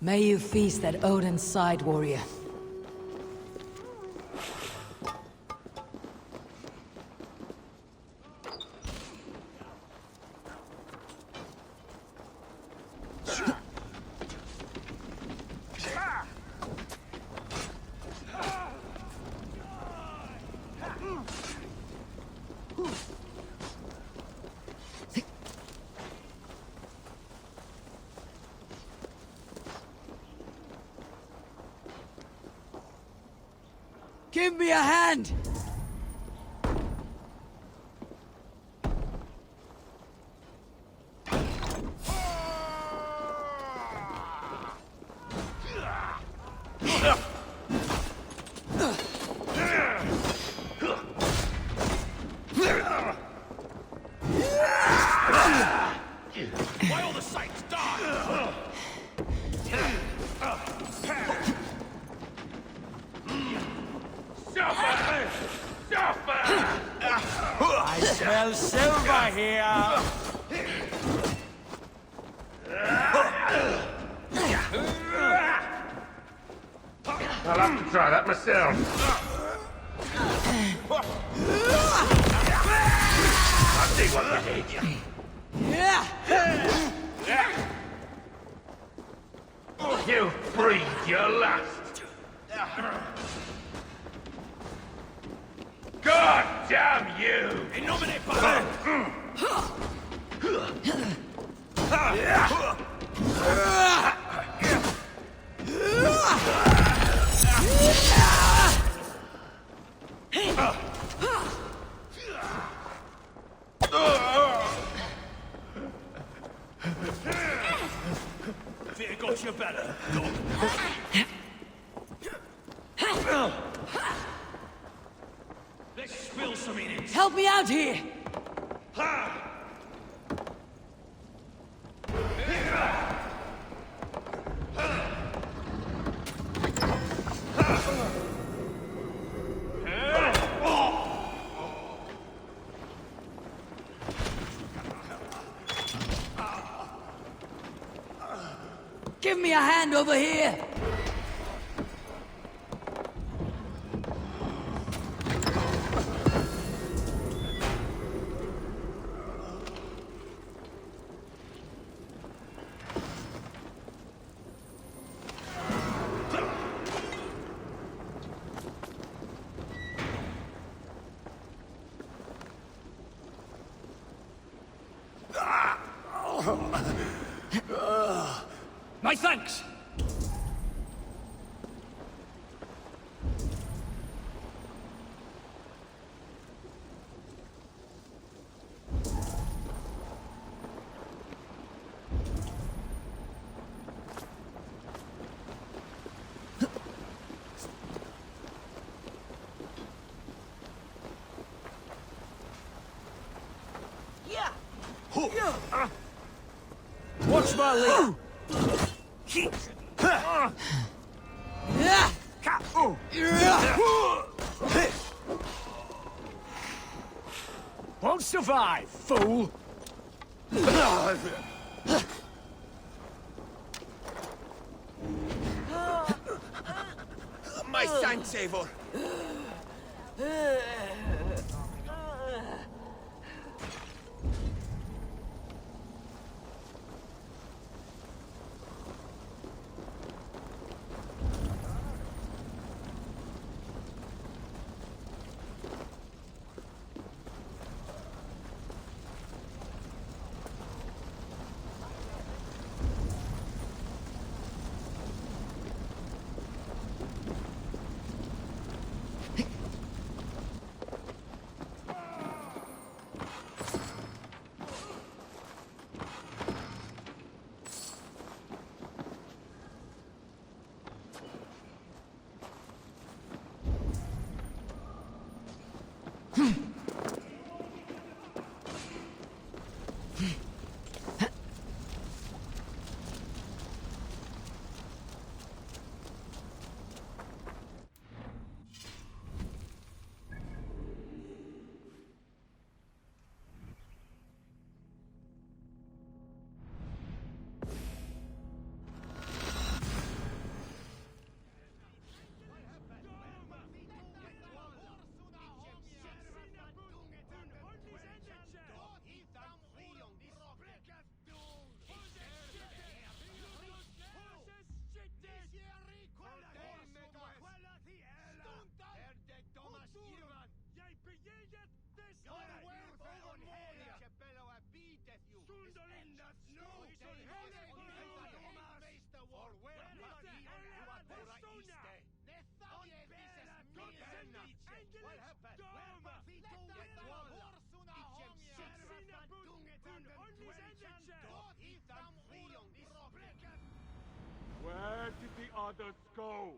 May you feast at Odin's side, warrior. Give me a hand! Why all the sights die? I smell silver here! I'll have to try that myself. I'll see what you need. You breathe your last. God damn you! In nomine Patris! Fear got you better. Let's spill some in it. Help me out here! Give me a hand over here! My thanks! Watch my lip! Won't survive, fool! My thanks, Eivor. Where did the others go?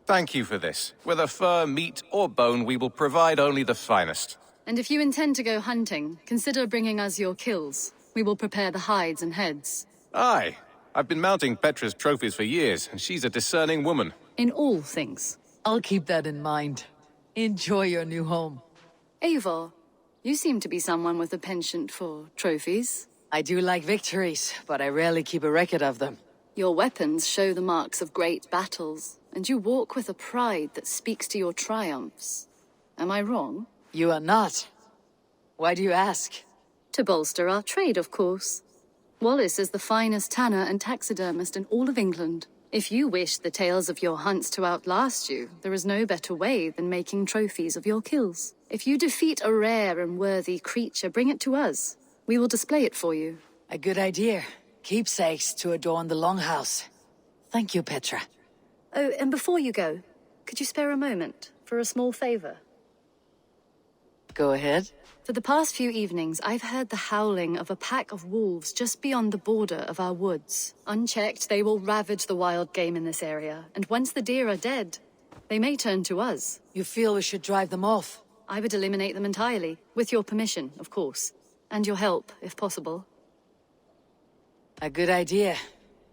Thank you for this. Whether fur, meat, or bone, we will provide only the finest. And if you intend to go hunting, consider bringing us your kills. We will prepare the hides and heads. Aye. I've been mounting Petra's trophies for years, and she's a discerning woman. In all things. I'll keep that in mind. Enjoy your new home. Eivor, you seem to be someone with a penchant for trophies. I do like victories, but I rarely keep a record of them. Your weapons show the marks of great battles, and you walk with a pride that speaks to your triumphs. Am I wrong? You are not. Why do you ask? To bolster our trade, of course. Wallace is the finest tanner and taxidermist in all of England. If you wish the tales of your hunts to outlast you, there is no better way than making trophies of your kills. If you defeat a rare and worthy creature, bring it to us. We will display it for you. A good idea. Keepsakes to adorn the longhouse. Thank you, Petra. Oh, and before you go, could you spare a moment for a small favor? Go ahead. For the past few evenings, I've heard the howling of a pack of wolves just beyond the border of our woods. Unchecked, they will ravage the wild game in this area, and once the deer are dead, they may turn to us. You feel we should drive them off? I would eliminate them entirely, with your permission, of course. And your help, if possible. A good idea.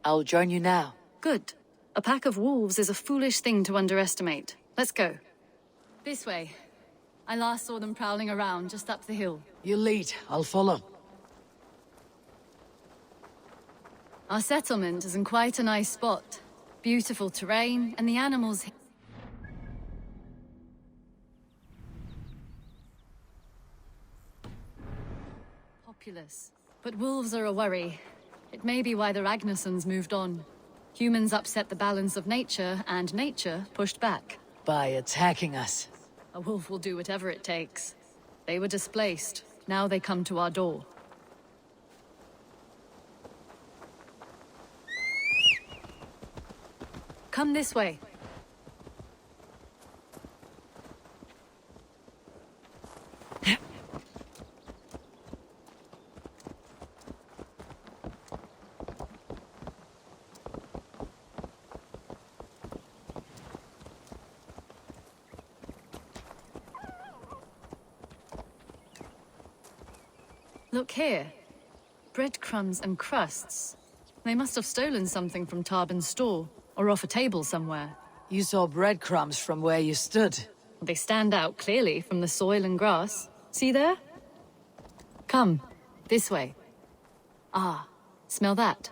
I'll join you now. Good. A pack of wolves is a foolish thing to underestimate. Let's go. This way. I last saw them prowling around just up the hill. You lead. I'll follow. Our settlement is in quite a nice spot. Beautiful terrain, and the animals... populace. But wolves are a worry. It may be why the Ragnarsons moved on. Humans upset the balance of nature, and nature pushed back. By attacking us. A wolf will do whatever it takes. They were displaced. Now they come to our door. Come this way. Look here. Breadcrumbs and crusts. They must have stolen something from Tarben's store, or off a table somewhere. You saw breadcrumbs from where you stood. They stand out clearly from the soil and grass. See there? Come, this way. Ah, smell that?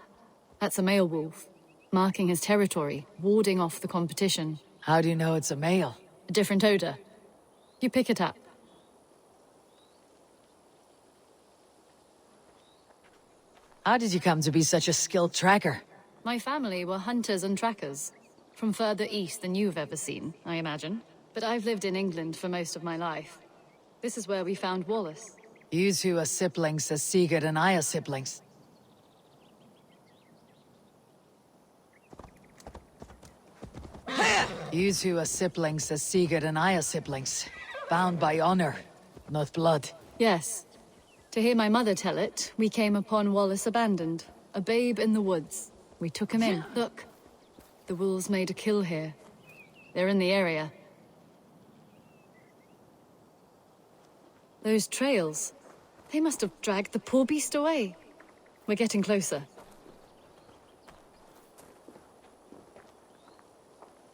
That's a male wolf, marking his territory, warding off the competition. How do you know it's a male? A different odor. You pick it up. How did you come to be such a skilled tracker? My family were hunters and trackers. From further east than you've ever seen, I imagine. But I've lived in England for most of my life. This is where we found Wallace. You two are siblings as Sigurd and I are siblings. You two are siblings as Sigurd and I are siblings. Bound by honor, not blood. Yes. To hear my mother tell it, we came upon Wallace abandoned. A babe in the woods. We took him in. Look. The wolves made a kill here. They're in the area. Those trails. They must have dragged the poor beast away. We're getting closer.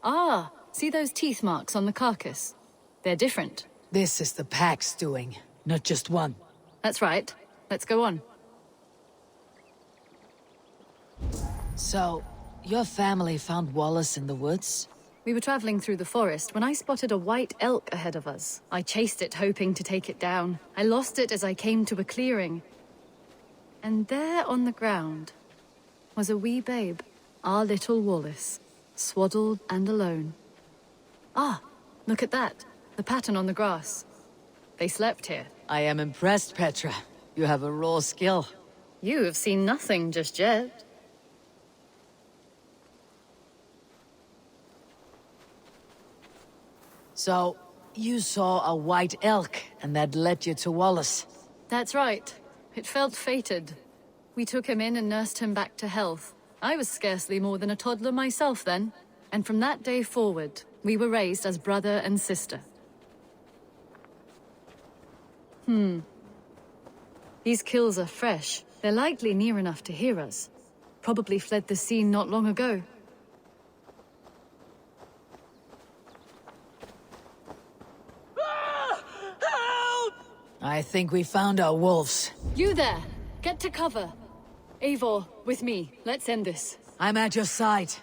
Ah, see those teeth marks on the carcass? They're different. This is the pack's doing, not just one. That's right. Let's go on. So, your family found Wallace in the woods? We were traveling through the forest when I spotted a white elk ahead of us. I chased it, hoping to take it down. I lost it as I came to a clearing. And there on the ground was a wee babe, our little Wallace, swaddled and alone. Ah, look at that. The pattern on the grass. They slept here. I am impressed, Petra. You have a raw skill. You have seen nothing just yet. So, you saw a white elk, and that led you to Wallace? That's right. It felt fated. We took him in and nursed him back to health. I was scarcely more than a toddler myself then. And from that day forward, we were raised as brother and sister. These kills are fresh. They're likely near enough to hear us. Probably fled the scene not long ago. I think we found our wolves. You there! Get to cover! Eivor, with me. Let's end this. I'm at your side.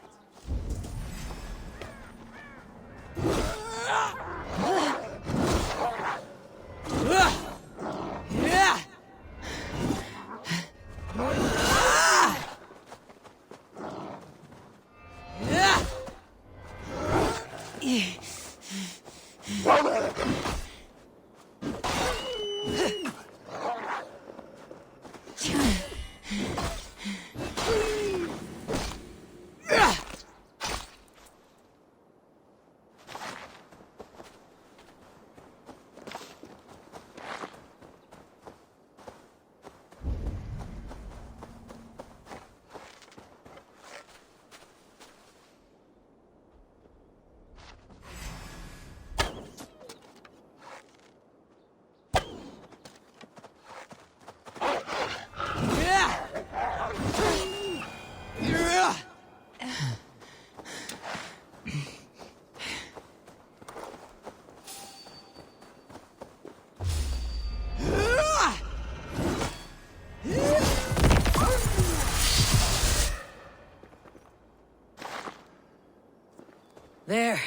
There.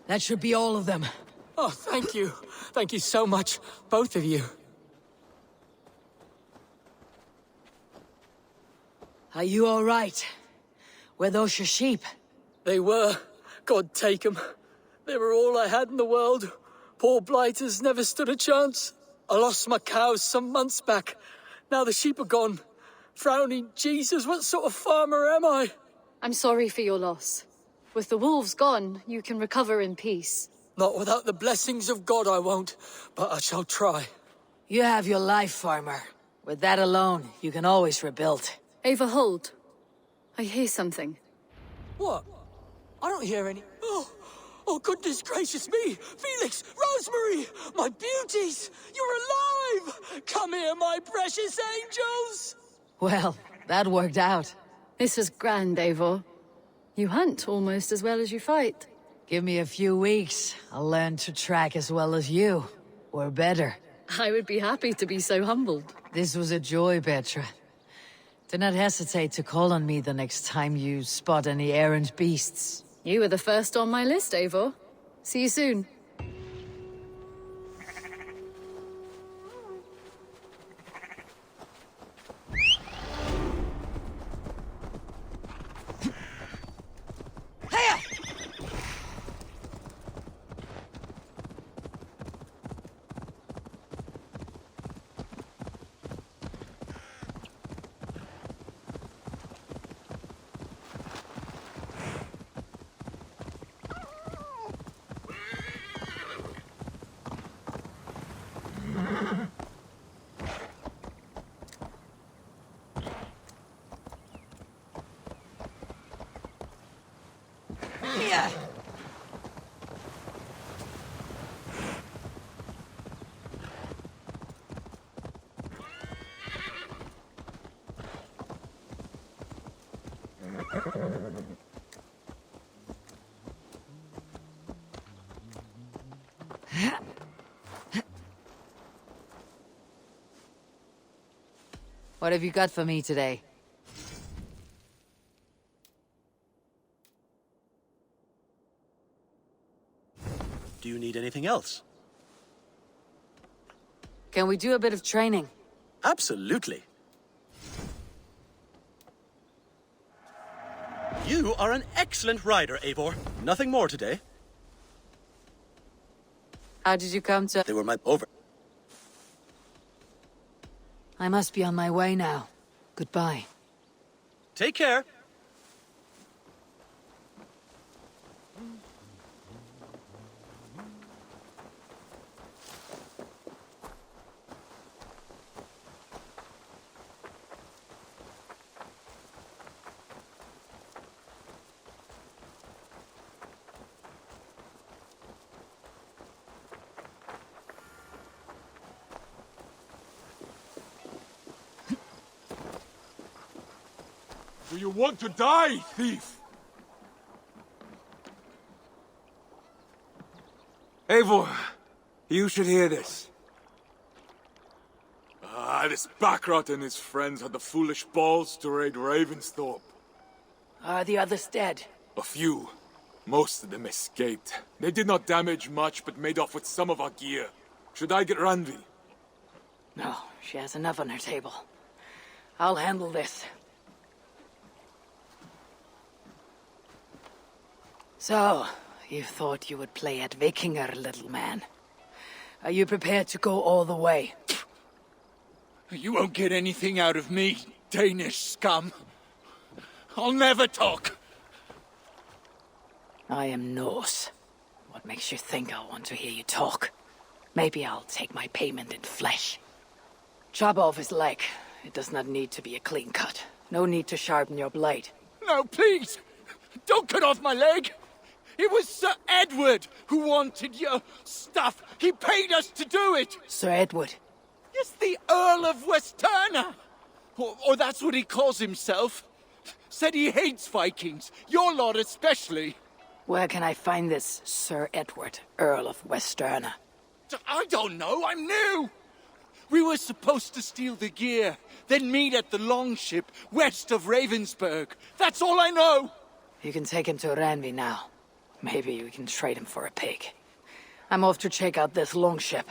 That should be all of them. Oh, thank you. Thank you so much, both of you. Are you all right? Were those your sheep? They were. God take 'em. They were all I had in the world. Poor blighters never stood a chance. I lost my cows some months back. Now the sheep are gone. Frowning Jesus, what sort of farmer am I? I'm sorry for your loss. With the wolves gone, you can recover in peace. Not without the blessings of God I won't, but I shall try. You have your life, farmer. With that alone, you can always rebuild. Ava, hold. I hear something. What? I don't hear any... Oh, goodness gracious me! Felix! Rosemary! My beauties! You're alive! Come here, my precious angels! Well, that worked out. This was grand, Eivor. You hunt almost as well as you fight. Give me a few weeks. I'll learn to track as well as you. Or better. I would be happy to be so humbled. This was a joy, Petra. Do not hesitate to call on me the next time you spot any errant beasts. You were the first on my list, Eivor. See you soon. What have you got for me today? Do you need anything else? Can we do a bit of training? Absolutely. You are an excellent rider, Eivor. Nothing more today. How did you come to... They were my over. I must be on my way now. Goodbye. Take care. Do you want to die, thief? Eivor, you should hear this. This Backrot and his friends had the foolish balls to raid Ravensthorpe. Are the others dead? A few. Most of them escaped. They did not damage much, but made off with some of our gear. Should I get Randvi? No, she has enough on her table. I'll handle this. So, you thought you would play at Vikinger, little man. Are you prepared to go all the way? You won't get anything out of me, Danish scum. I'll never talk. I am Norse. What makes you think I'll want to hear you talk? Maybe I'll take my payment in flesh. Chop off his leg. It does not need to be a clean cut. No need to sharpen your blade. No, please! Don't cut off my leg! It was Sir Edward who wanted your stuff. He paid us to do it. Sir Edward? Yes, the Earl of Westerna. Or that's what he calls himself. Said he hates Vikings. Your lot especially. Where can I find this Sir Edward, Earl of Westerna? I don't know. I'm new. We were supposed to steal the gear, then meet at the longship west of Ravensburg. That's all I know. You can take him to Randvi now. Maybe we can trade him for a pig. I'm off to check out this longship.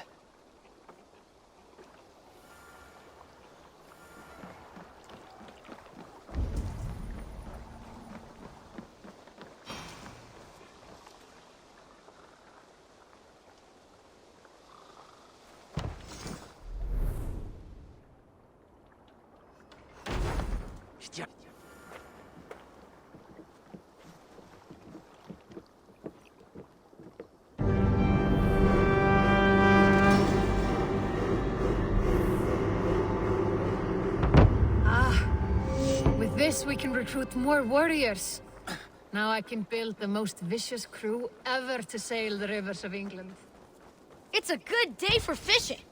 this, we can recruit more warriors. Now I can build the most vicious crew ever to sail the rivers of England. It's a good day for fishing.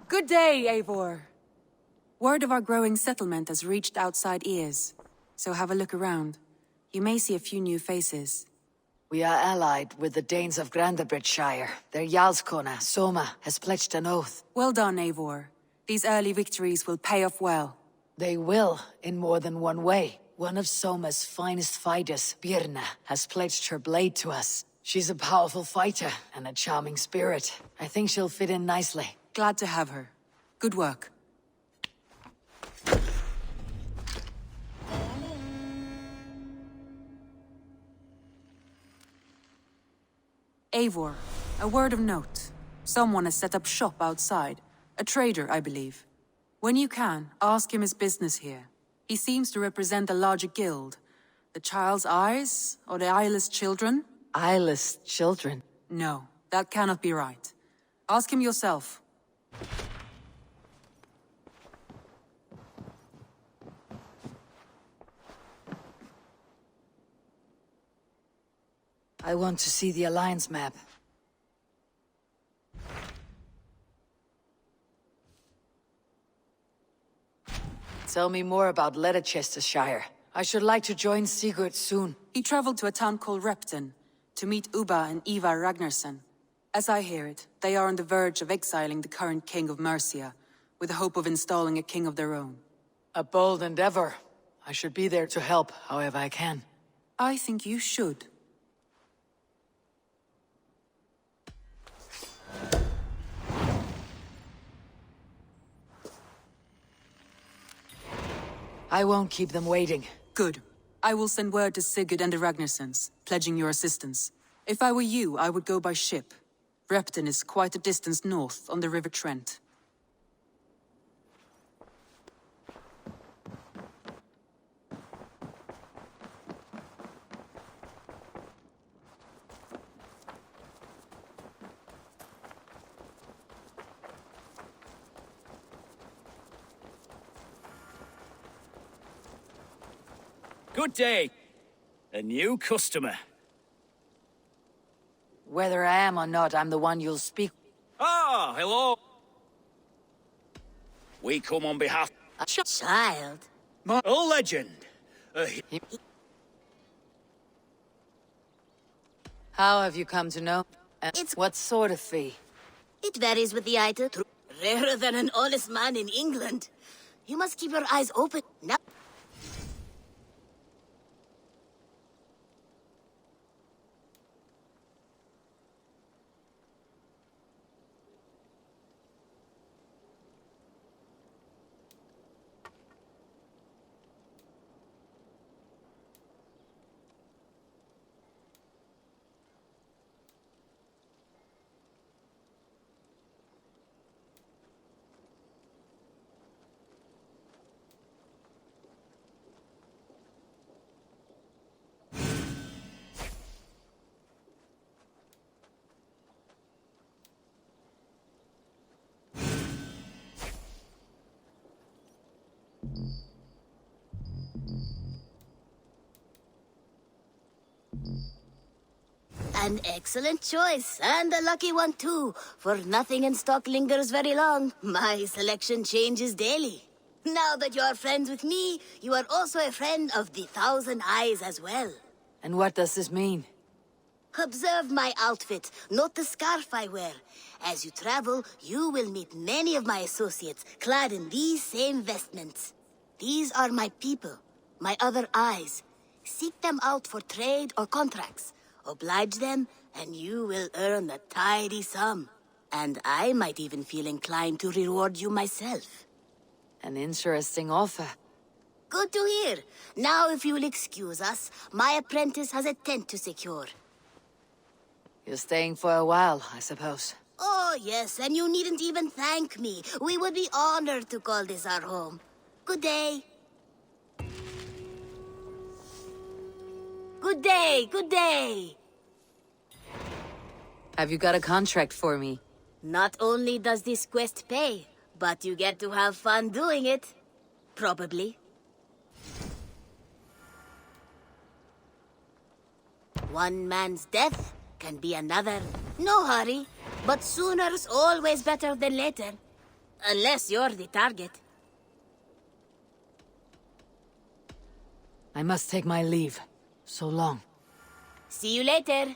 Good day, Eivor. Word of our growing settlement has reached outside ears, so have a look around. You may see a few new faces. We are allied with the Danes of Grandabridgeshire. Their Jarlskona, Soma, has pledged an oath. Well done, Eivor. These early victories will pay off well. They will, in more than one way. One of Soma's finest fighters, Birna, has pledged her blade to us. She's a powerful fighter and a charming spirit. I think she'll fit in nicely. Glad to have her. Good work. Eivor, a word of note. Someone has set up shop outside. A trader, I believe. When you can, ask him his business here. He seems to represent a larger guild. The Child's Eyes, or the Eyeless Children? Eyeless children? No, that cannot be right. Ask him yourself. I want to see the Alliance map. Tell me more about Leicestershire. I should like to join Sigurd soon. He traveled to a town called Repton to meet Ubba and Ivar Ragnarsson. As I hear it, they are on the verge of exiling the current king of Mercia, with the hope of installing a king of their own. A bold endeavor. I should be there to help however I can. I think you should. I won't keep them waiting. Good. I will send word to Sigurd and the Ragnarssons, pledging your assistance. If I were you, I would go by ship. Repton is quite a distance north, on the River Trent. Good day. A new customer. Whether I am or not, I'm the one you'll speak. Ah, hello. We come on behalf... A child? A legend. How have you come to know? And what sort of fee? It varies with the item. Rarer than an honest man in England. You must keep your eyes open. Now. An excellent choice, and a lucky one too, for nothing in stock lingers very long. My selection changes daily. Now that you're friends with me, you are also a friend of the Thousand Eyes as well. And what does this mean? Observe my outfit, note the scarf I wear. As you travel, you will meet many of my associates, clad in these same vestments. These are my people, my other eyes. Seek them out for trade or contracts. Oblige them, and you will earn a tidy sum. And I might even feel inclined to reward you myself. An interesting offer. Good to hear. Now, if you will excuse us, my apprentice has a tent to secure. You're staying for a while, I suppose. Oh, yes, and you needn't even thank me. We would be honored to call this our home. Good day. Good day, good day. Have you got a contract for me? Not only does this quest pay, but you get to have fun doing it. Probably. One man's death can be another. No hurry, but sooner's always better than later. Unless you're the target. I must take my leave. So long. See you later.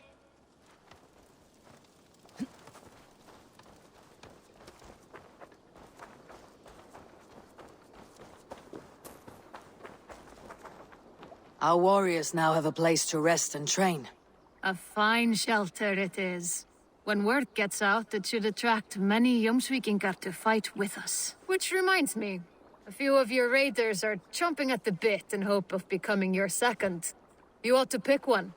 Our warriors now have a place to rest and train. A fine shelter it is. When word gets out, it should attract many Jomsvikingar to fight with us. Which reminds me, a few of your raiders are chomping at the bit in hope of becoming your second. You ought to pick one.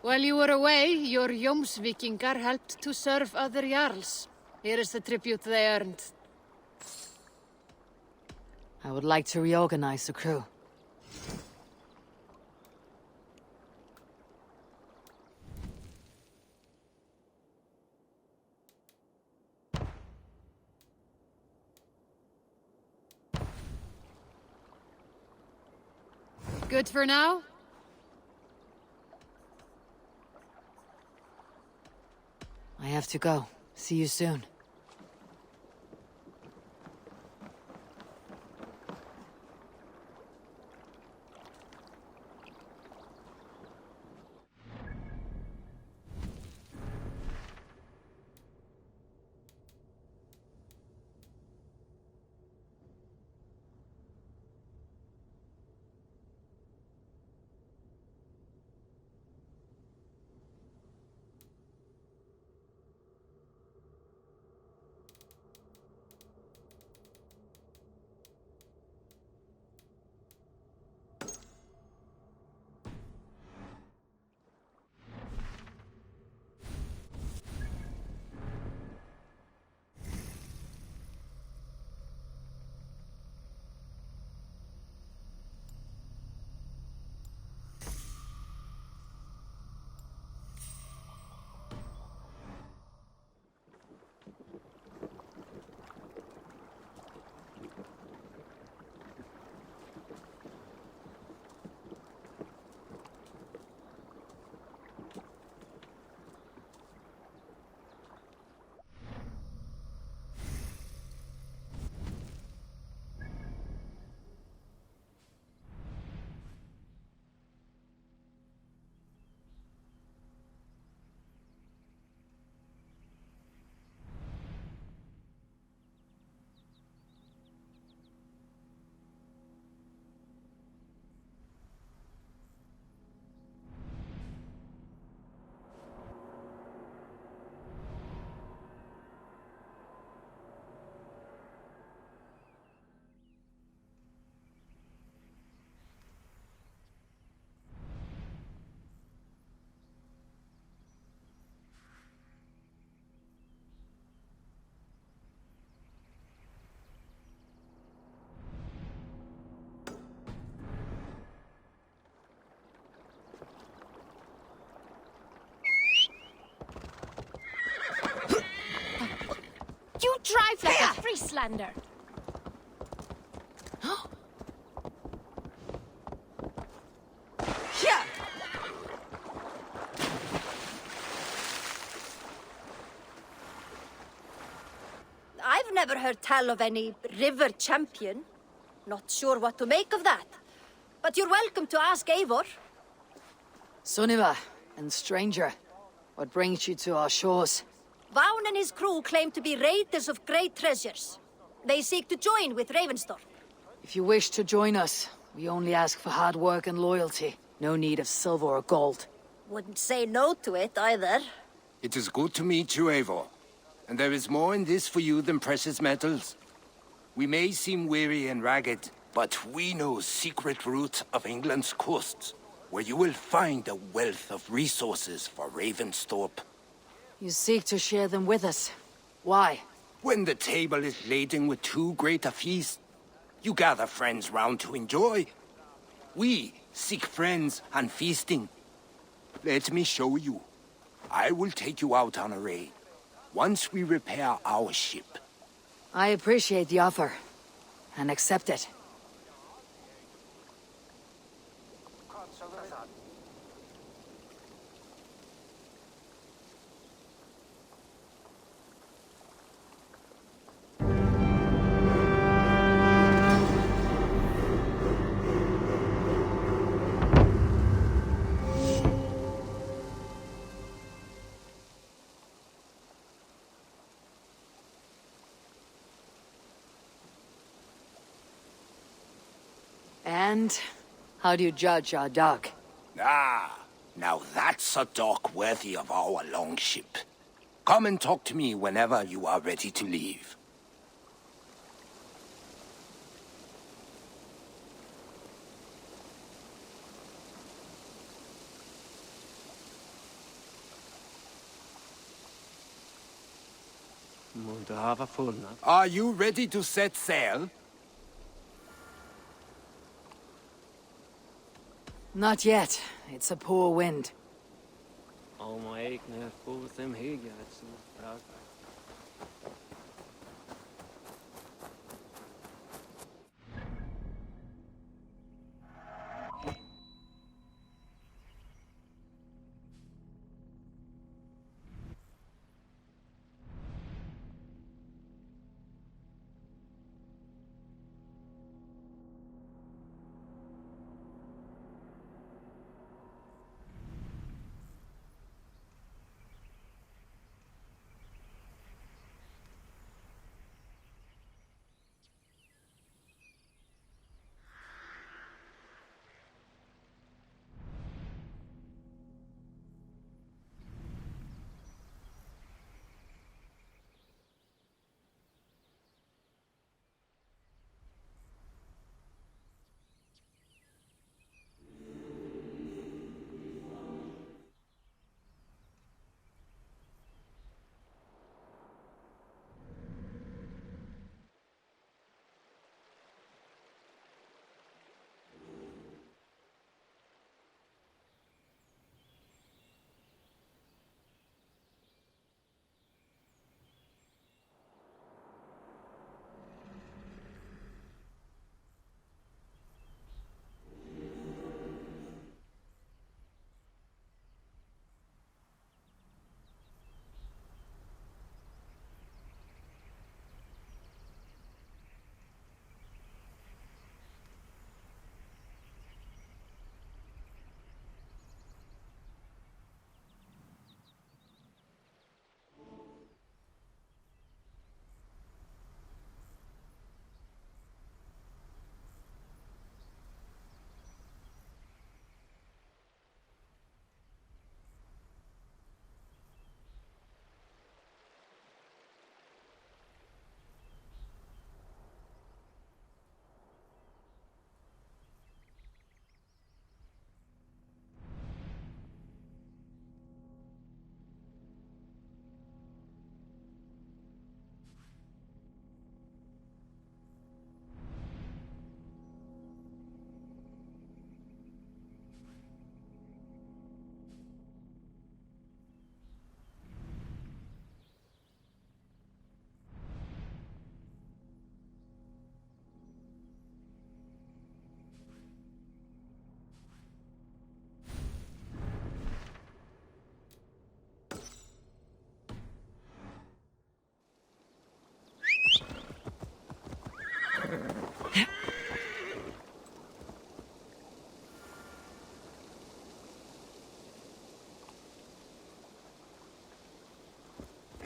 While you were away, your Jomsvikingar helped to serve other Jarls. Here is the tribute they earned. I would like to reorganize the crew. Good for now? I have to go. See you soon. You drive like a Frieslander. Here! I've never heard tell of any river champion. Not sure what to make of that. But you're welcome to ask Eivor. Sunniva and stranger, what brings you to our shores? Vaun and his crew claim to be raiders of great treasures. They seek to join with Ravenstorm. If you wish to join us, we only ask for hard work and loyalty. No need of silver or gold. Wouldn't say no to it either. It is good to meet you, Eivor. And there is more in this for you than precious metals. We may seem weary and ragged, but we know secret route of England's coasts, where you will find a wealth of resources for Ravensthorpe. You seek to share them with us. Why? When the table is laden with too great a feast, you gather friends round to enjoy. We seek friends and feasting. Let me show you. I will take you out on a raid, once we repair our ship. I appreciate the offer, and accept it. And how do you judge our dock? Ah, now that's a dock worthy of our longship. Come and talk to me whenever you are ready to leave. Are you ready to set sail? Not yet. It's a poor wind.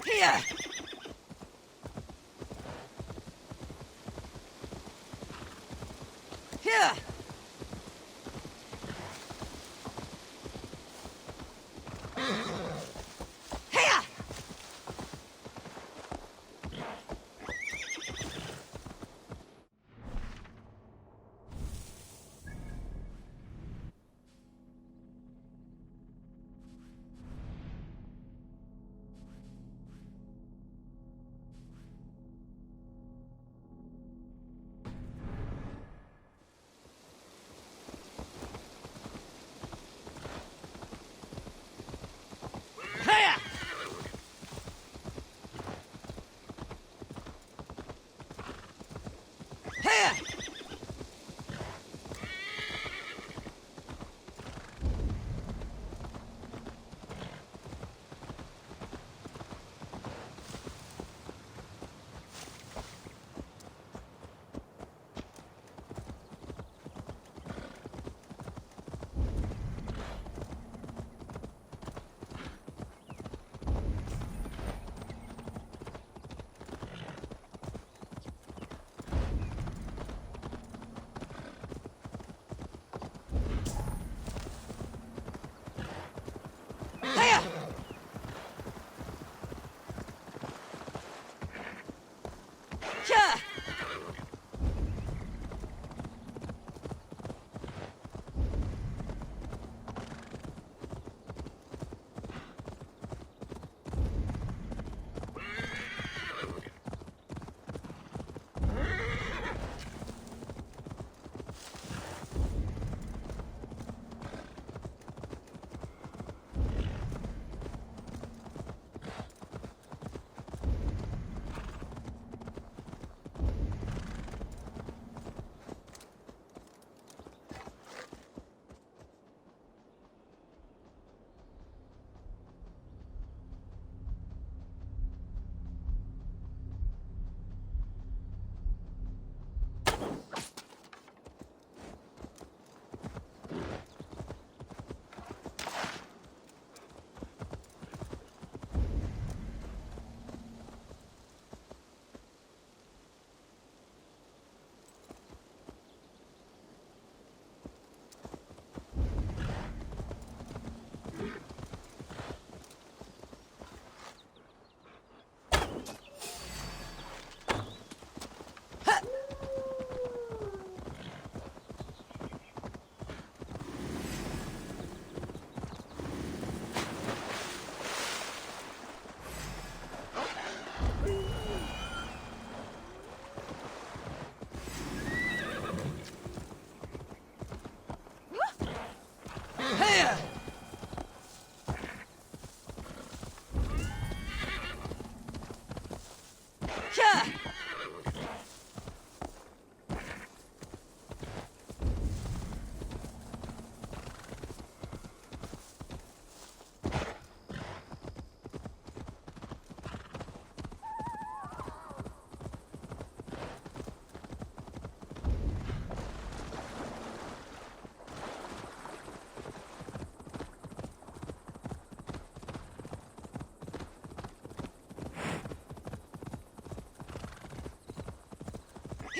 Here! Here! Here!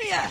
Freya!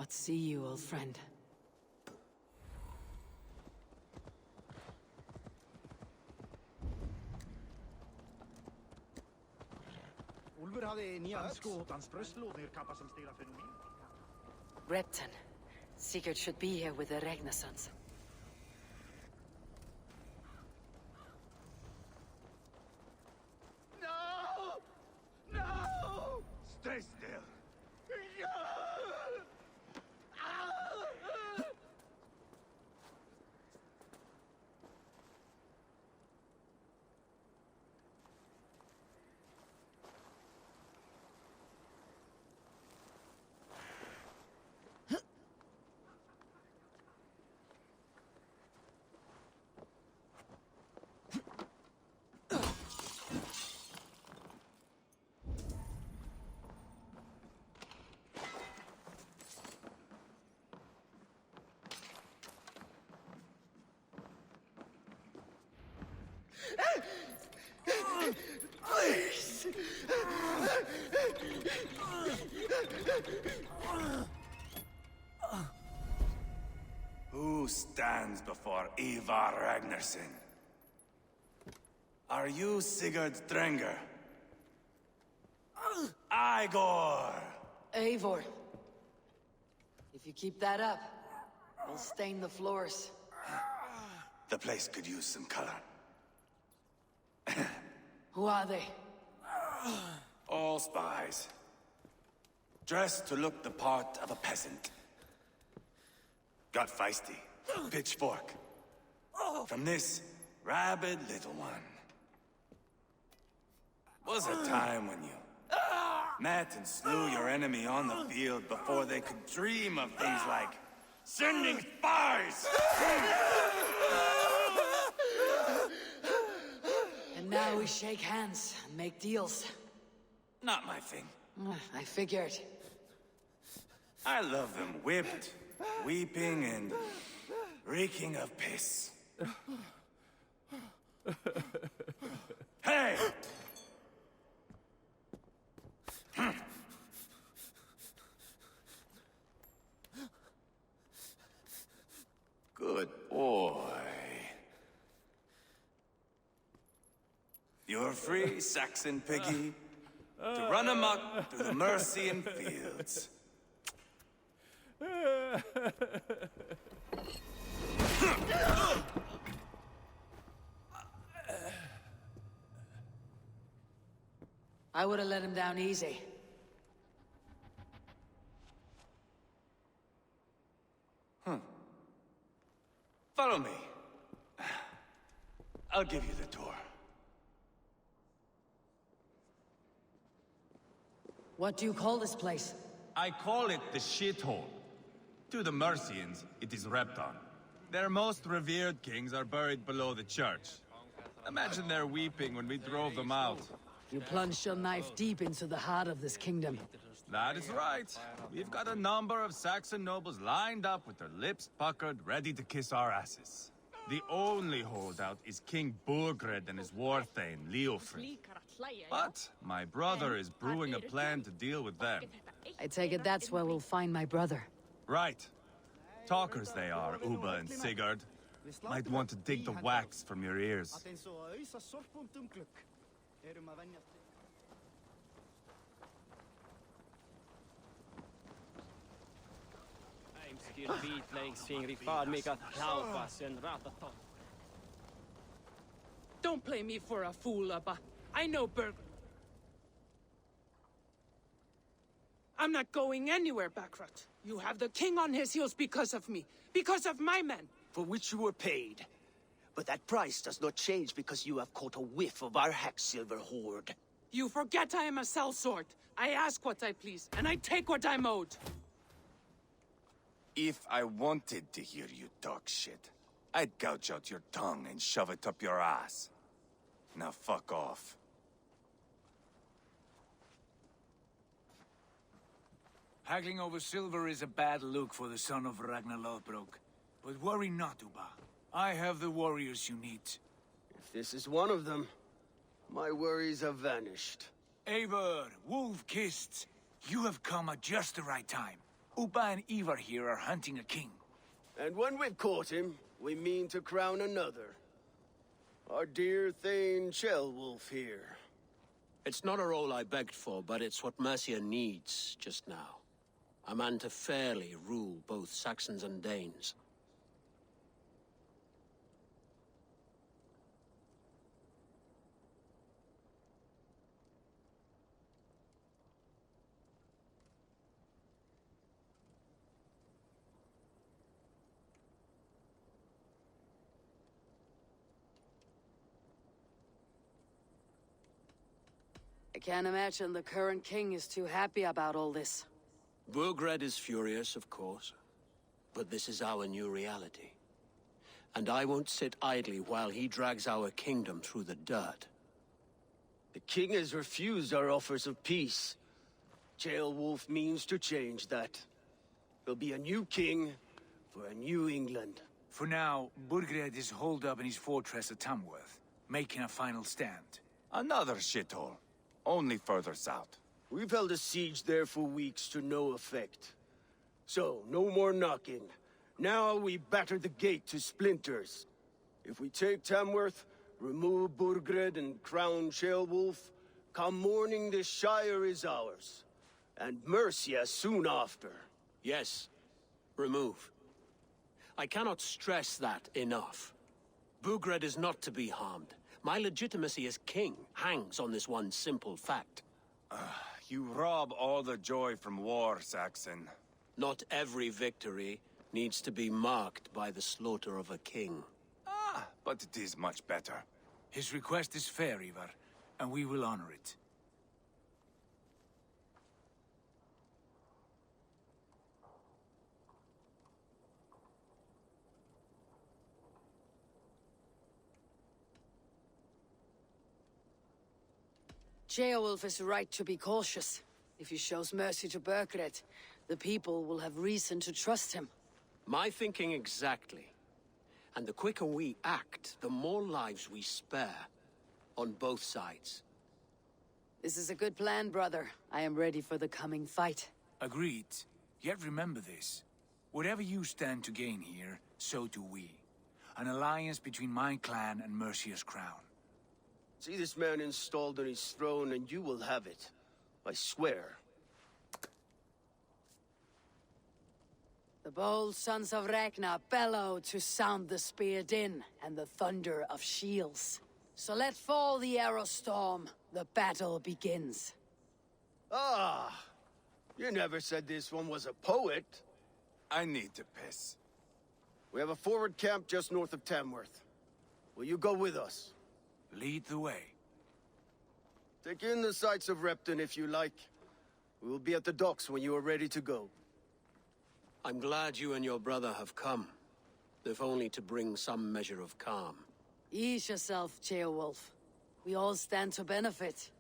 What see you, old friend? Úlfur hafði nýjan skotans bröstlóðir kappa sem stýra fenomen. Repton. Sigurd should be here with the Renaissance. No! No! Stay still! Please! Who stands before Ivar Ragnarsson? Are you Sigurd Drenger? Igor! Eivor. If you keep that up, we'll stain the floors. The place could use some color. Who are they? All spies. Dressed to look the part of a peasant. Got feisty. Pitchfork. From this rabid little one. Was a time when you met and slew your enemy on the field before they could dream of things like sending spies! And now we shake hands and make deals. Not my thing. I figured. I love them whipped, weeping, and reeking of piss. Hey! Good boy. You're free, Saxon piggy, to run amok through the Mercian fields. I would have let him down easy. Follow me. I'll give you the tour. What do you call this place? I call it the shithole. To the Mercians, it is Repton. Their most revered kings are buried below the church. Imagine their weeping when we drove them out. You plunged your knife deep into the heart of this kingdom. That is right. We've got a number of Saxon nobles lined up with their lips puckered, ready to kiss our asses. The only holdout is King Burgred and his war thane, Leofrid. But my brother is brewing a plan to deal with them. I take it that's where we'll find my brother. Right. Talkers they are, Uba and Sigurd. Might want to dig the wax from your ears. Don't play me for a fool, Abba. I know Berg. I'm not going anywhere, Backrot. You have the king on his heels because of me. Because of my men. For which you were paid. But that price does not change because you have caught a whiff of our Hacksilver hoard. You forget I am a sellsword. I ask what I please, and I take what I'm owed. If I wanted to hear you talk shit, I'd gouge out your tongue and shove it up your ass. Now fuck off. Haggling over silver is a bad look for the son of Ragnar Lothbrok. But worry not, Uba. I have the warriors you need. If this is one of them, my worries have vanished. Eivor, Wolf-Kissed, you have come at just the right time. Uba and Ivar here are hunting a king. And when we've caught him, we mean to crown another. Our dear Thane Ceolwulf here. It's not a role I begged for, but it's what Mercia needs just now. A man to fairly rule both Saxons and Danes. I can't imagine the current king is too happy about all this. Burgred is furious, of course. But this is our new reality. And I won't sit idly while he drags our kingdom through the dirt. The king has refused our offers of peace. Ceolwulf means to change that. There'll be a new king for a new England. For now, Burgred is holed up in his fortress at Tamworth. making a final stand. Another shithole. Only further south. We've held a siege there for weeks to no effect. So, no more knocking. Now we batter the gate to splinters. If we take Tamworth, remove Burgred and crown Ceolwulf, come morning the Shire is ours. And Mercia soon after. Yes. Remove. I cannot stress that enough. Burgred is not to be harmed. My legitimacy as king hangs on this one simple fact. You rob all the joy from war, Saxon. Not every victory needs to be marked by the slaughter of a king. But it is much better. His request is fair, Ivar, and we will honor it. Ceolwulf is right to be cautious. If he shows mercy to Burgred, the people will have reason to trust him. My thinking exactly. And the quicker we act, the more lives we spare. On both sides. This is a good plan, brother. I am ready for the coming fight. Agreed. Yet remember this. Whatever you stand to gain here, so do we. An alliance between my clan and Mercia's crown. See this man installed on his throne and you will have it. I swear. The bold sons of Ragnar bellow to sound the spear din and the thunder of shields. So let fall the arrow storm. The battle begins. Ah! You never said this one was a poet. I need to piss. We have a forward camp just north of Tamworth. Will you go with us? Lead the way. Take in the sights of Repton if you like. We will be at the docks when you are ready to go. I'm glad you and your brother have come. If only to bring some measure of calm. Ease yourself, Ceolwulf. We all stand to benefit.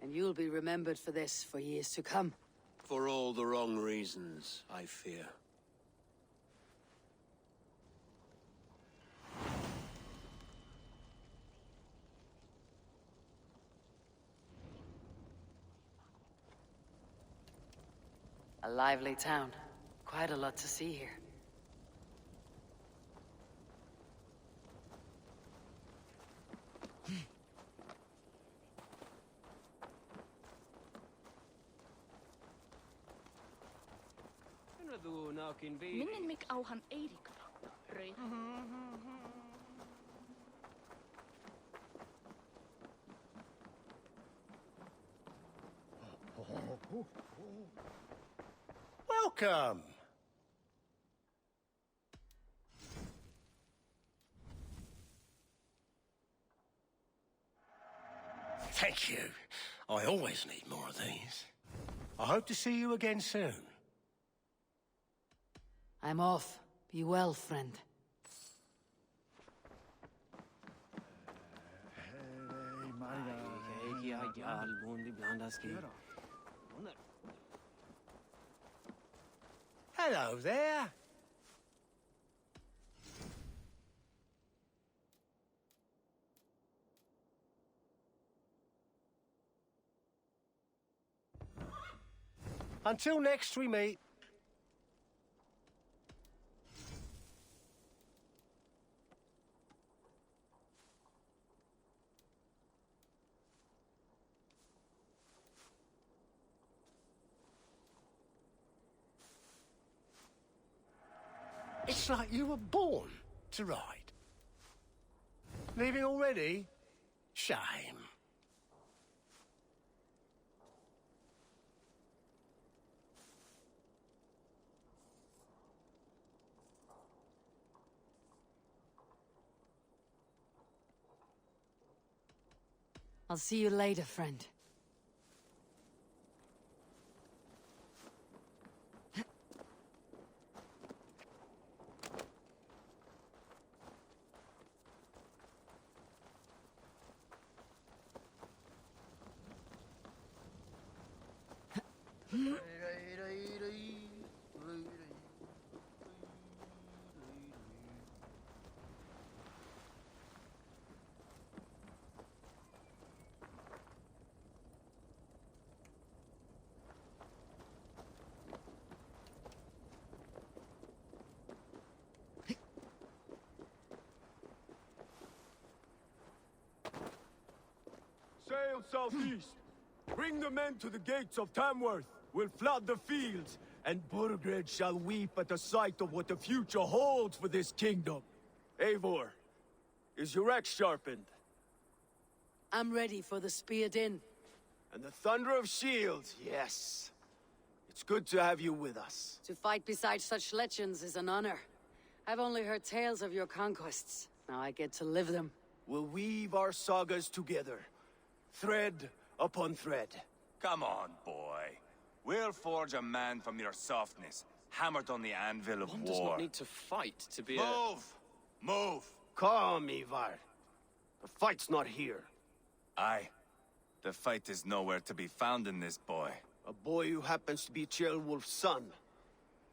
And you'll be remembered for this for years to come. For all the wrong reasons, I fear. A lively town. Quite a lot to see here. Minnin mig á hann Eirík. Rauð. Welcome. Thank you. I always need more of these. I hope to see you again soon. I'm off. Be well, friend. Hello there. Until next we meet. It's like you were born to ride. Leaving already? Shame. I'll see you later, friend. sail southeast. Bring the men to the gates of Tamworth. We'll flood the fields, and Burgred shall weep at the sight of what the future holds for this kingdom. Eivor, is your axe sharpened? I'm ready for the spear din. And the thunder of shields, yes. It's good to have you with us. To fight beside such legends is an honor. I've only heard tales of your conquests. Now I get to live them. We'll weave our sagas together, thread upon thread. Come on, boy. We'll forge a man from your softness, hammered on the anvil of One war. does not need to fight to be Move! Move! Calm, Ivar. The fight's not here. Aye. The fight is nowhere to be found in this boy. A boy who happens to be Ceolwulf's son.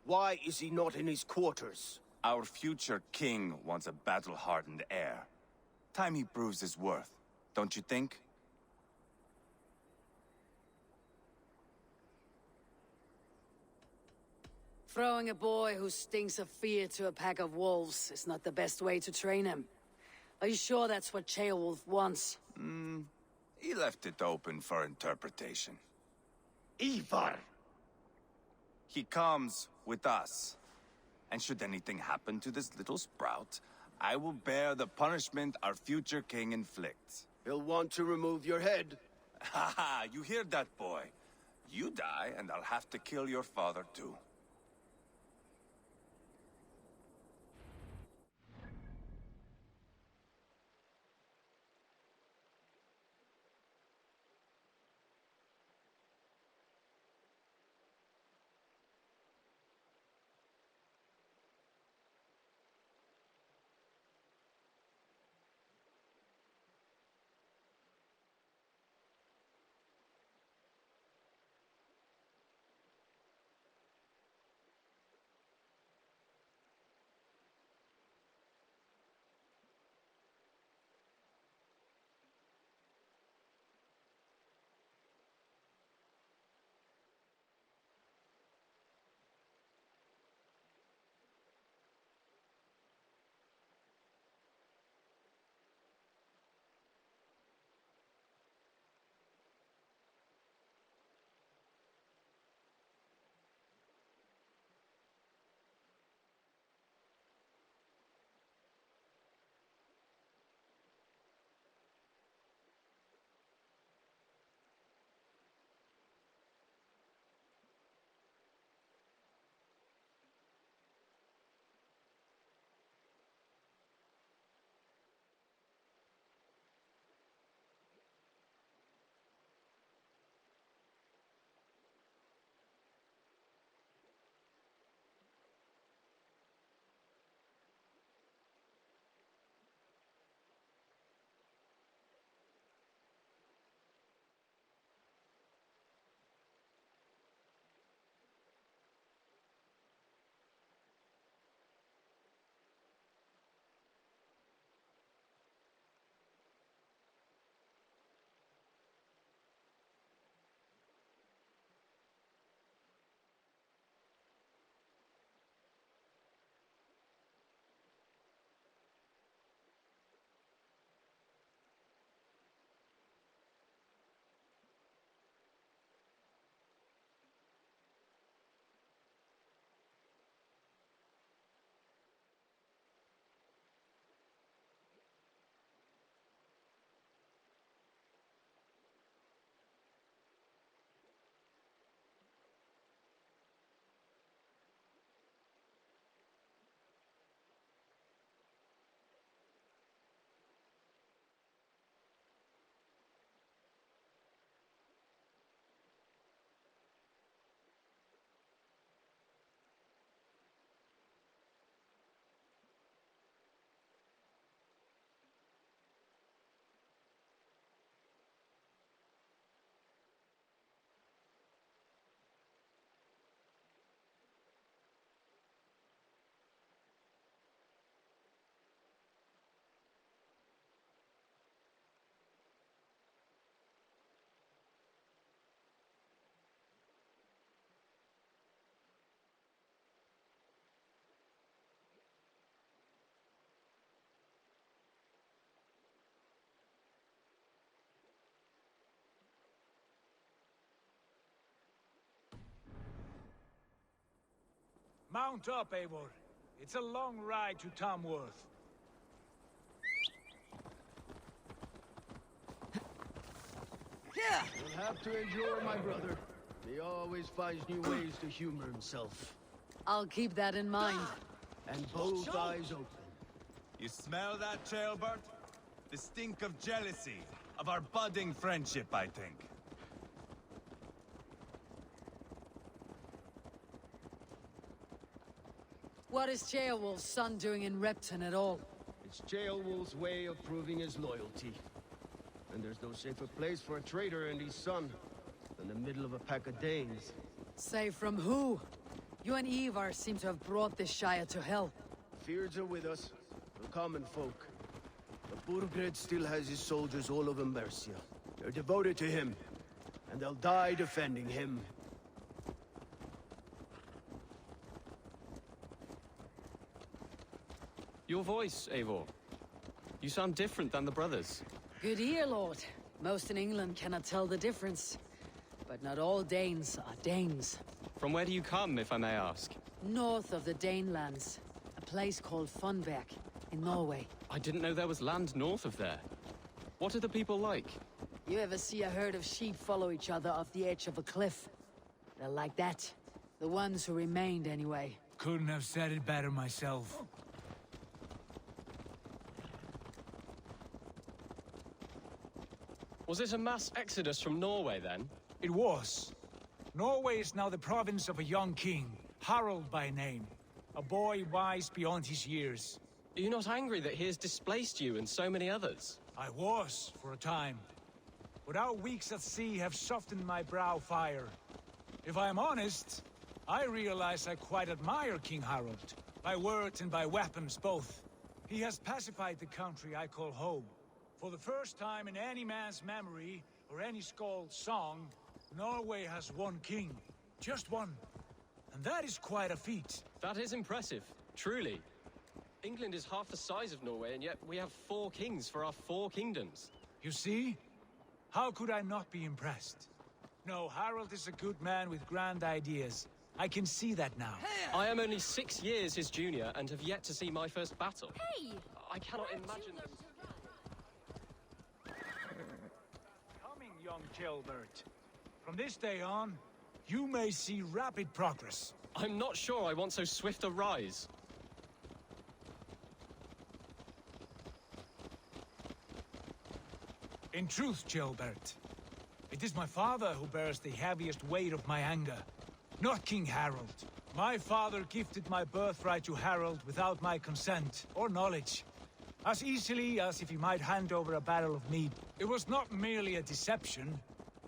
Why is he not in his quarters? Our future king wants a battle-hardened heir. Time he proves his worth, don't you think? Throwing a boy who stinks of fear to a pack of wolves is not the best way to train him. Are you sure that's what Ceolwulf wants? He left it open for interpretation. Ivar! He comes with us. And should anything happen to this little sprout, I will bear the punishment our future king inflicts. He'll want to remove your head. Ha ha, you hear that, boy? You die, and I'll have to kill your father, too. Mount up, Eivor. It's a long ride to Tamworth. You'll have to endure, my brother. He always finds new ways to humor himself. I'll keep that in mind. And both eyes open. You smell that, Jailbird? The stink of jealousy, of our budding friendship, I think. What is Ceolwulf's son doing in Repton at all? It's Ceolwulf's way of proving his loyalty. And there's no safer place for a traitor and his son than the middle of a pack of Danes. Say from who? You and Ivar seem to have brought this Shire to hell. Fears are with us, the common folk. But Burgred still has his soldiers all over Mercia. They're devoted to him, and they'll die defending him. Your voice, Eivor. You sound different than the brothers. Good ear, Lord. Most in England cannot tell the difference. But not all Danes are Danes. From where do you come, if I may ask? North of the Danelands. A place called Funberg, in Norway. I didn't know there was land north of there. What are the people like? You ever see a herd of sheep follow each other off the edge of a cliff? They're like that. The ones who remained, anyway. Couldn't have said it better myself. Was it a mass exodus from Norway, then? It was. Norway is now the province of a young king, Harald by name. A boy wise beyond his years. Are you not angry that he has displaced you and so many others? I was, for a time. But our weeks at sea have softened my brow fire. If I am honest, I realize I quite admire King Harald. By words and by weapons, both. He has pacified the country I call home. For the first time in any man's memory, or any skald's song, Norway has one king. Just one. And that is quite a feat. That is impressive, truly. England is half the size of Norway, and yet we have 4 kings for our 4 kingdoms. You see? How could I not be impressed? No, Harald is a good man with grand ideas. I can see that now. I am only 6 years his junior, and have yet to see my first battle. Hey! I cannot imagine them. Coming, young Gilbert. From this day on, you may see rapid progress. I'm not sure I want so swift a rise. In truth, Gilbert, it is my father who bears the heaviest weight of my anger, not King Harald. My father gifted my birthright to Harald without my consent or knowledge, as easily as if he might hand over a barrel of mead. It was not merely a deception,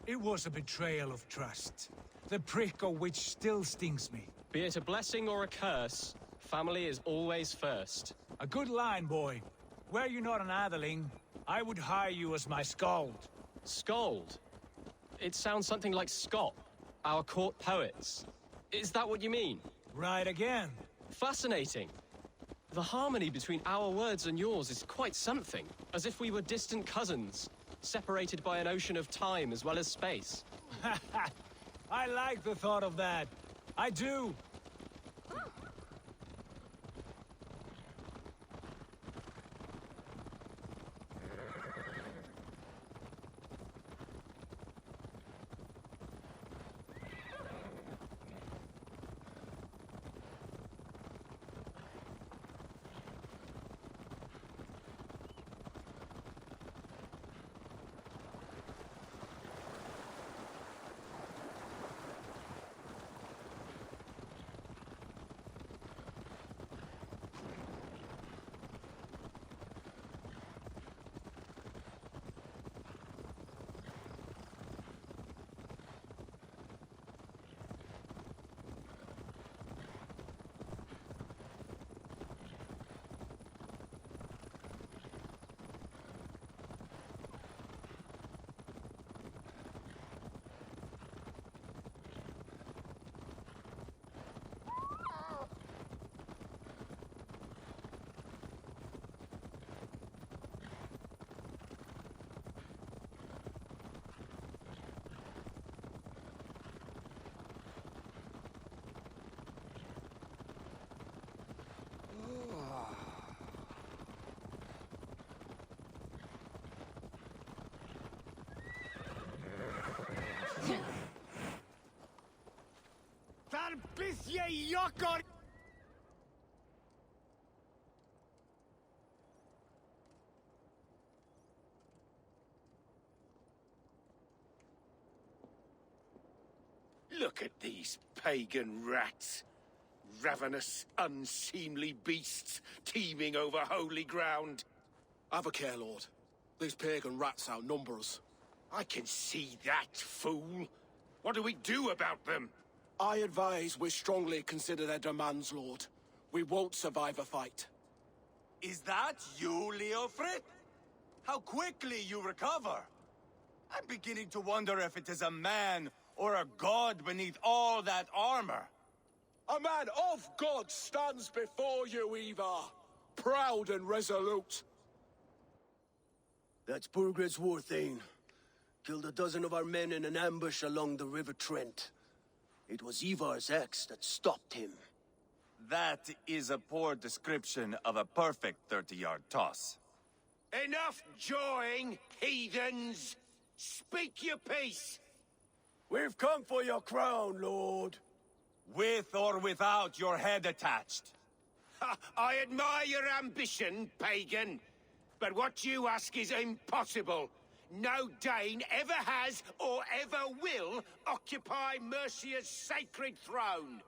it was a betrayal of trust, the prick of which still stings me. Be it a blessing or a curse, family is always first. A good line, boy. Were you not an atheling, I would hire you as my skald. Skald? It sounds something like Scott, our court poets. Is that what you mean? Right again. Fascinating. The harmony between our words and yours is quite something. As if we were distant cousins, separated by an ocean of time as well as space. I like the thought of that. I do. Knock on... Look at these pagan rats. Ravenous, unseemly beasts teeming over holy ground. Have a care, Lord. These pagan rats outnumber us. I can see that, fool. What do we do about them? I advise we strongly consider their demands, Lord. We won't survive a fight. Is that you, Leofrid? How quickly you recover! I'm beginning to wonder if it is a man or a god beneath all that armor. A man of God stands before you, Ivar. Proud and resolute. That's Burgred's Warthane. Killed a dozen of our men in an ambush along the River Trent. It was Ivar's axe that stopped him. That is a poor description of a perfect 30-yard toss. Enough jawing, heathens! Speak your piece! We've come for your crown, Lord. With or without your head attached. Ha, I admire your ambition, pagan. But what you ask is impossible. No Dane ever has or ever will occupy Mercia's sacred throne.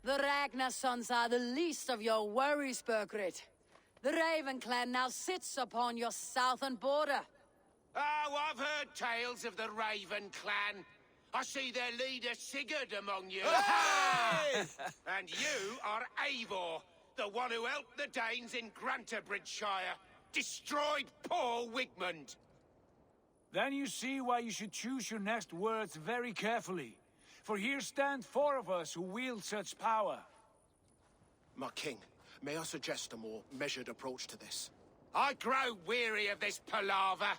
The Ragnar sons are the least of your worries, Burgred. The Raven clan now sits upon your southern border. Oh, I've heard tales of the Raven clan. I see their leader Sigurd among you. Hey! And you are Eivor, the one who helped the Danes in Grantabridgeshire, destroyed poor Wigmund. Then you see why you should choose your next words very carefully. For here stand 4 of us who wield such power. My king, may I suggest a more measured approach to this? I grow weary of this palaver.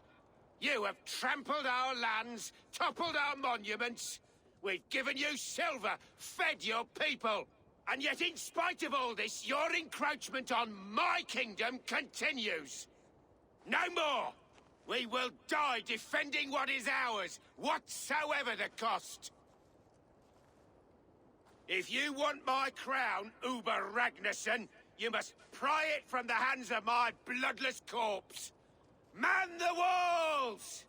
You have trampled our lands, toppled our monuments. We've given you silver, fed your people. And yet in spite of all this, your encroachment on my kingdom continues. No more! We will die defending what is ours, whatsoever the cost. If you want my crown, Uber Ragnarsson, you must pry it from the hands of my bloodless corpse. Man the walls!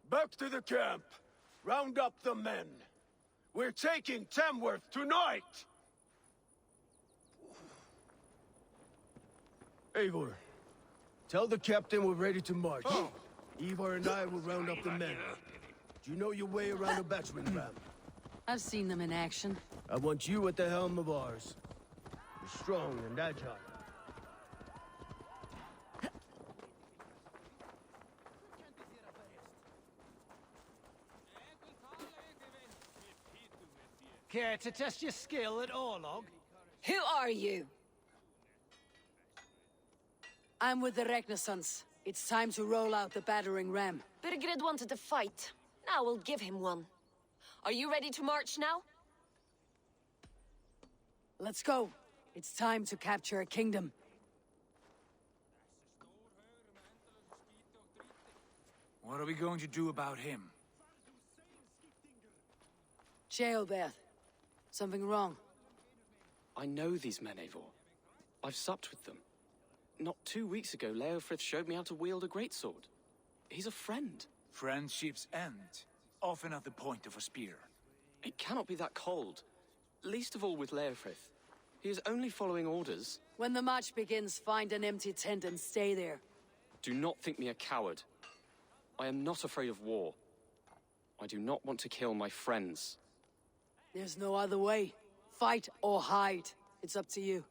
Back to the camp. Round up the men. We're taking Tamworth tonight! Eivor, tell the captain we're ready to march. Ivar and I will round up the men. Do you know your way around a battering ram? I've seen them in action. I want you at the helm of ours. You're strong and agile. Care to test your skill at Orlog? Who are you? I'm with the Ragnarsons. It's time to roll out the battering ram. Birgred wanted to fight. Now we'll give him one. Are you ready to march now? Let's go. It's time to capture a kingdom. What are we going to do about him? Jailbirth. Something wrong? I know these men, Eivor. I've supped with them. Not 2 weeks ago, Leofrith showed me how to wield a greatsword. He's a friend. Friendships end, often at the point of a spear. It cannot be that cold. Least of all with Leofrith. He is only following orders. When the march begins, find an empty tent and stay there. Do not think me a coward. I am not afraid of war. I do not want to kill my friends. There's no other way. Fight or hide. It's up to you.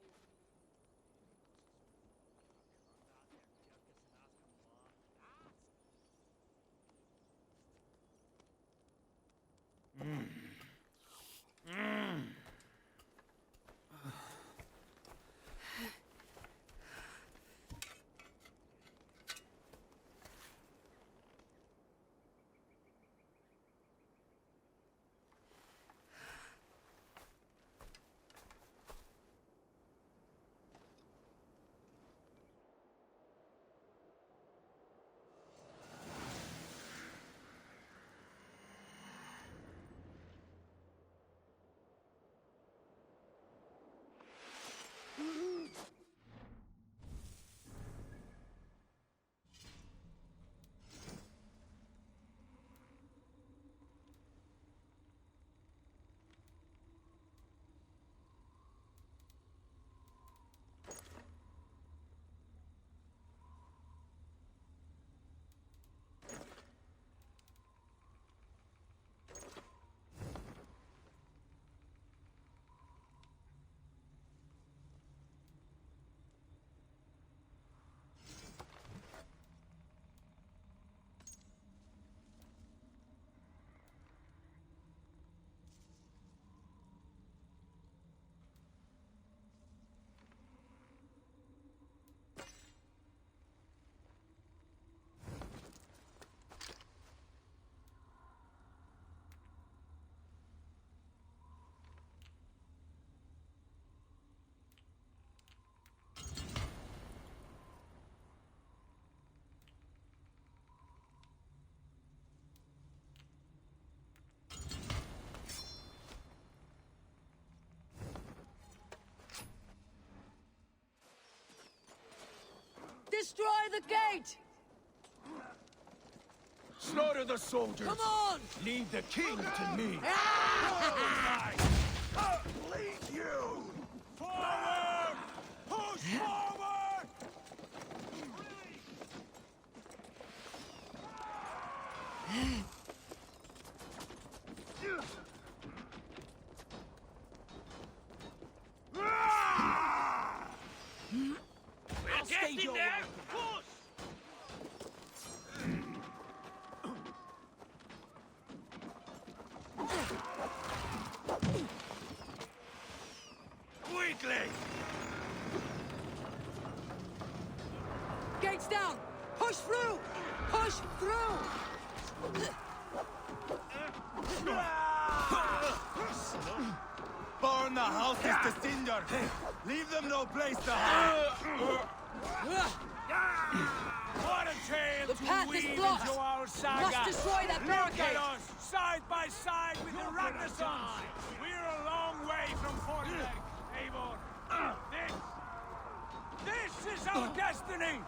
Destroy the gate! Slaughter the soldiers! Come on! Leave the king to me! Leave you! Forward! Push forward! We're getting there! Push! Quickly! Gates down! Push through! Push through! Burn the houses to cinder! Leave them no place to hide! What a tale The to path is weave blocked. into our saga! Must destroy that Look barricade. at us, side by side with the Renaissance! We're a long way from Fortnite, Eivor. This is our destiny!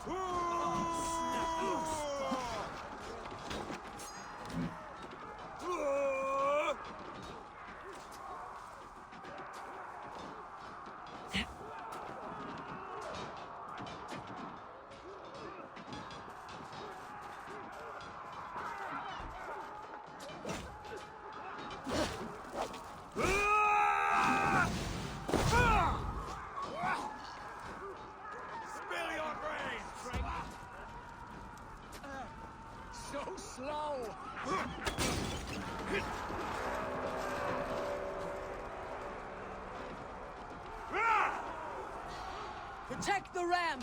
Spill your brains! So slow! Protect the ram!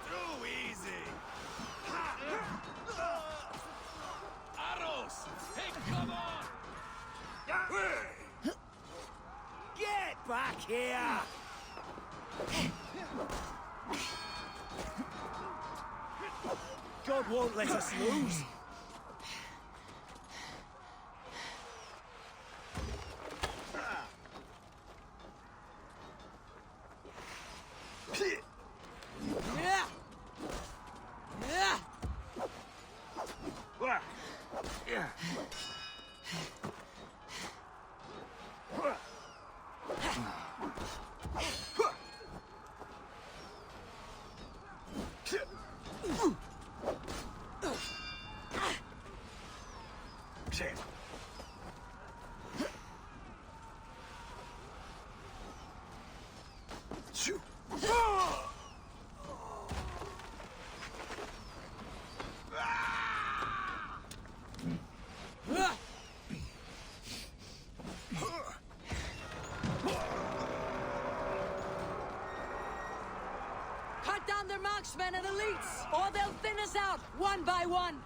Too easy! Arrows! Hey, come on! Get back here! God won't let us lose. Yeah! Yeah! Cut down their marksmen and elites, or they'll thin us out, one by one!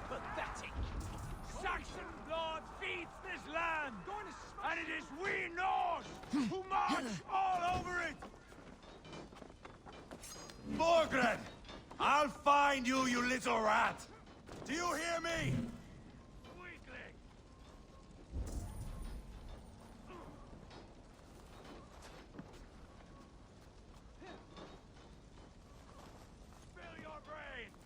Pathetic! Saxon blood feeds this land! And it is we Norse who march all over it! Borgren! I'll find you, you little rat! Do you hear me? Spill your brains!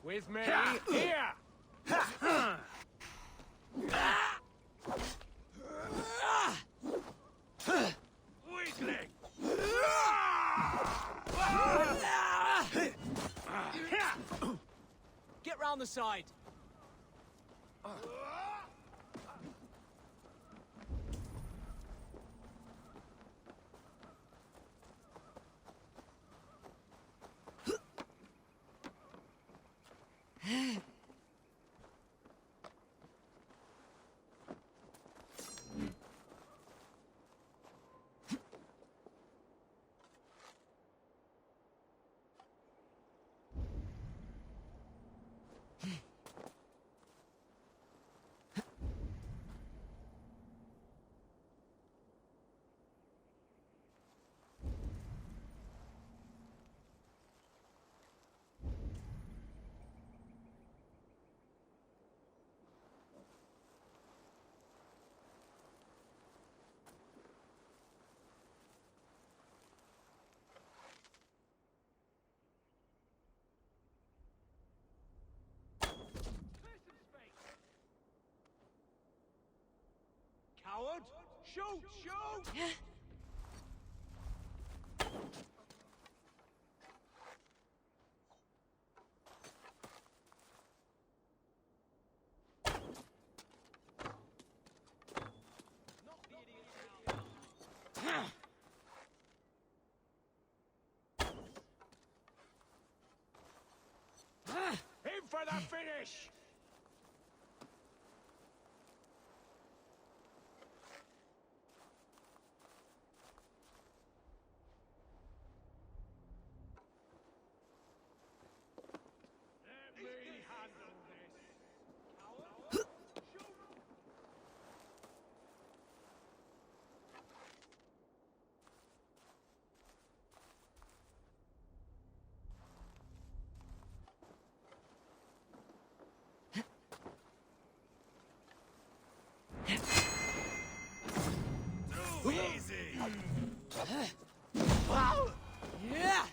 With me, here! Weakling! Get round the side. coward! Shoot! Shoot! Aim for the finish! Let me handle this. Too easy! Yeah!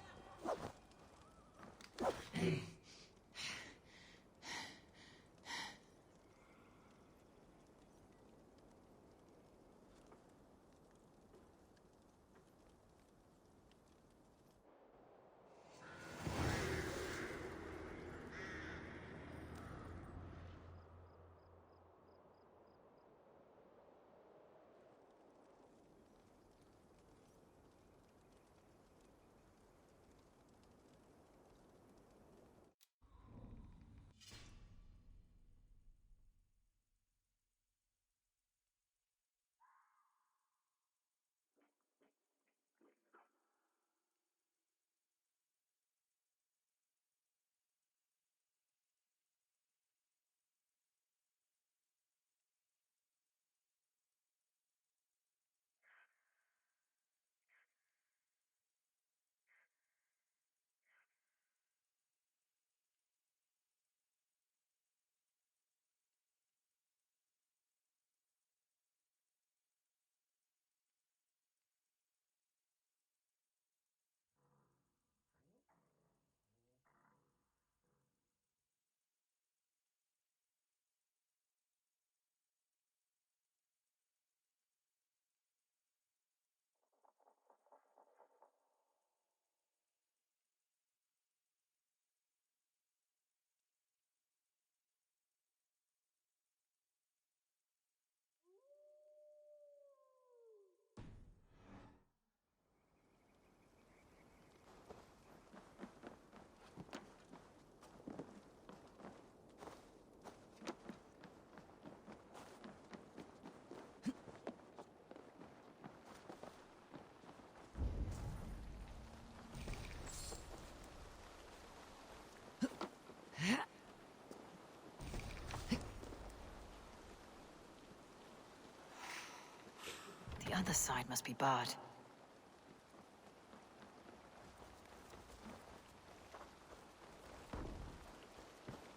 The other side must be barred.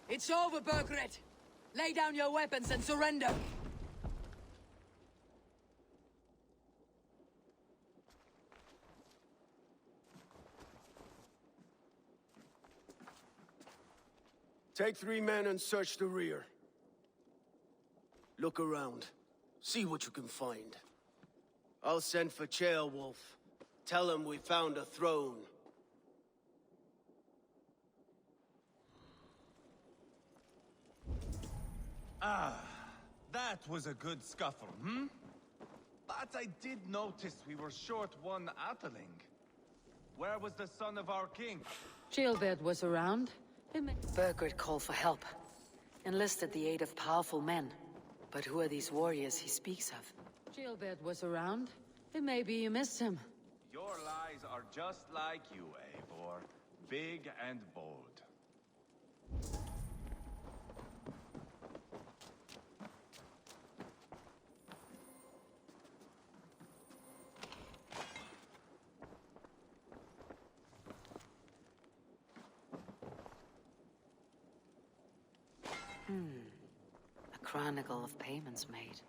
It's over, Burgred! Lay down your weapons and surrender! Take 3 men and search the rear. Look around. See what you can find. I'll send for Ceolwulf. Tell him we found a throne. Ah, that was a good scuffle, hmm? But I did notice we were short one Atling. Where was the son of our king? Gilbert was around. Burgred called for help. Enlisted the aid of powerful men. But who are these warriors he speaks of? Gilbert was around. It may be you missed him. Your lies are just like you, Eivor. Big and bold. A chronicle of payments made.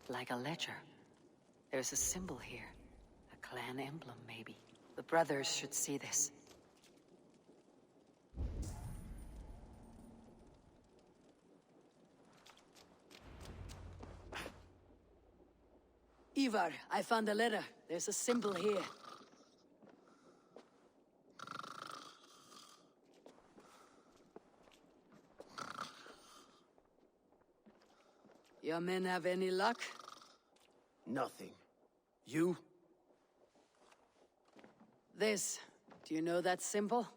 Like a ledger. There's a symbol here. A clan emblem, maybe. The brothers should see this. Ivar, I found a letter. There's a symbol here. Your men have any luck? Nothing. You? This. Do you know that symbol?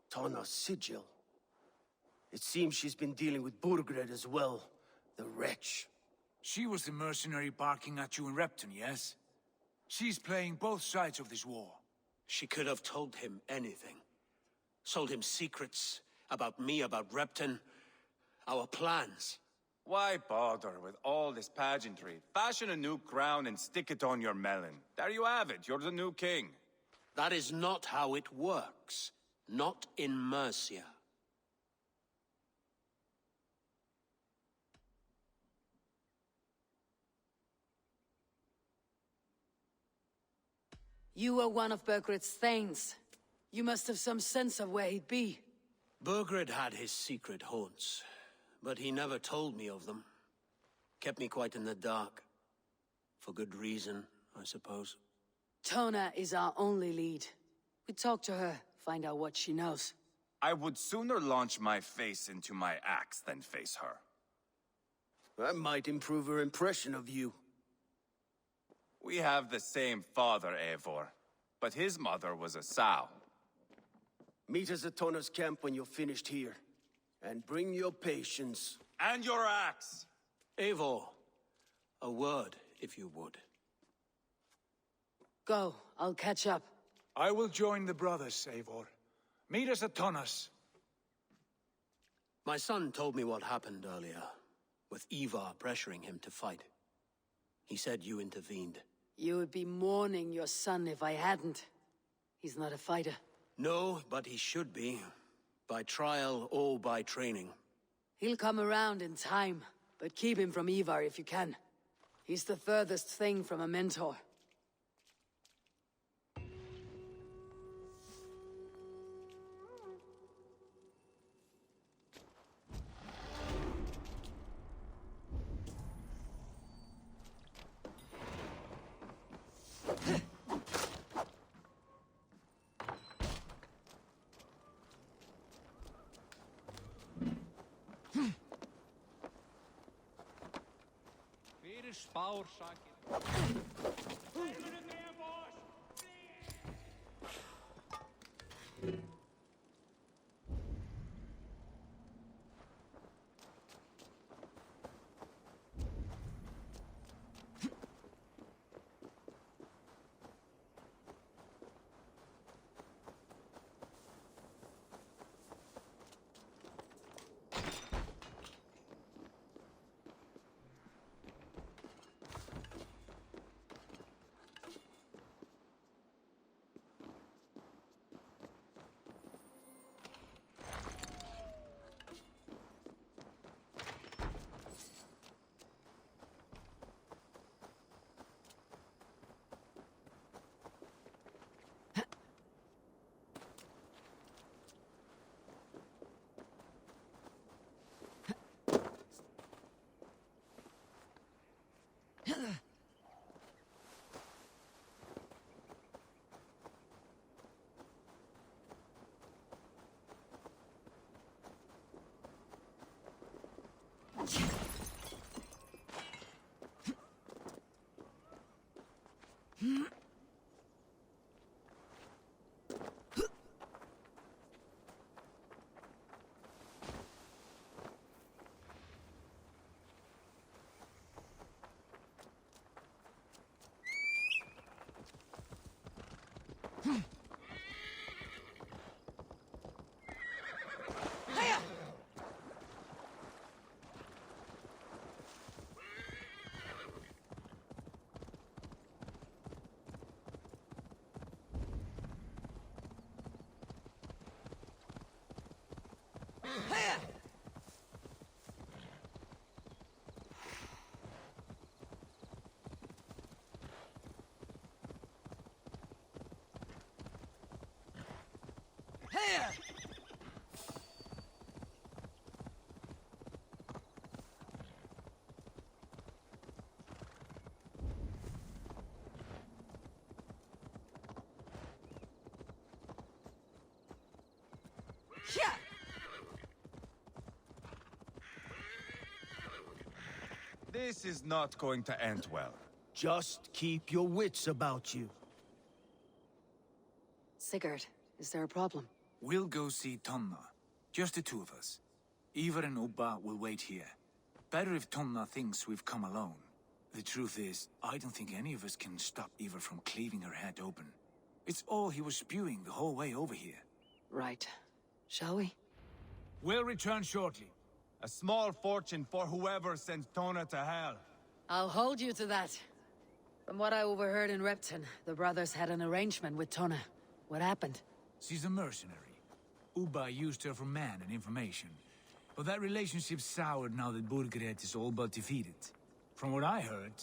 Tana's sigil. It seems she's been dealing with Burgred as well. The wretch. She was the mercenary barking at you in Repton, yes? She's playing both sides of this war. She could have told him anything. Sold him secrets about me, about Repton, our plans. Why bother with all this pageantry? Fashion a new crown and stick it on your melon. There you have it, you're the new king. That is not how it works. Not in Mercia. You were one of Burgred's thanes. You must have some sense of where he'd be. Burgred had his secret haunts, but he never told me of them. Kept me quite in the dark. For good reason, I suppose. Tona is our only lead. We talk to her, find out what she knows. I would sooner launch my face into my axe than face her. That might improve her impression of you. We have the same father, Eivor, but his mother was a sow. Meet us at Tona's camp when you're finished here. And bring your patience. And your axe! Eivor, a word, if you would. Go, I'll catch up. I will join the brothers, Eivor. Meet us at Tonas. My son told me what happened earlier, with Ivar pressuring him to fight. He said you intervened. You would be mourning your son if I hadn't. He's not a fighter. No, but he should be. By trial or by training. He'll come around in time, but keep him from Ivar if you can. He's the furthest thing from a mentor. Yeah. This is not going to end well. Just keep your wits about you. Sigurd, is there a problem? We'll go see Tonna. Just the two of us. Ivar and Ubba will wait here. Better if Tonna thinks we've come alone. The truth is, I don't think any of us can stop Ivar from cleaving her head open. It's all he was spewing the whole way over here. Right. Shall we? We'll return shortly. A small fortune for whoever sends Tona to hell. I'll hold you to that. From what I overheard in Repton, the brothers had an arrangement with Tona. What happened? She's a mercenary. Ubba used her for man and information. But that relationship soured now that Burgred is all but defeated. From what I heard,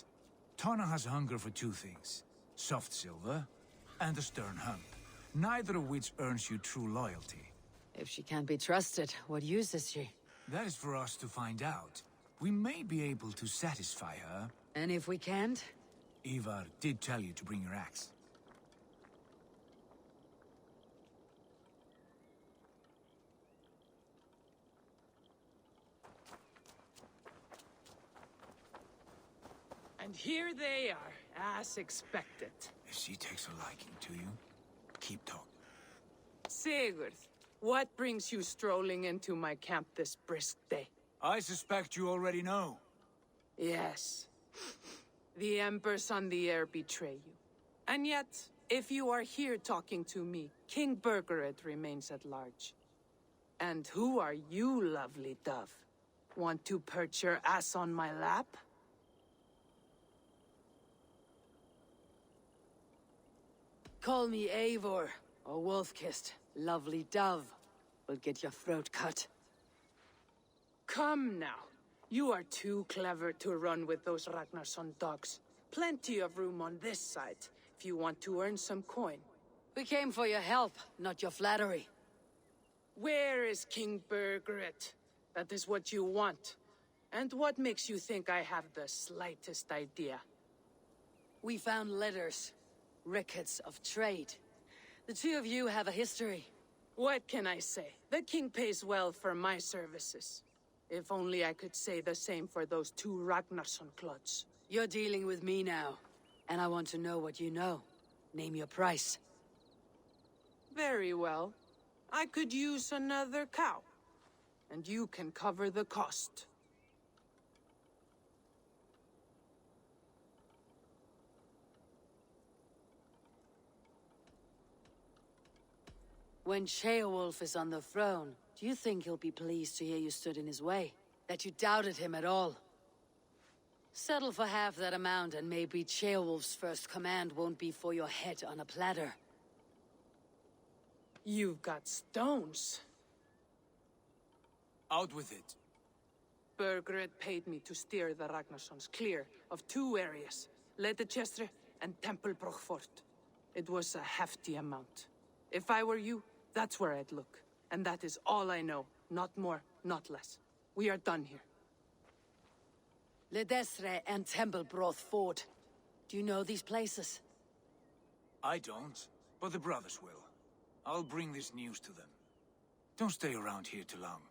Tonna has hunger for two things. Soft silver and a stern hump. Neither of which earns you true loyalty. If she can't be trusted, what use is she? That is for us to find out. We may be able to satisfy her. And if we can't? Ivar did tell you to bring your axe. And here they are, as expected. If she takes a liking to you, keep talking. Sigurd, what brings you strolling into my camp this brisk day? I suspect you already know. Yes. The Embers on the air betray you. And yet, if you are here talking to me, King Burgred remains at large. And who are you, lovely dove? Want to perch your ass on my lap? Call me Eivor, or Wolf-Kissed. Lovely dove. Will get your throat cut. Come now. You are too clever to run with those Ragnarsson dogs. Plenty of room on this side, if you want to earn some coin. We came for your help, not your flattery. Where is King Burgred? That is what you want. And what makes you think I have the slightest idea? We found letters. Records of trade. The two of you have a history. What can I say? The king pays well for my services. If only I could say the same for those two Ragnarsson clods. You're dealing with me now, and I want to know what you know. Name your price. Very well. I could use another cow. And you can cover the cost. When Ceolwulf is on the throne, do you think he'll be pleased to hear you stood in his way? That you doubted him at all? Settle for half that amount and maybe Ceolwulf's first command won't be for your head on a platter. You've got stones. Out with it. Burgred paid me to steer the Ragnarssons clear of two areas, Ledechestre and Temple Brochfort. It was a hefty amount. If I were you, that's where I'd look. And that is all I know. Not more, not less. We are done here. Ledestre and Temple Brothford. Do you know these places? I don't, but the brothers will. I'll bring this news to them. Don't stay around here too long.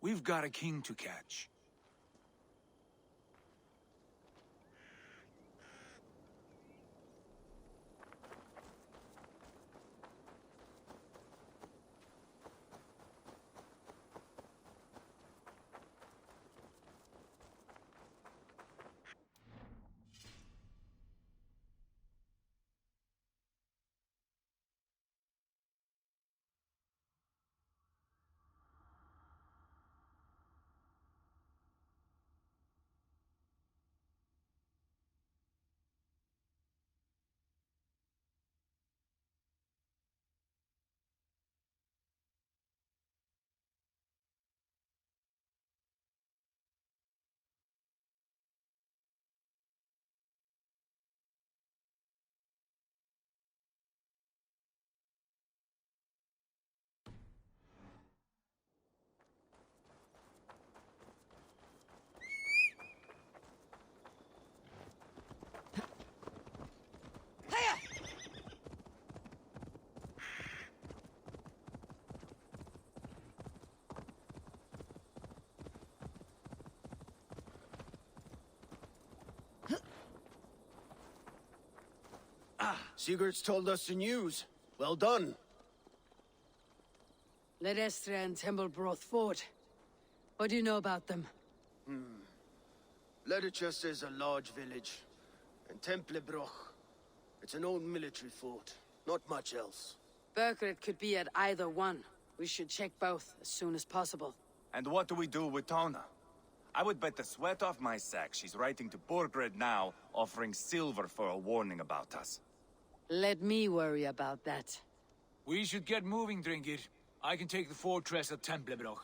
We've got a king to catch. Sigurd's told us the news. Well done. Ledestra and Templebroth fought. What do you know about them? Leatherchester is a large village. And Templebroch. It's an old military fort. Not much else. Burkred could be at either one. We should check both as soon as possible. And what do we do with Tona? I would bet the sweat off my sack she's writing to Borgred now, offering silver for a warning about us. Let me worry about that. We should get moving, Dringir. I can take the fortress at Templebroch.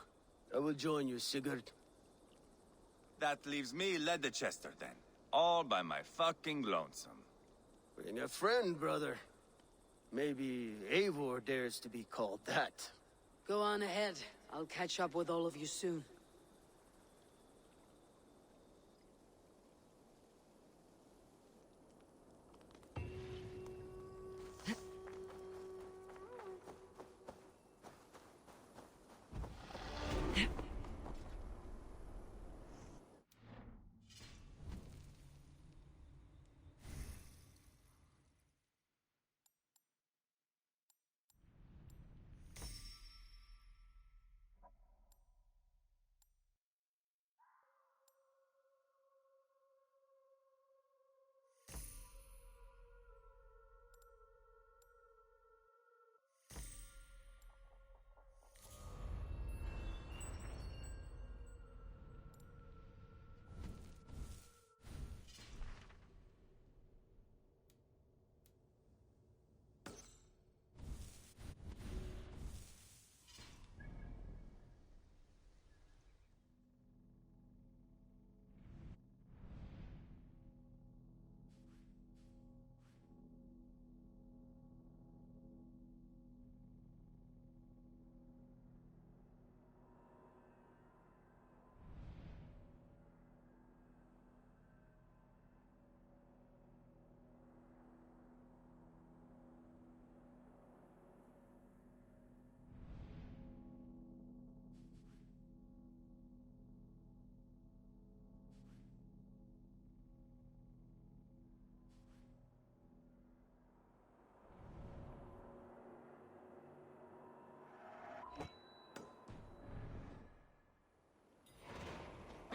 I will join you, Sigurd. That leaves me Leatherchester then. All by my fucking lonesome. Bring a friend, brother. Maybe Eivor dares to be called that. Go on ahead. I'll catch up with all of you soon.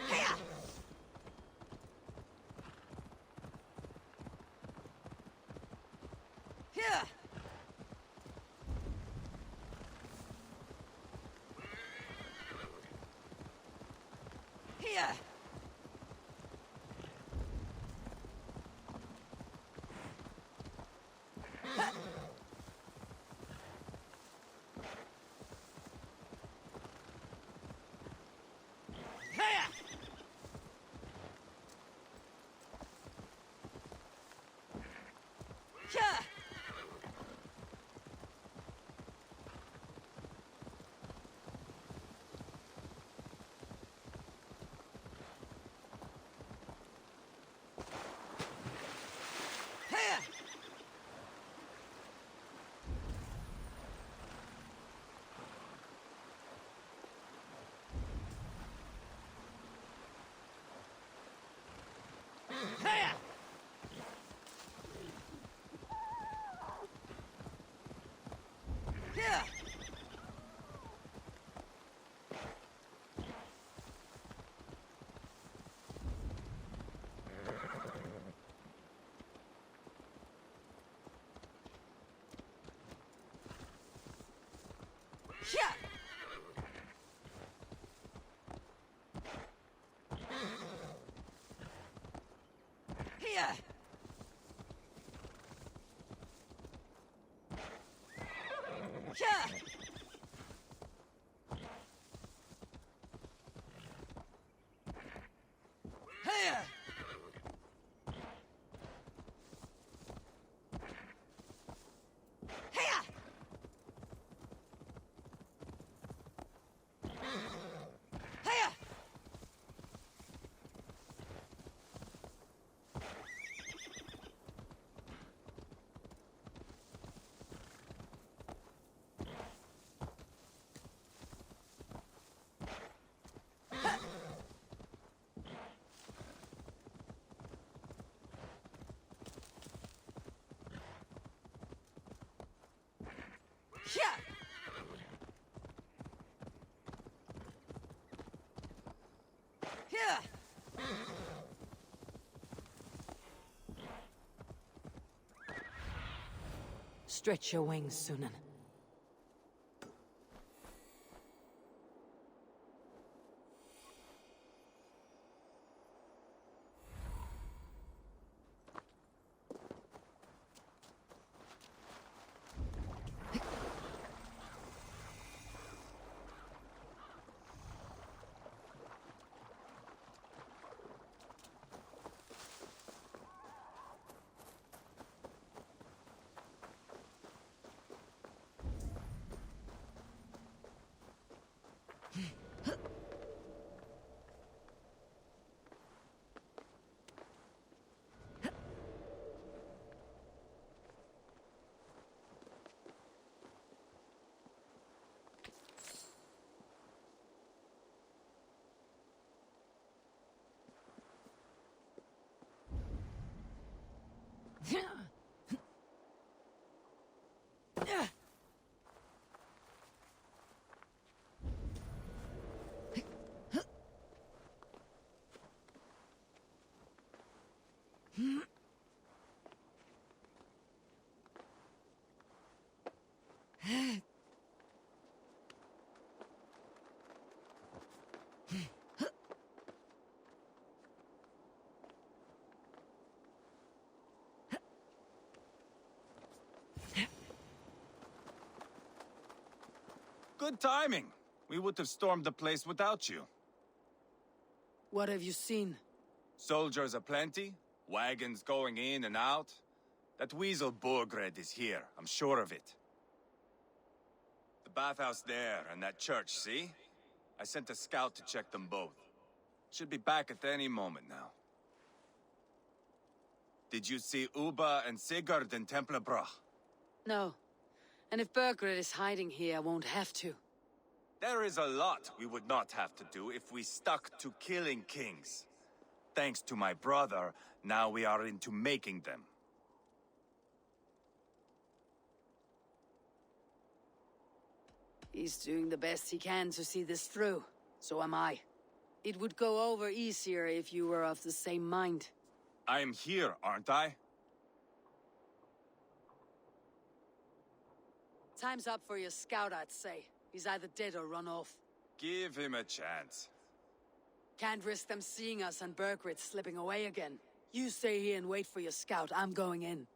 Here! Here! Here! Here! Here! Stretch your wings, Sunan. Good timing. We would have stormed the place without you. What have you seen? Soldiers aplenty, wagons going in and out. That weasel Borgred is here, I'm sure of it. The bathhouse there and that church, see? I sent a scout to check them both. Should be back at any moment now. Did you see Uba and Sigurd in Templebrach? No. And if Burgred is hiding here, I won't have to. There is a lot we would not have to do if we stuck to killing kings. Thanks to my brother, now we are into making them. He's doing the best he can to see this through. So am I. It would go over easier if you were of the same mind. I am here, aren't I? Time's up for your scout, I'd say. He's either dead or run off. Give him a chance. Can't risk them seeing us and Burgred slipping away again. You stay here and wait for your scout. I'm going in.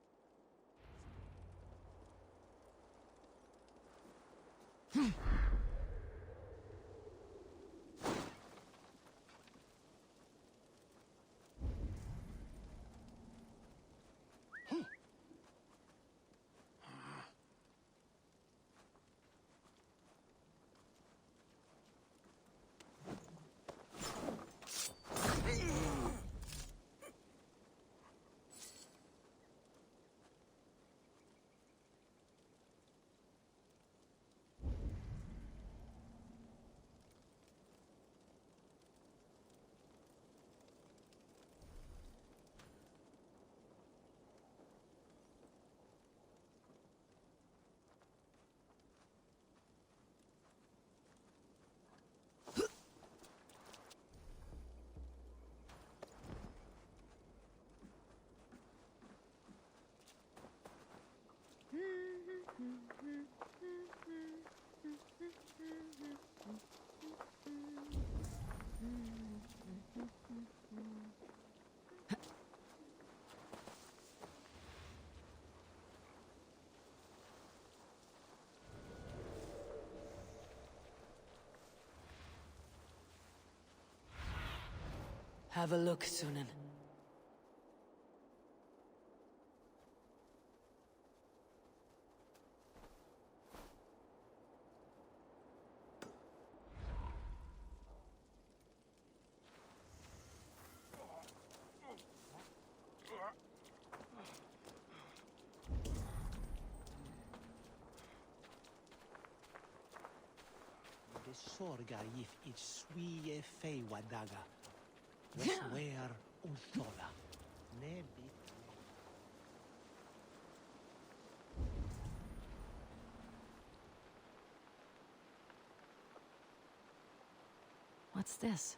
Have a look, Sunan. Det sorgar gif ich swie fei wadaga. Weswer uthola. Nebi. What's this?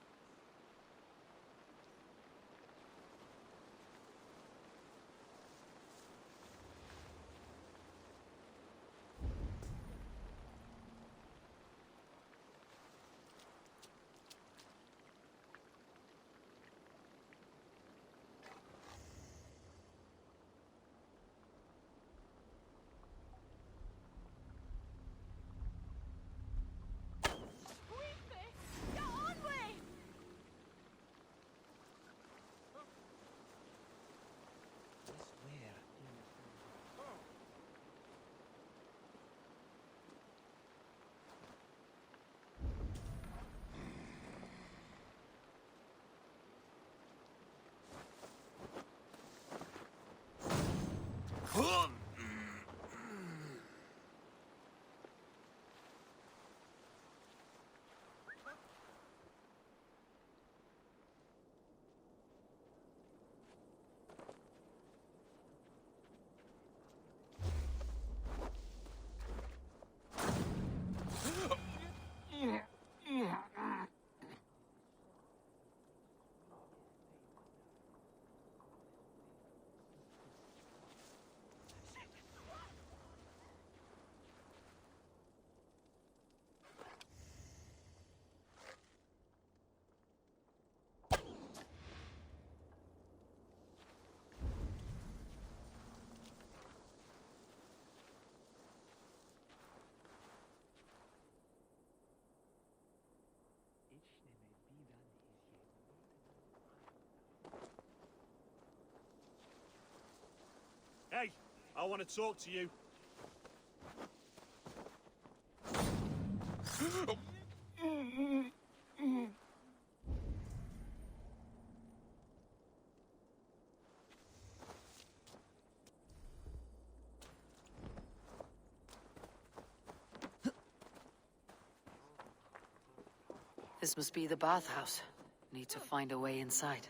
I want to talk to you. This must be the bathhouse. Need to find a way inside.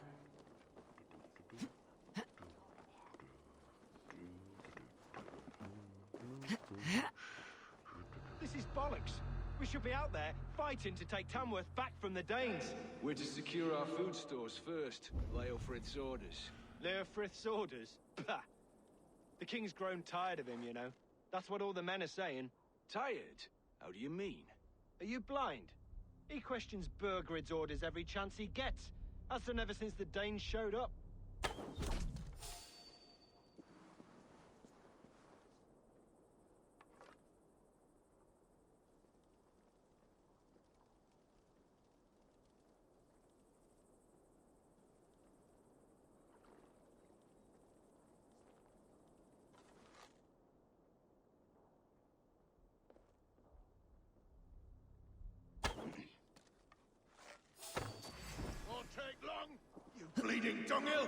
This is bollocks. We should be out there, fighting to take Tamworth back from the Danes. We're to secure our food stores first. Leofrith's orders. Leofrith's orders? Bah! The king's grown tired of him, you know. That's what all the men are saying. Tired? How do you mean? Are you blind? He questions Burgred's orders every chance he gets. Has done ever since the Danes showed up. Won't take long, you bleeding dunghill!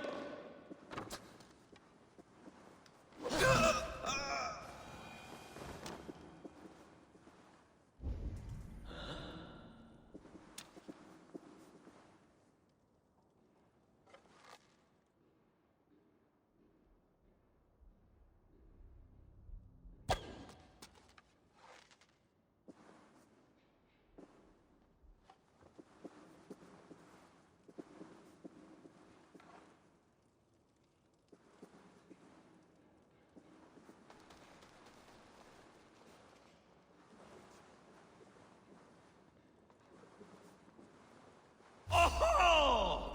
Oh!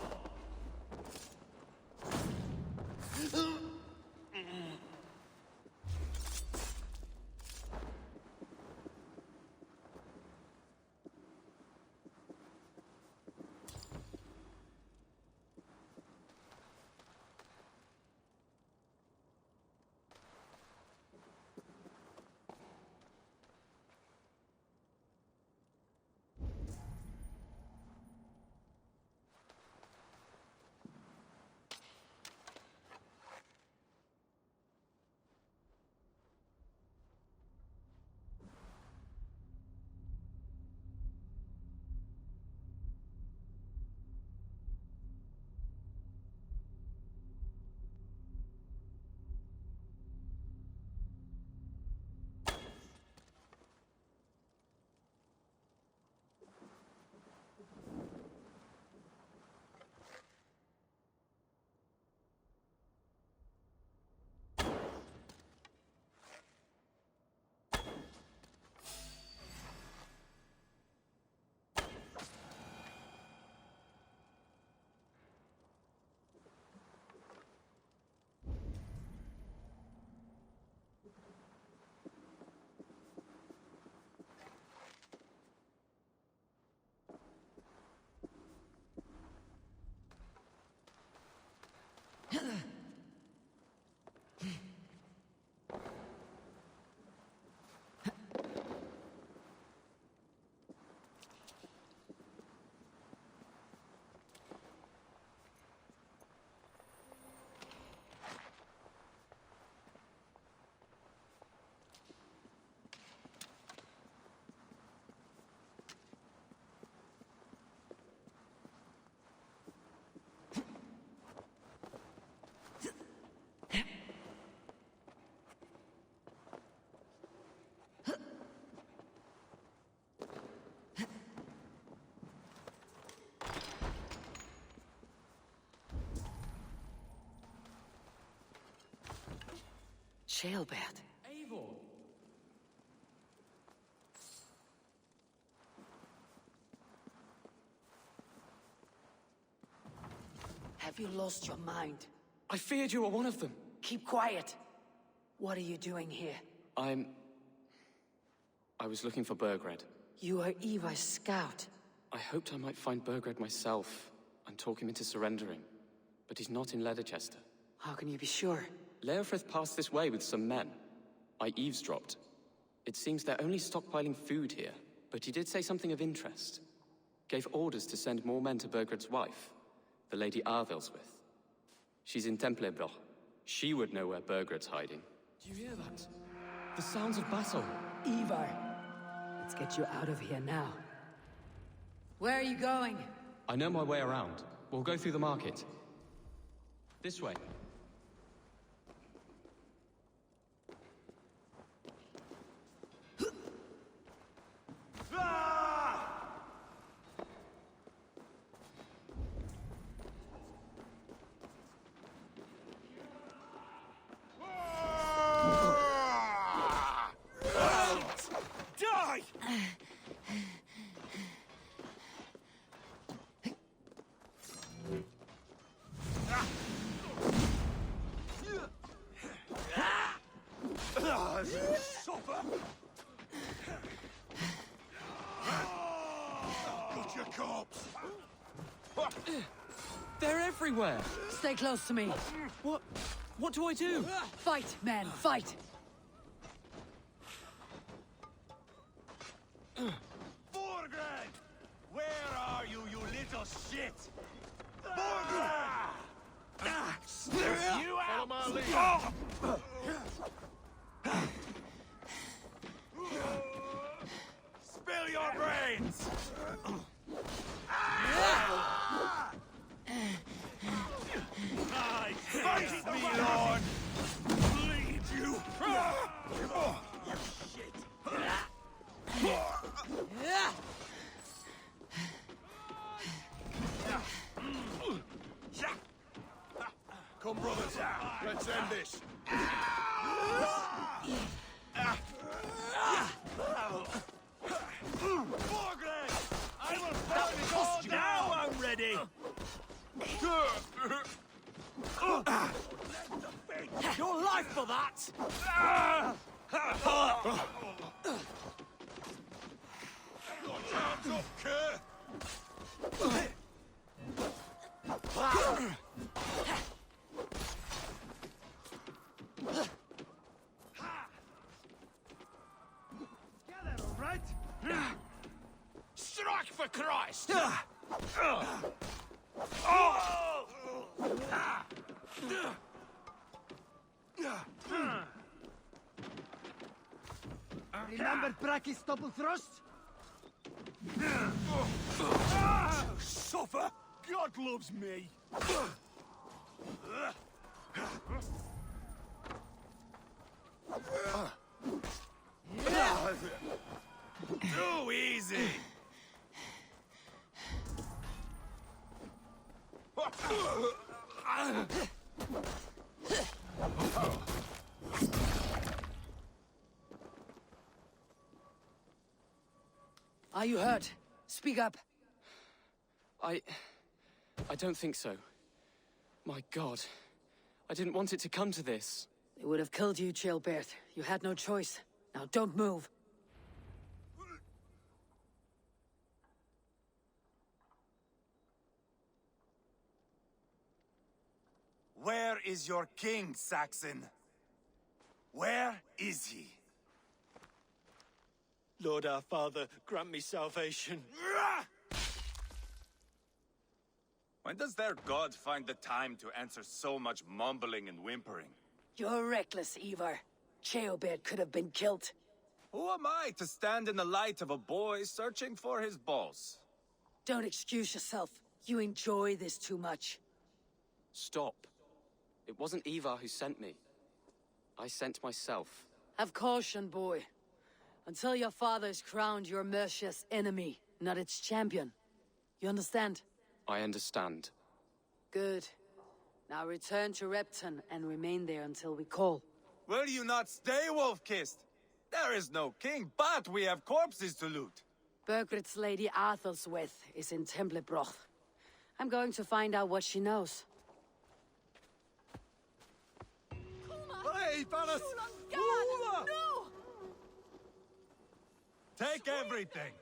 Jailbird. Eivor! Have you lost your mind? I feared you were one of them. Keep quiet. What are you doing here? I was looking for Burgred. You are Eva's scout. I hoped I might find Burgred myself and talk him into surrendering. But he's not in Leatherchester. How can you be sure? Leofrith passed this way with some men. I eavesdropped. It seems they're only stockpiling food here, but he did say something of interest. Gave orders to send more men to Burgred's wife, the Lady Arvilswith. She's in Templebroch. She would know where Burgred's hiding. Do you hear that? The sounds of battle. Ivar, let's get you out of here now. Where are you going? I know my way around. We'll go through the market. This way. Die! Suffer! Eat your corpse! They're everywhere! Stay close to me. What do I do? Fight, man, fight! Borgred! Where are you, you little shit? Borgred! You Follow my lead. Spill your brains! Fight me, Lord! Bleed you! Shit! Come, brothers. Let's end this. Borgred! I will burn it all down! Now I'm ready! Your life for that! Hands up, Kerr! Get it, all right? Strike for Christ! Remember Brack's double thrust? Suffer! God loves me! Too easy! Are you hurt? Speak up. I don't think so. My God. I didn't want it to come to this. They would have killed you, Chilbert. You had no choice. Now don't move. Where is your king, Saxon? Where is he? Lord our Father, grant me salvation. When does their god find the time to answer so much mumbling and whimpering? You're reckless, Ivar. Chilbert could have been killed. Who am I to stand in the light of a boy searching for his balls? Don't excuse yourself. You enjoy this too much. Stop. It wasn't Ivar who sent me. I sent myself. Have caution, boy. Until your father is crowned your Mercia's enemy, not its champion. You understand? I understand. Good. Now return to Repton and remain there until we call. Will you not stay, Wolf-Kissed? There is no king, but we have corpses to loot. Burgred's Lady Arthelswith is in Templebroch. I'm going to find out what she knows. Hey, fellas! No! Take everything!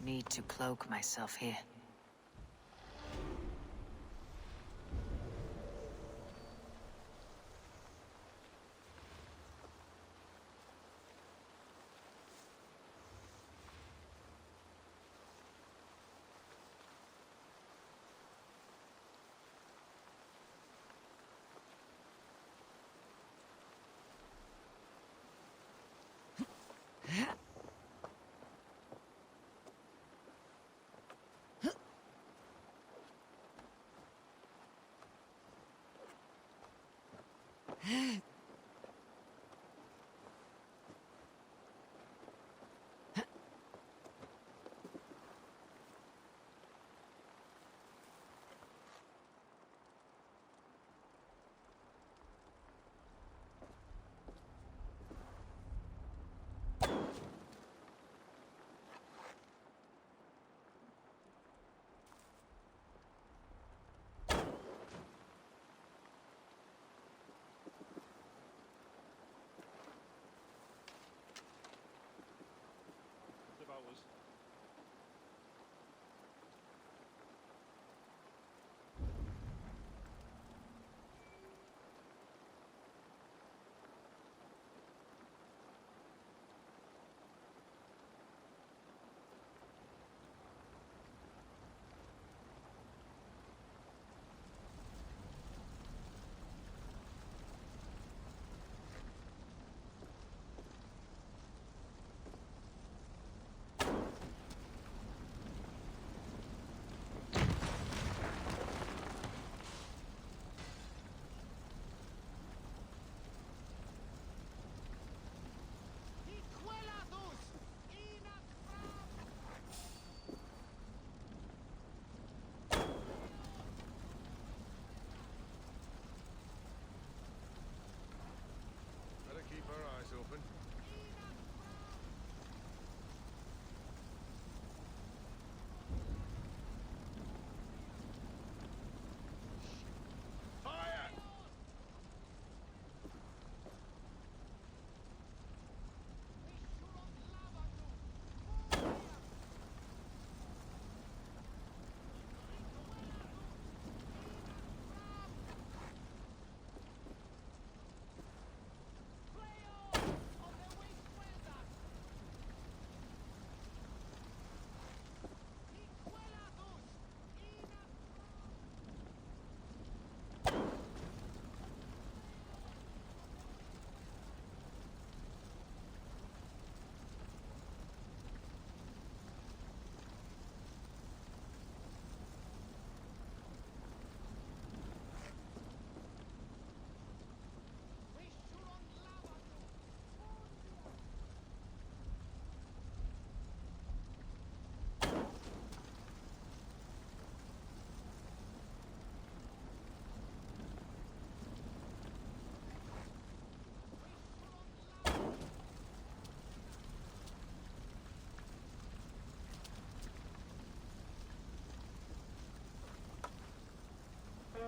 Need to cloak myself here.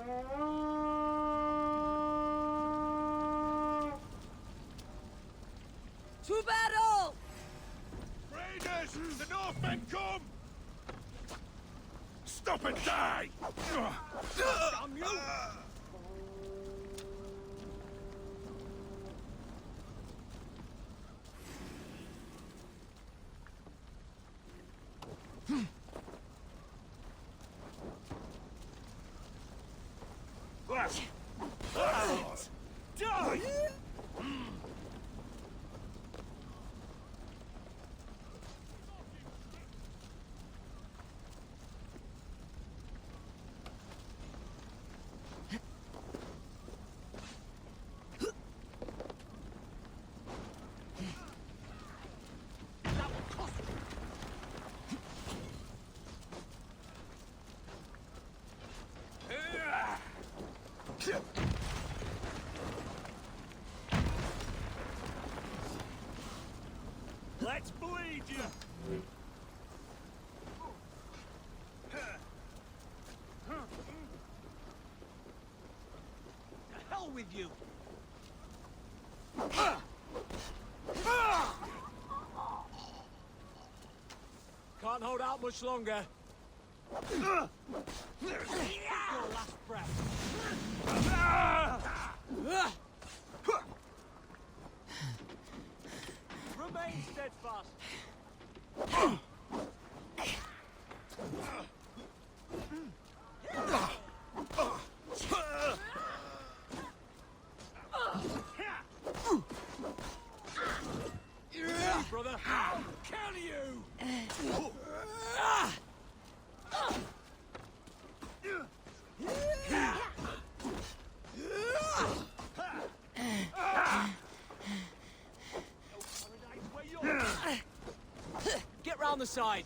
To battle! Raiders! The Northmen come! Stop and die! Damn you! Die! Let's bleed you! To hell with you! Can't hold out much longer. Your last breath. Remain steadfast. Brother, I'll kill you! Get round the side.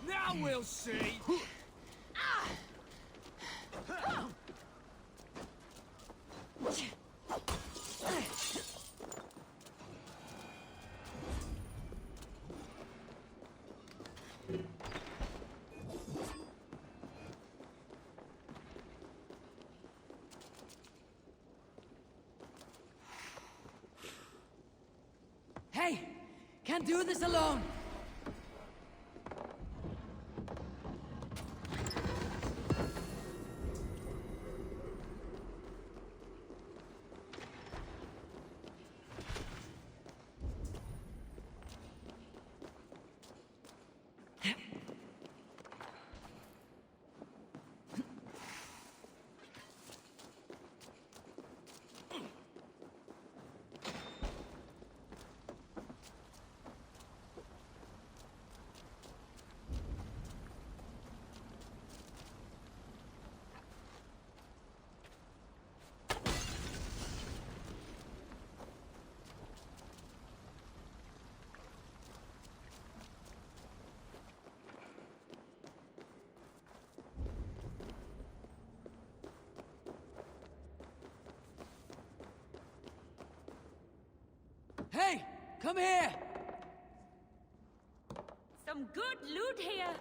Now we'll see. Hey! Can't do this alone! Hey! Come here! Some good loot here.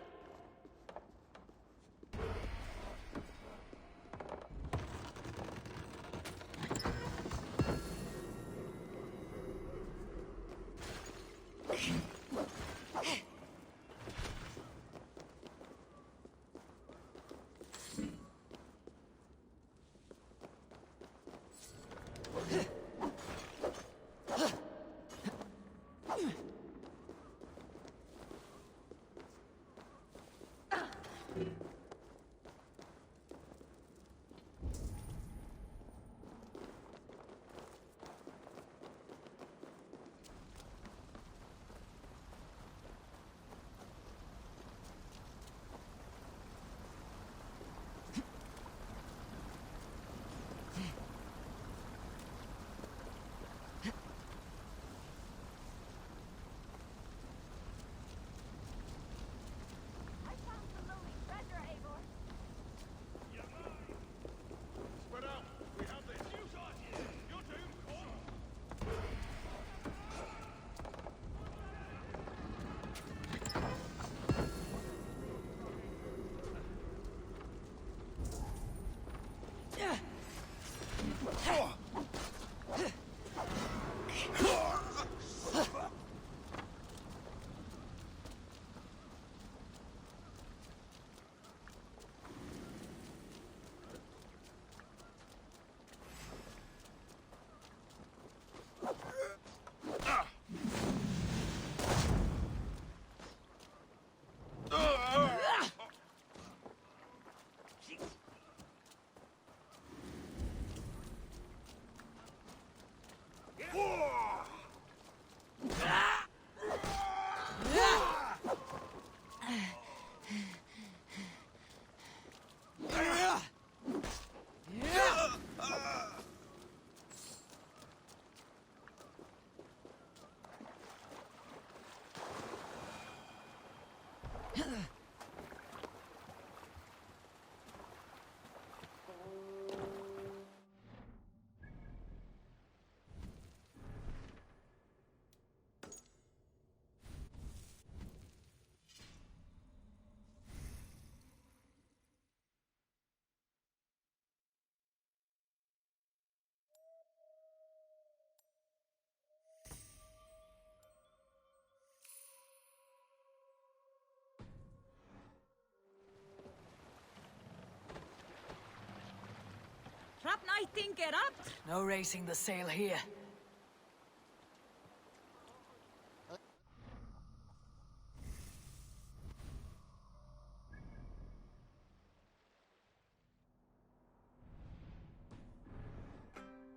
I think it up. No raising the sail here.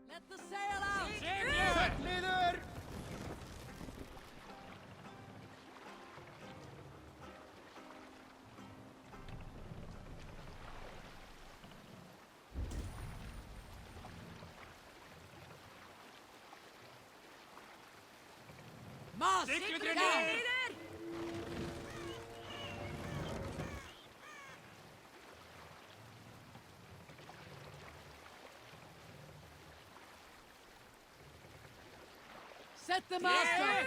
Let the sail out! Leader! Mast! Set the mast up!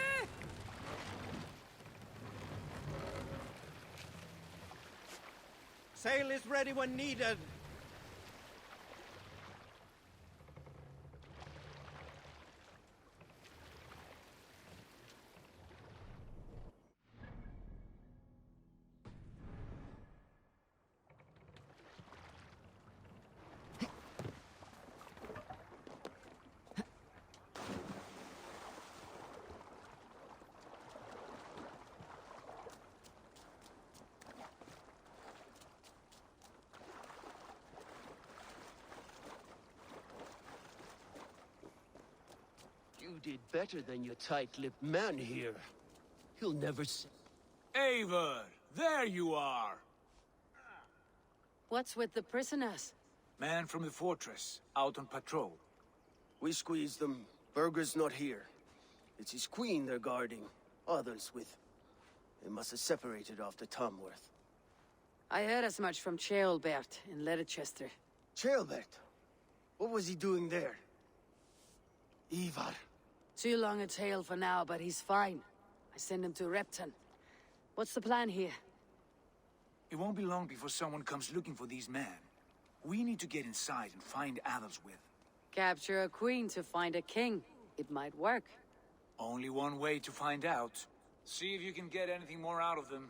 Sail is ready when needed. You did better than your tight-lipped man here. He'll never see... Eivor, there you are! What's with the prisoners? Man from the fortress, out on patrol. We squeezed them. Burger's not here. It's his queen they're guarding. Others with... They must have separated after Tamworth. I heard as much from Ceolbert in Leicester. Ceolbert? What was he doing there? Ivar. Too long a tale for now, but he's fine. I send him to Repton. What's the plan here? It won't be long before someone comes looking for these men. We need to get inside and find Adelswith. Capture a queen to find a king. It might work. Only one way to find out. See if you can get anything more out of them.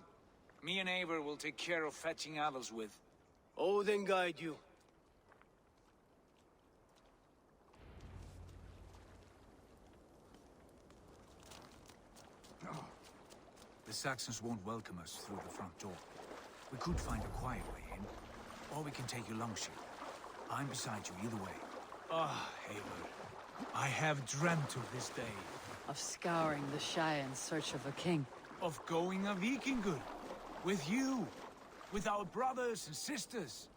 Me and Eivor will take care of fetching Adelswith. Odin guide you. The Saxons won't welcome us through the front door. We could find a quiet way in, or we can take your longship. I'm beside you either way. Ah, Eivor. I have dreamt of this day. Of scouring the Shire in search of a king. Of going a Vikingur. With you. With our brothers and sisters.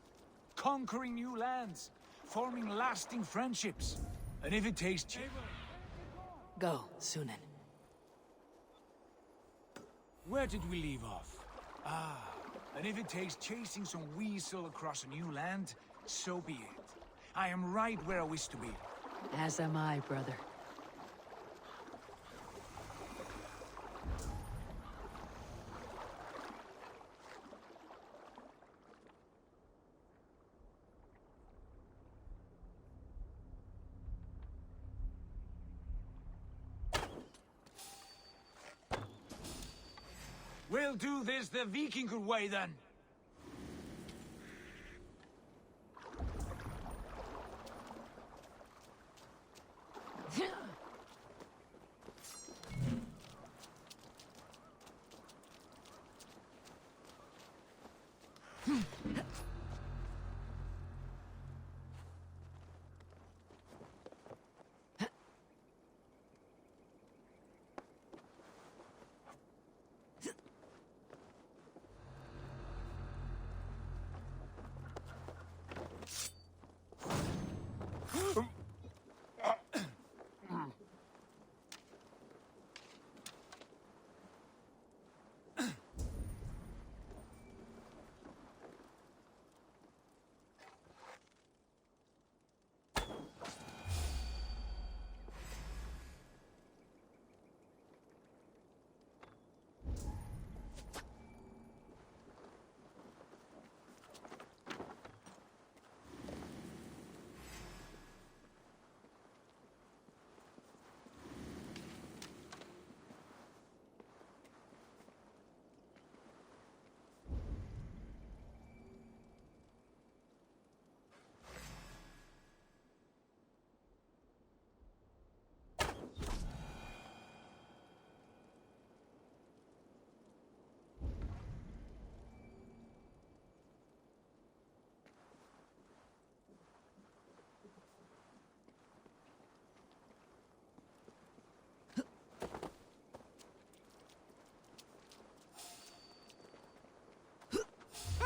Conquering new lands. Forming lasting friendships. And if it takes... Go, Sunan. Where did we leave off? Ah, and if it takes chasing some weasel across a new land, so be it. I am right where I wish to be. As am I, brother. We'll do this the Vikingur way, then.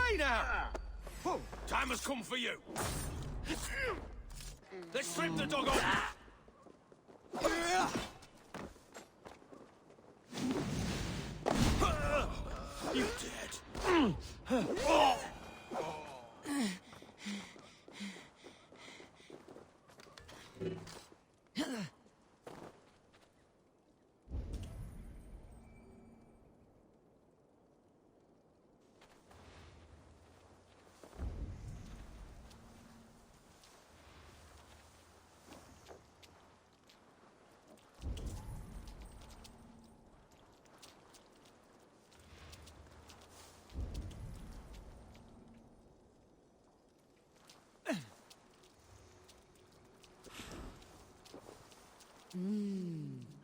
away now! Time has come for you. Let's strip the dog off. You dead.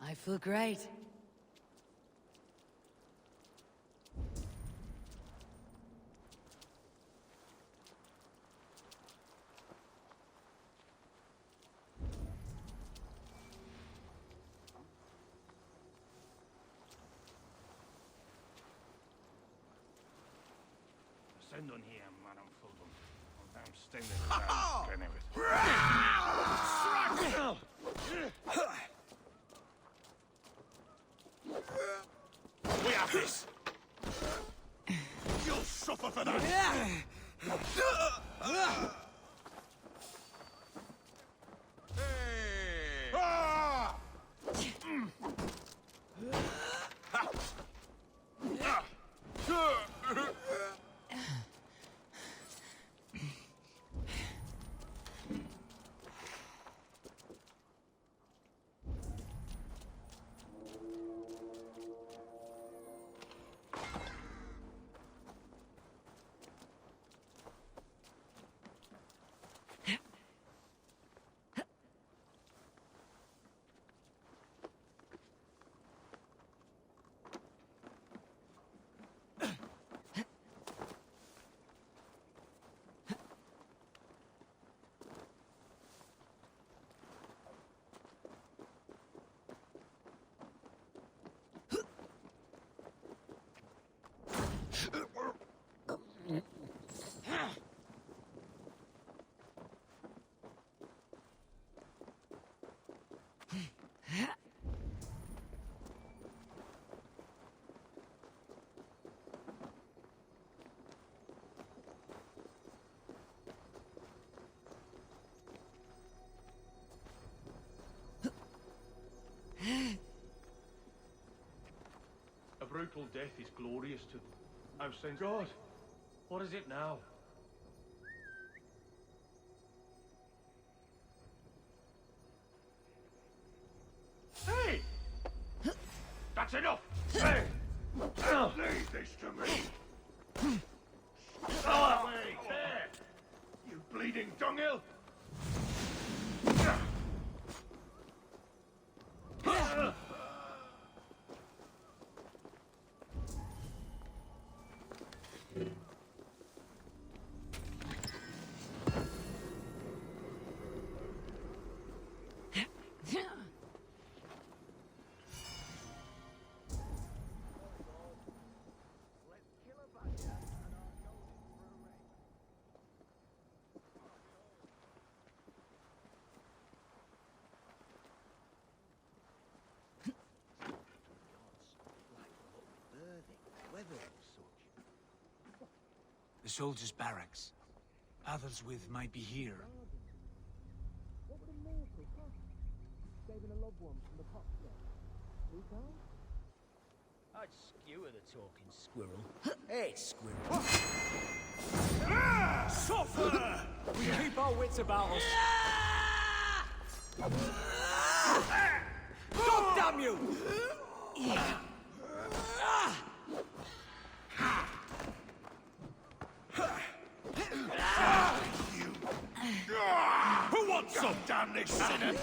I feel great. Send on here, man, I'm full of them. I'm standing there, We have this. You'll suffer for that. A brutal death is glorious to them. I've seen God. What is it now? Hey! That's enough! Hey! Leave this to me! Go away! There! You bleeding dunghill! The soldiers' barracks. Others with might be here. Saving a loved one from the pot I'd skewer the talking squirrel. Hey, squirrel. Suffer! We keep our wits about us. God damn you! Who wants some damn this sinner?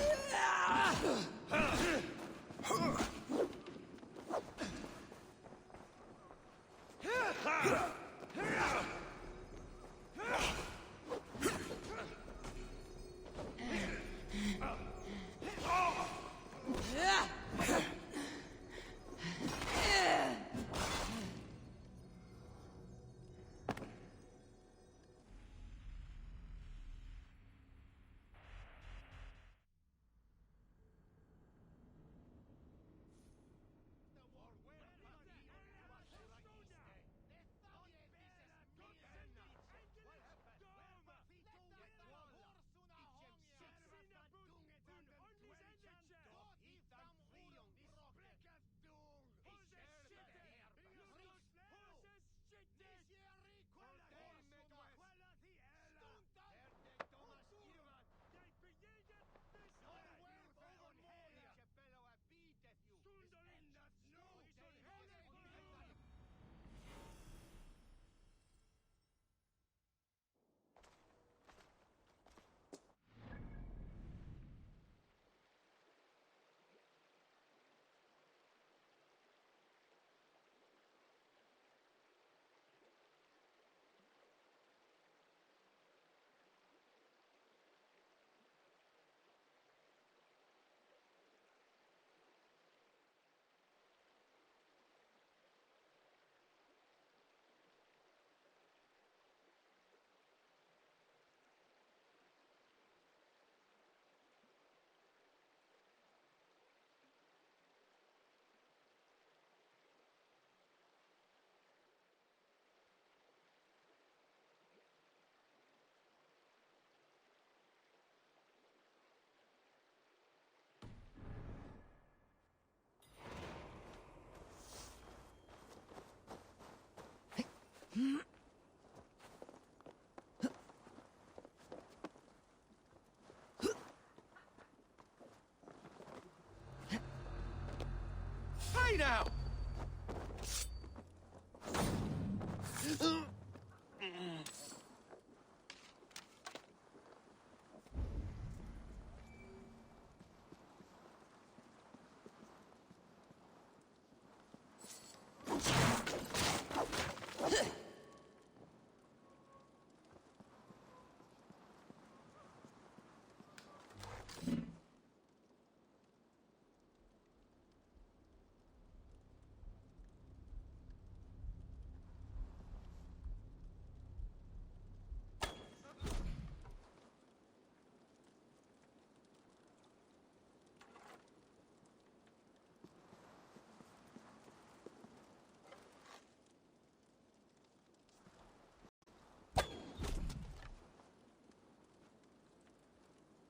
away now!